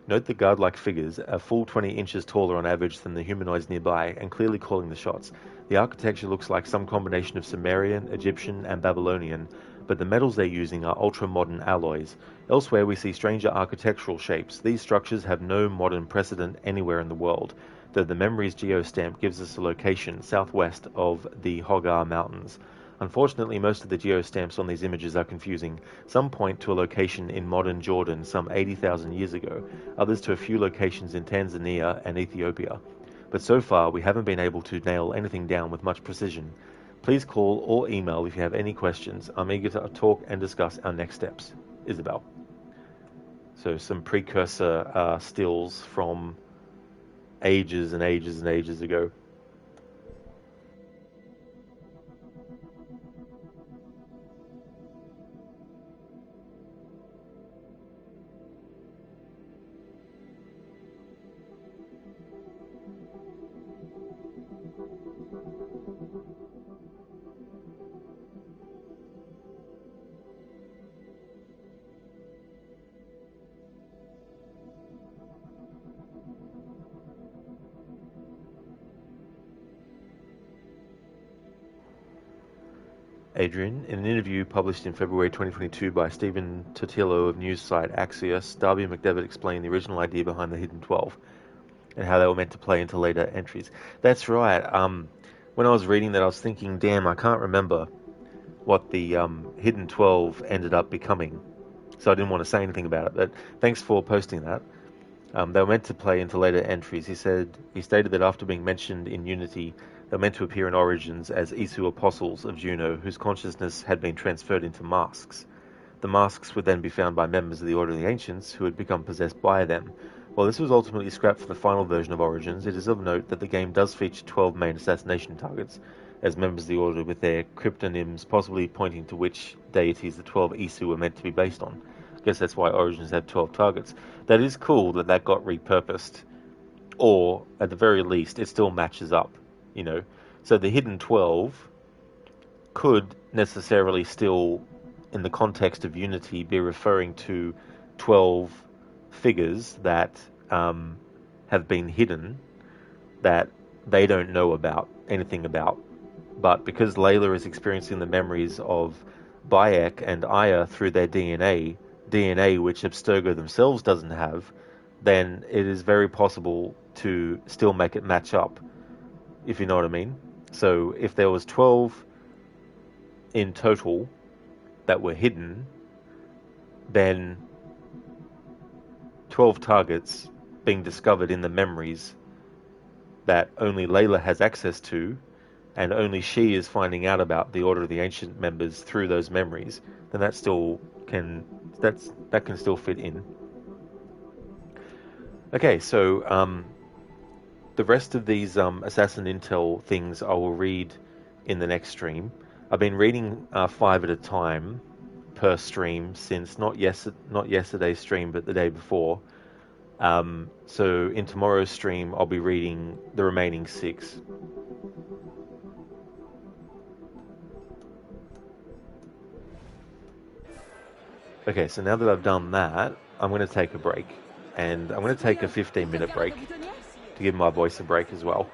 Note the guard-like figures, a full 20 inches taller on average than the humanoids nearby, and clearly calling the shots. The architecture looks like some combination of Sumerian, Egyptian, and Babylonian, but the metals they're using are ultra-modern alloys. Elsewhere we see stranger architectural shapes. These structures have no modern precedent anywhere in the world, though the Memories geostamp gives us a location southwest of the Hogar Mountains. Unfortunately, most of the geostamps on these images are confusing. Some point to a location in modern Jordan some 80,000 years ago, others to a few locations in Tanzania and Ethiopia. But so far, we haven't been able to nail anything down with much precision. Please call or email if you have any questions. I'm eager to talk and discuss our next steps. Isabel. So some precursor stills from ages and ages and ages ago. Adrian, in an interview published in February 2022 by Stephen Totillo of news site Axios, Darby McDevitt explained the original idea behind the Hidden 12 and how they were meant to play into later entries. That's right. When I was reading that, I was thinking, damn, I can't remember what the Hidden 12 ended up becoming, so I didn't want to say anything about it. But thanks for posting that. They were meant to play into later entries. He stated that after being mentioned in Unity, they were meant to appear in Origins as Isu apostles of Juno, whose consciousness had been transferred into masks. The masks would then be found by members of the Order of the Ancients, who had become possessed by them. While this was ultimately scrapped for the final version of Origins, it is of note that the game does feature 12 main assassination targets, as members of the Order with their cryptonyms possibly pointing to which deities the 12 Isu were meant to be based on. I guess that's why Origins had 12 targets. That is cool that got repurposed, or at the very least, it still matches up. You know, so the Hidden 12 could necessarily still, in the context of Unity, be referring to 12 figures that have been hidden that they don't know anything about. But because Layla is experiencing the memories of Bayek and Aya through their DNA which Abstergo themselves doesn't have, then it is very possible to still make it match up, if you know what I mean. So if there was 12 in total that were hidden, then 12 targets being discovered in the memories that only Layla has access to, and only she is finding out about the Order of the Ancient members through those memories, then that can still fit in. Okay, so the rest of these Assassin Intel things I will read in the next stream. I've been reading 5 at a time per stream since not yesterday's stream, but the day before. So in tomorrow's stream, I'll be reading the remaining 6. Okay, so now that I've done that, I'm going to take a break. And I'm going to take a 15-minute break to give my voice a break as well.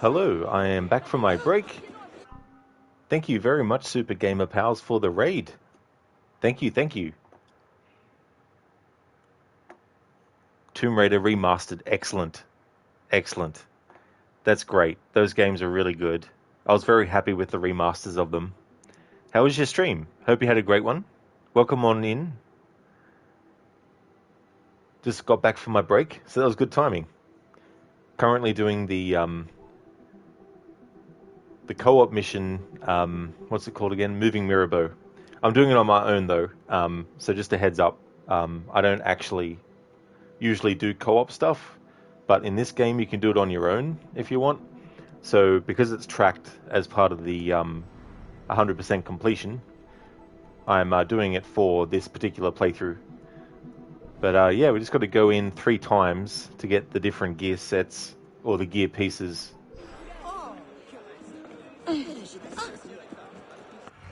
Hello, I am back from my break. Thank you very much, Super Gamer Pals, for the raid. Thank you, thank you. Tomb Raider Remastered, excellent. Excellent. That's great. Those games are really good. I was very happy with the remasters of them. How was your stream? Hope you had a great one. Welcome on in. Just got back from my break, so that was good timing. Currently doing the co-op mission, what's it called again? Moving Mirabo. I'm doing it on my own though, so just a heads up. I don't actually usually do co-op stuff, but in this game you can do it on your own if you want. So because it's tracked as part of the 100% completion, I'm doing it for this particular playthrough. But yeah, we just got to go in 3 times to get the different gear sets or the gear pieces.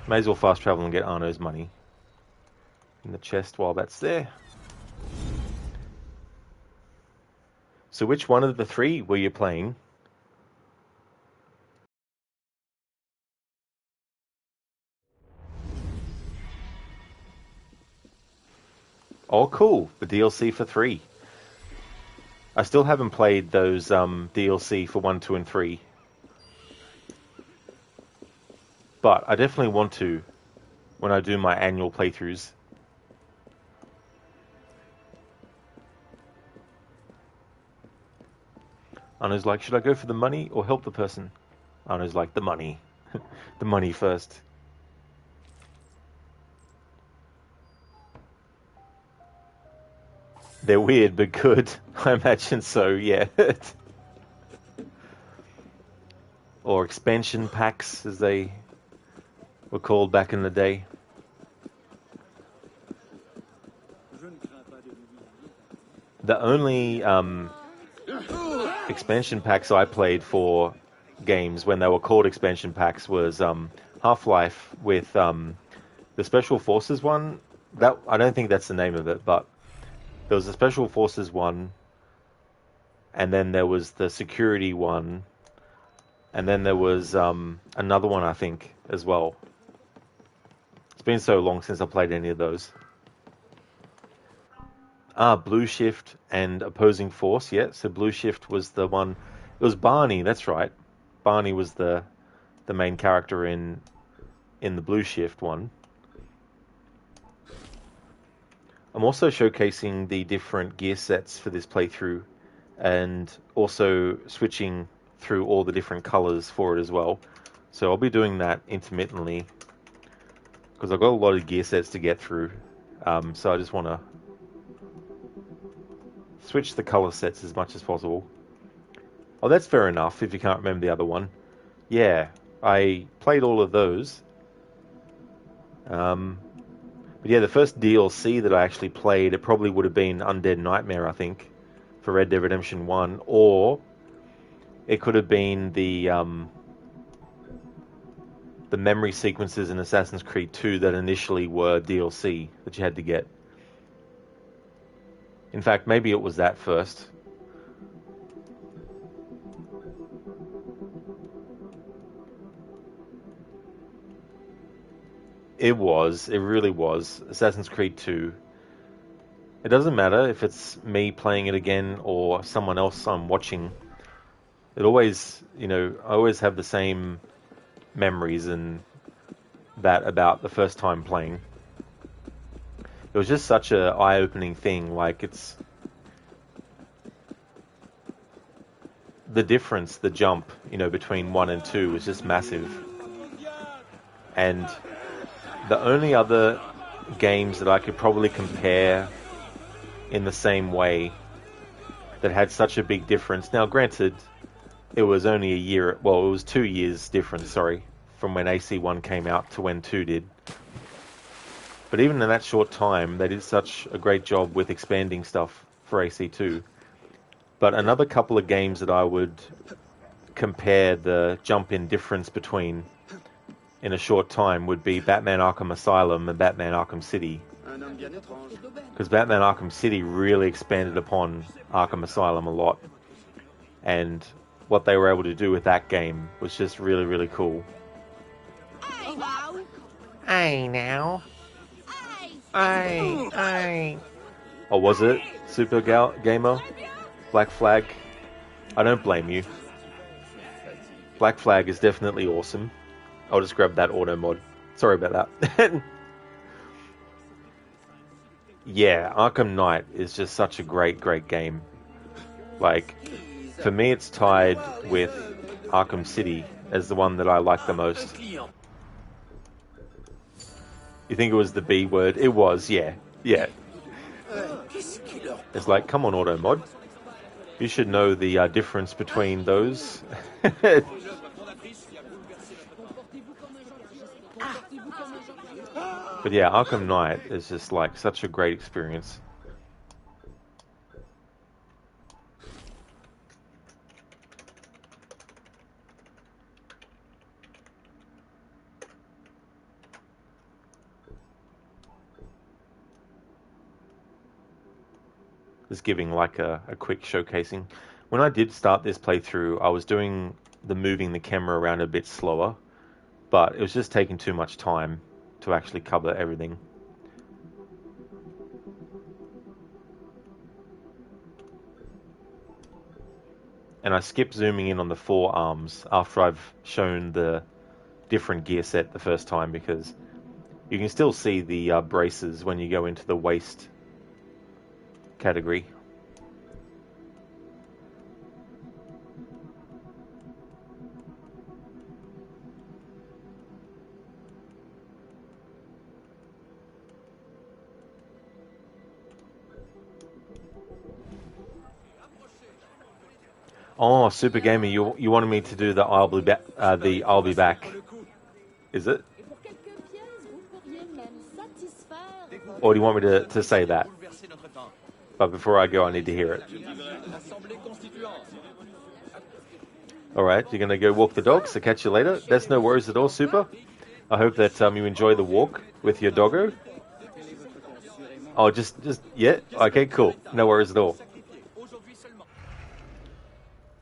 May as well fast travel and get Arno's money in the chest while that's there. So which one of the 3 were you playing? Oh, cool. The DLC for 3. I still haven't played those DLC for 1, 2, and 3. But I definitely want to when I do my annual playthroughs. Anna's like, should I go for the money or help the person? Anna's like, the money. The money first. They're weird but good. I imagine so, yeah. Or expansion packs, as they were called back in the day. The only expansion packs I played for games when they were called expansion packs was Half-Life with the Special Forces one. That I don't think that's the name of it, but there was a Special Forces one, and then there was the security one, And then there was another one, I think, as well. It's been so long since I played any of those. Blue Shift and Opposing Force, yeah. So Blue Shift was the one... It was Barney, that's right. Barney was the main character in the Blue Shift one. I'm also showcasing the different gear sets for this playthrough, and also switching through all the different colors for it as well. So I'll be doing that intermittently, because I've got a lot of gear sets to get through. So I just want to switch the color sets as much as possible. Oh, that's fair enough, if you can't remember the other one. Yeah, I played all of those. But yeah, the first DLC that I actually played, it probably would have been Undead Nightmare, I think, for Red Dead Redemption 1. Or it could have been the memory sequences in Assassin's Creed 2 that initially were DLC that you had to get. In fact, maybe it was that first. It really was. Assassin's Creed 2. It doesn't matter if it's me playing it again or someone else I'm watching. It always, I always have the same memories and that about the first time playing. It was just such a eye-opening thing. Like, it's... The difference, the jump, between 1 and 2 was just massive. And the only other games that I could probably compare in the same way that had such a big difference. Now, granted, it was only a year, well, it was 2 years difference, sorry, from when AC1 came out to when 2 did. But even in that short time, they did such a great job with expanding stuff for AC2. But another couple of games that I would compare the jump in difference between in a short time would be Batman Arkham Asylum and Batman Arkham City. Because Batman Arkham City really expanded upon Arkham Asylum a lot. And what they were able to do with that game was just really, really cool. Hey now. Hey. Or was it Super Gamer? Black Flag? I don't blame you. Black Flag is definitely awesome. I'll just grab that auto mod. Sorry about that. Yeah, Arkham Knight is just such a great, great game. Like, for me it's tied with Arkham City as the one that I like the most. You think it was the B word? It was, yeah. Yeah. It's like, come on, auto mod. You should know the difference between those. But yeah, Arkham Knight is just like such a great experience. Just giving like a quick showcasing. When I did start this playthrough, I was doing the moving the camera around a bit slower, but it was just taking too much time to actually cover everything. And I skipped zooming in on the forearms after I've shown the different gear set the first time, because you can still see the braces when you go into the waist category. Oh, Super Gamer, you wanted me to do the I'll be back. Is it? Or do you want me to say that? But before I go, I need to hear it. Alright, you're going to go walk the dog, so catch you later. That's no worries at all, Super. I hope that you enjoy the walk with your doggo. Oh, just, yeah? Okay, cool. No worries at all.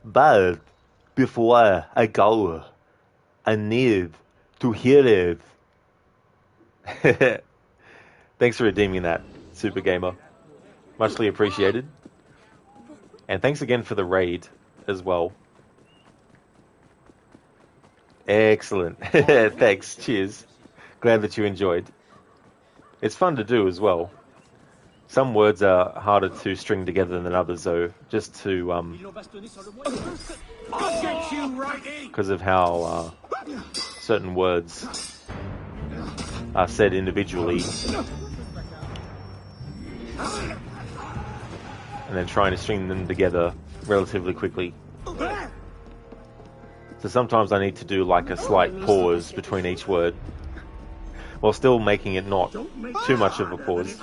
But before I go, I need to hear it. Thanks for redeeming that, Super Gamer. Muchly appreciated. And thanks again for the raid as well. Excellent. Thanks. Cheers. Glad that you enjoyed. It's fun to do as well. Some words are harder to string together than others, though, just to because of how certain words are said individually, and then trying to string them together relatively quickly. So sometimes I need to do like a slight pause between each word, while still making it not too much of a pause.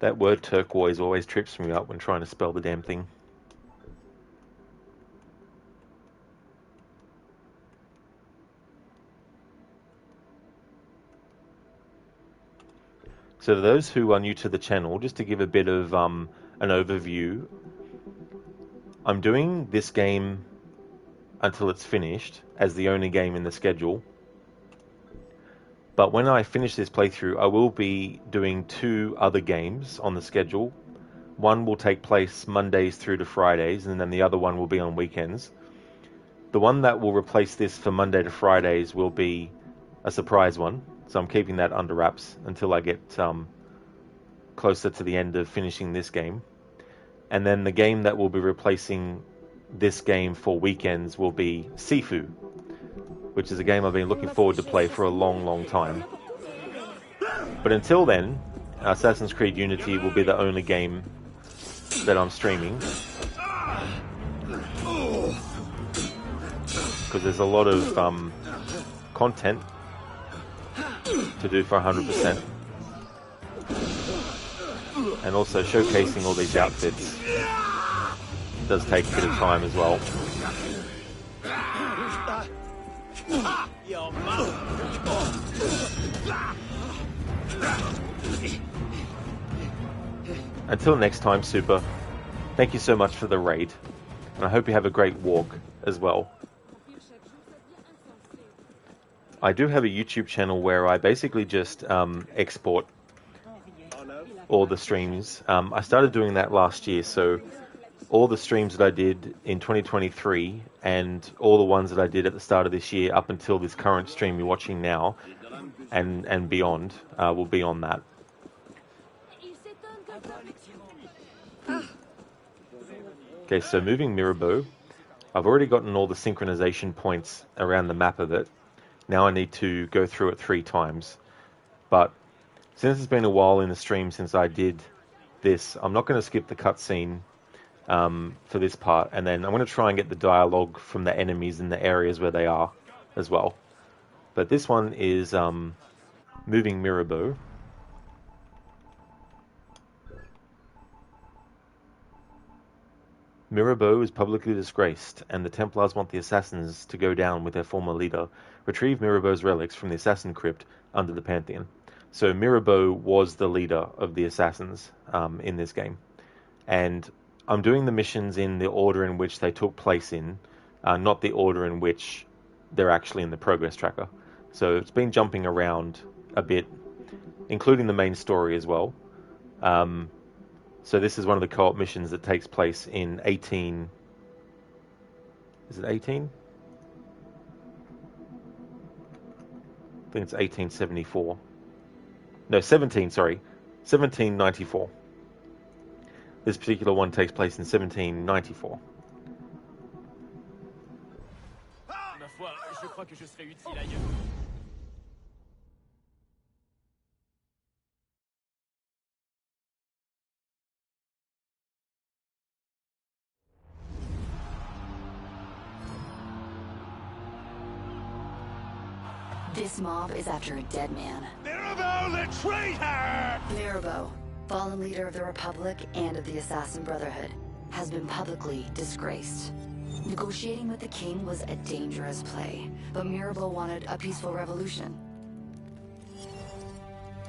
That word turquoise always trips me up when trying to spell the damn thing. So for those who are new to the channel, just to give a bit of an overview, I'm doing this game until it's finished as the only game in the schedule. But when I finish this playthrough, I will be doing 2 other games on the schedule. One will take place Mondays through to Fridays, and then the other one will be on weekends. The one that will replace this for Monday to Fridays will be a surprise one. So I'm keeping that under wraps until I get closer to the end of finishing this game. And then the game that will be replacing this game for weekends will be Sifu, which is a game I've been looking forward to play for a long, long time. But until then, Assassin's Creed Unity will be the only game that I'm streaming, because there's a lot of content to do for 100%, and also showcasing all these outfits does take a bit of time as well. Until next time, Super, thank you so much for the raid, and I hope you have a great walk as well. I do have a YouTube channel where I basically just export all the streams. I started doing that last year, so all the streams that I did in 2023 and all the ones that I did at the start of this year up until this current stream you're watching now and beyond will be on that. Okay, so moving Mirabeau, I've already gotten all the synchronization points around the map of it. Now I need to go through it 3 times. But since it's been a while in the stream since I did this, I'm not going to skip the cutscene for this part. And then I'm going to try and get the dialogue from the enemies in the areas where they are as well. But this one is moving Mirabeau. Mirabeau is publicly disgraced, and the Templars want the assassins to go down with their former leader. Retrieve Mirabeau's relics from the assassin crypt under the Pantheon. So Mirabeau was the leader of the assassins in this game. And I'm doing the missions in the order in which they took place in, not the order in which they're actually in the progress tracker. So it's been jumping around a bit, including the main story as well. So this is one of the co-op missions that takes place in 18... Is it 18? I think it's 1874. No, 17, sorry. 1794. This particular one takes place in 1794. Ma foi, je crois que je serai utile ailleurs. This mob is after a dead man. Mirabeau the traitor! Mirabeau, fallen leader of the Republic and of the Assassin Brotherhood, has been publicly disgraced. Negotiating with the king was a dangerous play, but Mirabeau wanted a peaceful revolution.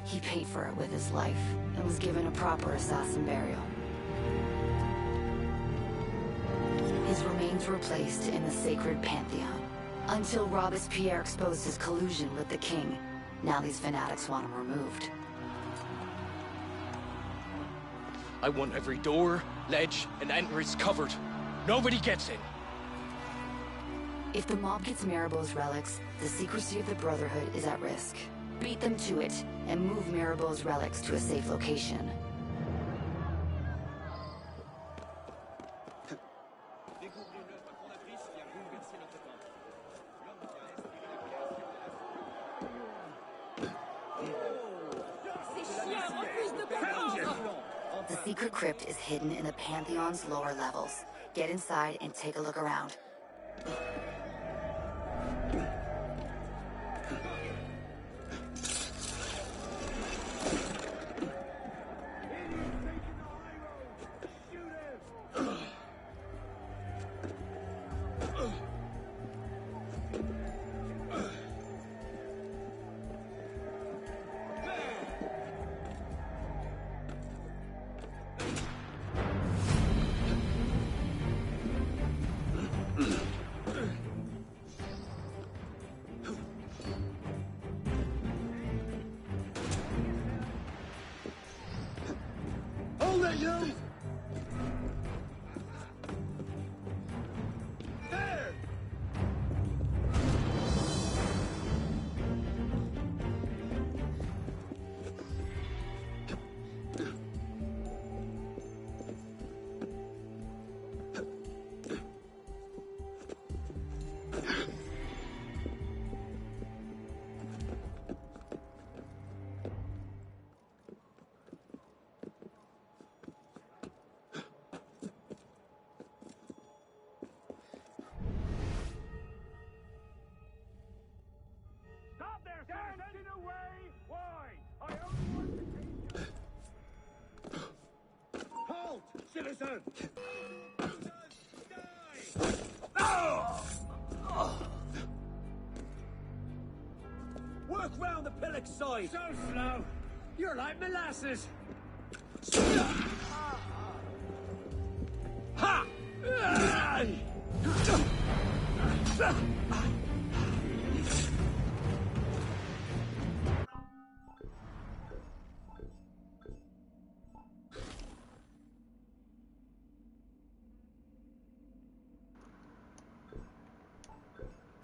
He paid for it with his life, and was given a proper assassin burial. His remains were placed in the sacred Pantheon, until Robespierre exposed his collusion with the king. Now these fanatics want him removed. I want every door, ledge, and entrance covered. Nobody gets in. If the mob gets Mirabeau's relics, the secrecy of the Brotherhood is at risk. Beat them to it, and move Mirabeau's relics to a safe location. The secret crypt is hidden in the Pantheon's lower levels. Get inside and take a look around. Citizen! Work round the pillock side! So slow! You're like molasses! Ha!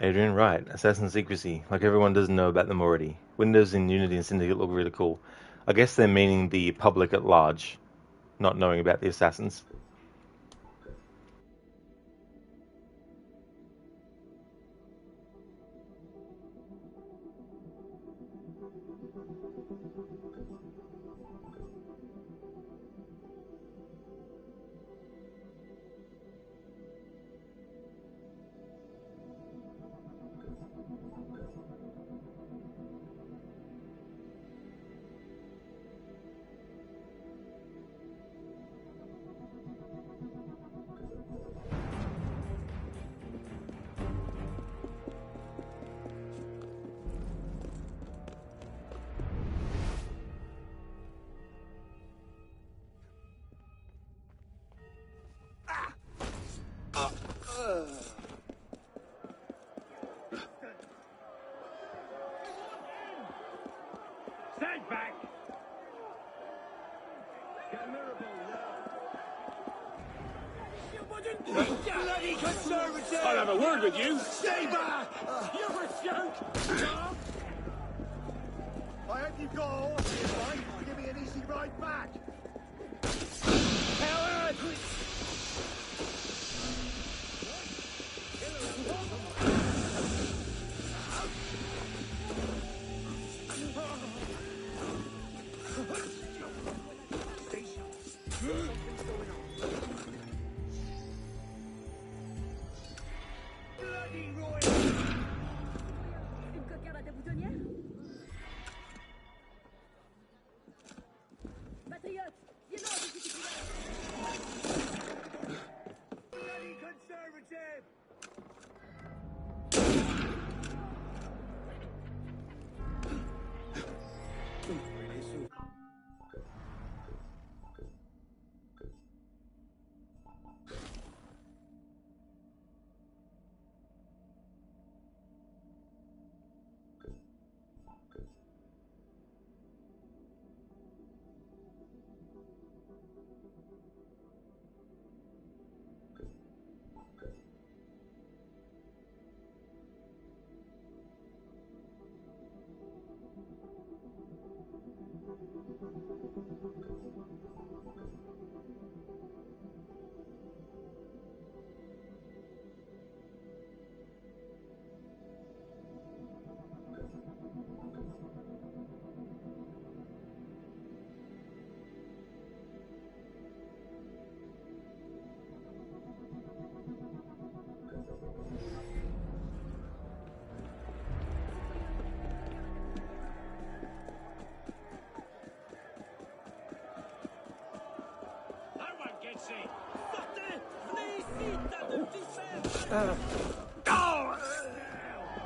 Adrian, right. Assassin secrecy. Like everyone doesn't know about them already. Windows in Unity and Syndicate look really cool. I guess they're meaning the public at large, not knowing about the assassins. Stand back! Get Mirabeau now! Bloody conservative! I'll have a word with you. Stay back! You're a joke! I hope you've got a horse here, right? Give me an easy ride back! Howard! Une cocarde à ta boutonnière? Patriote, viens-moi, je suis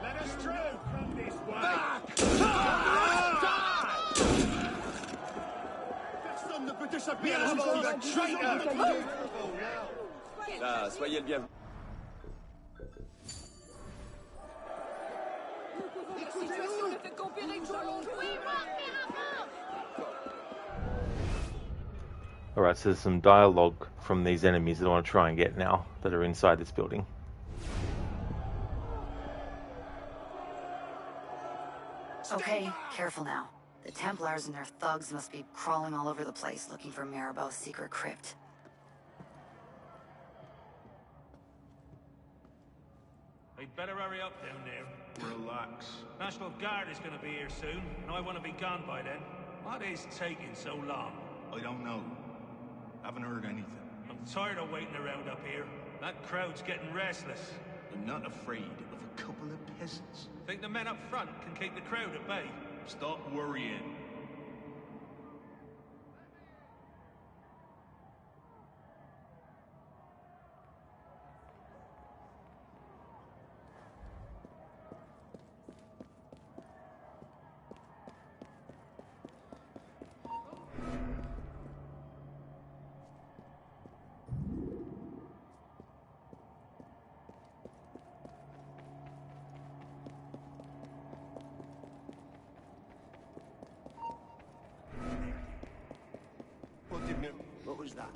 Let us through! Come this way! Back! Personne ne peut échapper à la justice! Ah, soyez le bienvenu. La situation ne fait qu'empirer tout le monde. Oui, Alright, so there's some dialogue from these enemies that I want to try and get now that are inside this building. Okay, careful now. The Templars and their thugs must be crawling all over the place looking for Mirabeau's secret crypt. They'd better hurry up down there. Relax. National Guard is going to be here soon, and I want to be gone by then. What is taking so long? I don't know. Haven't heard anything. I'm tired of waiting around up here. That crowd's getting restless. I'm not afraid of a couple of peasants. Think the men up front can keep the crowd at bay? Stop worrying. What was that?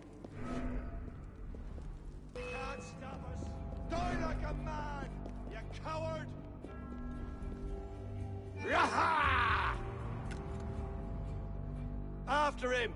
Can't stop us! Die like a man, you coward! Yaha! After him!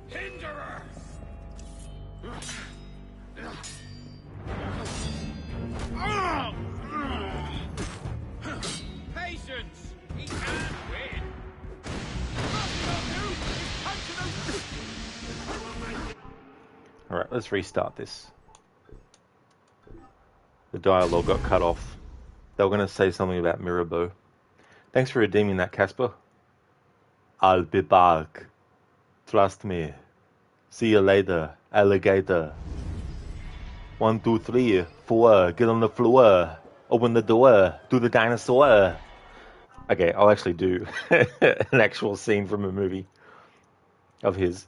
Hinderer! Patience! He can't win! Alright, let's restart this. The dialogue got cut off. They were going to say something about Mirabeau. Thanks for redeeming that, Casper. I'll be back. Trust me. See you later, alligator. 1, 2, 3, 4. Get on the floor. Open the door. Do the dinosaur. Okay, I'll actually do an actual scene from a movie of his.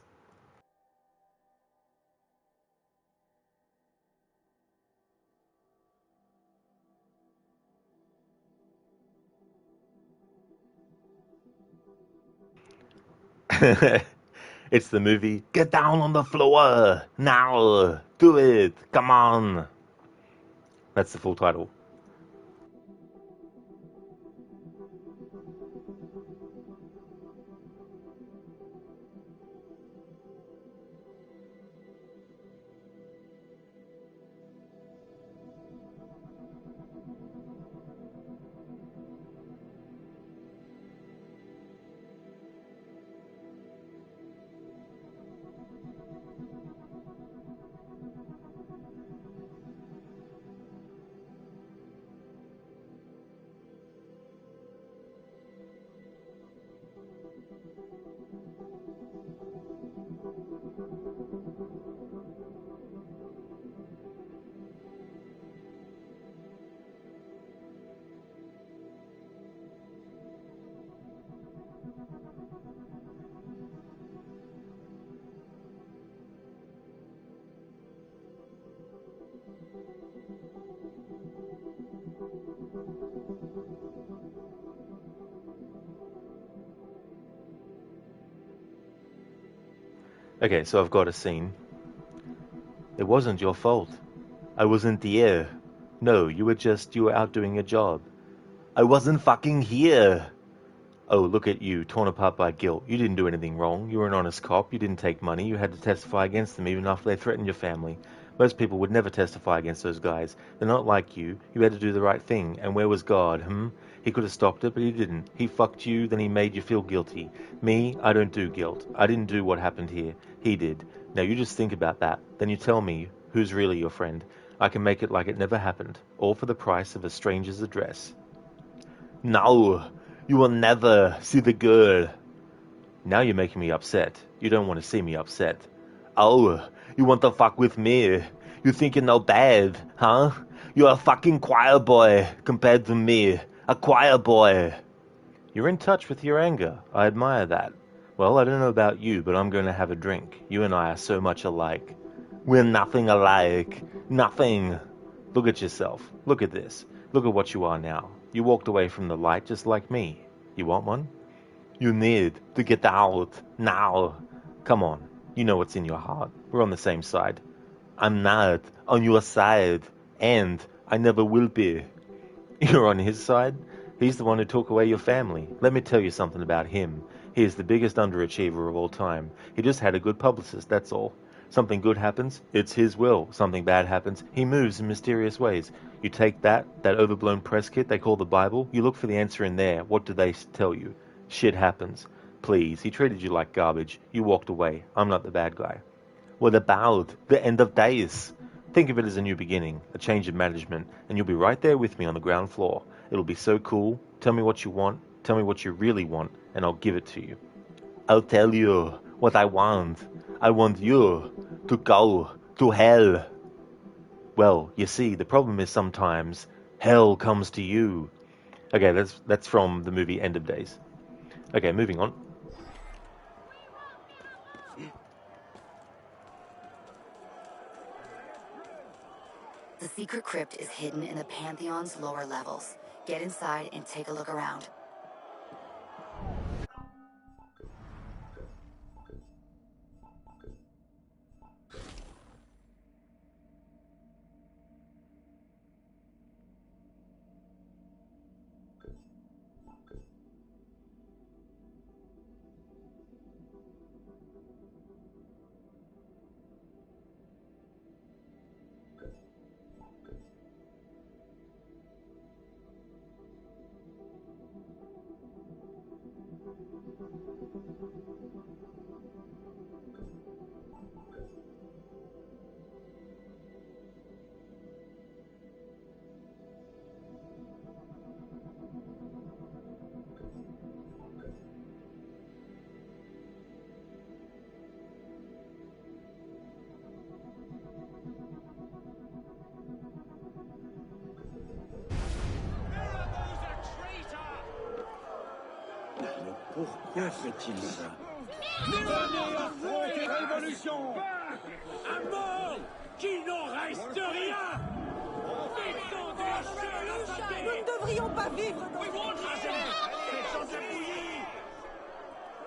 It's the movie Get Down on the Floor now. Do it. Come on. That's the full title. Okay, so I've got a scene. It wasn't your fault. I wasn't there. No, you were out doing your job. I wasn't fucking here. Oh, look at you, torn apart by guilt. You didn't do anything wrong. You were an honest cop. You didn't take money. You had to testify against them even after they threatened your family. Most people would never testify against those guys. They're not like you. You had to do the right thing. And where was God, He could have stopped it, but he didn't. He fucked you, then he made you feel guilty. Me, I don't do guilt. I didn't do what happened here. He did. Now you just think about that. Then you tell me who's really your friend. I can make it like it never happened. All for the price of a stranger's address. No! You will never see the girl. Now you're making me upset. You don't want to see me upset. Oh, you want to fuck with me? You think you're no bad, huh? You're a fucking choir boy compared to me. A choir boy. You're in touch with your anger. I admire that. Well, I don't know about you, but I'm going to have a drink. You and I are so much alike. We're nothing alike. Nothing. Look at yourself. Look at this. Look at what you are now. You walked away from the light just like me. You want one? You need to get out now. Come on. You know what's in your heart. We're on the same side. I'm not on your side, and I never will be. You're on his side? He's the one who took away your family. Let me tell you something about him. He is the biggest underachiever of all time. He just had a good publicist, that's all. Something good happens, it's his will. Something bad happens, he moves in mysterious ways. You take that overblown press kit they call the Bible, you look for the answer in there. What do they tell you? Shit happens. Please, he treated you like garbage. You walked away. I'm not the bad guy. What about the end of days? Think of it as a new beginning, a change of management, and you'll be right there with me on the ground floor. It'll be so cool. Tell me what you want. Tell me what you really want, and I'll give it to you. I'll tell you what I want. I want you to go to hell. Well, you see, the problem is sometimes hell comes to you. Okay, that's from the movie End of Days. Okay, moving on. The secret crypt is hidden in the Pantheon's lower levels. Get inside and take a look around. Pourquoi fait-il ça? Venez affronter la révolution! À mort! Qu'il n'en reste rien! Nous ne devrions pas vivre dans cette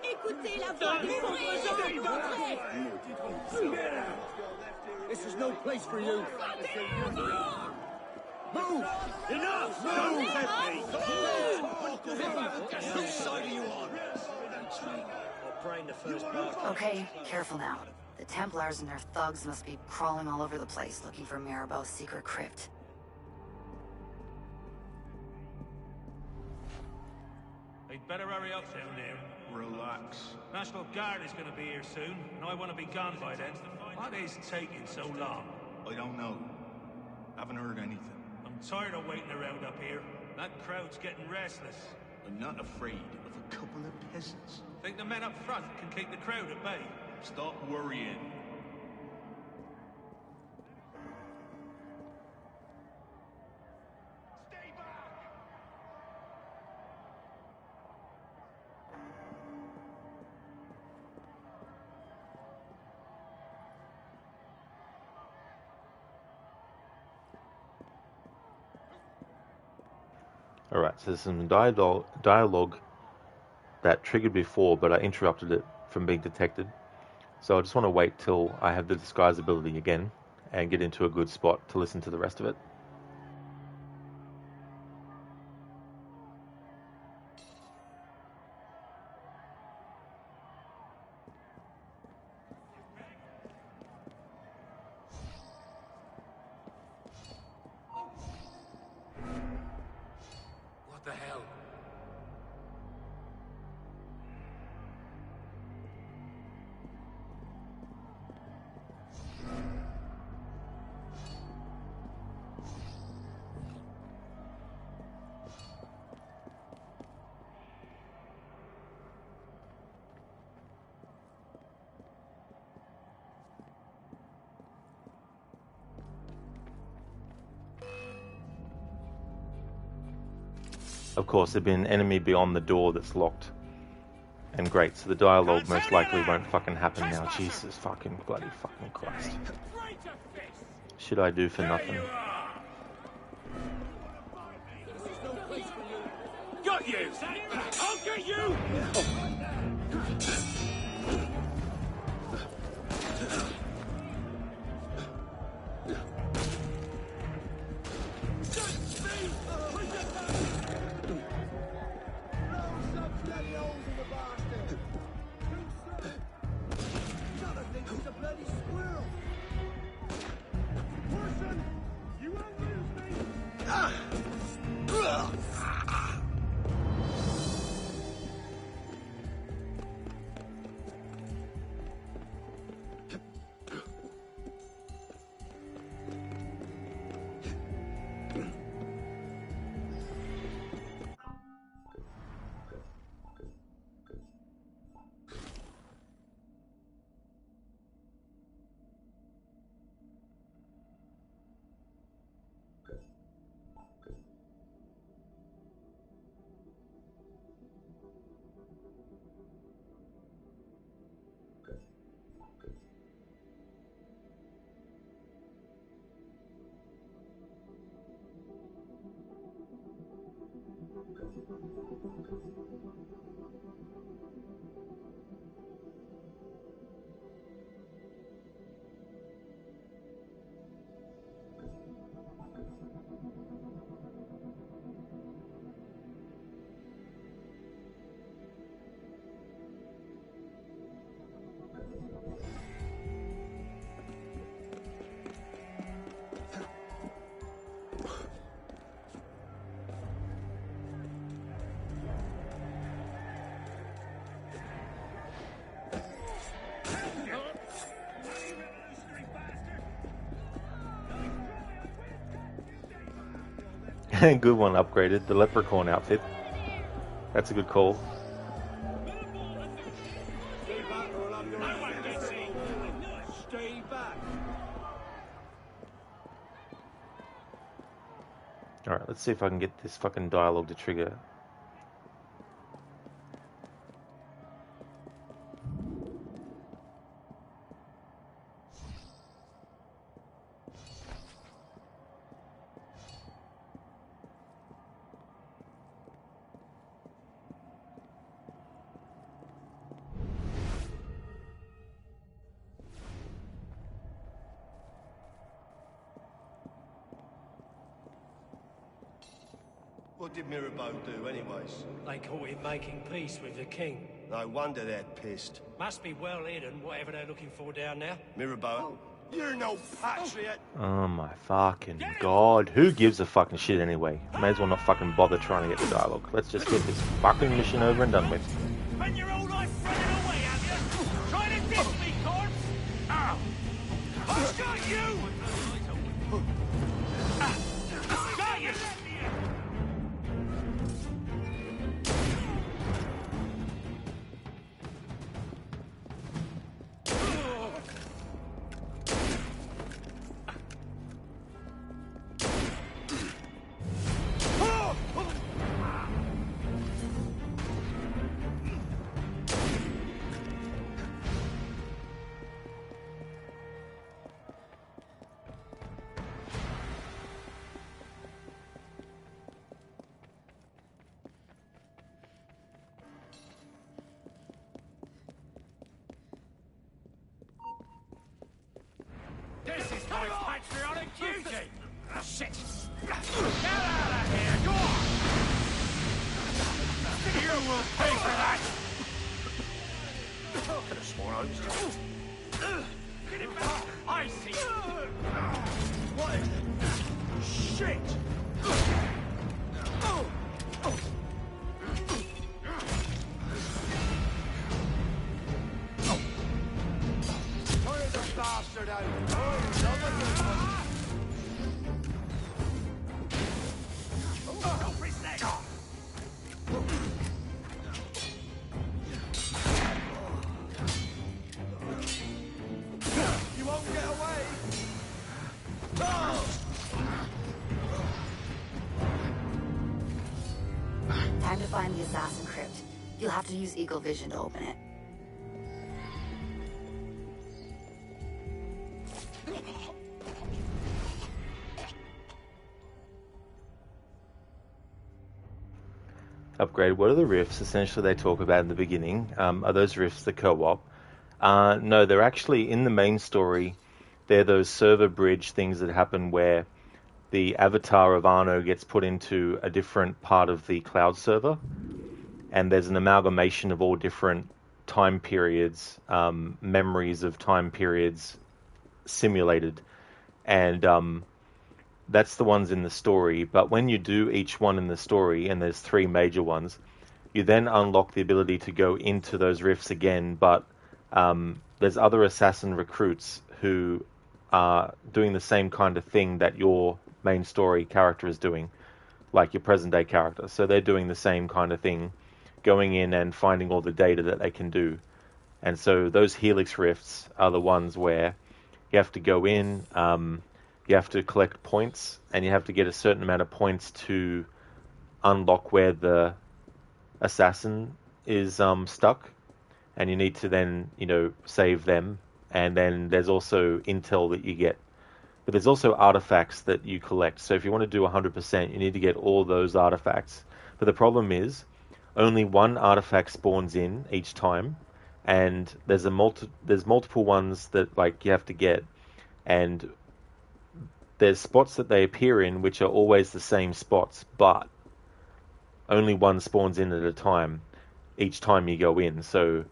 Écoutez la voix des This is no place for you. Move! Enough! Move! Whose side are you on? Okay, careful now. The Templars and their thugs must be crawling all over the place looking for Mirabeau's secret crypt. They'd better hurry up down there. Relax. National Guard is going to be here soon, and I want to be gone by then. What is taking so long? I don't know. Haven't heard anything. I'm tired of waiting around up here. That crowd's getting restless. I'm not afraid of a couple of peasants. Think the men up front can keep the crowd at bay? Stop worrying. Alright, so there's some dialogue that triggered before, but I interrupted it from being detected. So I just want to wait till I have the disguise ability again and get into a good spot to listen to the rest of it. What the hell? Of course, there'd be an enemy beyond the door that's locked. And great, so the dialogue most likely won't fucking happen now. Jesus fucking bloody fucking Christ. Shit I do for nothing. Got you! I'll get you! Good one, upgraded. The leprechaun outfit. That's a good call. Alright, let's see if I can get this fucking dialogue to trigger. What did Mirabeau do, anyways? They caught him making peace with the king. No wonder they're pissed. Must be well hidden, whatever they're looking for down there. Mirabeau, you're no patriot! Oh my fucking god. Who gives a fucking shit anyway? May as well not fucking bother trying to get the dialogue. Let's just get this fucking mission over and done with. Spend your whole life running away, have you? Trying to diss me, corpse? Ow! I got you! Got you! my patriotic duty! Shit! Get out of here! Go on! You will pay for that! Could have sworn I was just... Get him back! I see you! What? Shit! Turn the bastard out! You won't get away! Time to find the assassin crypt. You'll have to use Eagle Vision to open it. Upgrade. What are the rifts? Essentially, they talk about in the beginning. Are those rifts the co-op? No, they're actually in the main story. They're those server bridge things that happen where the avatar of Arno gets put into a different part of the cloud server, and there's an amalgamation of all different time periods, memories of time periods simulated, and that's the ones in the story. But when you do each one in the story, and there's 3 major ones, you then unlock the ability to go into those rifts again, but there's other assassin recruits who are doing the same kind of thing that your main story character is doing, like your present day character. So they're doing the same kind of thing, going in and finding all the data that they can do. And so those Helix rifts are the ones where you have to go in, you have to collect points, and you have to get a certain amount of points to unlock where the assassin is stuck, and you need to then, save them. And then there's also intel that you get. But there's also artifacts that you collect. So if you want to do 100%, you need to get all those artifacts. But the problem is, only one artifact spawns in each time, and there's multiple ones that you have to get, and there's spots that they appear in which are always the same spots, but only one spawns in at a time each time you go in. So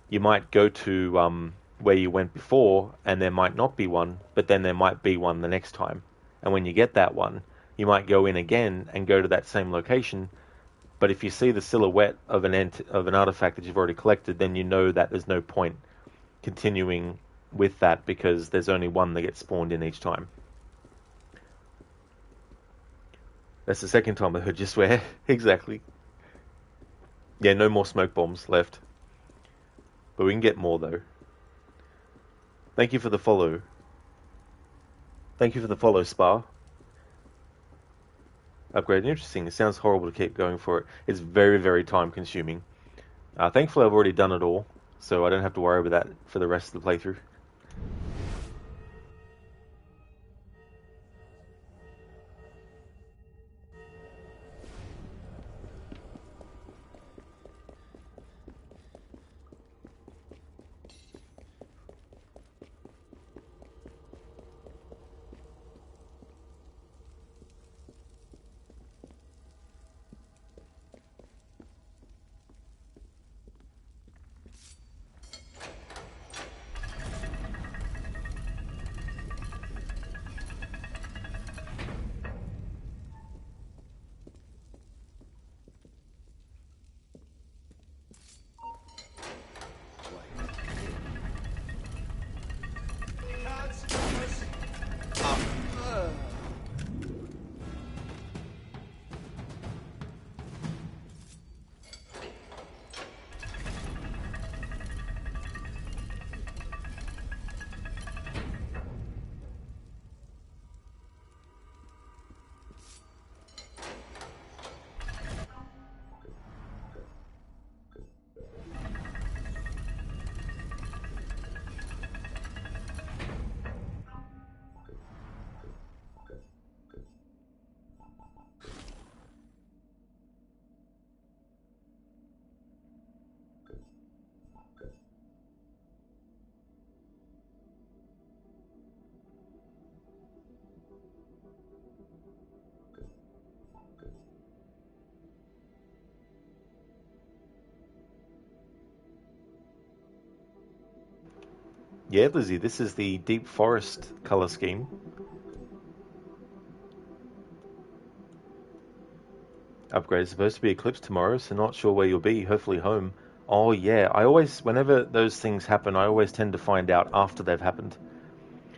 you might go to where you went before, and there might not be one, but then there might be one the next time. And when you get that one, you might go in again and go to that same location. But if you see the silhouette of an artifact that you've already collected, then you know that there's no point continuing with that, because there's only one that gets spawned in each time. That's the second time I heard you swear. Exactly. Yeah, no more smoke bombs left. But we can get more, though. Thank you for the follow. Thank you for the follow, Spa. Upgrade. Interesting. It sounds horrible to keep going for it. It's very, very time consuming. Thankfully, I've already done it all, so I don't have to worry about that for the rest of the playthrough. Yeah, Lizzie, this is the Deep Forest color scheme. Upgrade is supposed to be eclipsed tomorrow, so not sure where you'll be. Hopefully home. Oh yeah, I always, whenever those things happen, I always tend to find out after they've happened.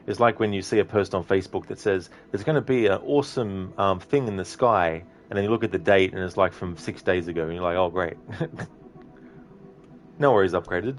It's like when you see a post on Facebook that says there's going to be an awesome thing in the sky, and then you look at the date and it's like from 6 days ago, and you're like, oh great. No worries, Upgraded.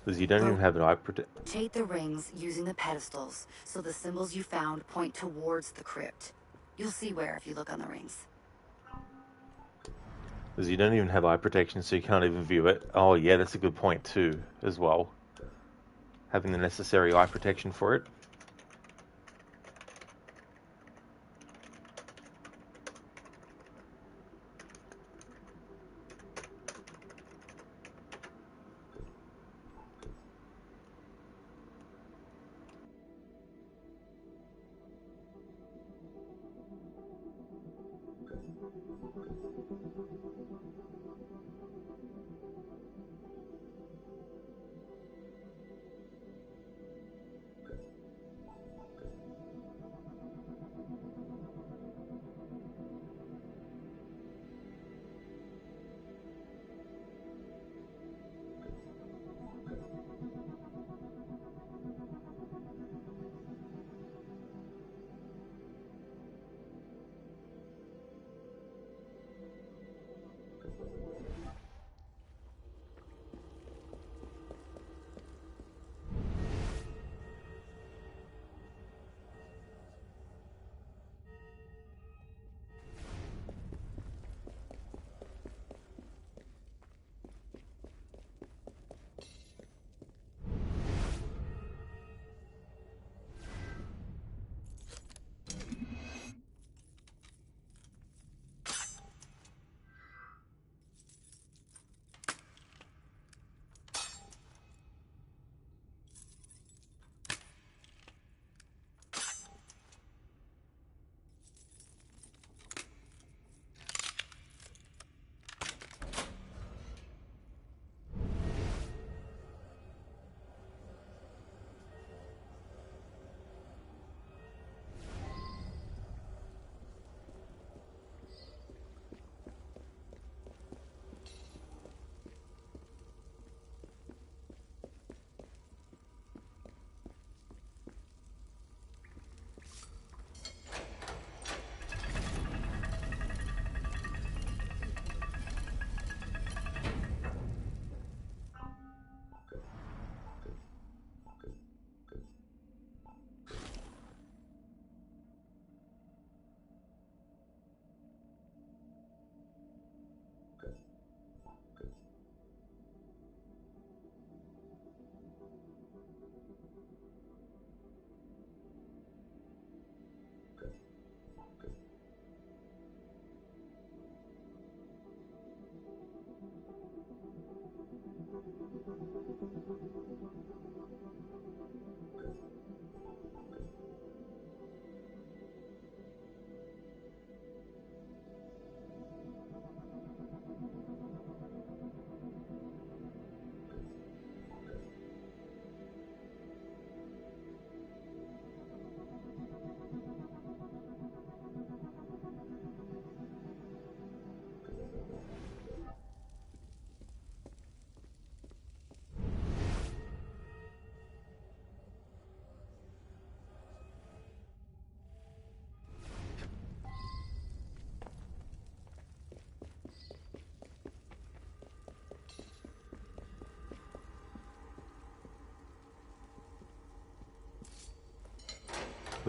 Because you don't even have an eye protect. Rotate the rings using the pedestals so the symbols you found point towards the crypt. You'll see where if you look on the rings. Because you don't even have eye protection, so you can't even view it. Oh yeah, that's a good point too, as well. Having the necessary eye protection for it.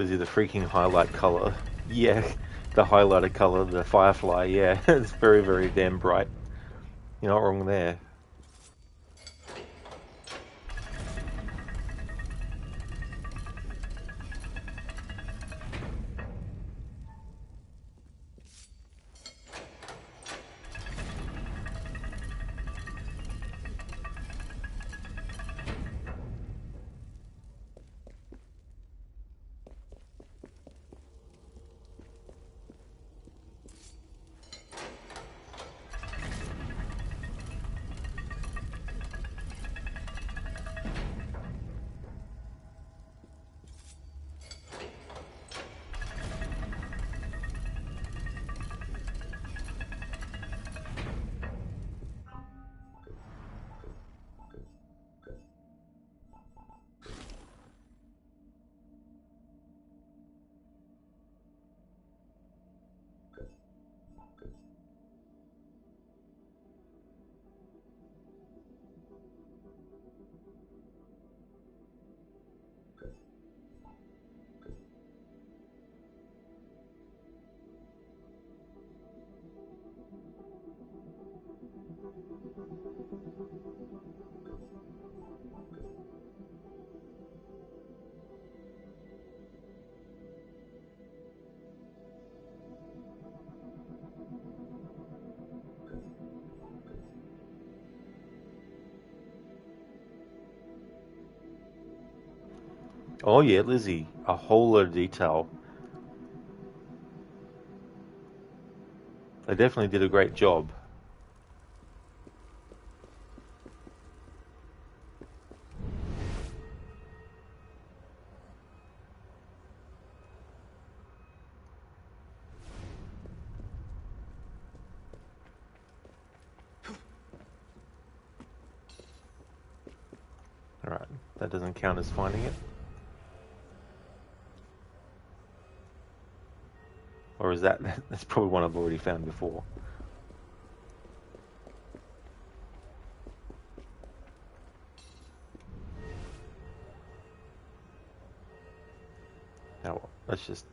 Was it the freaking highlight color? Yeah, the highlighter color, the firefly, yeah. It's very, very damn bright. You're not wrong there. Oh yeah, Lizzie, a whole lot of detail. They definitely did a great job. Alright, that doesn't count as finding it. Or is that... That's probably one I've already found before. Now, well, let's just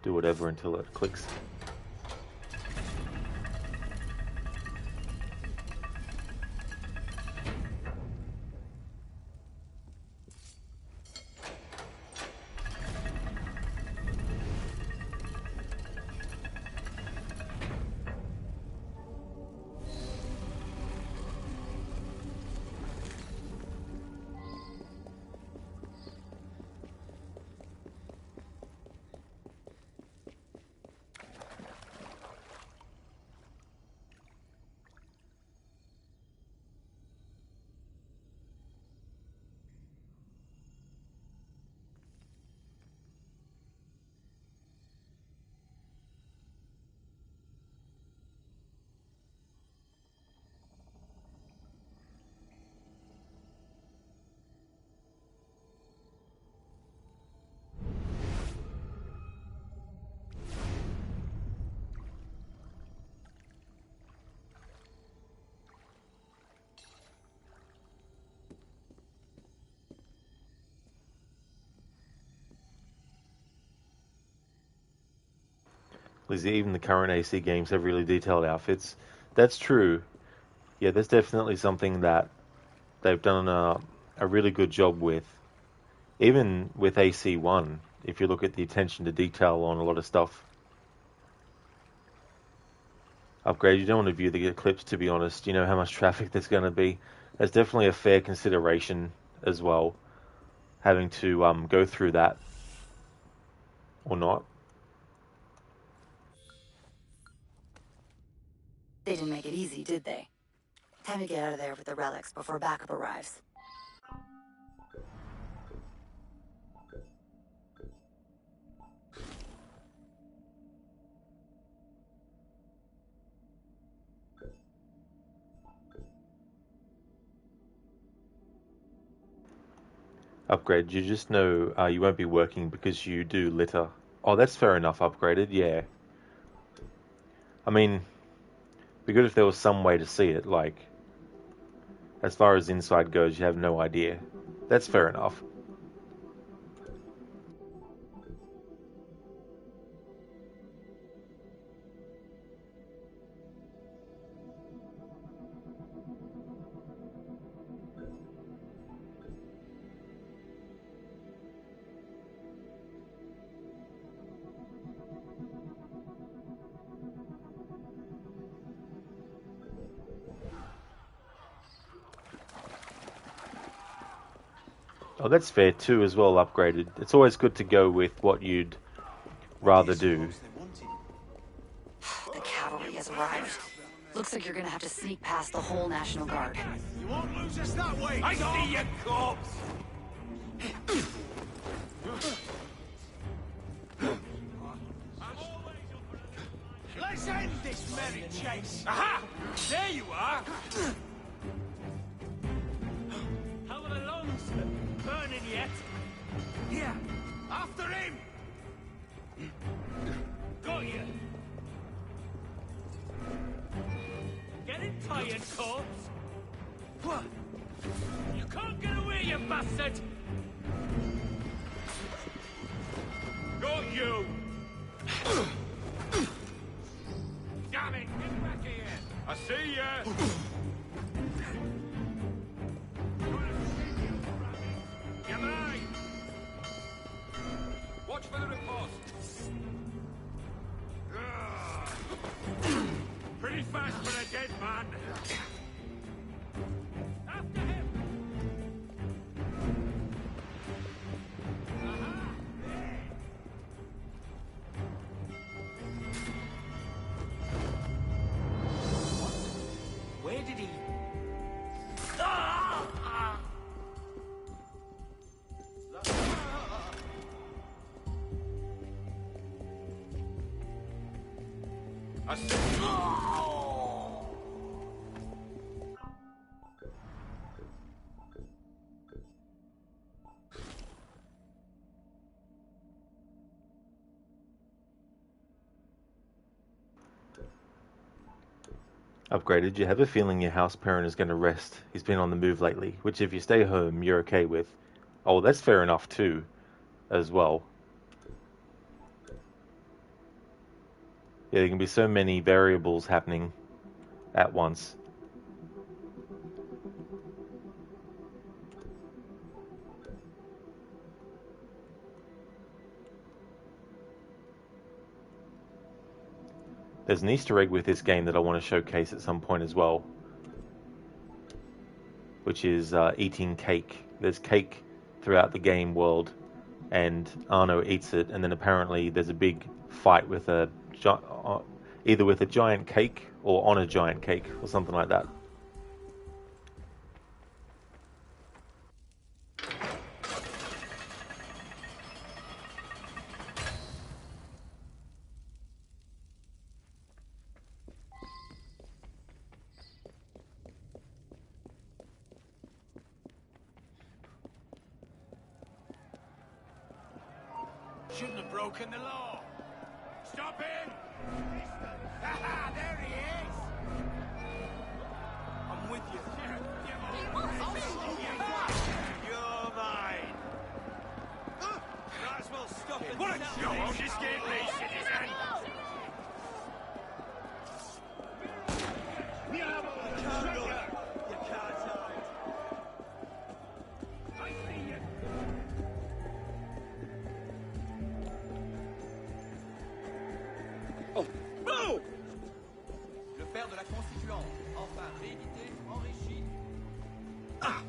do whatever until it clicks. Lizzie, even the current AC games have really detailed outfits. That's true. Yeah, that's definitely something that they've done a really good job with. Even with AC1, if you look at the attention to detail on a lot of stuff. Upgrade, you don't want to view the eclipse, to be honest. You know how much traffic there's going to be. That's definitely a fair consideration as well, having to go through that. Or not. They didn't make it easy, did they? Time to get out of there with the relics before backup arrives. Upgrade, you just know you won't be working because you do litter. Oh, that's fair enough, Upgraded, yeah. I mean, it'd be good if there was some way to see it, like, as far as inside goes, you have no idea. That's fair enough. Oh, that's fair too as well, upgraded. It's always good to go with what you'd rather do. The cavalry has arrived. Looks like you're gonna have to sneak past the whole National Guard. You won't lose us that way! I see your corpse! Let's end this merry chase! Aha! There you are! How are the lungs? Burning yet? Here! After him! Got you! Getting tired, corpse? What? You can't get away, you bastard! Got you! Damn it! Get back here! I see ya! Come on! Watch for the riposte! Pretty fast for a dead man! After him! Where did he... I see. Upgraded, you have a feeling your house parent is going to rest. He's been on the move lately, which if you stay home, you're okay with. Oh, that's fair enough too, as well. Yeah, there can be so many variables happening at once. There's an Easter egg with this game that I want to showcase at some point as well, which is eating cake. There's cake throughout the game world, and Arno eats it, and then apparently there's a big fight with either with a giant cake or on a giant cake or something like that. Shouldn't have broken the law. Stop him! Haha, there he is! I'm with you. You're mine. Might as well stop it. What a show! I'll just get leash in his hand. You can't go. You can't hide. I see you. Oh! Le père de la constituante, enfin réédité, enrichi. Ah!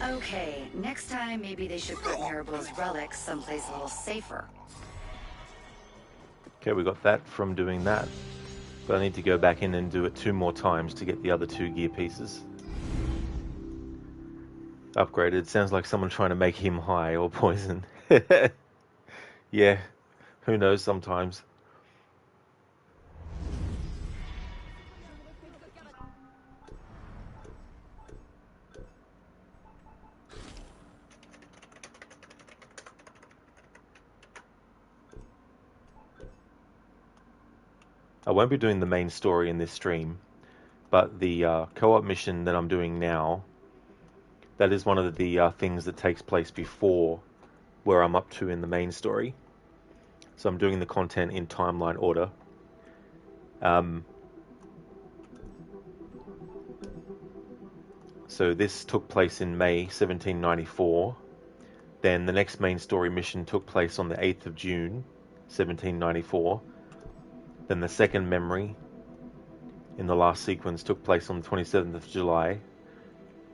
Okay, next time maybe they should put Mirabel's relics someplace a little safer. Okay, we got that from doing that. But I need to go back in and do it 2 more times to get the other 2 gear pieces. Upgraded. Sounds like someone trying to make him high or poison. Yeah, who knows sometimes. I won't be doing the main story in this stream, but the co-op mission that I'm doing now, that is one of the things that takes place before where I'm up to in the main story. So I'm doing the content in timeline order. So this took place in May 1794. Then the next main story mission took place on the 8th of June 1794. Then the second memory in the last sequence took place on the 27th of July,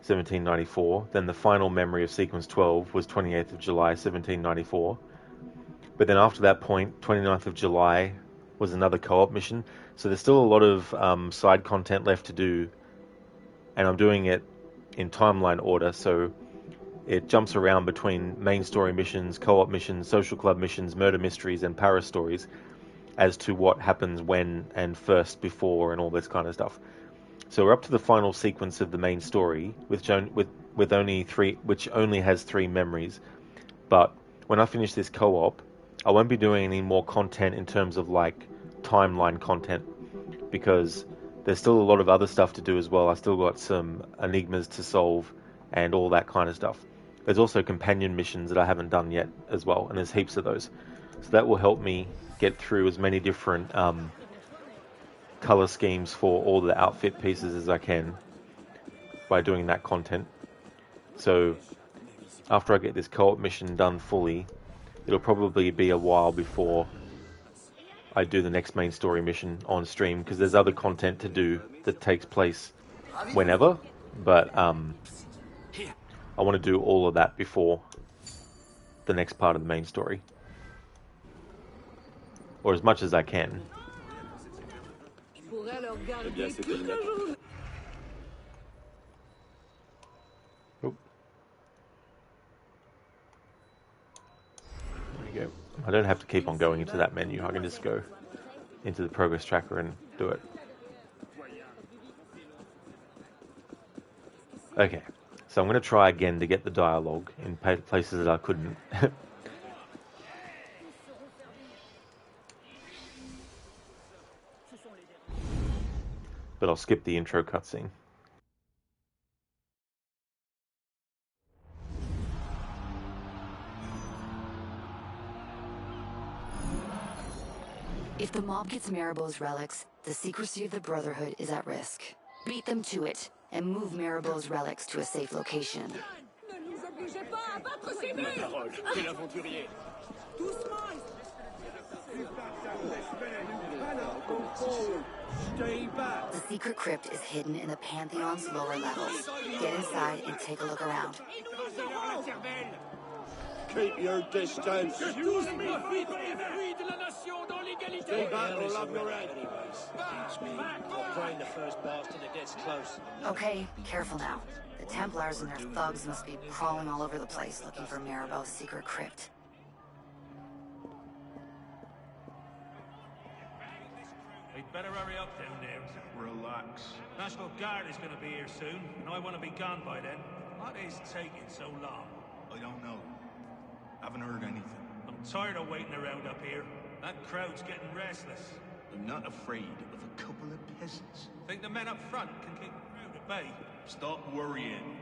1794. Then the final memory of sequence 12 was 28th of July, 1794. But then after that point, 29th of July was another co-op mission. So there's still a lot of side content left to do, and I'm doing it in timeline order, so it jumps around between main story missions, co-op missions, social club missions, murder mysteries, and para stories as to what happens when and first, before, and all this kind of stuff. So we're up to the final sequence of the main story, which only has 3 memories. But when I finish this co-op, I won't be doing any more content in terms of like timeline content, because there's still a lot of other stuff to do as well. I still got some enigmas to solve and all that kind of stuff. There's also companion missions that I haven't done yet as well, and there's heaps of those. So that will help me get through as many different color schemes for all the outfit pieces as I can by doing that content. So after I get this co-op mission done fully, it'll probably be a while before I do the next main story mission on stream, because there's other content to do that takes place whenever, but I want to do all of that before the next part of the main story, or as much as I can. Oh. There you go. I don't have to keep on going into that menu. I can just go into the progress tracker and do it. Okay, so I'm going to try again to get the dialogue in places that I couldn't. But I'll skip the intro cutscene. If the mob gets Maribel's relics, the secrecy of the Brotherhood is at risk. Beat them to it, and move Maribel's relics to a safe location. Ne nous obligez pas à battre ces murs! Quel aventurier! Stay back! The secret crypt is hidden in the Pantheon's lower levels. Get inside and take a look around. Keep your distance. Stay back or I'll have your head. Find the first bastard that gets close. Okay, careful now. The Templars and their thugs must be crawling all over the place looking for Maribel's secret crypt. We'd better hurry up down there. Relax. National Guard is going to be here soon, and I want to be gone by then. What is taking so long? I don't know. Haven't heard anything. I'm tired of waiting around up here. That crowd's getting restless. I'm not afraid of a couple of peasants. Think the men up front can keep the crowd at bay? Stop worrying.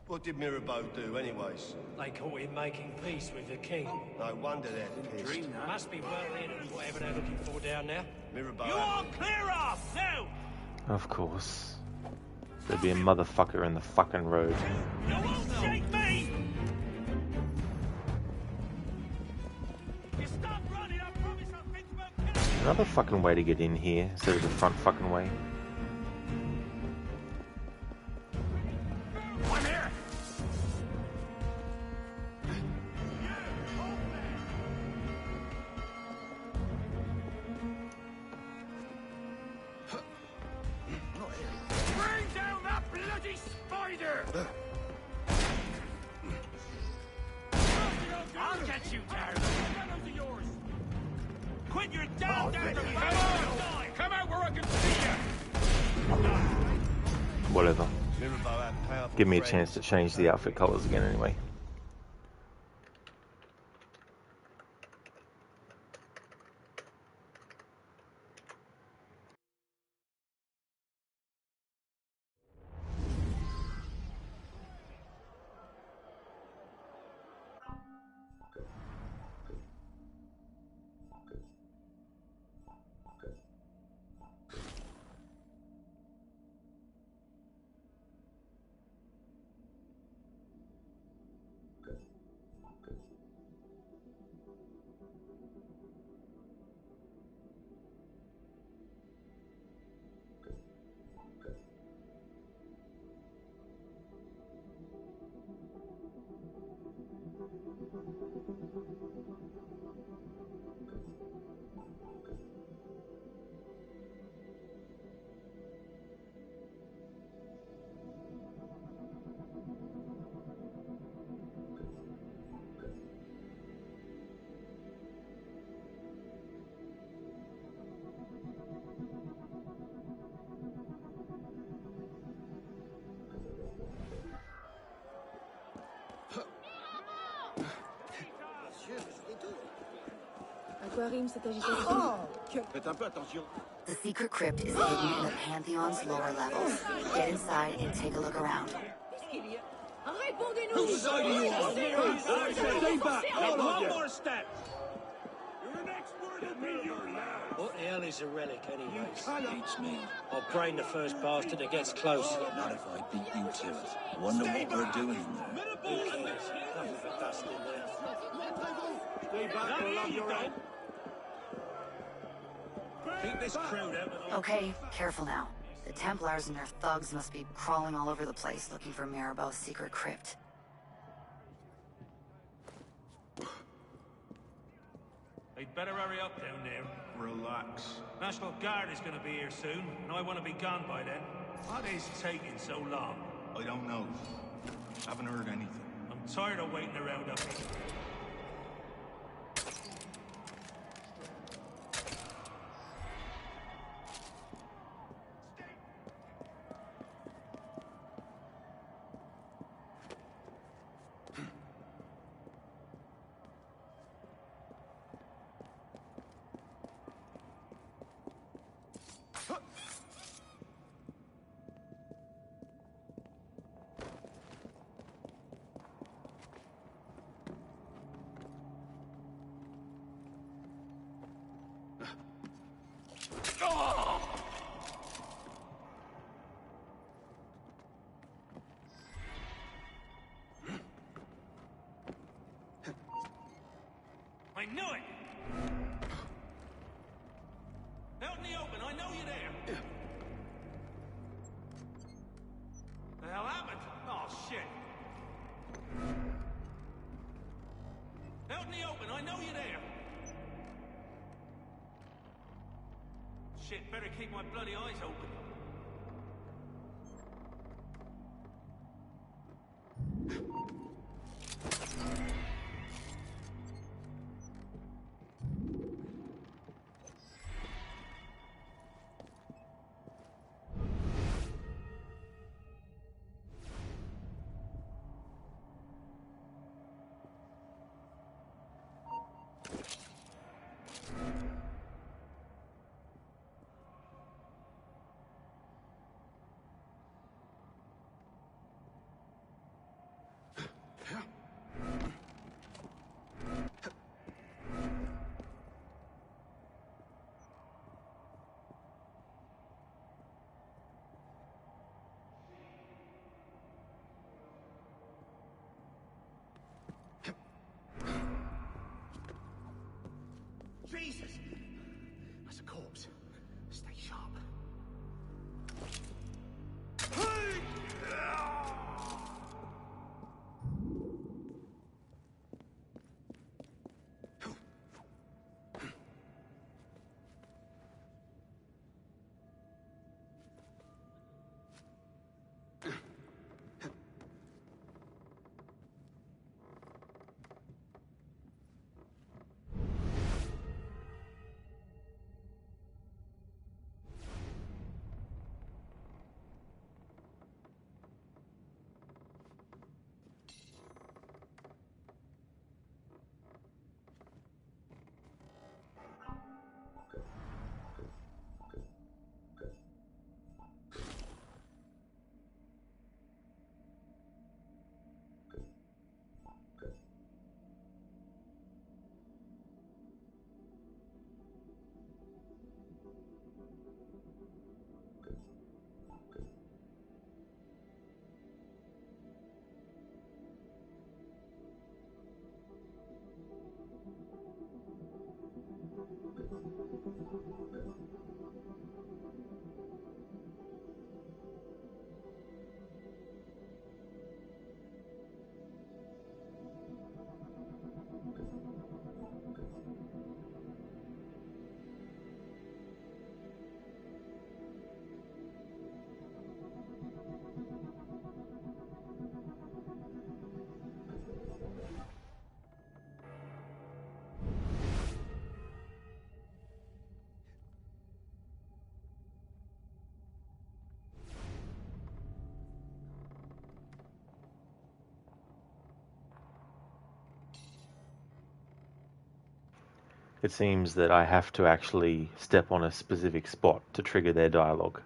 What did Mirabeau do, anyways? They caught him making peace with the king. No wonder they're pissed. Must be well in whatever they're looking for down there. Mirabeau. You all clear off now! Of course. There'd be a motherfucker in the fucking road. You won't shake me! You stop running, I promise I'll think about killing you! Another fucking way to get in here instead of the front fucking way. I'm here! traitor! I'll get you, Darren. Shadows are yours. Quit your damn dance! Come out where I can see you! Whatever. Give me a chance to change the outfit colors again anyway. À quoi rime cette agitation? Faites un peu attention. The secret crypt is hidden in the Pantheon's lower levels. Get inside and take a look around. Répondez-nous! Whose side are you on? Stay back! Now, All of one you. more step. Your next word will be your last. What the hell is a relic, anyways? Beats me. I'll brain the first bastard that gets close. Not if I beat you to it. Wonder what we're doing in there. Who cares? Nothing but dust in there. Stay back or love your own. Keep this crowd out of the... Okay, careful now. The Templars and their thugs must be crawling all over the place looking for Mirabeau's secret crypt. They'd better hurry up down there. Relax. National Guard is going to be here soon, and I want to be gone by then. What is taking so long? I don't know. Haven't heard anything. I'm tired of waiting around up here. I knew it! Out in the open, I know you're there! The hell happened? Oh, shit! Out in the open, I know you're there! Shit, better keep my bloody eyes open. it seems that I have to actually step on a specific spot to trigger their dialogue.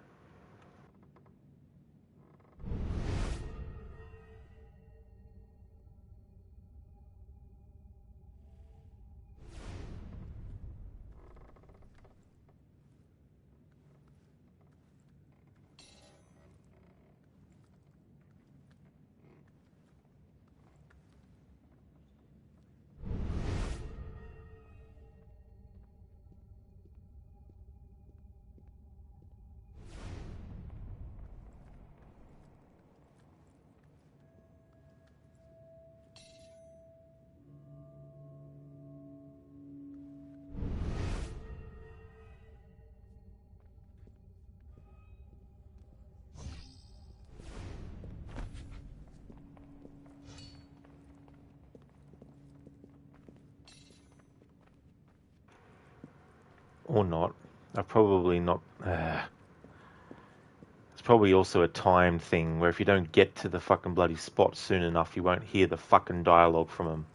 Or not. I've probably not... It's probably also a time thing where if you don't get to the fucking bloody spot soon enough, you won't hear the fucking dialogue from them.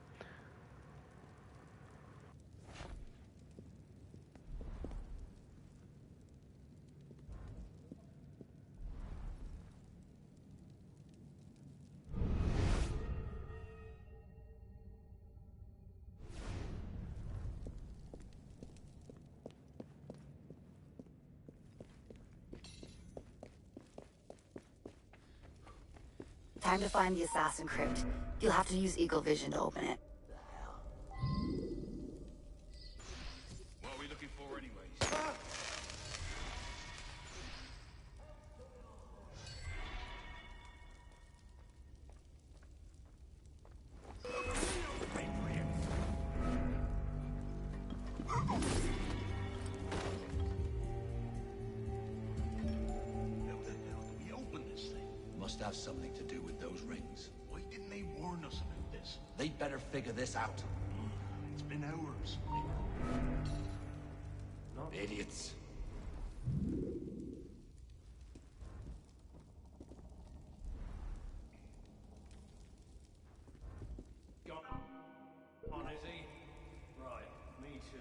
Time to find the assassin crypt. You'll have to use Eagle Vision to open it. What are we looking for anyways? Must have something to do with those rings. Why didn't they warn us about this? They'd better figure this out. It's been hours. Idiots. Got on, is he? Right, me too.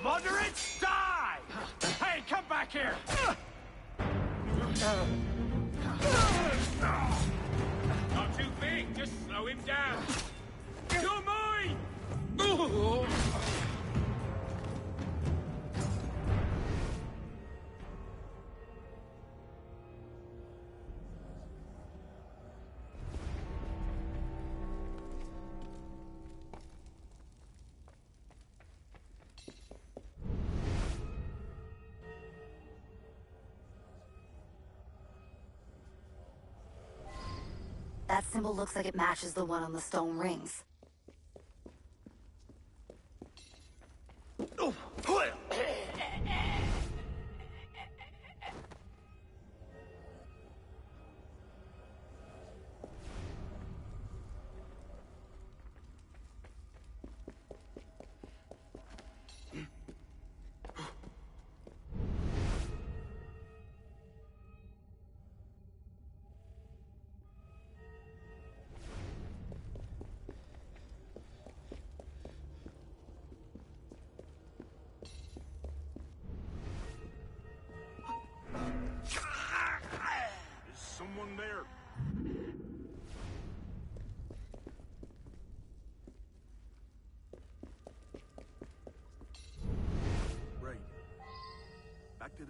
Moderates, die! Hey, come back here! Not too big, just slow him down. You're mine! That symbol looks like it matches the one on the stone rings.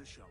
shop.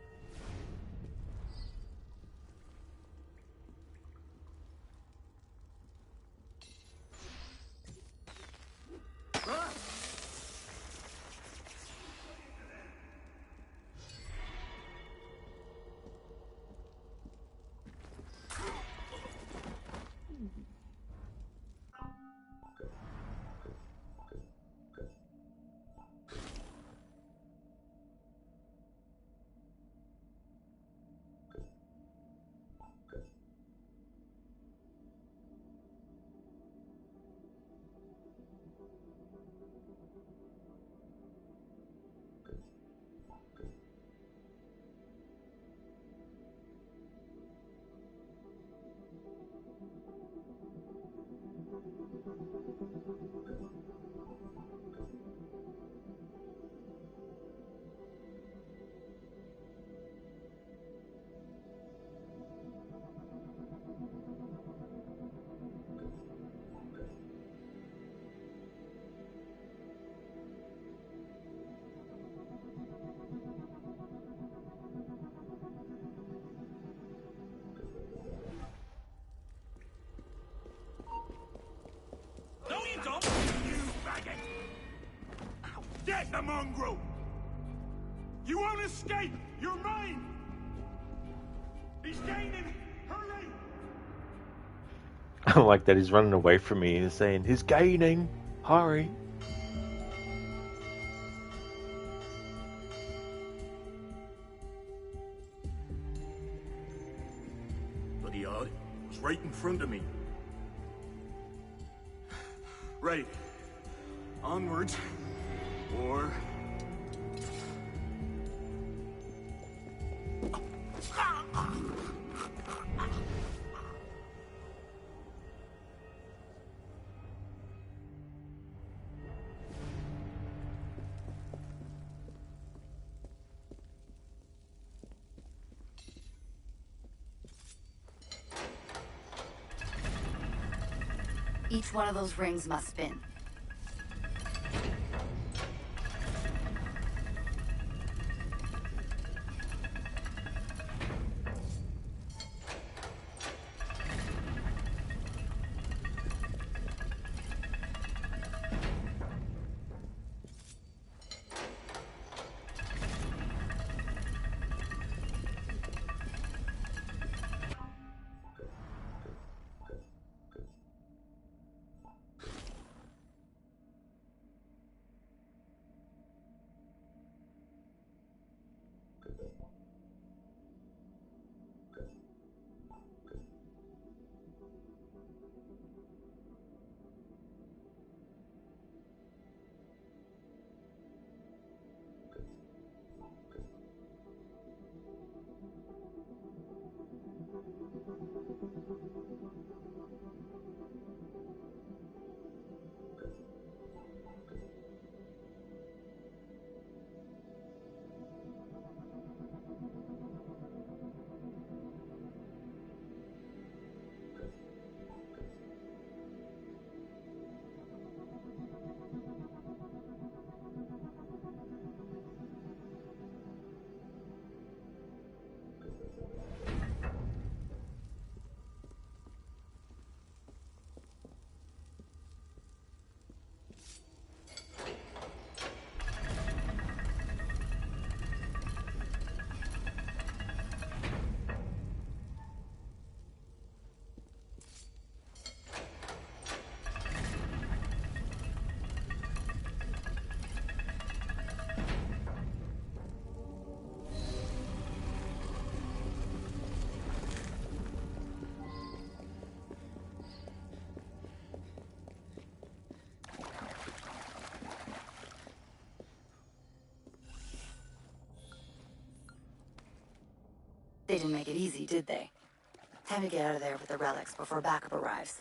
No, you don't! You faggot! Get the mongrel! You won't escape! You're mine! He's gaining! Hurry! I like that he's running away from me. He's saying, he's gaining! Hurry! Bloody odd. It was right in front of me. Right. Onwards. Or... Each one of those rings must spin. They didn't make it easy, did they? Time to get out of there with the relics before backup arrives.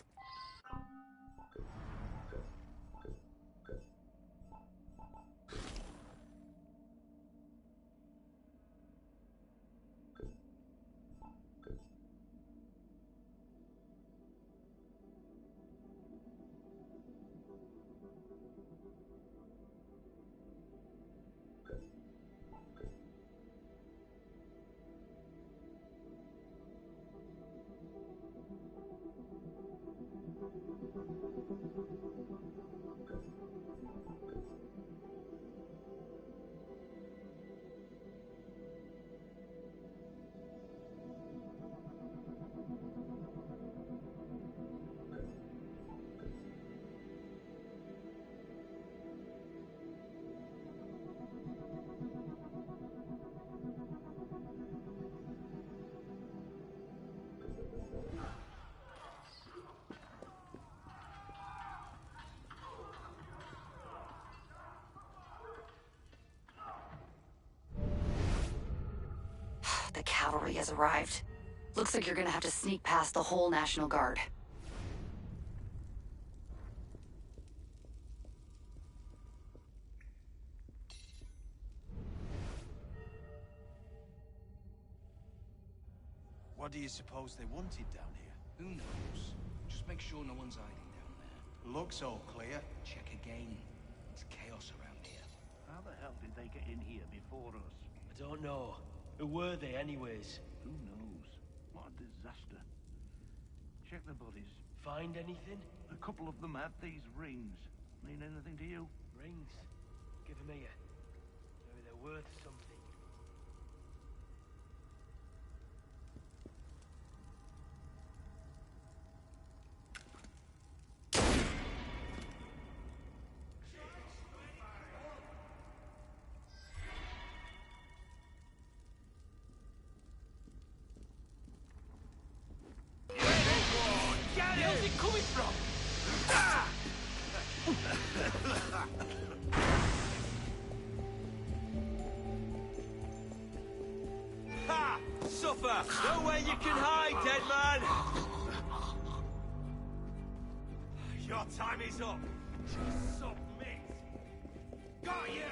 the cavalry has arrived. Looks like you're gonna have to sneak past the whole National Guard. What do you suppose they wanted down here? Who knows? Just make sure no one's hiding down there. Looks all clear. Check again. It's chaos around here. How the hell did they get in here before us? I don't know. Who were they, anyways? Who knows? What a disaster. Check the bodies. Find anything? A couple of them had these rings. Mean anything to you? Rings? Give them here. Maybe they're worth something. Where's it coming from? Ha! Suffer! Nowhere you can hide, dead man! Your time is up! Submit! Got you!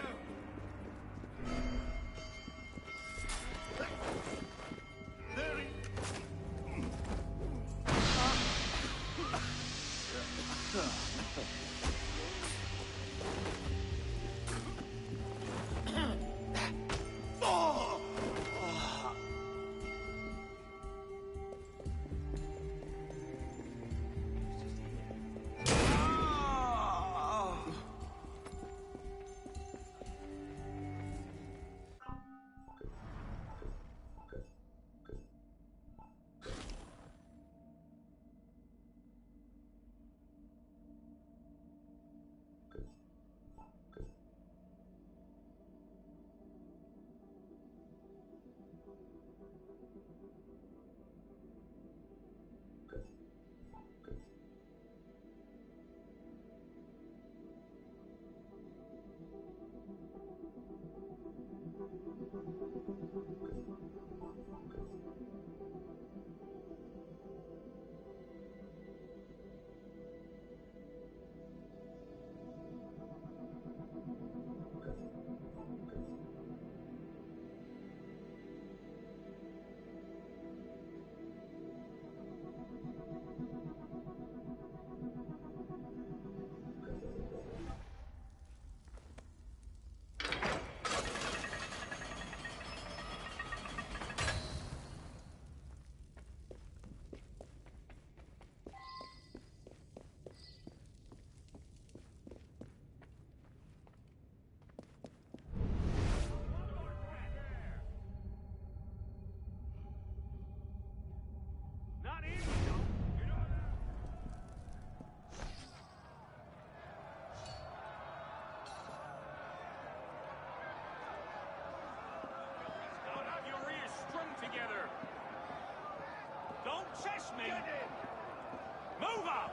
Move up!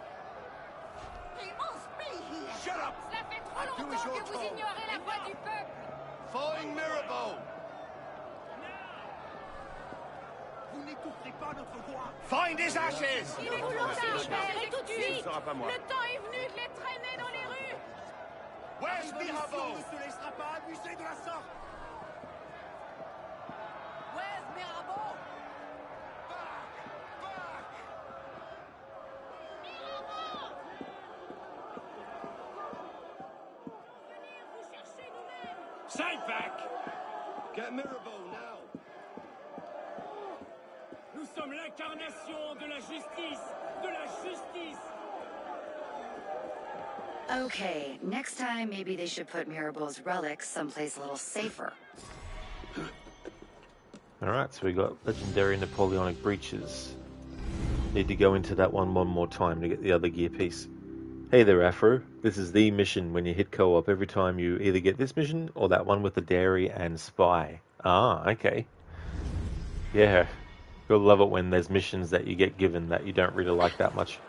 He must be here! Shut up! Cela fait trop Do longtemps as you're que vous told. ignorez la voix du peuple! Find Mirabeau! Vous n'étoufferez pas notre voix! Find his ashes! Il est voulons et tout de suite! Ce sera pas moi. Le temps est venu de les traîner dans les rues! Where's La révolution Mirabeau? ne se laissera pas abuser de la sorte! Where's Mirabeau? Stay back! Get Mirabeau now! Nous sommes l'incarnation de la justice! De la justice! Okay, next time maybe they should put Mirabeau's relics someplace a little safer. Alright, so we got legendary Napoleonic breeches. Need to go into that one more time to get the other gear piece. Hey there, Afro. This is the mission when you hit co-op. Every time you either get this mission or that one with the dairy and spy. Ah, okay. Yeah, you'll love it when there's missions that you get given that you don't really like that much.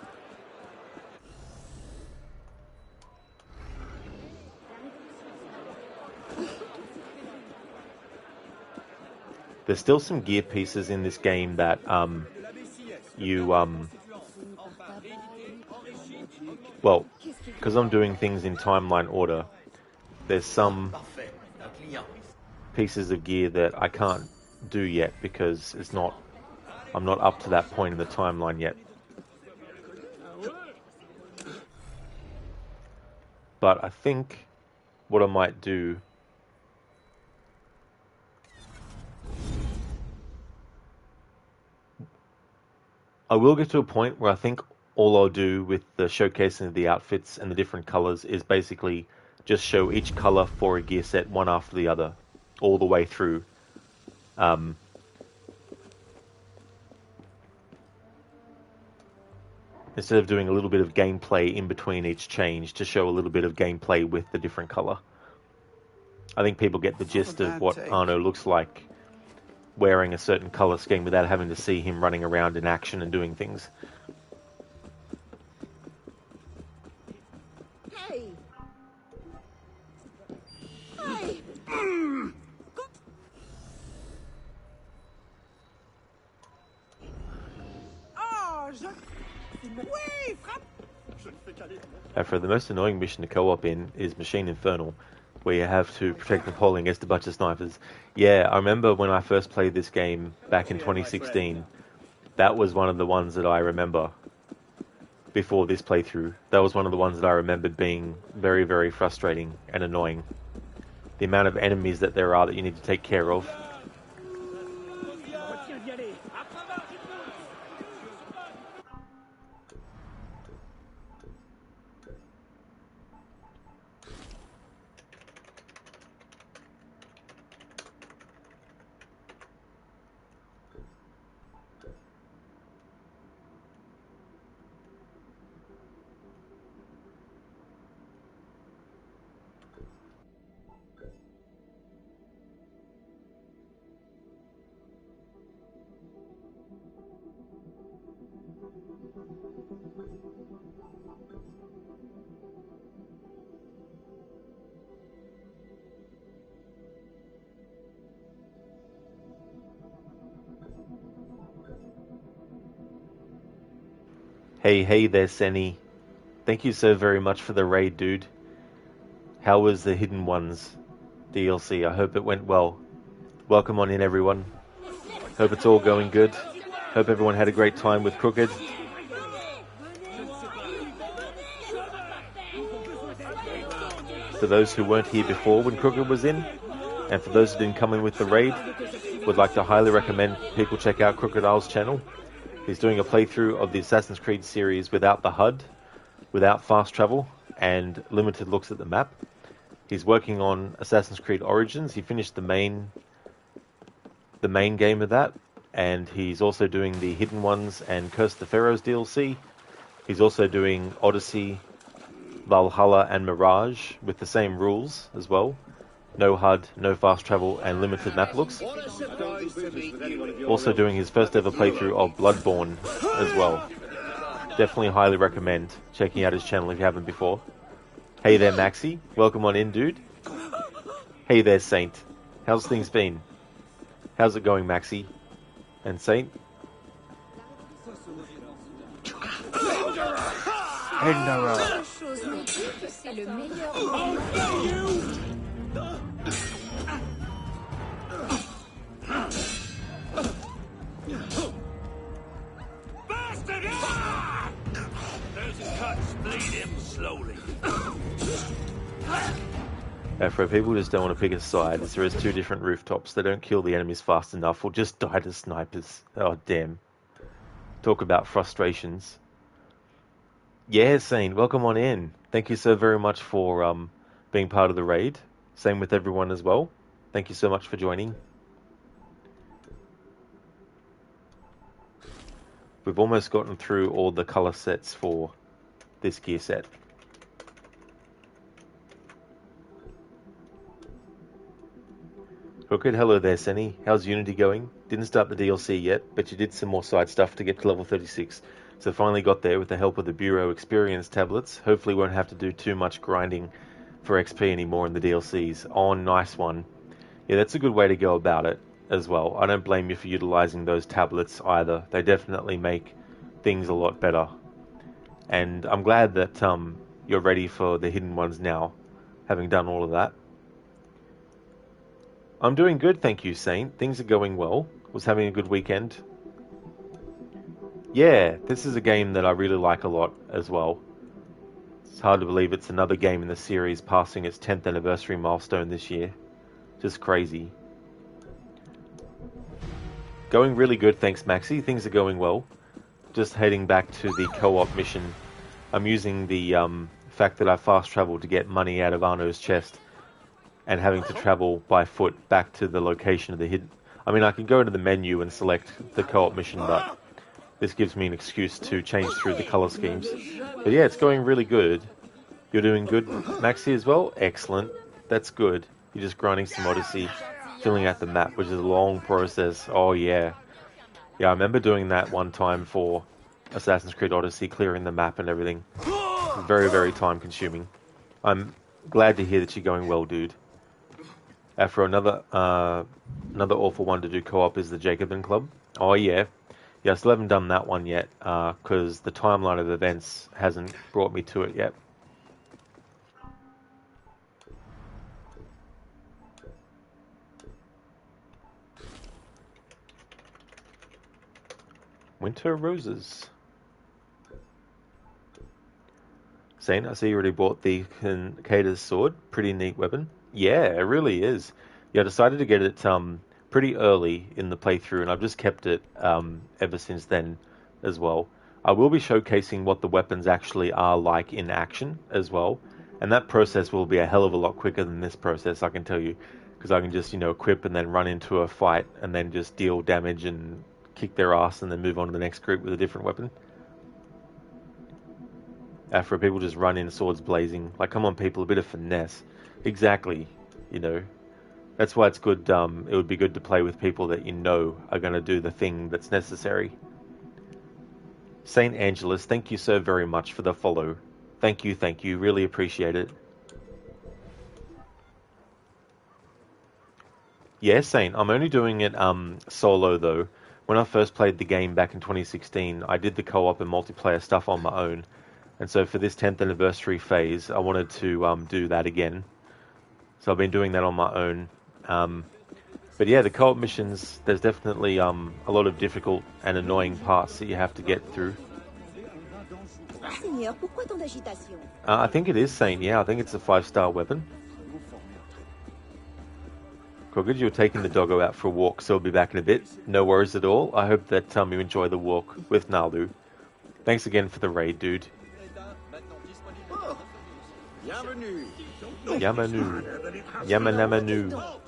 There's still some gear pieces in this game that well, because I'm doing things in timeline order, there's some pieces of gear that I can't do yet because I'm not up to that point in the timeline yet. But I think what I might do I will get to a point where I think all I'll do with the showcasing of the outfits and the different colors is basically just show each color for a gear set one after the other, all the way through. Instead of doing a little bit of gameplay in between each change to show a little bit of gameplay with the different color. I think people get the gist of what Arno looks like wearing a certain color scheme without having to see him running around in action and doing things. Hey! Hey! For the most annoying mission to co-op in is Machine Infernal, where you have to protect Napoleon against a bunch of snipers. Yeah, I remember when I first played this game back in 2016, that was one of the ones that I remember before this playthrough. That was one of the ones that I remembered being very, very frustrating and annoying. The amount of enemies that there are that you need to take care of. Hey there, Senny. Thank you so very much for the raid, dude. How was the Hidden Ones DLC? I hope it went well. Welcome on in, everyone. Hope it's all going good. Hope everyone had a great time with Crooked. For those who weren't here before when Crooked was in, and for those who didn't come in with the raid, would like to highly recommend people check out Crocodile's channel. He's doing a playthrough of the Assassin's Creed series without the HUD, without fast travel, and limited looks at the map. He's working on Assassin's Creed Origins. He finished the main game of that, and he's also doing the Hidden Ones and Curse the Pharaohs DLC. He's also doing Odyssey, Valhalla, and Mirage with the same rules as well. No HUD, no fast travel, and limited map looks. Also doing his first ever playthrough of Bloodborne as well. Definitely highly recommend checking out his channel if you haven't before. Hey there, Maxi. Welcome on in, dude. Hey there, Saint. How's things been? How's it going, Maxi? And Saint? Bastard! Those cuts bleed him slowly. For people who just don't want to pick a side, there is two different rooftops. They don't kill the enemies fast enough or just die to snipers. Oh, damn. Talk about frustrations. Yeah, Sane, welcome on in. Thank you so very much for being part of the raid. Same with everyone as well. Thank you so much for joining. We've almost gotten through all the color sets for this gear set. Crooked, hello there, Senny. How's Unity going? Didn't start the DLC yet, but you did some more side stuff to get to level 36. So finally got there with the help of the Bureau Experience tablets. Hopefully won't have to do too much grinding for XP anymore in the DLCs. Oh, nice one. Yeah, that's a good way to go about it. as well. I don't blame you for utilizing those tablets either. They definitely make things a lot better. And I'm glad that you're ready for the hidden ones now, having done all of that. I'm doing good, thank you, Saint. Things are going well. Was having a good weekend. Yeah, this is a game that I really like a lot as well. It's hard to believe it's another game in the series passing its 10th anniversary milestone this year. Just crazy. Going really good, thanks Maxi. Things are going well. Just heading back to the co-op mission. I'm using the fact that I fast traveled to get money out of Arno's chest and having to travel by foot back to the location of the hidden... I mean, I can go into the menu and select the co-op mission, but this gives me an excuse to change through the color schemes. But yeah, it's going really good. You're doing good, Maxi, as well? Excellent. That's good. You're just grinding some Odyssey, filling out the map, which is a long process. Oh, yeah. Yeah, I remember doing that one time for Assassin's Creed Odyssey, clearing the map and everything. Very, very time-consuming. I'm glad to hear that you're going well, dude. After another awful one to do co-op is the Jacobin Club. Oh, yeah. Yeah, I still haven't done that one yet, because the timeline of events hasn't brought me to it yet. Winter Roses. Saint, I see you already bought the Cockades sword. Pretty neat weapon. Yeah, it really is. Yeah, I decided to get it pretty early in the playthrough, and I've just kept it ever since then as well. I will be showcasing what the weapons actually are like in action as well, and that process will be a hell of a lot quicker than this process, I can tell you, because I can just, equip and then run into a fight and then just deal damage and kick their ass and then move on to the next group with a different weapon. After people just run in swords blazing. Like, come on, people, a bit of finesse. Exactly, That's why it's good, it would be good to play with people that are going to do the thing that's necessary. Saint Angelus, thank you so very much for the follow. Thank you, really appreciate it. Yeah, Saint, I'm only doing it solo though. When I first played the game back in 2016, I did the co-op and multiplayer stuff on my own. And so for this 10th anniversary phase, I wanted to do that again. So I've been doing that on my own. But yeah, the co-op missions, there's definitely a lot of difficult and annoying parts that you have to get through. I think it is Saint, yeah. I think it's a 5-star weapon. Cockades, you're taking the doggo out for a walk, so I'll be back in a bit. No worries at all. I hope that you enjoy the walk with Nalu. Thanks again for the raid, dude. Yamanu. Yamanamanu.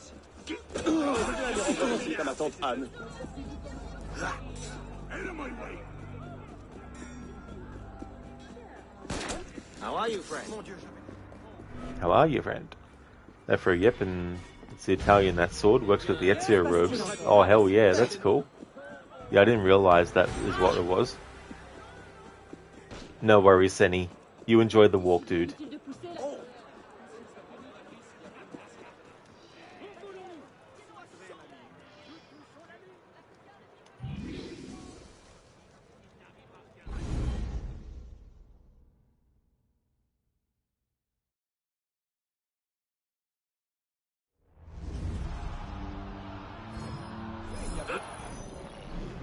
How are you, friend? How are you, friend? That for a yep, and it's the Italian, that sword. Works with the Ezio robes. Oh, hell yeah, that's cool. Yeah, I didn't realize that is what it was. No worries, Senny. You enjoyed the walk, dude.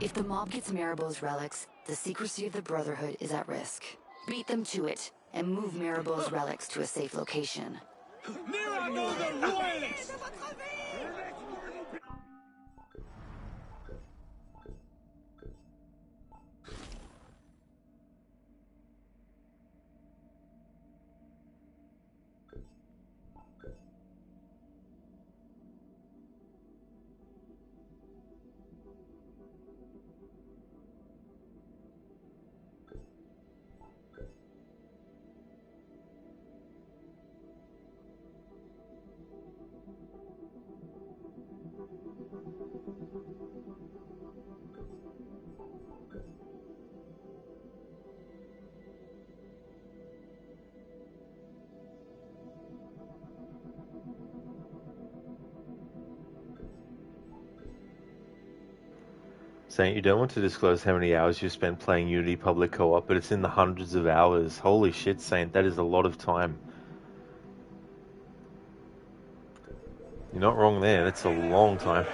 If the mob gets Maribel's relics, the secrecy of the Brotherhood is at risk. Beat them to it, and move Maribel's relics to a safe location. Saint, you don't want to disclose how many hours you spent playing Unity public co-op, but it's in the hundreds of hours. Holy shit, Saint, that is a lot of time. You're not wrong there, that's a long time.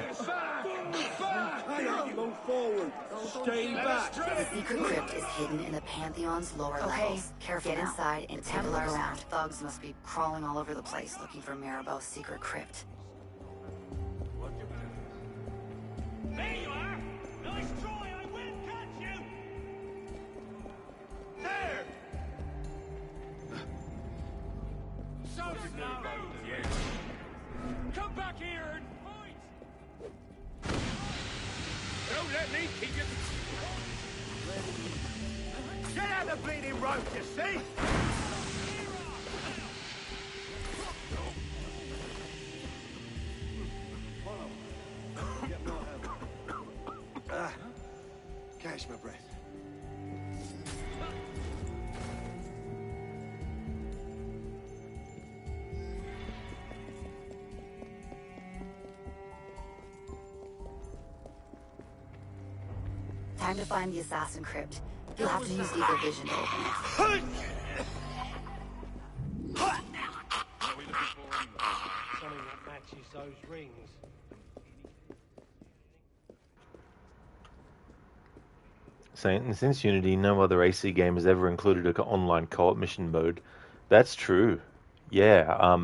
Move forward. Stay back. The secret crypt is hidden in the Pantheon's lower levels. Careful get inside and take a look around. Thugs must be crawling all over the place looking for Mirabeau's secret crypt. There you are! Nice try, I will catch you! There! Come back here and fight! Don't let me keep you... Get out the bleeding rope, you see? Catch my breath. Time to find the assassin crypt. You'll have to use Eagle Vision to open it. Something that matches those rings. Saint, since Unity, no other AC game has ever included an online co-op mission mode. That's true. Yeah,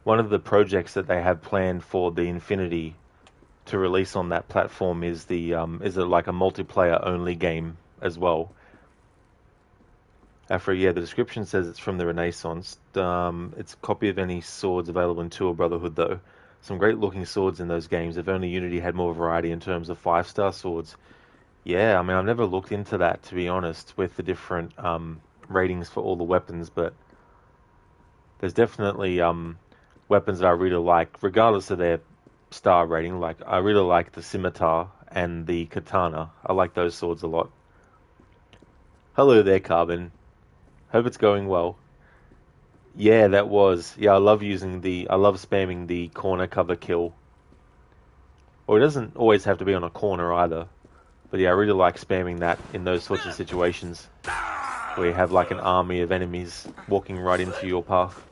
one of the projects that they have planned for the Infinity to release on that platform is the like a multiplayer only game as well. Yeah, the description says it's from the Renaissance. It's a copy of any swords available in 2 or Brotherhood though. Some great looking swords in those games. If only Unity had more variety in terms of 5-star swords. Yeah, I mean, I've never looked into that, to be honest, with the different ratings for all the weapons, but there's definitely weapons that I really like, regardless of their star rating. Like, I really like the scimitar and the katana. I like those swords a lot. Hello there, Carbon. Hope it's going well. Yeah, that was. Yeah, I love spamming the corner cover kill. Or it doesn't always have to be on a corner either. But yeah, I really like spamming that in those sorts of situations where you have like an army of enemies walking right into your path.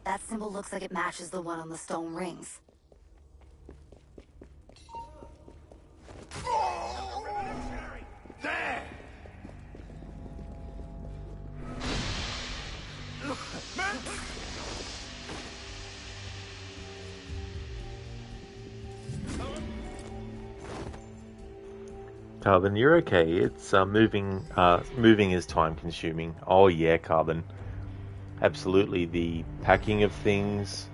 That symbol looks like it matches the one on the stone rings. There! Carbon, you're okay. It's moving. Moving is time consuming. Oh yeah, Carbon. Absolutely, the packing of things,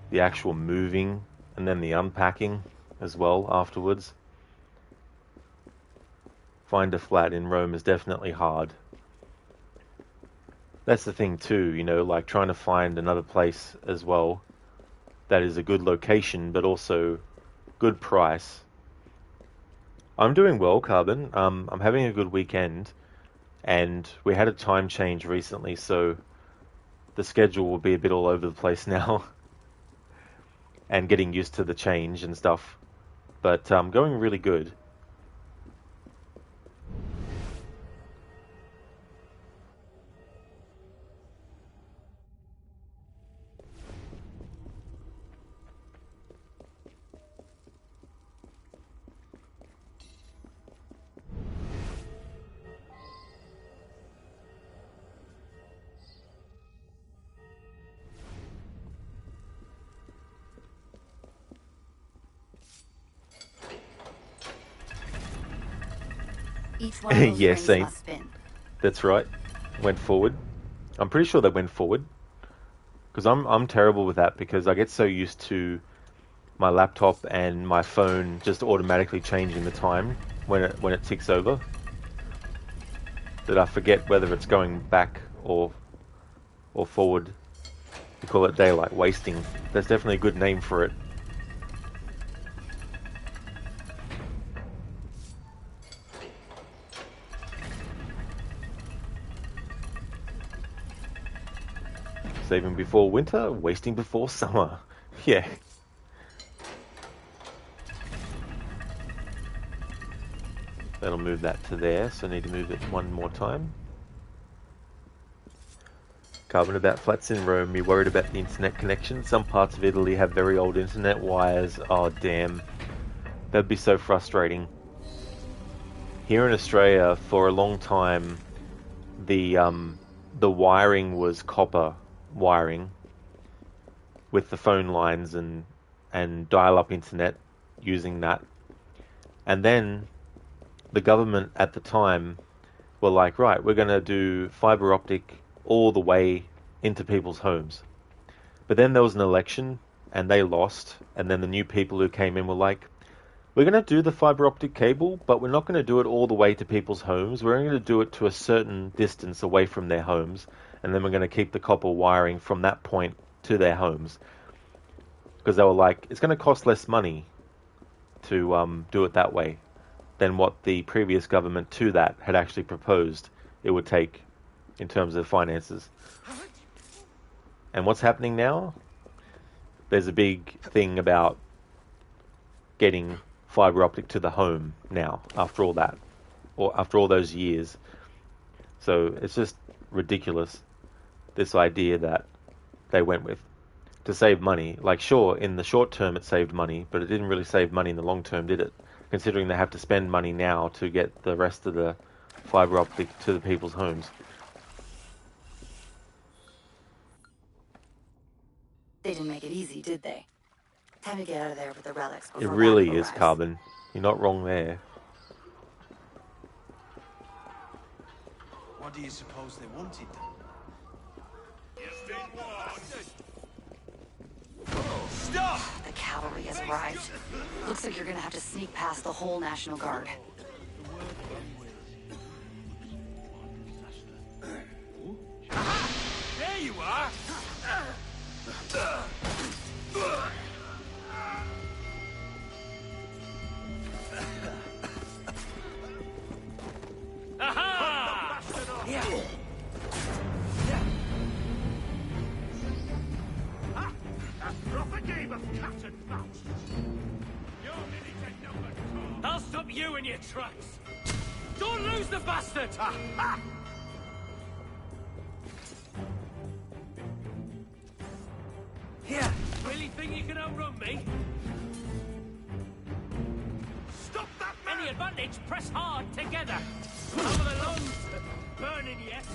the actual moving, and then the unpacking as well afterwards. Find a flat in Rome is definitely hard. That's the thing too, you know, like trying to find another place as well that is a good location but also good price. I'm doing well, Carbon. I'm having a good weekend, and we had a time change recently, so the schedule will be a bit all over the place now and getting used to the change and stuff, but going really good. Each one of those Yeah, rings Saint. must spin. That's right. Went forward. I'm pretty sure they went forward. Because I'm terrible with that, because I get so used to my laptop and my phone just automatically changing the time when it ticks over that I forget whether it's going back or forward. We call it daylight wasting. That's definitely a good name for it. Saving before winter, wasting before summer. Yeah. That'll move that to there, so I need to move it one more time. Carbon about flats in Rome, you're worried about the internet connection. Some parts of Italy have very old internet wires. Oh damn. That'd be so frustrating. Here in Australia, for a long time, the wiring was copper wiring with the phone lines and dial-up internet using that. And then the government at the time were like, right, we're going to do fiber optic all the way into people's homes. But then there was an election and they lost, and then the new people who came in were like, we're going to do the fiber optic cable, but we're not going to do it all the way to people's homes. We're going to do it to a certain distance away from their homes, and then we're going to keep the copper wiring from that point to their homes. Because they were like, it's going to cost less money to do it that way than what the previous government to that had actually proposed it would take in terms of finances. And what's happening now? There's a big thing about getting fiber optic to the home now, after all that, or after all those years. So it's just ridiculous, this idea that they went with to save money. Like, sure, in the short term it saved money, but it didn't really save money in the long term, did it? Considering they have to spend money now to get the rest of the fiber optic to the people's homes. They didn't make it easy, did they? Time to get out of there with the relics before It really backup is, arrives. Carbon. You're not wrong there. What do you suppose they wanted then? Stop! The cavalry has arrived. Looks like you're gonna have to sneak past the whole National Guard. There you are! Aha! Yeah. A proper game of cat and mouse. I'll stop you in your tracks! Don't lose the bastard! Here! Really think you can outrun me? Stop that man! Any advantage, press hard together! Some of the lungs burning yet?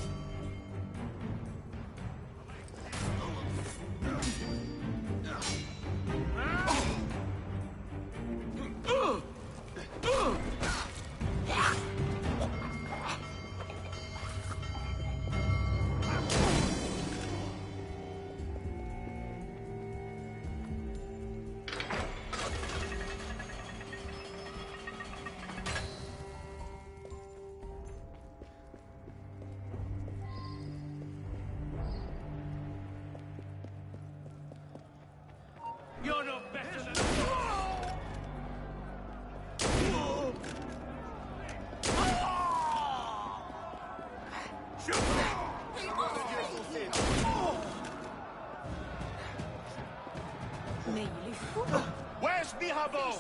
You're no better than... Mais il est fou! Where's Mirabeau?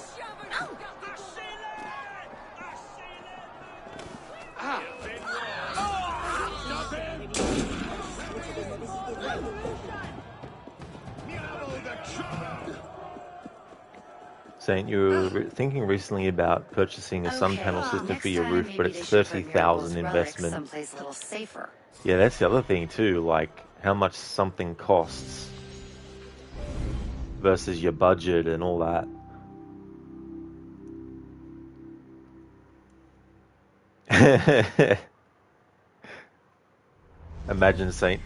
Saint, you were thinking recently about purchasing a sun panel system for your roof, but it's 30,000 investment. Someplace a little safer. Yeah, that's the other thing too, like how much something costs versus your budget and all that. Imagine, Saint.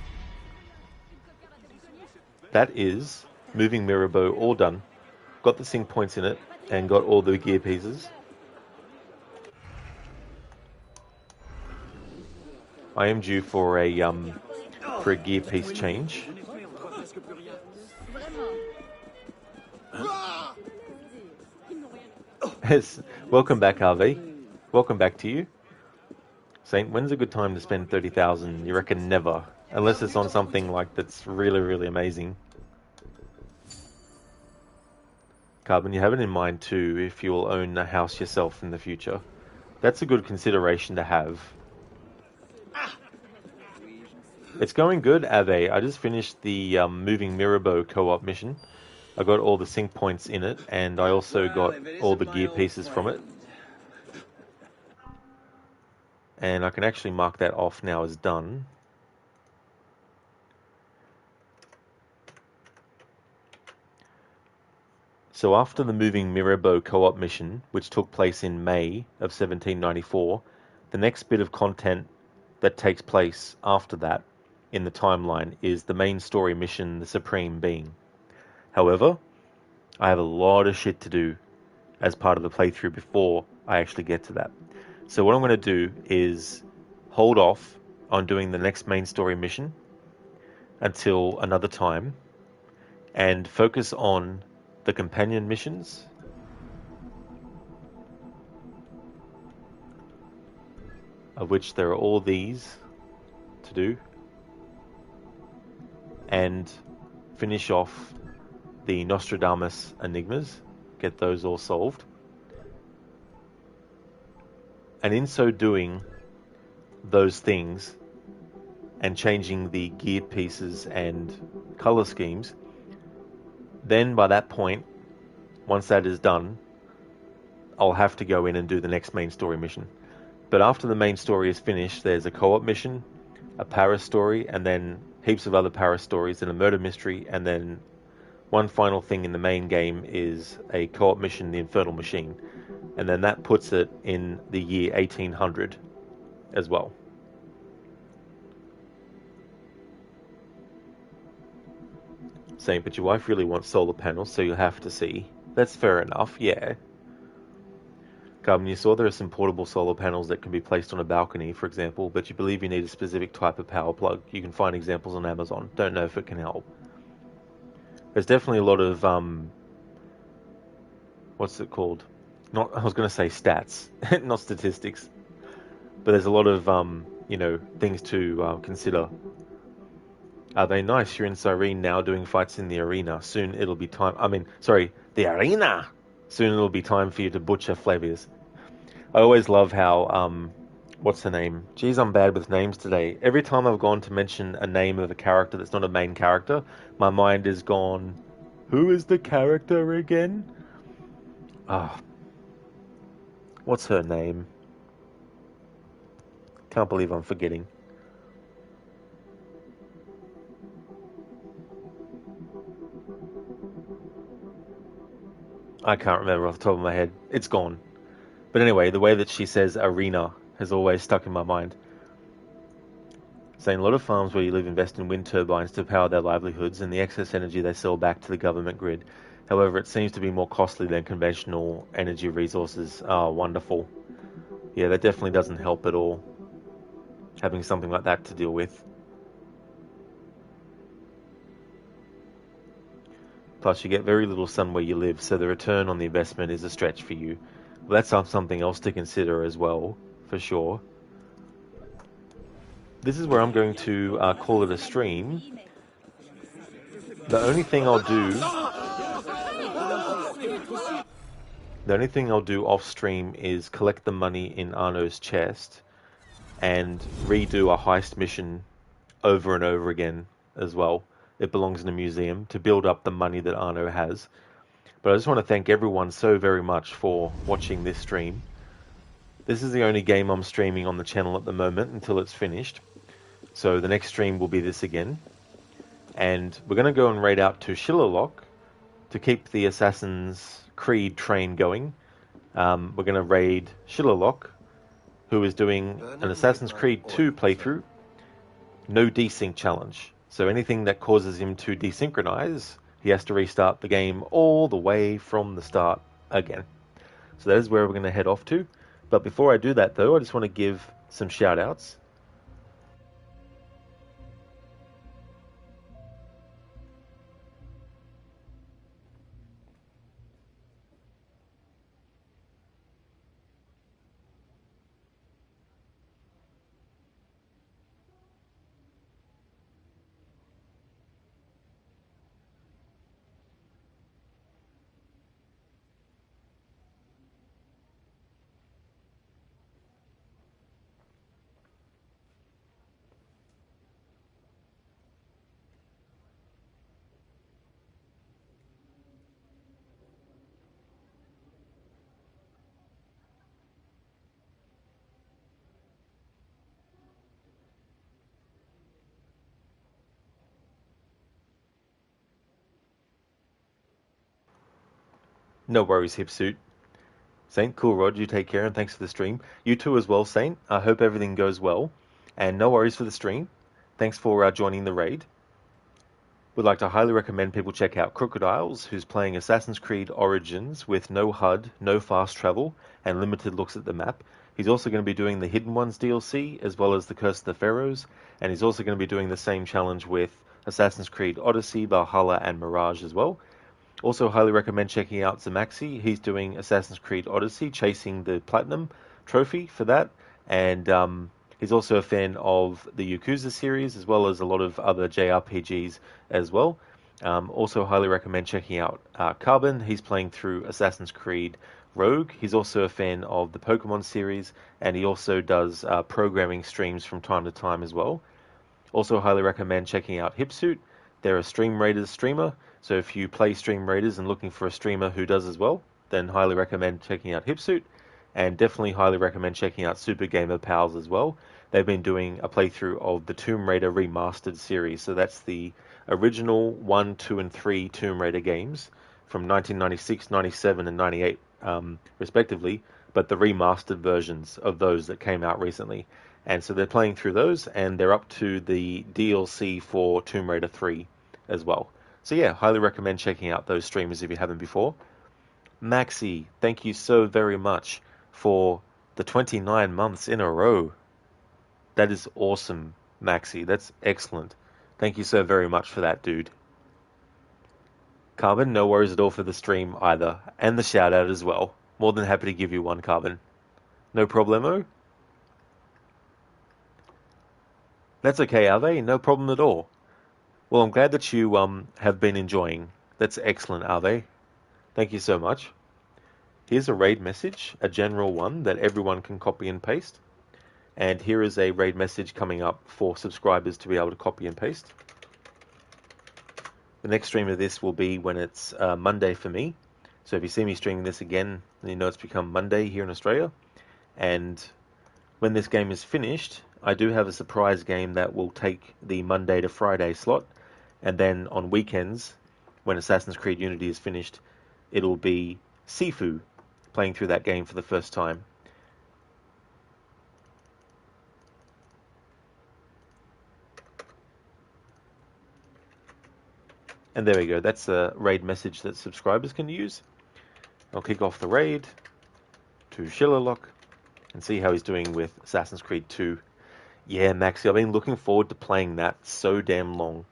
That is moving Mirabeau all done. Got the sync points in it and got all the gear pieces. I am due for a gear piece change. Yes. Welcome back, RV. Welcome back to you. Saint, when's a good time to spend 30,000? You reckon never? unless it's on something like that's really, really amazing. Carbon, you have it in mind too if you will own a house yourself in the future. That's a good consideration to have. It's going good, Ave. I just finished the moving mirror bow co-op mission. I got all the sync points in it, and I also got all the gear pieces from it. And I can actually mark that off now as done. So after the moving mirror bow co-op mission, which took place in May of 1794, the next bit of content that takes place after that in the timeline is the main story mission, the Supreme Being. However, I have a lot of shit to do as part of the playthrough before I actually get to that. So what I'm going to do is hold off on doing the next main story mission until another time and focus on the companion missions, of which there are all these to do, and finish off the Nostradamus Enigmas, get those all solved. And in so doing those things and changing the gear pieces and color schemes, then by that point, once that is done, I'll have to go in and do the next main story mission. But after the main story is finished, there's a co-op mission, a para story, and then heaps of other para stories and a murder mystery, and then one final thing in the main game is a co-op mission, the Infernal Machine. And then that puts it in the year 1800 as well. Saying, but your wife really wants solar panels, so you'll have to see. That's fair enough, yeah. Carmen, you saw there are some portable solar panels that can be placed on a balcony, for example, but you believe you need a specific type of power plug. You can find examples on Amazon. Don't know if it can help. There's definitely a lot of, what's it called? I was going to say stats, not statistics. But there's a lot of, things to consider. Are they nice? You're in Cyrene now doing fights in the arena. Soon it'll be time... the arena! Soon it'll be time for you to butcher Flavius. I always love how, what's her name? Geez, I'm bad with names today. Every time I've gone to mention a name of a character that's not a main character, my mind has gone, who is the character again? What's her name? Can't believe I'm forgetting. I can't remember off the top of my head. It's gone. But anyway, the way that she says arena has always stuck in my mind. Saying a lot of farms where you live invest in wind turbines to power their livelihoods, and the excess energy they sell back to the government grid. However, it seems to be more costly than conventional energy resources. Oh, wonderful. Yeah, that definitely doesn't help at all, having something like that to deal with. Plus, you get very little sun where you live, so the return on the investment is a stretch for you. Well, that's something else to consider as well, for sure. This is where I'm going to call it a stream. The only thing I'll do off stream is collect the money in Arno's chest and redo a heist mission over and over again as well. It belongs in a museum to build up the money that Arno has. But I just want to thank everyone so very much for watching this stream. This is the only game I'm streaming on the channel at the moment until it's finished. So the next stream will be this again. And we're going to go and raid out to Shillerlock to keep the Assassin's Creed train going. We're going to raid Shillerlock, who is doing an Assassin's Creed 2 playthrough. No desync challenge. So anything that causes him to desynchronize, he has to restart the game all the way from the start again. So that is where we're going to head off to. But before I do that, though, I just want to give some shout-outs. No worries, Hipsuit. Saint, cool, Rod. You take care, and thanks for the stream. You too as well, Saint. I hope everything goes well. And no worries for the stream. Thanks for joining the raid. Would like to highly recommend people check out Crocodiles, who's playing Assassin's Creed Origins with no HUD, no fast travel, and limited looks at the map. He's also going to be doing the Hidden Ones DLC, as well as the Curse of the Pharaohs, and he's also going to be doing the same challenge with Assassin's Creed Odyssey, Valhalla, and Mirage as well. Also highly recommend checking out Zamaxi. He's doing Assassin's Creed Odyssey, chasing the Platinum trophy for that, and he's also a fan of the Yakuza series, as well as a lot of other JRPGs as well. Also highly recommend checking out Carbon. He's playing through Assassin's Creed Rogue. He's also a fan of the Pokemon series, and he also does programming streams from time to time as well. Also highly recommend checking out Hipsuit. They're a Stream Raiders streamer, so if you play Stream Raiders and looking for a streamer who does as well, then highly recommend checking out Hipsuit, and definitely highly recommend checking out Super Gamer Pals as well. They've been doing a playthrough of the Tomb Raider Remastered series, so that's the original 1, 2, and 3 Tomb Raider games from 1996, 97, and 98, respectively, but the remastered versions of those that came out recently. And so they're playing through those, and they're up to the DLC for Tomb Raider 3 as well. So yeah, highly recommend checking out those streamers if you haven't before. Maxi, thank you so very much for the 29 months in a row. That is awesome, Maxi. That's excellent. Thank you so very much for that, dude. Carbon, no worries at all for the stream either, and the shout out as well. More than happy to give you one, Carbon. No problemo? That's okay, Ave. No problem at all. Well, I'm glad that you have been enjoying. That's excellent, Ave. Thank you so much. Here's a raid message, a general one that everyone can copy and paste. And here is a raid message coming up for subscribers to be able to copy and paste. The next stream of this will be when it's Monday for me. So if you see me streaming this again, then you know it's become Monday here in Australia. And when this game is finished, I do have a surprise game that will take the Monday to Friday slot. And then on weekends, when Assassin's Creed Unity is finished, it'll be Sifu playing through that game for the first time. And there we go. That's a raid message that subscribers can use. I'll kick off the raid to Shillerlock and see how he's doing with Assassin's Creed 2. Yeah, Maxi, I've been looking forward to playing that so damn long.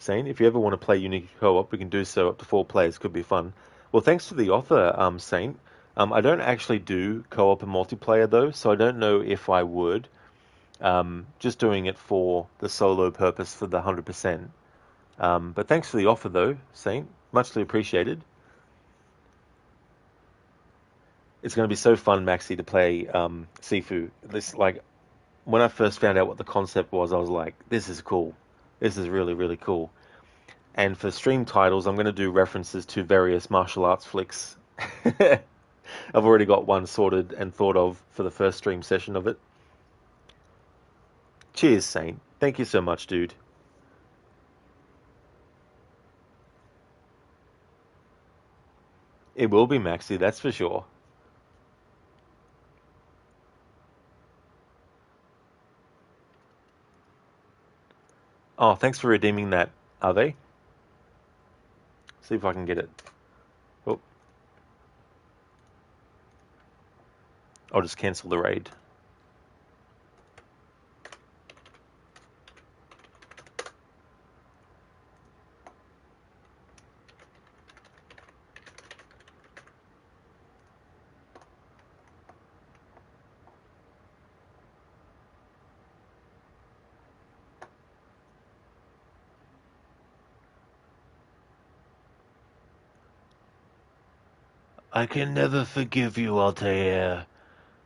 Saint, if you ever want to play Unity Co-op, we can do so up to 4 players. Could be fun. Well, thanks for the offer, Saint. I don't actually do co-op and multiplayer, though, so I don't know if I would. Just doing it for the solo purpose for the 100%. But thanks for the offer, though, Saint. Muchly appreciated. It's going to be so fun, Maxi, to play Sifu. This, like, when I first found out what the concept was, I was like, this is cool. This is really, really cool. And for stream titles, I'm going to do references to various martial arts flicks. I've already got one sorted and thought of for the first stream session of it. Cheers, Saint. Thank you so much, dude. It will be, Maxi, that's for sure. Oh, thanks for redeeming that, Ave. See if I can get it. Oh. I'll just cancel the raid. I can never forgive you, Altair.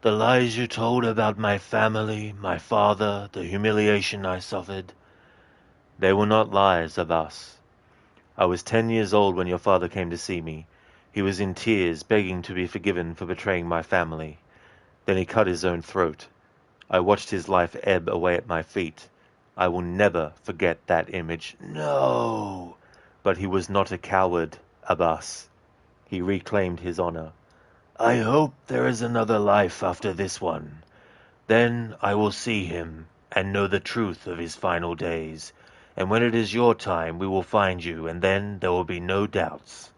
The lies you told about my family, my father, the humiliation I suffered. They were not lies of us. I was 10 years old when your father came to see me. He was in tears, begging to be forgiven for betraying my family. Then he cut his own throat. I watched his life ebb away at my feet. I will never forget that image. No! But he was not a coward, Abbas. he reclaimed his honor. I hope there is another life after this one. Then I will see him and know the truth of his final days. And when it is your time, we will find you, and then there will be no doubts.